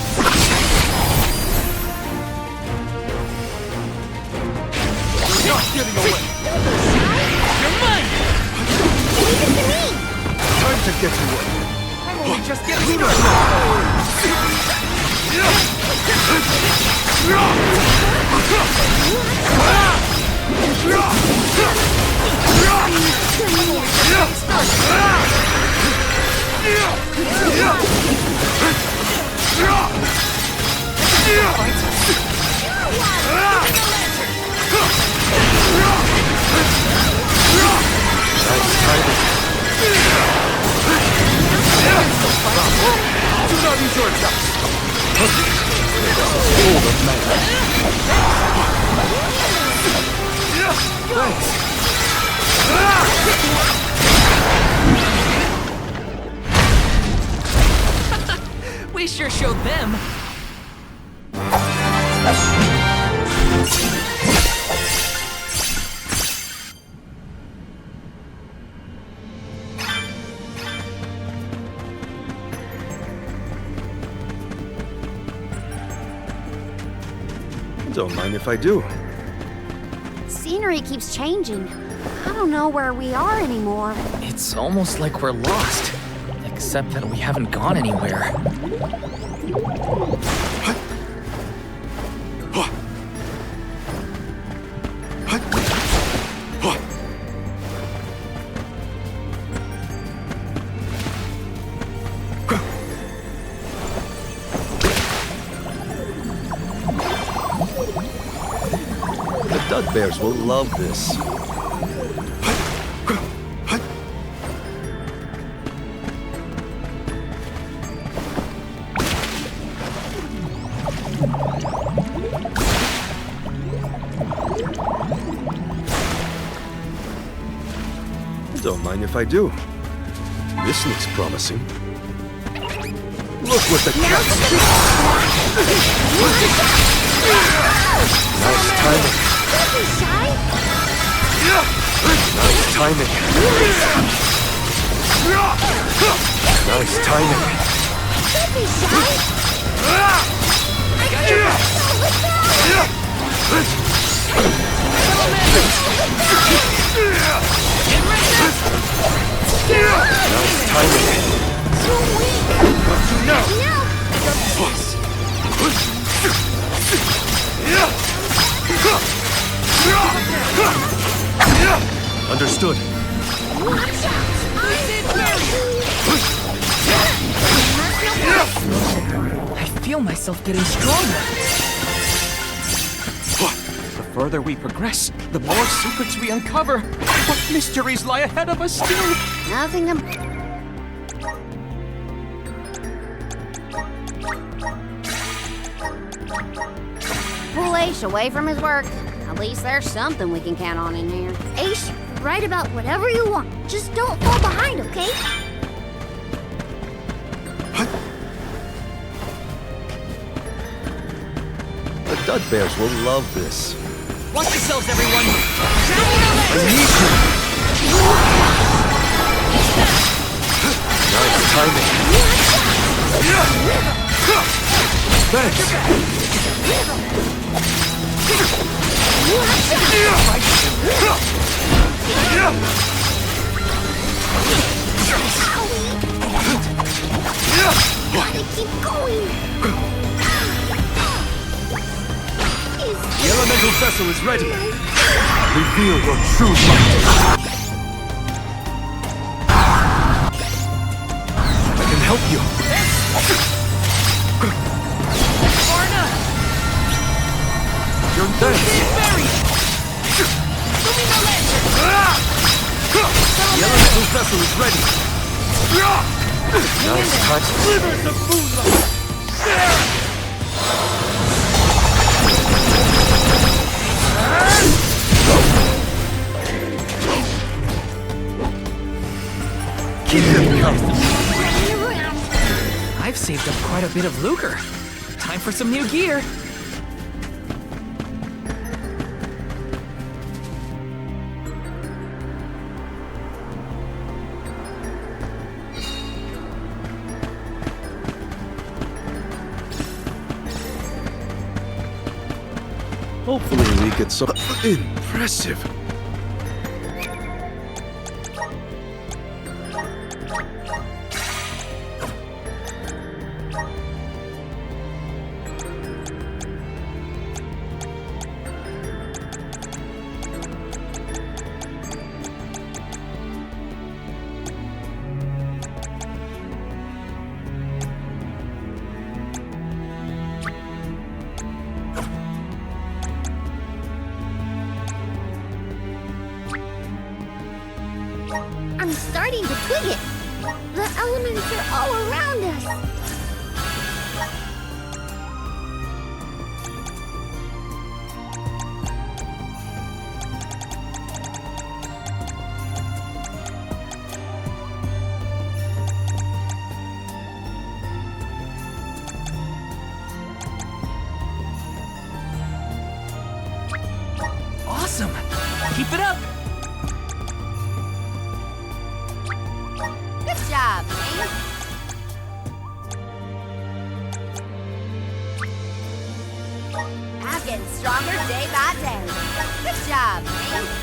Not getting away! You're mine! Leave it to me! Time to get to work. I'm only just getting started! Do not use your attacks! We sure showed them. Don't mind if I do. Scenery keeps changing. I don't know where we are anymore. It's almost like we're lost. Except that we haven't gone anywhere. The Dud Bears will love this. Don't mind if I do. This looks promising. Look what the cat's doing! Nice timing. Nice timing. Nice timing. Nice timing. What you know? Understood. I feel myself getting stronger. The further we progress, the more secrets we uncover. What mysteries lie ahead of us still? Nothing to... Pull Aish away from his work. At least there's something we can count on in here. Aish, write about whatever you want. Just don't fall behind, okay? The Dud Bears will love this. Watch yourselves, everyone! I need you! Nice timing. Thanks. Gotta keep going. The elemental vessel is ready. Reveal your true might. I can help you. Marne! You're dead. Buried! vessel is ready. Nice touch. Slivers of moonlight. Keep them coming. I've saved up quite a bit of lucre. Time for some new gear. Hopefully we get some impressive. I'm starting to twig it. The elements are all around us. Awesome! Keep it up! Good job, Ace. I'm getting stronger day by day. Good job, Ace.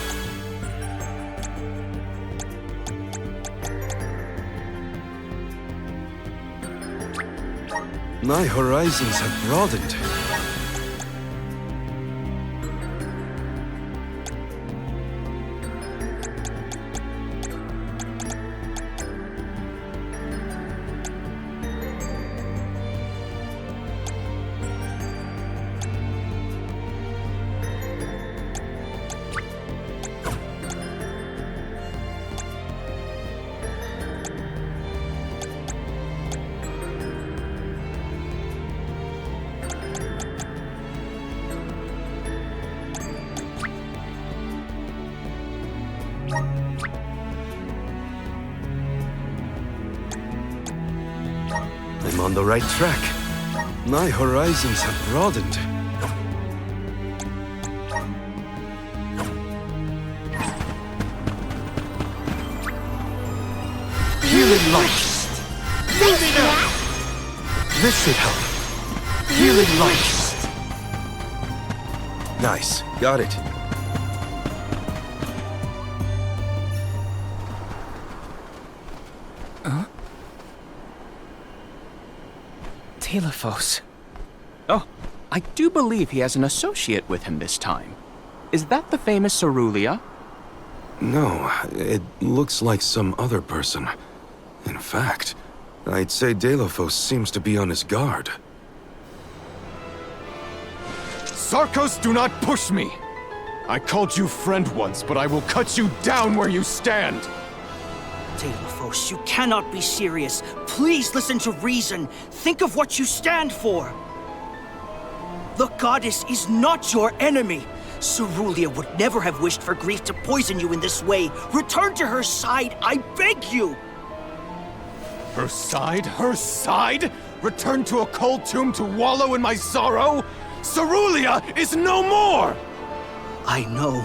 My horizons have broadened. I'm on the right track. My horizons have broadened. Healing light. This should help. Healing light. Nice. Got it. Huh? Daelophos. Oh, I do believe he has an associate with him this time. Is that the famous Cerulia? No, it looks like some other person. In fact, I'd say Daelophos seems to be on his guard. Sarkos, do not push me! I called you friend once, but I will cut you down where you stand! Daelophos, you cannot be serious. Please listen to reason. Think of what you stand for. The goddess is not your enemy. Cerulia would never have wished for grief to poison you in this way. Return to her side, I beg you! Her side? Her side? Return to a cold tomb to wallow in my sorrow? Cerulia is no more! I know,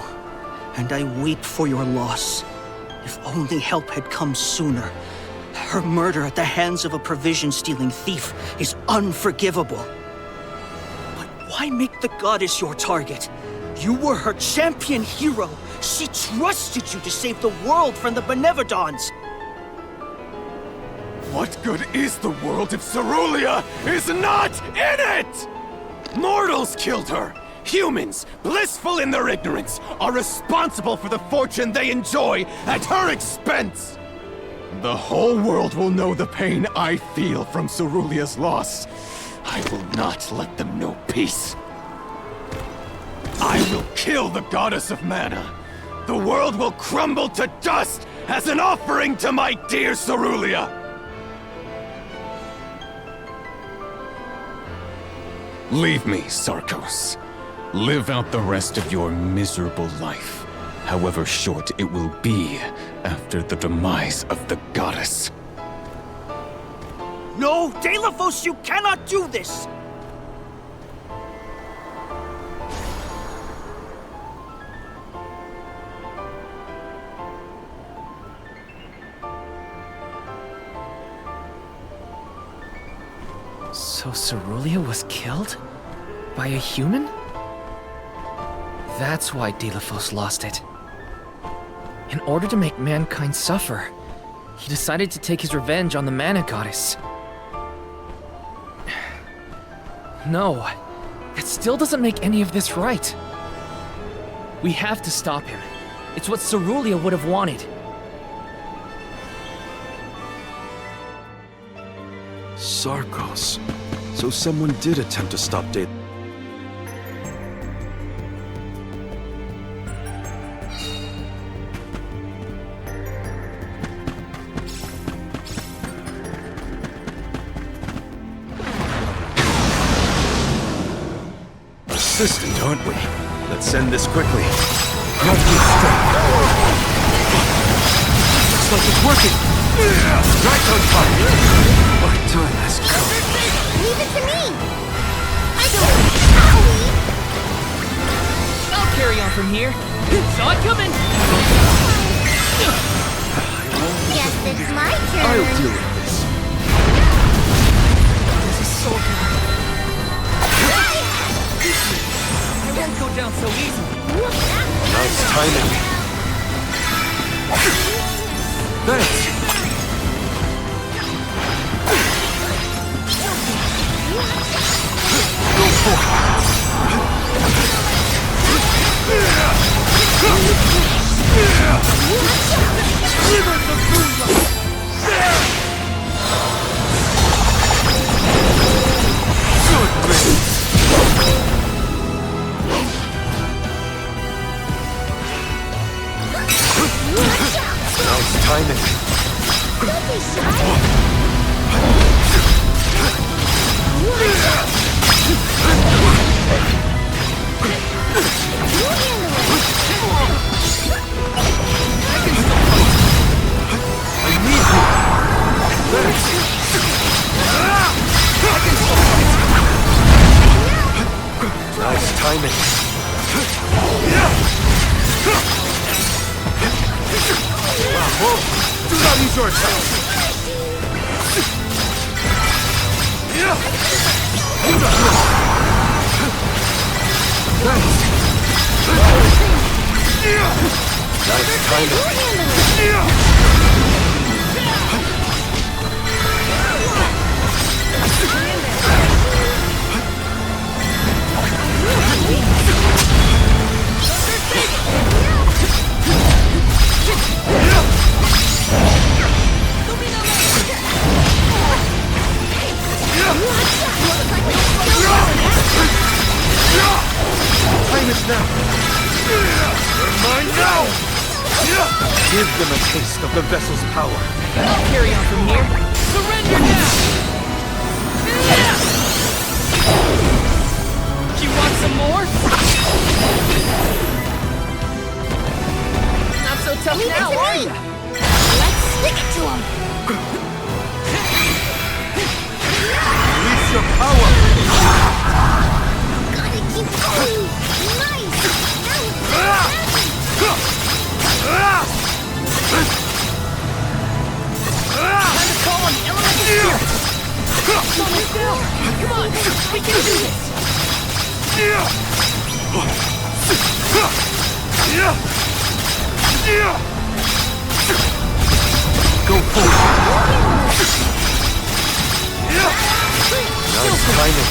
and I weep for your loss. If only help had come sooner. Her murder at the hands of a provision-stealing thief is unforgivable. But why make the goddess your target? You were her champion hero. She trusted you to save the world from the Benevodons. What good is the world if Cerulia is not in it? Mortals killed her. Humans, blissful in their ignorance, are responsible for the fortune they enjoy at her expense. The whole world will know the pain I feel from Cerulia's loss. I will not let them know peace. I will kill the goddess of mana. The world will crumble to dust, as an offering to my dear Cerulia! Leave me, Sarkos. Live out the rest of your miserable life, however short it will be after the demise of the goddess. No, Daelophos, you cannot do this! So Cerulia was killed? By a human? That's why Daelophos lost it. In order to make mankind suffer, he decided to take his revenge on the mana goddess. No, that still doesn't make any of this right. We have to stop him. It's what Cerulia would have wanted. Sarkos. So someone did attempt to stop Daelophos. Persistent, aren't we? Let's send this quickly. Grant me strength. Looks like it's working. Right on time. Our time has come. Leave it to me! I don't know how we... I'll carry on from here. Saw it coming. Guess it's my turn. I'll deal with this. This is so good. I won't go down so easily. Nice timing. Thanks. Go for Nice timing. Don't be shy. Nice timing. Do not use your attack. Nice timing. Time is now. They're mine now. Give them a taste of the vessel's power. I'll carry on from here. Surrender now! Do you want some more? Not so tough now, are you? Let's stick it to him. Release your power. Gotta keep going. Nice. Time to call on the elemental spirit. Slow this down. Come on, we can do this. Go forward. Nice timing.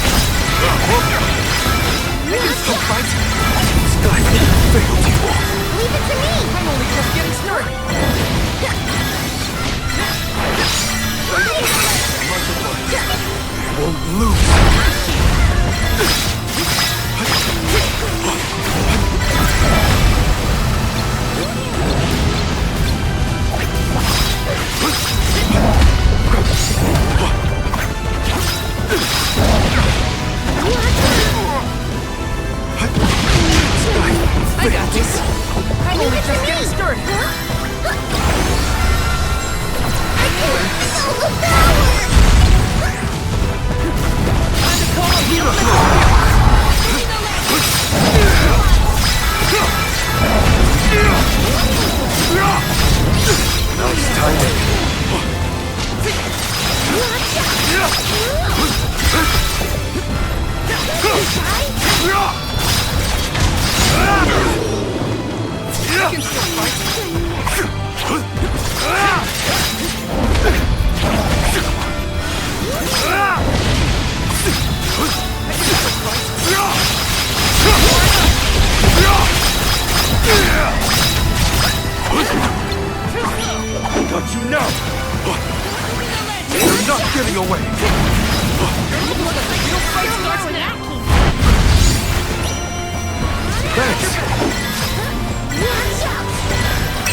I can still fight. Sky failed you. Leave it to me. I'm only just getting started. You won't lose. Got you now! You're not getting away! Thanks!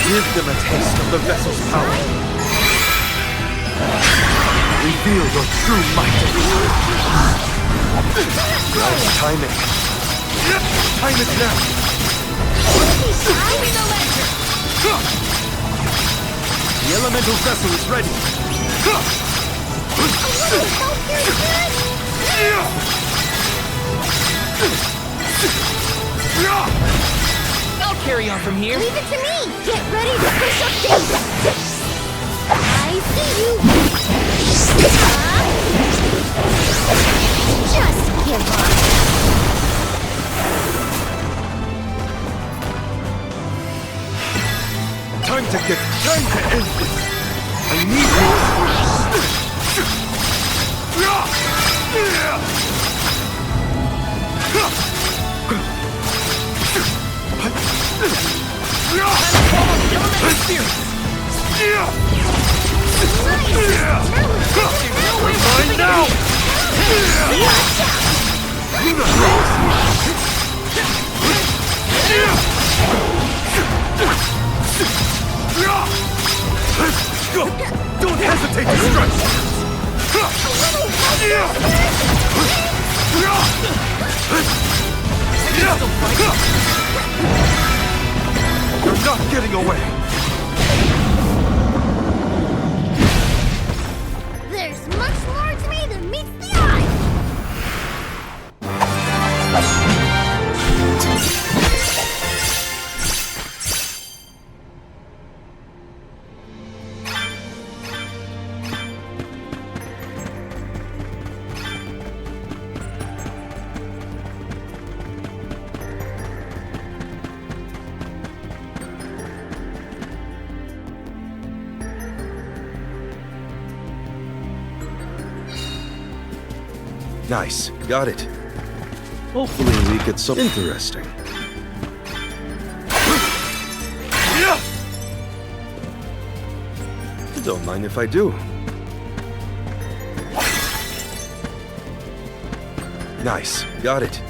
Give them a taste of the vessel's power. Reveal your true might. Nice timing. Time it now! The elemental vessel is ready. I'll carry on from here. Leave it to me! Get ready to push up things! I see you! Just give up! Time to end this! I need more! Mine now! Go! Don't hesitate to strike! You're not getting away! There's much more to me than meets the eye! Nice. Got it. Hopefully we get something interesting. Don't mind if I do. Nice. Got it.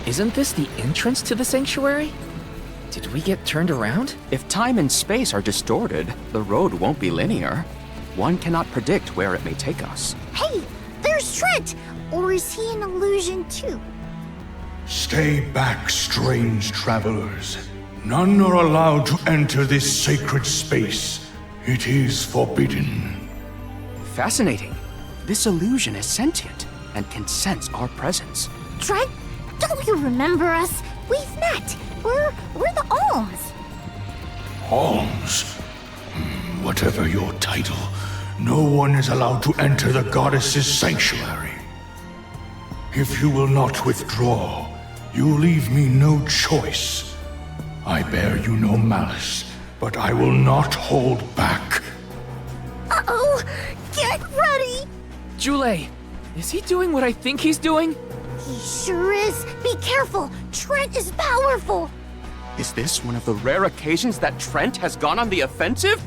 Isn't this the entrance to the sanctuary? Did we get turned around? If time and space are distorted, the road won't be linear. One cannot predict where it may take us. Hey, there's Trent! Or is he an illusion too? Stay back, strange travelers. None are allowed to enter this sacred space. It is forbidden. Fascinating. This illusion is sentient and can sense our presence. Trent, don't you remember us? We've met. We're the Alms. Alms? Whatever your title, no one is allowed to enter the goddess's sanctuary. If you will not withdraw, you leave me no choice. I bear you no malice, but I will not hold back. Uh-oh! Get ready! Jule, is he doing what I think he's doing? He sure is. Be careful. Trent is powerful. Is this one of the rare occasions that Trent has gone on the offensive?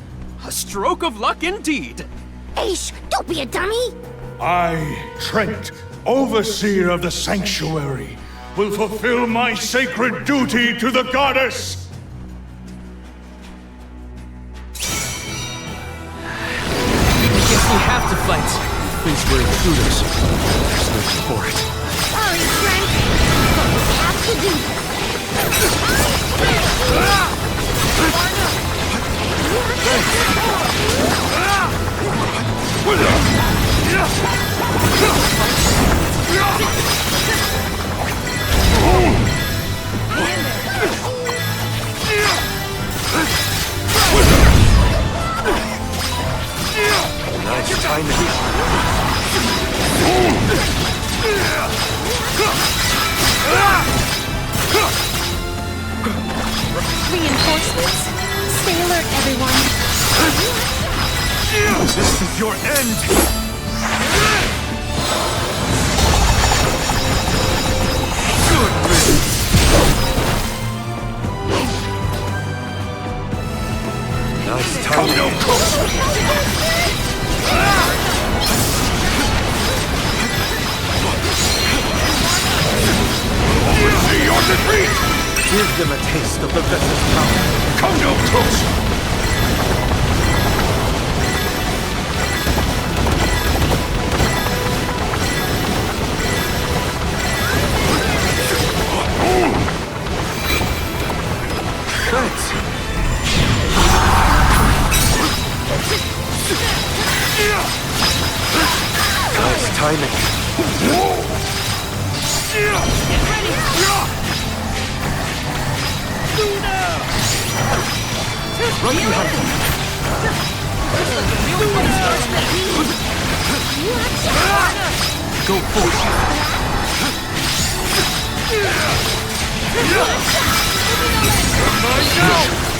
A stroke of luck indeed. Aish, don't be a dummy. I, Trent, overseer of the sanctuary, will fulfill my sacred duty to the goddess. I guess we have to fight. Since we're intruders, there's no for it. Sorry, Trent. But we have to do this. Nice timing. everyone. This is your end! Good riddance! Nice timing. Give them a taste of the vessel's power. Come no close! Trent! Nice timing. Get ready! Run behind him. Go forward.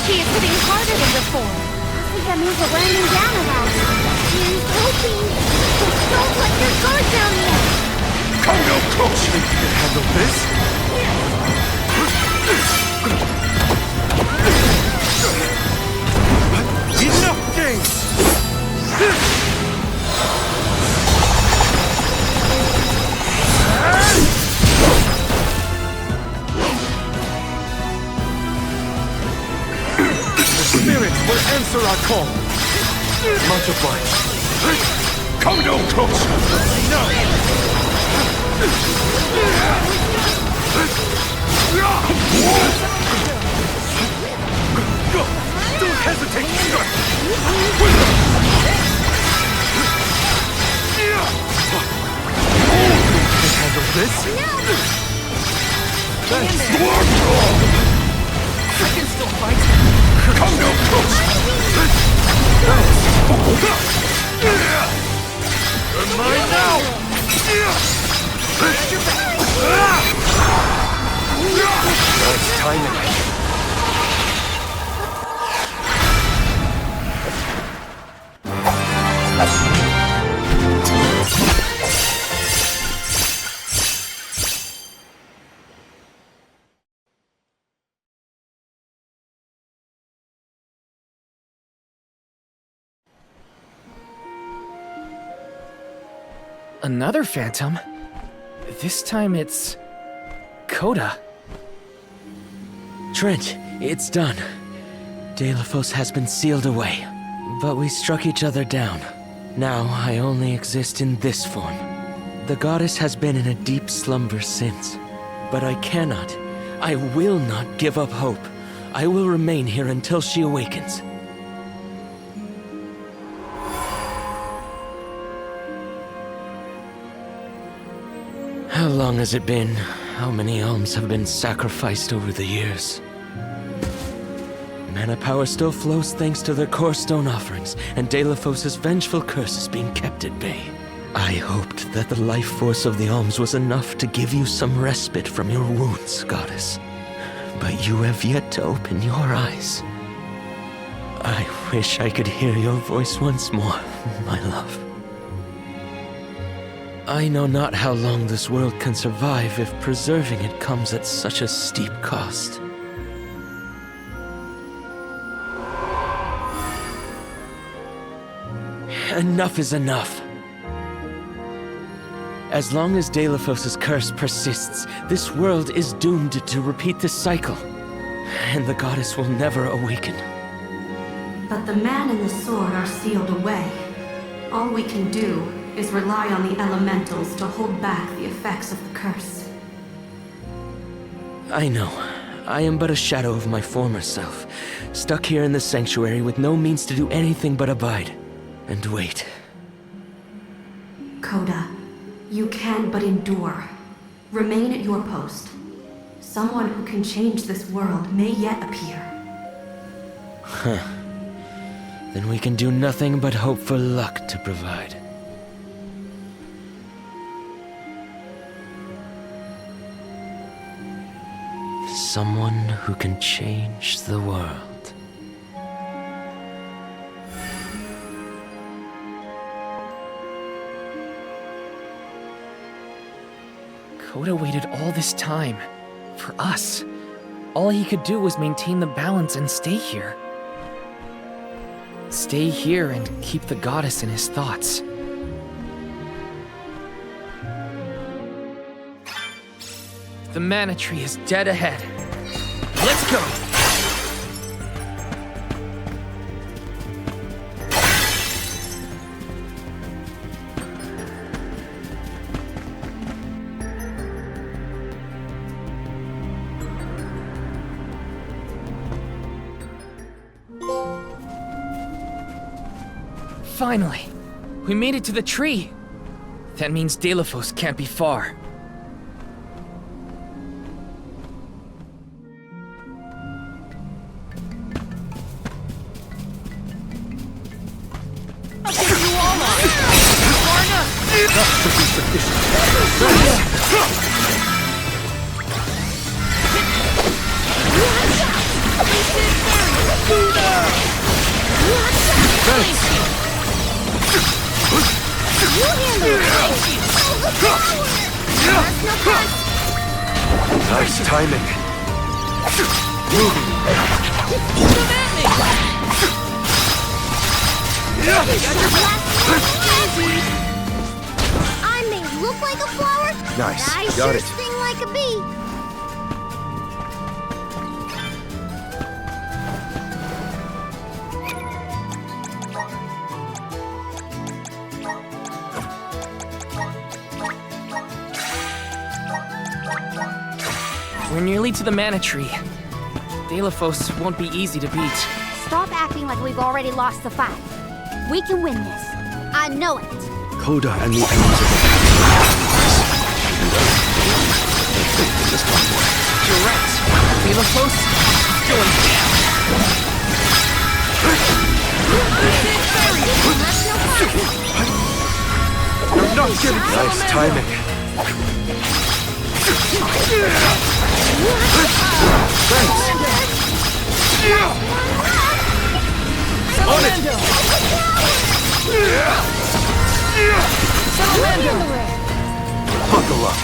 He is hitting harder than before. I think that means we're landing down a lot. He's hoping. But don't let your guard down yet. Come no close. Think you can handle this? Enough games! The spirits will answer our call. Much obliged. Come no close! No! Don't hesitate to strike! Can handle this? Thanks. I can still fight. Come no close! You're mine now! Nice timing. Another phantom? This time it's... Coda. Trent, it's done. Daelophos has been sealed away, but we struck each other down. Now I only exist in this form. The goddess has been in a deep slumber since, but I cannot, I will not give up hope. I will remain here until she awakens. How long has it been? How many alms have been sacrificed over the years? Mana power still flows thanks to their core stone offerings, and Daelophos' vengeful curse is being kept at bay. I hoped that the life force of the alms was enough to give you some respite from your wounds, goddess. But you have yet to open your eyes. I wish I could hear your voice once more, my love. I know not how long this world can survive if preserving it comes at such a steep cost. Enough is enough. As long as Daelophos' curse persists, this world is doomed to repeat this cycle, and the goddess will never awaken. But the man and the sword are sealed away. All we can do is rely on the elementals to hold back the effects of the curse. I know. I am but a shadow of my former self, stuck here in the sanctuary with no means to do anything but abide and wait. Coda, you can but endure. Remain at your post. Someone who can change this world may yet appear. Huh. Then we can do nothing but hope for luck to provide. Someone who can change the world. Koda waited all this time. For us. All he could do was maintain the balance and stay here. Stay here and keep the goddess in his thoughts. The mana tree is dead ahead. Let's go! Finally! We made it to the tree! That means Daelophos can't be far. I'll give you all Marne! That should be sufficient. Nice timing. I may look like a flower, Nice, but I got sure it. sting like a bee. We're nearly to the mana tree. Daelophos won't be easy to beat. Stop acting like we've already lost the fight. We can win this. I know it. Koda and the elves of You're right. Daelophos is going down. I'm not kidding. Nice timing. Thanks. On it. Buckle up.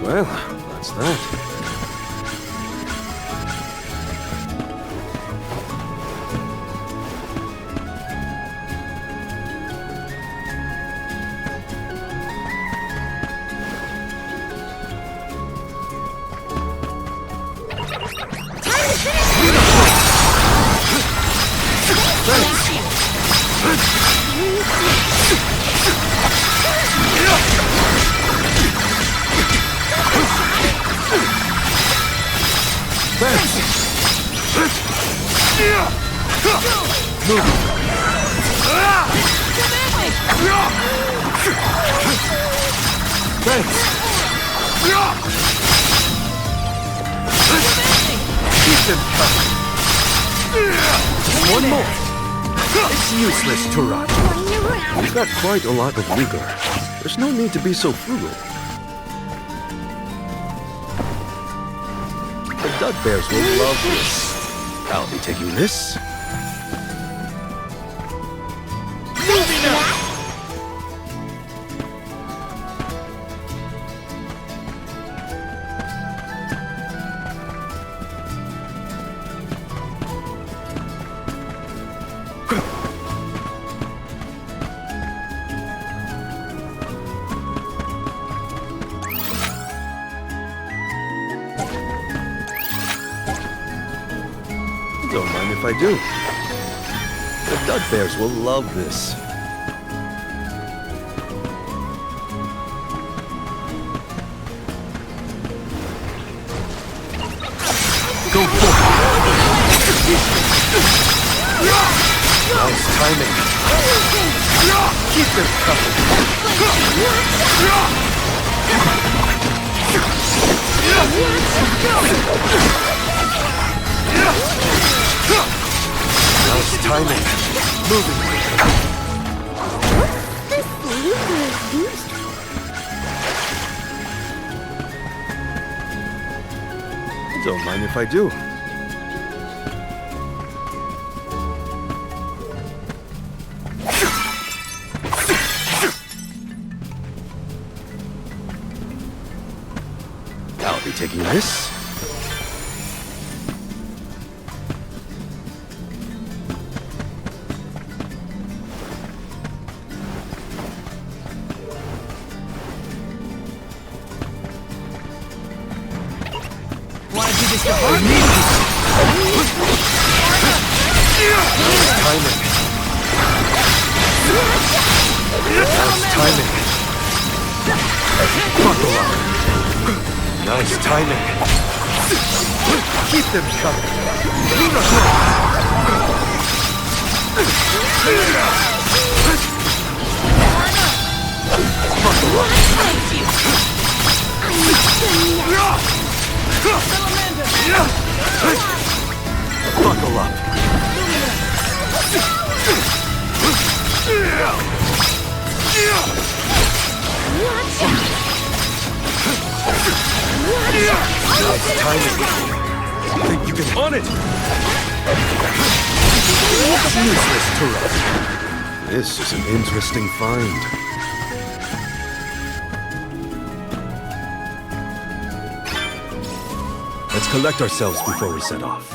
Well, that's that. Just one more. It's useless to run. You've got quite a lot of vigor. There's no need to be so frugal. The Dud Bears will love this. I'll be taking this. Don't mind if I do. The Dud Bears will love this. Go for it! Nice timing. Keep them Nice timing. Moving. Don't mind if I do. I'll be taking this. Wanna do this to hurt me? Timing. Nice timing. Buckle up. Nice timing. Keep them coming. Buckle up. Buckle up. Nice timing. Think you can on it? Useless turret. This is an interesting find. Let's collect ourselves before we set off.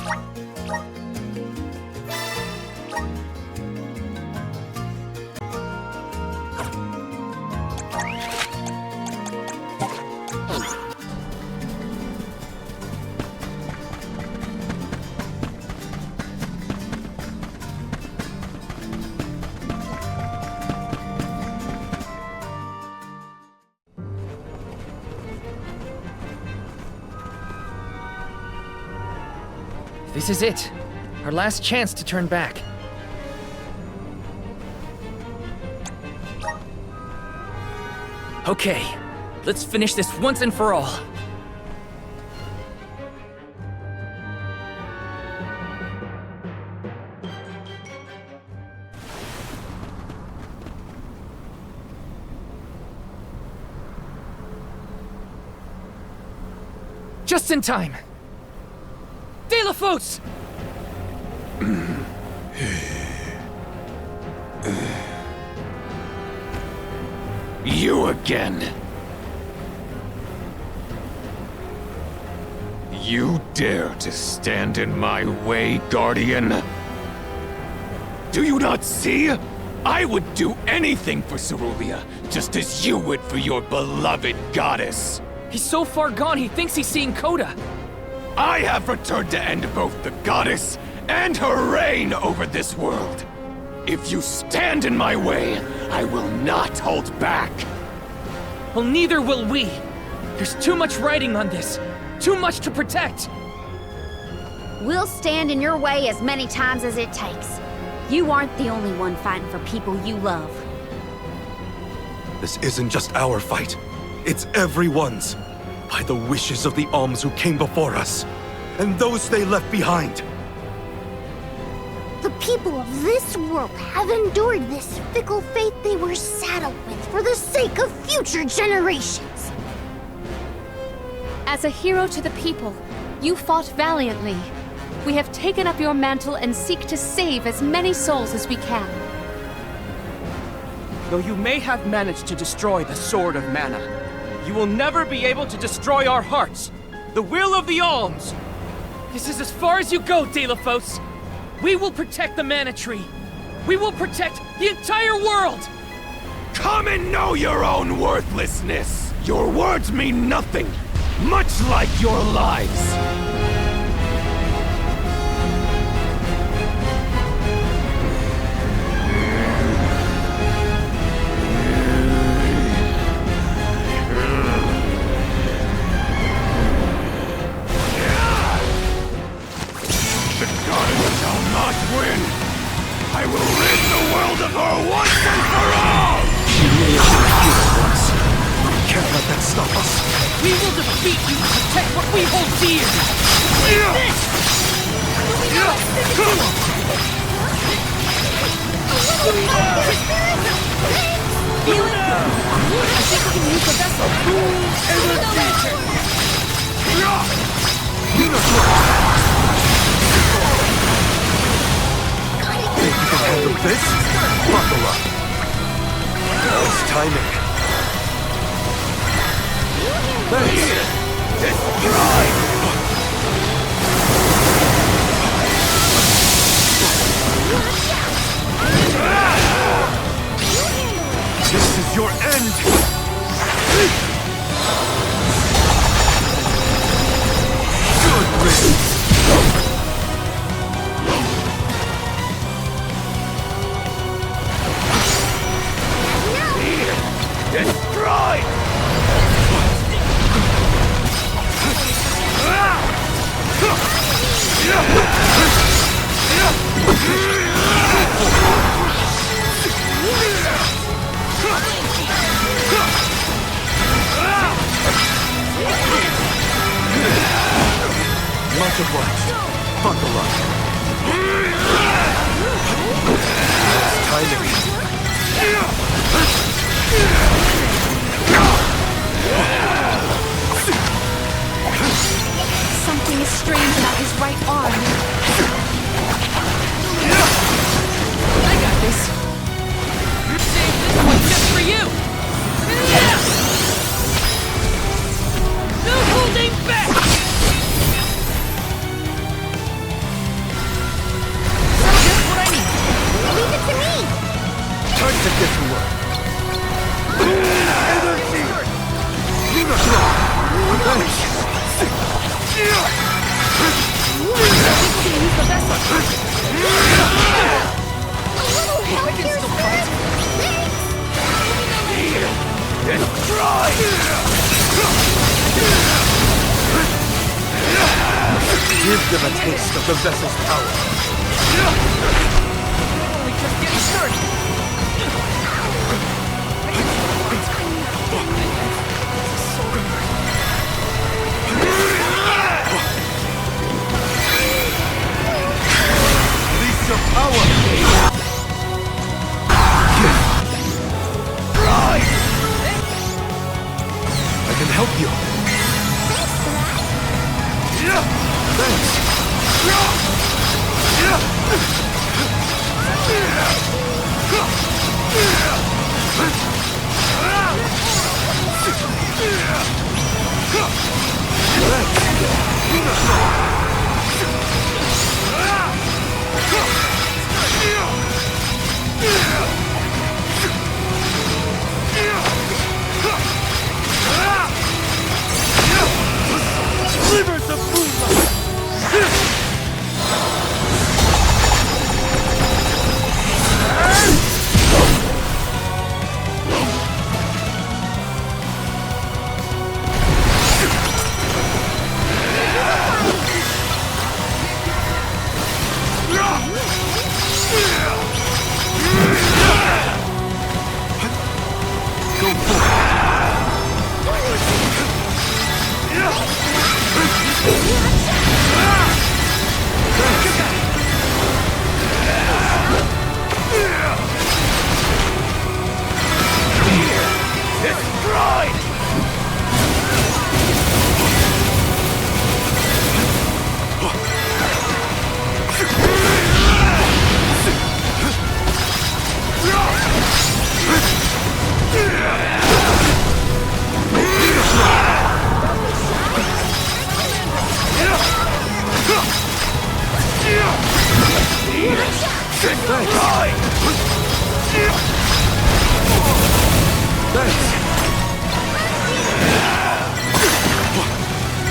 This is it. Our last chance to turn back. Okay, let's finish this once and for all. Just in time. Daelophos! You again. You dare to stand in my way, Guardian? Do you not see? I would do anything for Cerulia, just as you would for your beloved goddess. He's so far gone, he thinks he's seeing Coda. I have returned to end both the goddess and her reign over this world. If you stand in my way, I will not hold back. Well, neither will we. There's too much writing on this. Too much to protect. We'll stand in your way as many times as it takes. You aren't the only one fighting for people you love. This isn't just our fight. It's everyone's. By the wishes of the Alms who came before us, and those they left behind. The people of this world have endured this fickle fate they were saddled with for the sake of future generations. As a hero to the people, you fought valiantly. We have taken up your mantle and seek to save as many souls as we can. Though you may have managed to destroy the Sword of Mana, you will never be able to destroy our hearts, the will of the Alms! This is as far as you go, Daelophos! We will protect the Mana Tree! We will protect the entire world! Come and know your own worthlessness! Your words mean nothing, much like your lives! I will rid the world of her once and for all! Humiliating hero once. We can't let that stop us. We will defeat you to protect what we hold dear! This! I think we can use the vessel. Think you can handle this? Buckle up. Nice timing. Thanks. This is your end! Good riddance! Destroy! Much obliged. Buckle up. Nice timing. Something is strange about his right arm. I got this. Save this one just for you! No holding back! Just what I need. Leave it to me! Time to get to work. Energy! Use the vessel. I can still fight. Destroy! Give them a taste of the vessel's power. Only just getting started. Release your power! I can help you. Rivers of moonlight!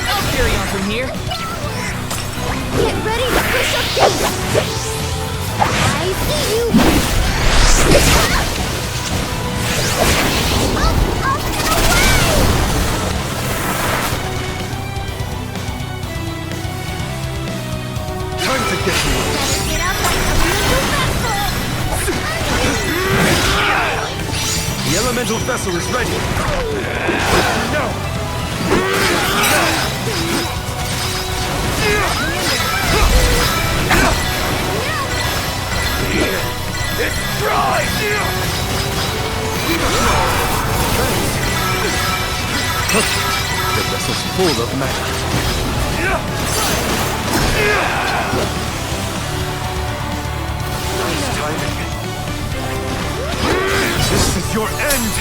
I'll carry on from here. Get ready to push up gates! I see you! Up and away! Time to get to work. Better get up like a little vessel! The elemental vessel is ready. No! Destroy! The vessel's full of mana. Nice timing. This is your end!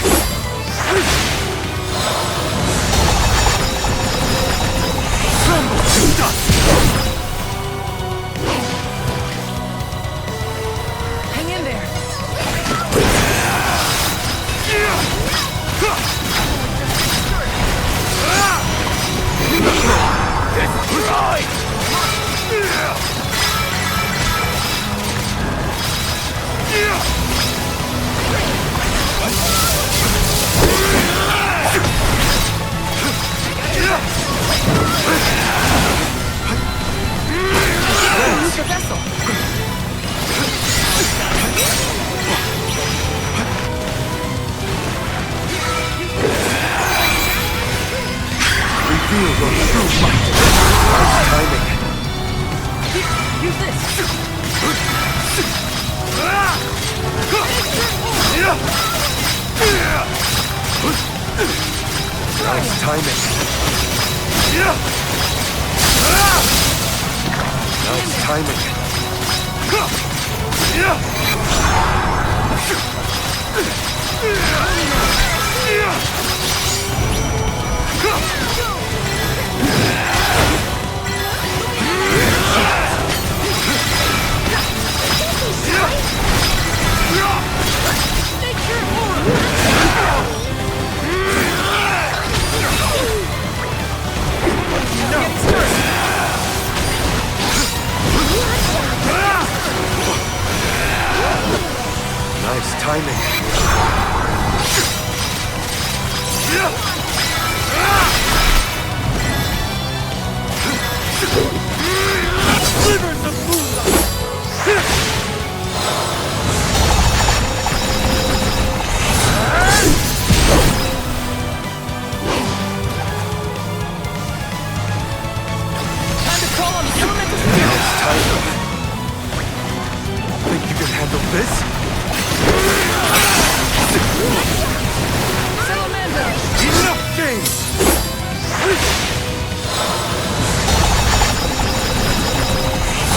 Feel your true might. Nice timing. Use this! Nice timing. Nice timing. Nice timing. Slivers of moonlight! Time to call on the elemental spirit! Nice timing. Think you can handle this? Salamander! Enough games!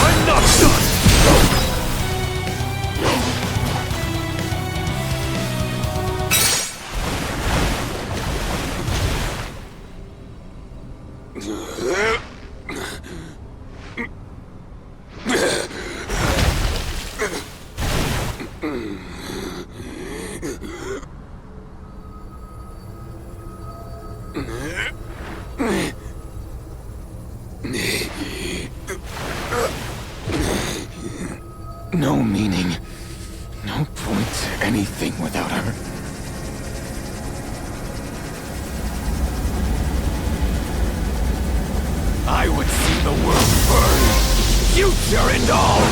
I'm not done! No meaning. No point to anything without her. I would see the world burn, future and all!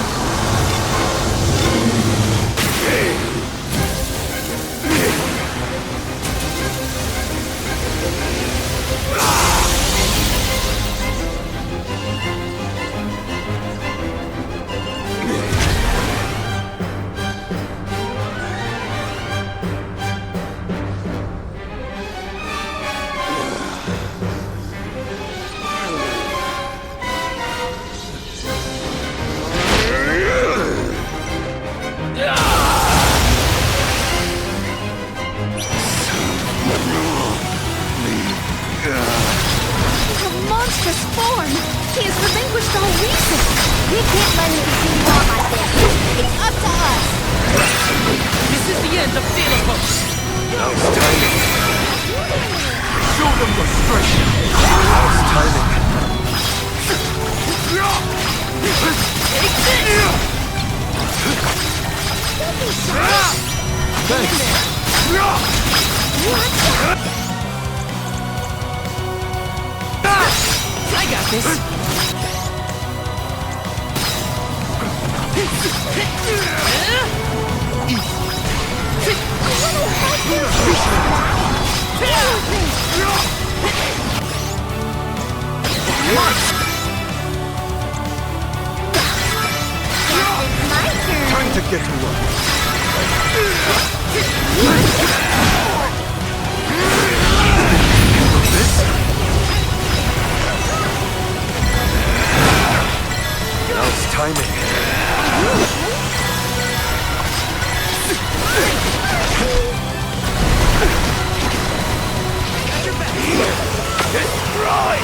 This is the end of Daelophos! Nice timing. Show them your strength. Nice timing. Take this! Thanks. I got this! Time to get to work. This? Now's timing. Destroy!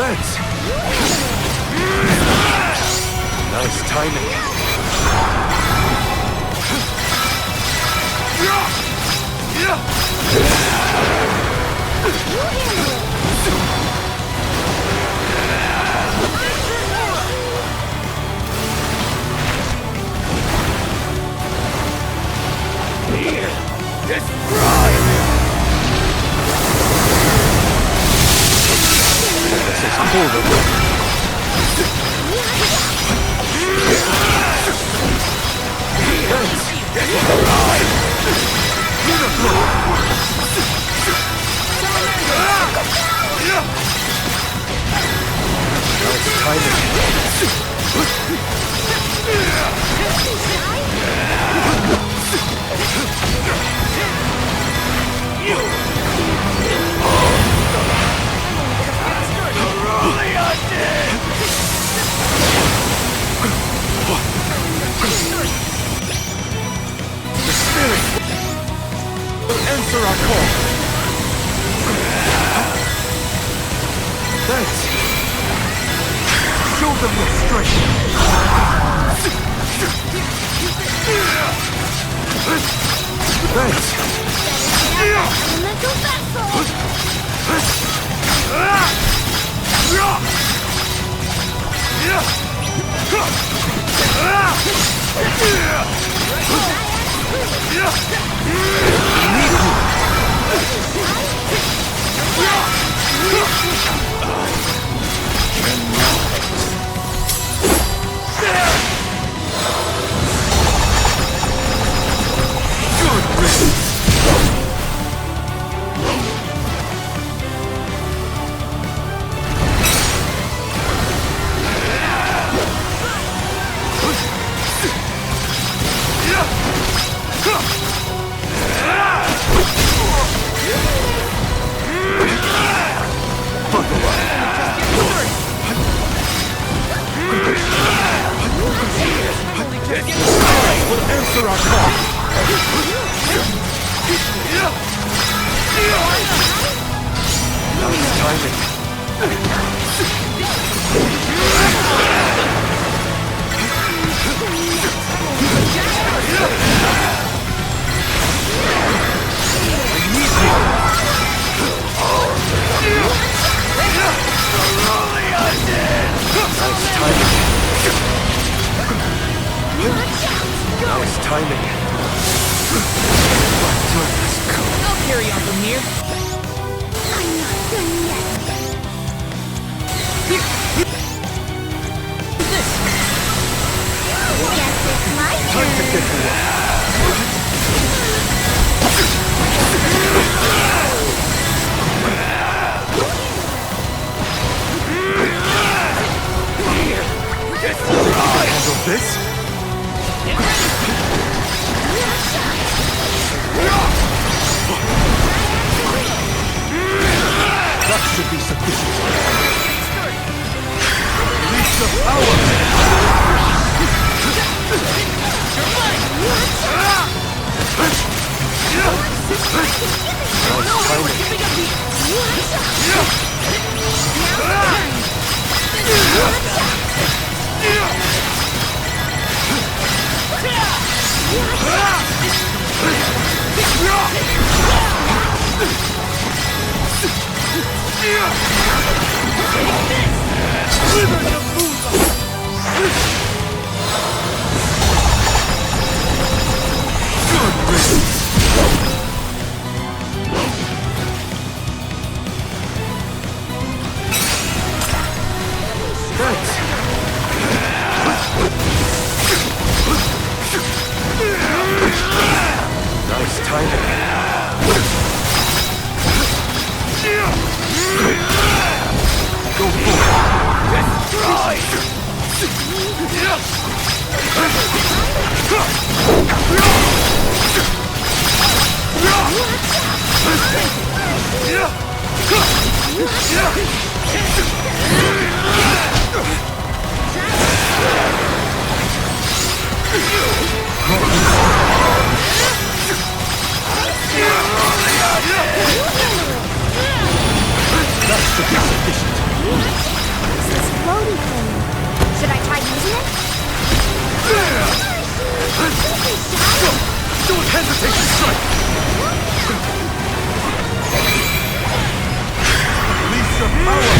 Thanks! Nice timing. This is cool. Answer our call. Thanks. Show them your strength. Thanks. Elemental vessel! Answer our call. Nice timing. Nice timing. I'll carry on from here. I'm not done yet. This. Guess it's my turn. Time to get to work. Handle this? That should be sufficient. Release the power! Nice timing. Go for it. Destroy! That should be sufficient. What's this floaty thing? Should I try using it? Don't hesitate to strike! Release your power!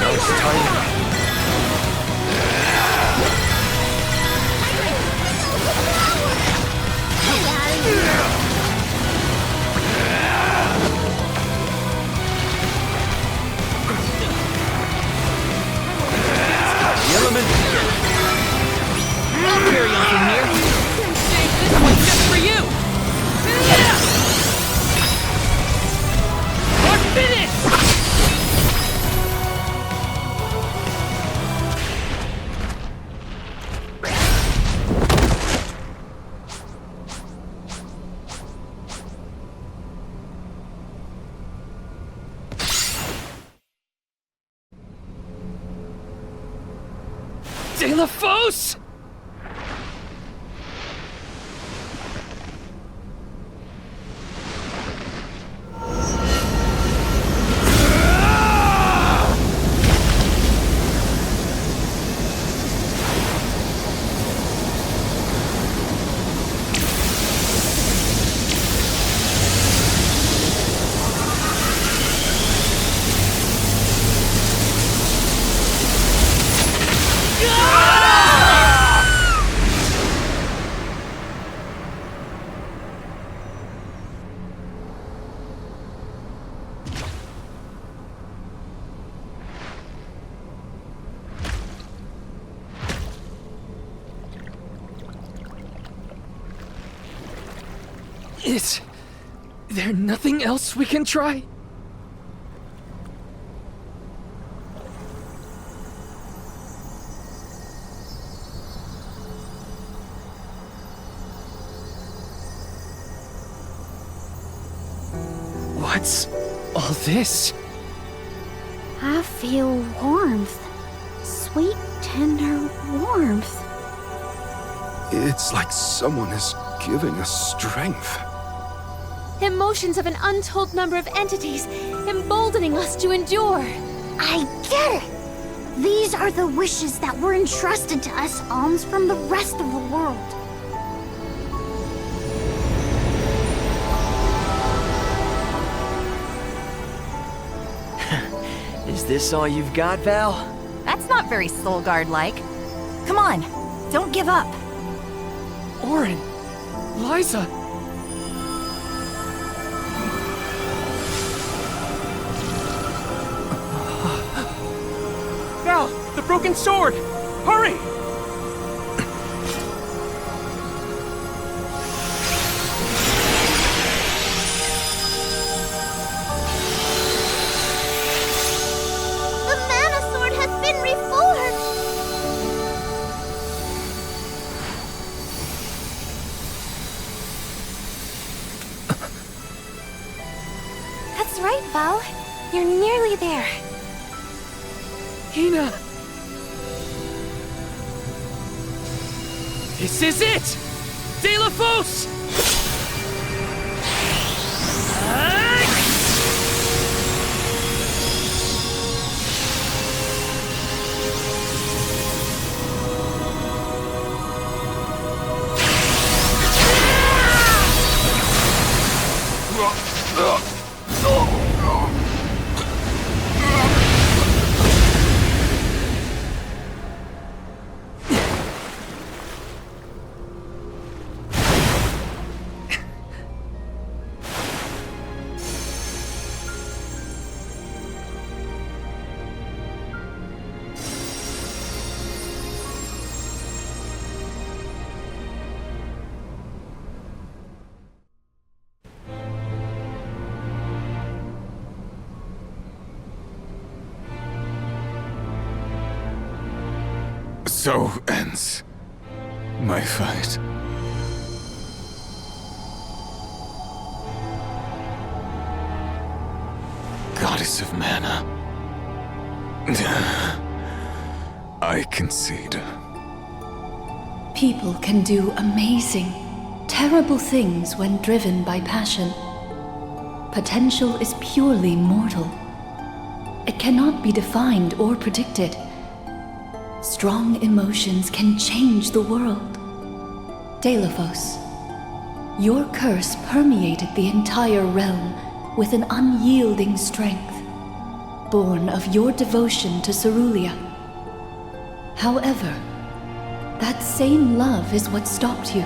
Now it's time. The element. I'll carry on from here. Save this one just for you. We're finished. Daelophos! Is there nothing else we can try? What's all this? I feel warmth. Sweet, tender warmth. It's like someone is giving us strength. Emotions of an untold number of entities, emboldening us to endure. I get it! These are the wishes that were entrusted to us alms from the rest of the world. Is this all you've got, Val? That's not very Soul Guard-like. Come on, don't give up. Orin! Liza! Val, the broken sword! Hurry! The mana sword has been reforged! That's right, Val. You're nearly there. Hina! This is it! Daelophos! So ends my fight. Goddess of Mana. I concede. People can do amazing, terrible things when driven by passion. Potential is purely mortal. It cannot be defined or predicted. Strong emotions can change the world. Daelophos, your curse permeated the entire realm with an unyielding strength, born of your devotion to Cerulia. However, that same love is what stopped you.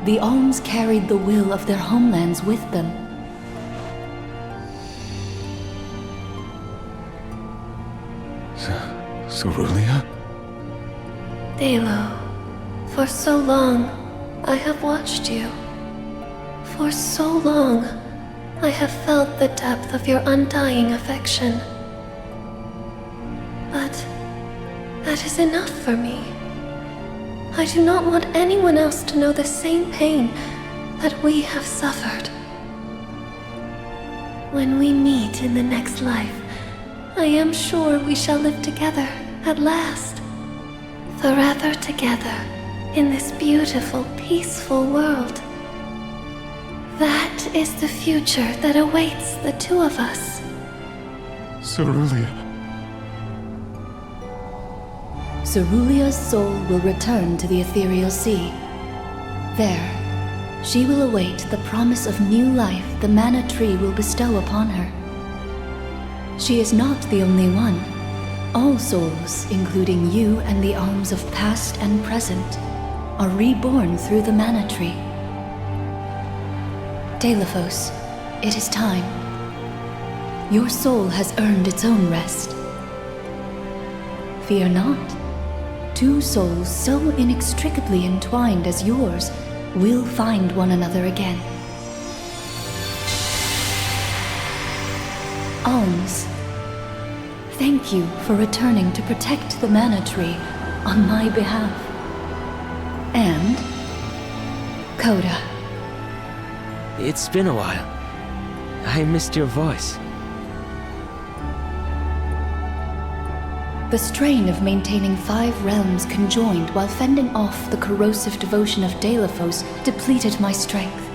The Alms carried the will of their homelands with them. Cerulia? Aello, for so long, I have watched you. For so long, I have felt the depth of your undying affection. But that is enough for me. I do not want anyone else to know the same pain that we have suffered. When we meet in the next life, I am sure we shall live together at last. Forever together in this beautiful, peaceful world. That is the future that awaits the two of us. Cerulia. Cerulia's soul will return to the ethereal sea. There, she will await the promise of new life the Mana Tree will bestow upon her. She is not the only one. All souls, including you and the Alms of past and present, are reborn through the Mana Tree. Daelophos, it is time. Your soul has earned its own rest. Fear not. Two souls so inextricably entwined as yours will find one another again. Alms, thank you for returning to protect the Mana Tree on my behalf. And Coda. It's been a while. I missed your voice. The strain of maintaining 5 realms conjoined while fending off the corrosive devotion of Daelophos depleted my strength.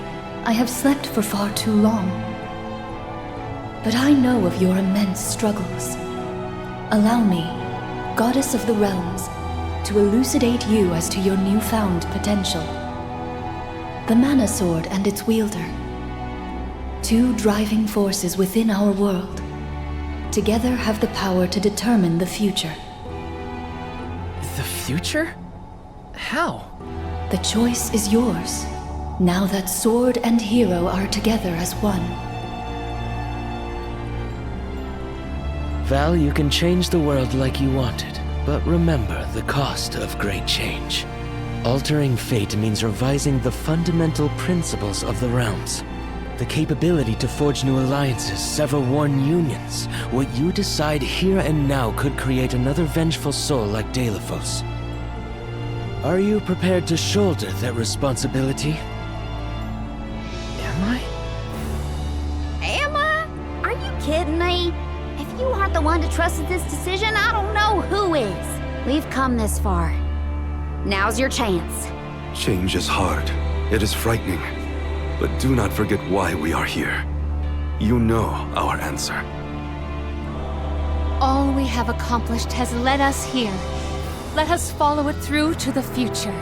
I have slept for far too long. But I know of your immense struggles. Allow me, Goddess of the Realms, to elucidate you as to your newfound potential. The Mana Sword and its wielder. 2 driving forces within our world. Together have the power to determine the future. The future? How? The choice is yours, now that sword and hero are together as one. Val, you can change the world like you wanted, but remember the cost of great change. Altering fate means revising the fundamental principles of the realms. The capability to forge new alliances, sever worn unions. What you decide here and now could create another vengeful soul like Daelophos. Are you prepared to shoulder that responsibility? Am I? Am I? Are you kidding me? If you aren't the one to trust in this decision, I don't know who is. We've come this far. Now's your chance. Change is hard. It is frightening. But do not forget why we are here. You know our answer. All we have accomplished has led us here. Let us follow it through to the future.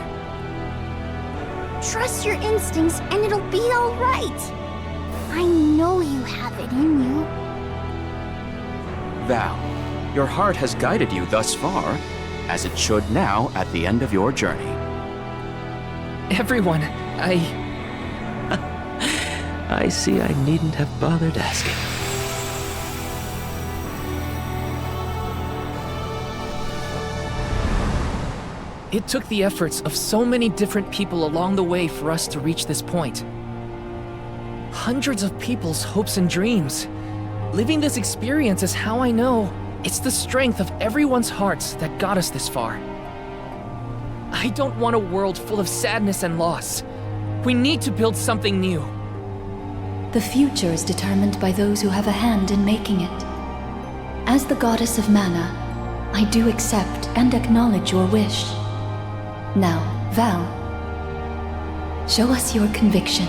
Trust your instincts and it'll be all right. I know you have it in you. Val, your heart has guided you thus far, as it should now at the end of your journey. Everyone, I see I needn't have bothered asking. It took the efforts of so many different people along the way for us to reach this point. Hundreds of people's hopes and dreams. Living this experience is how I know it's the strength of everyone's hearts that got us this far. I don't want a world full of sadness and loss. We need to build something new. The future is determined by those who have a hand in making it. As the goddess of mana, I do accept and acknowledge your wish. Now, Val, show us your conviction.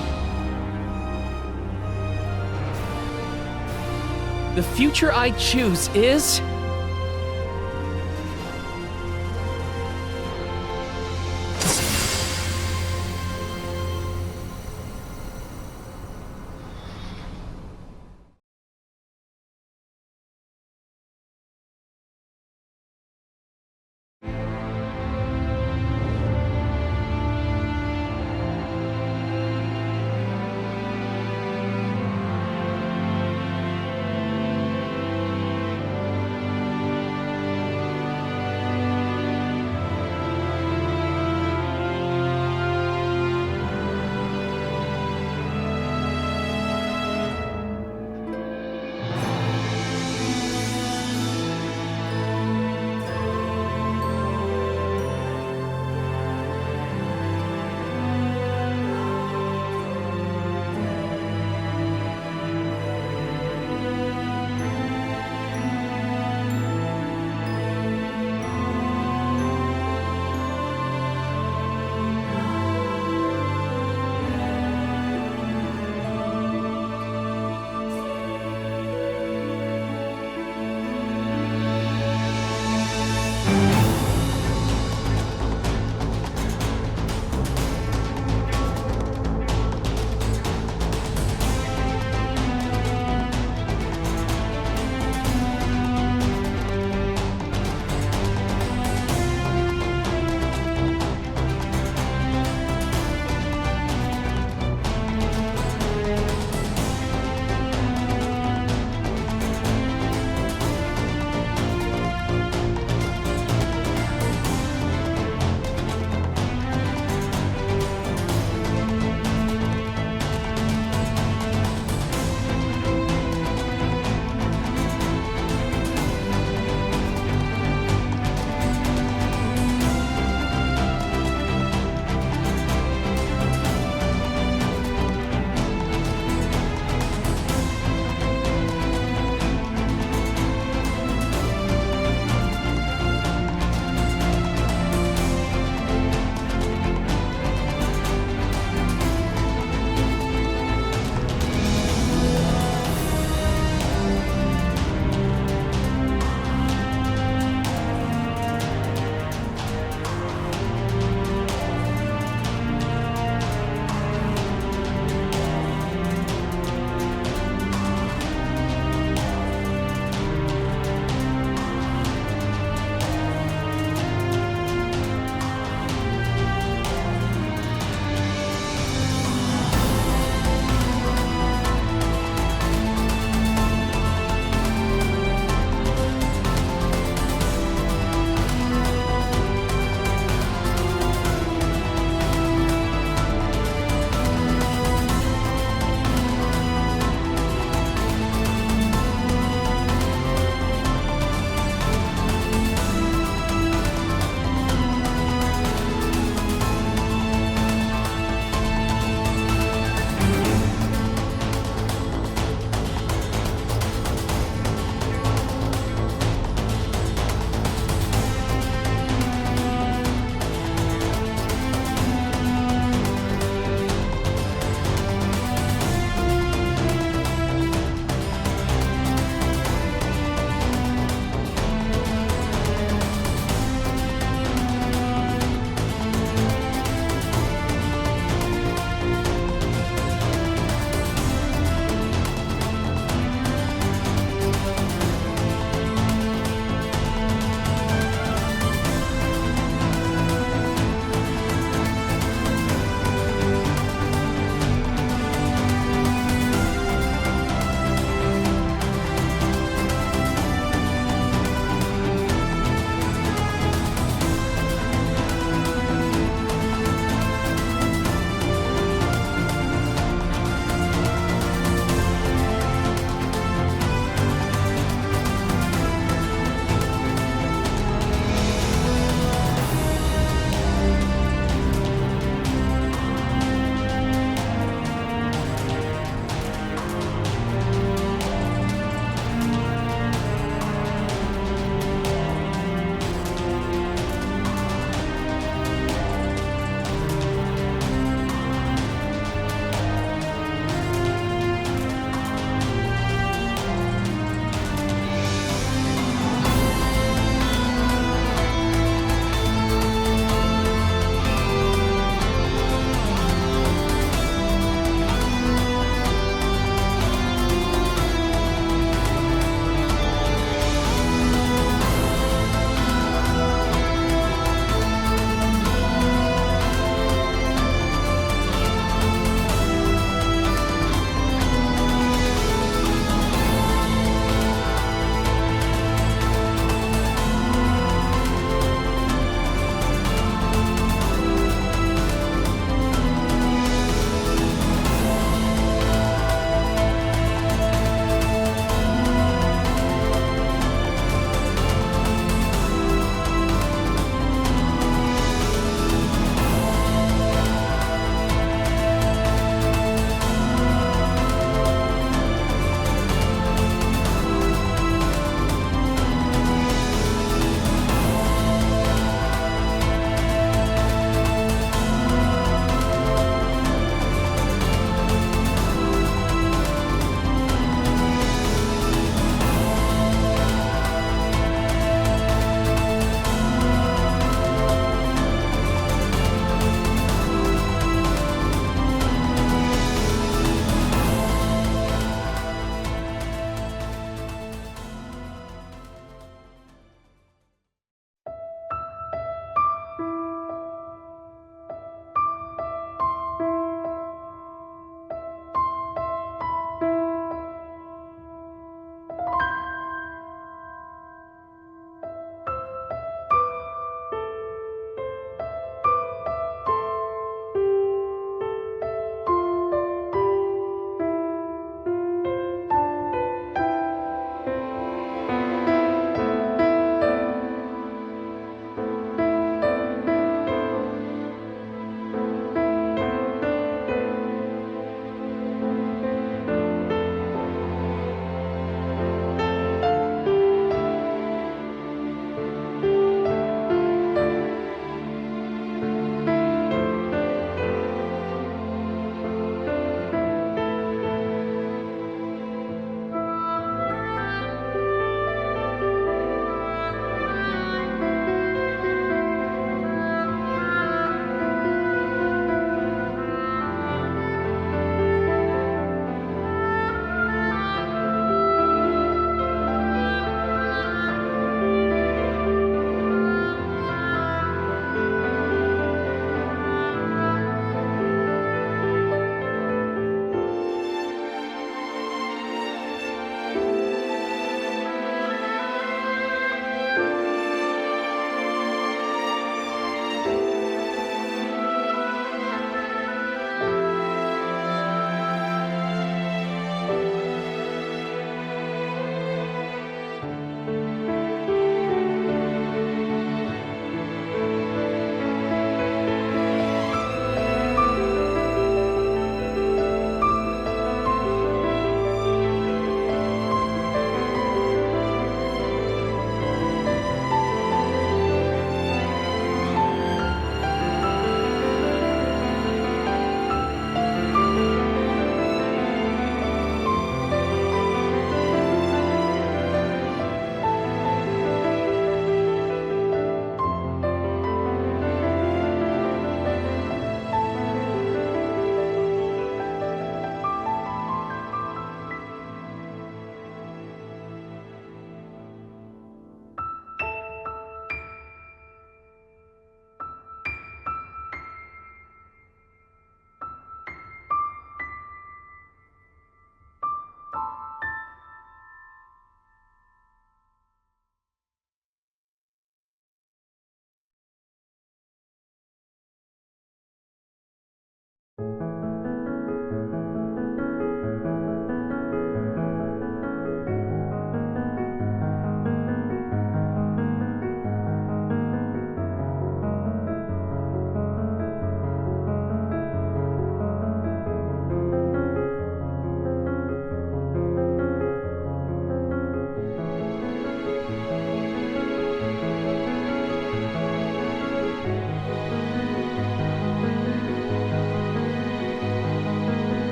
The future I choose is...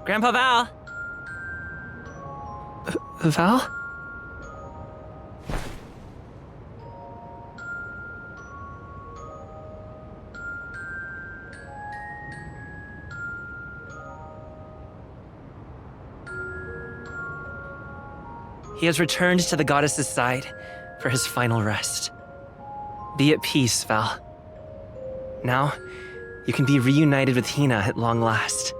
Grandpa Val! Val? He has returned to the goddess's side for his final rest. Be at peace, Val. Now, you can be reunited with Hina at long last.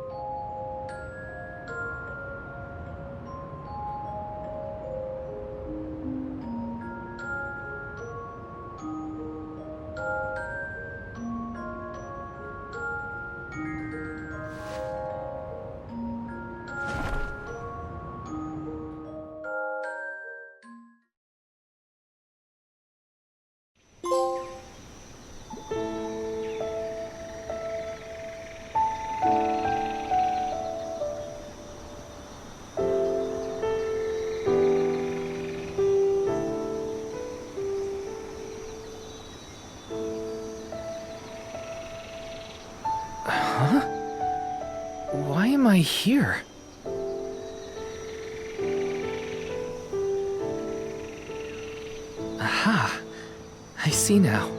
Why am I here? Aha! I see now.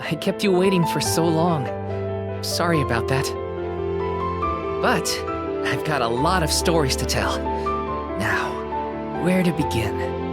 I kept you waiting for so long. Sorry about that. But I've got a lot of stories to tell. Now, where to begin?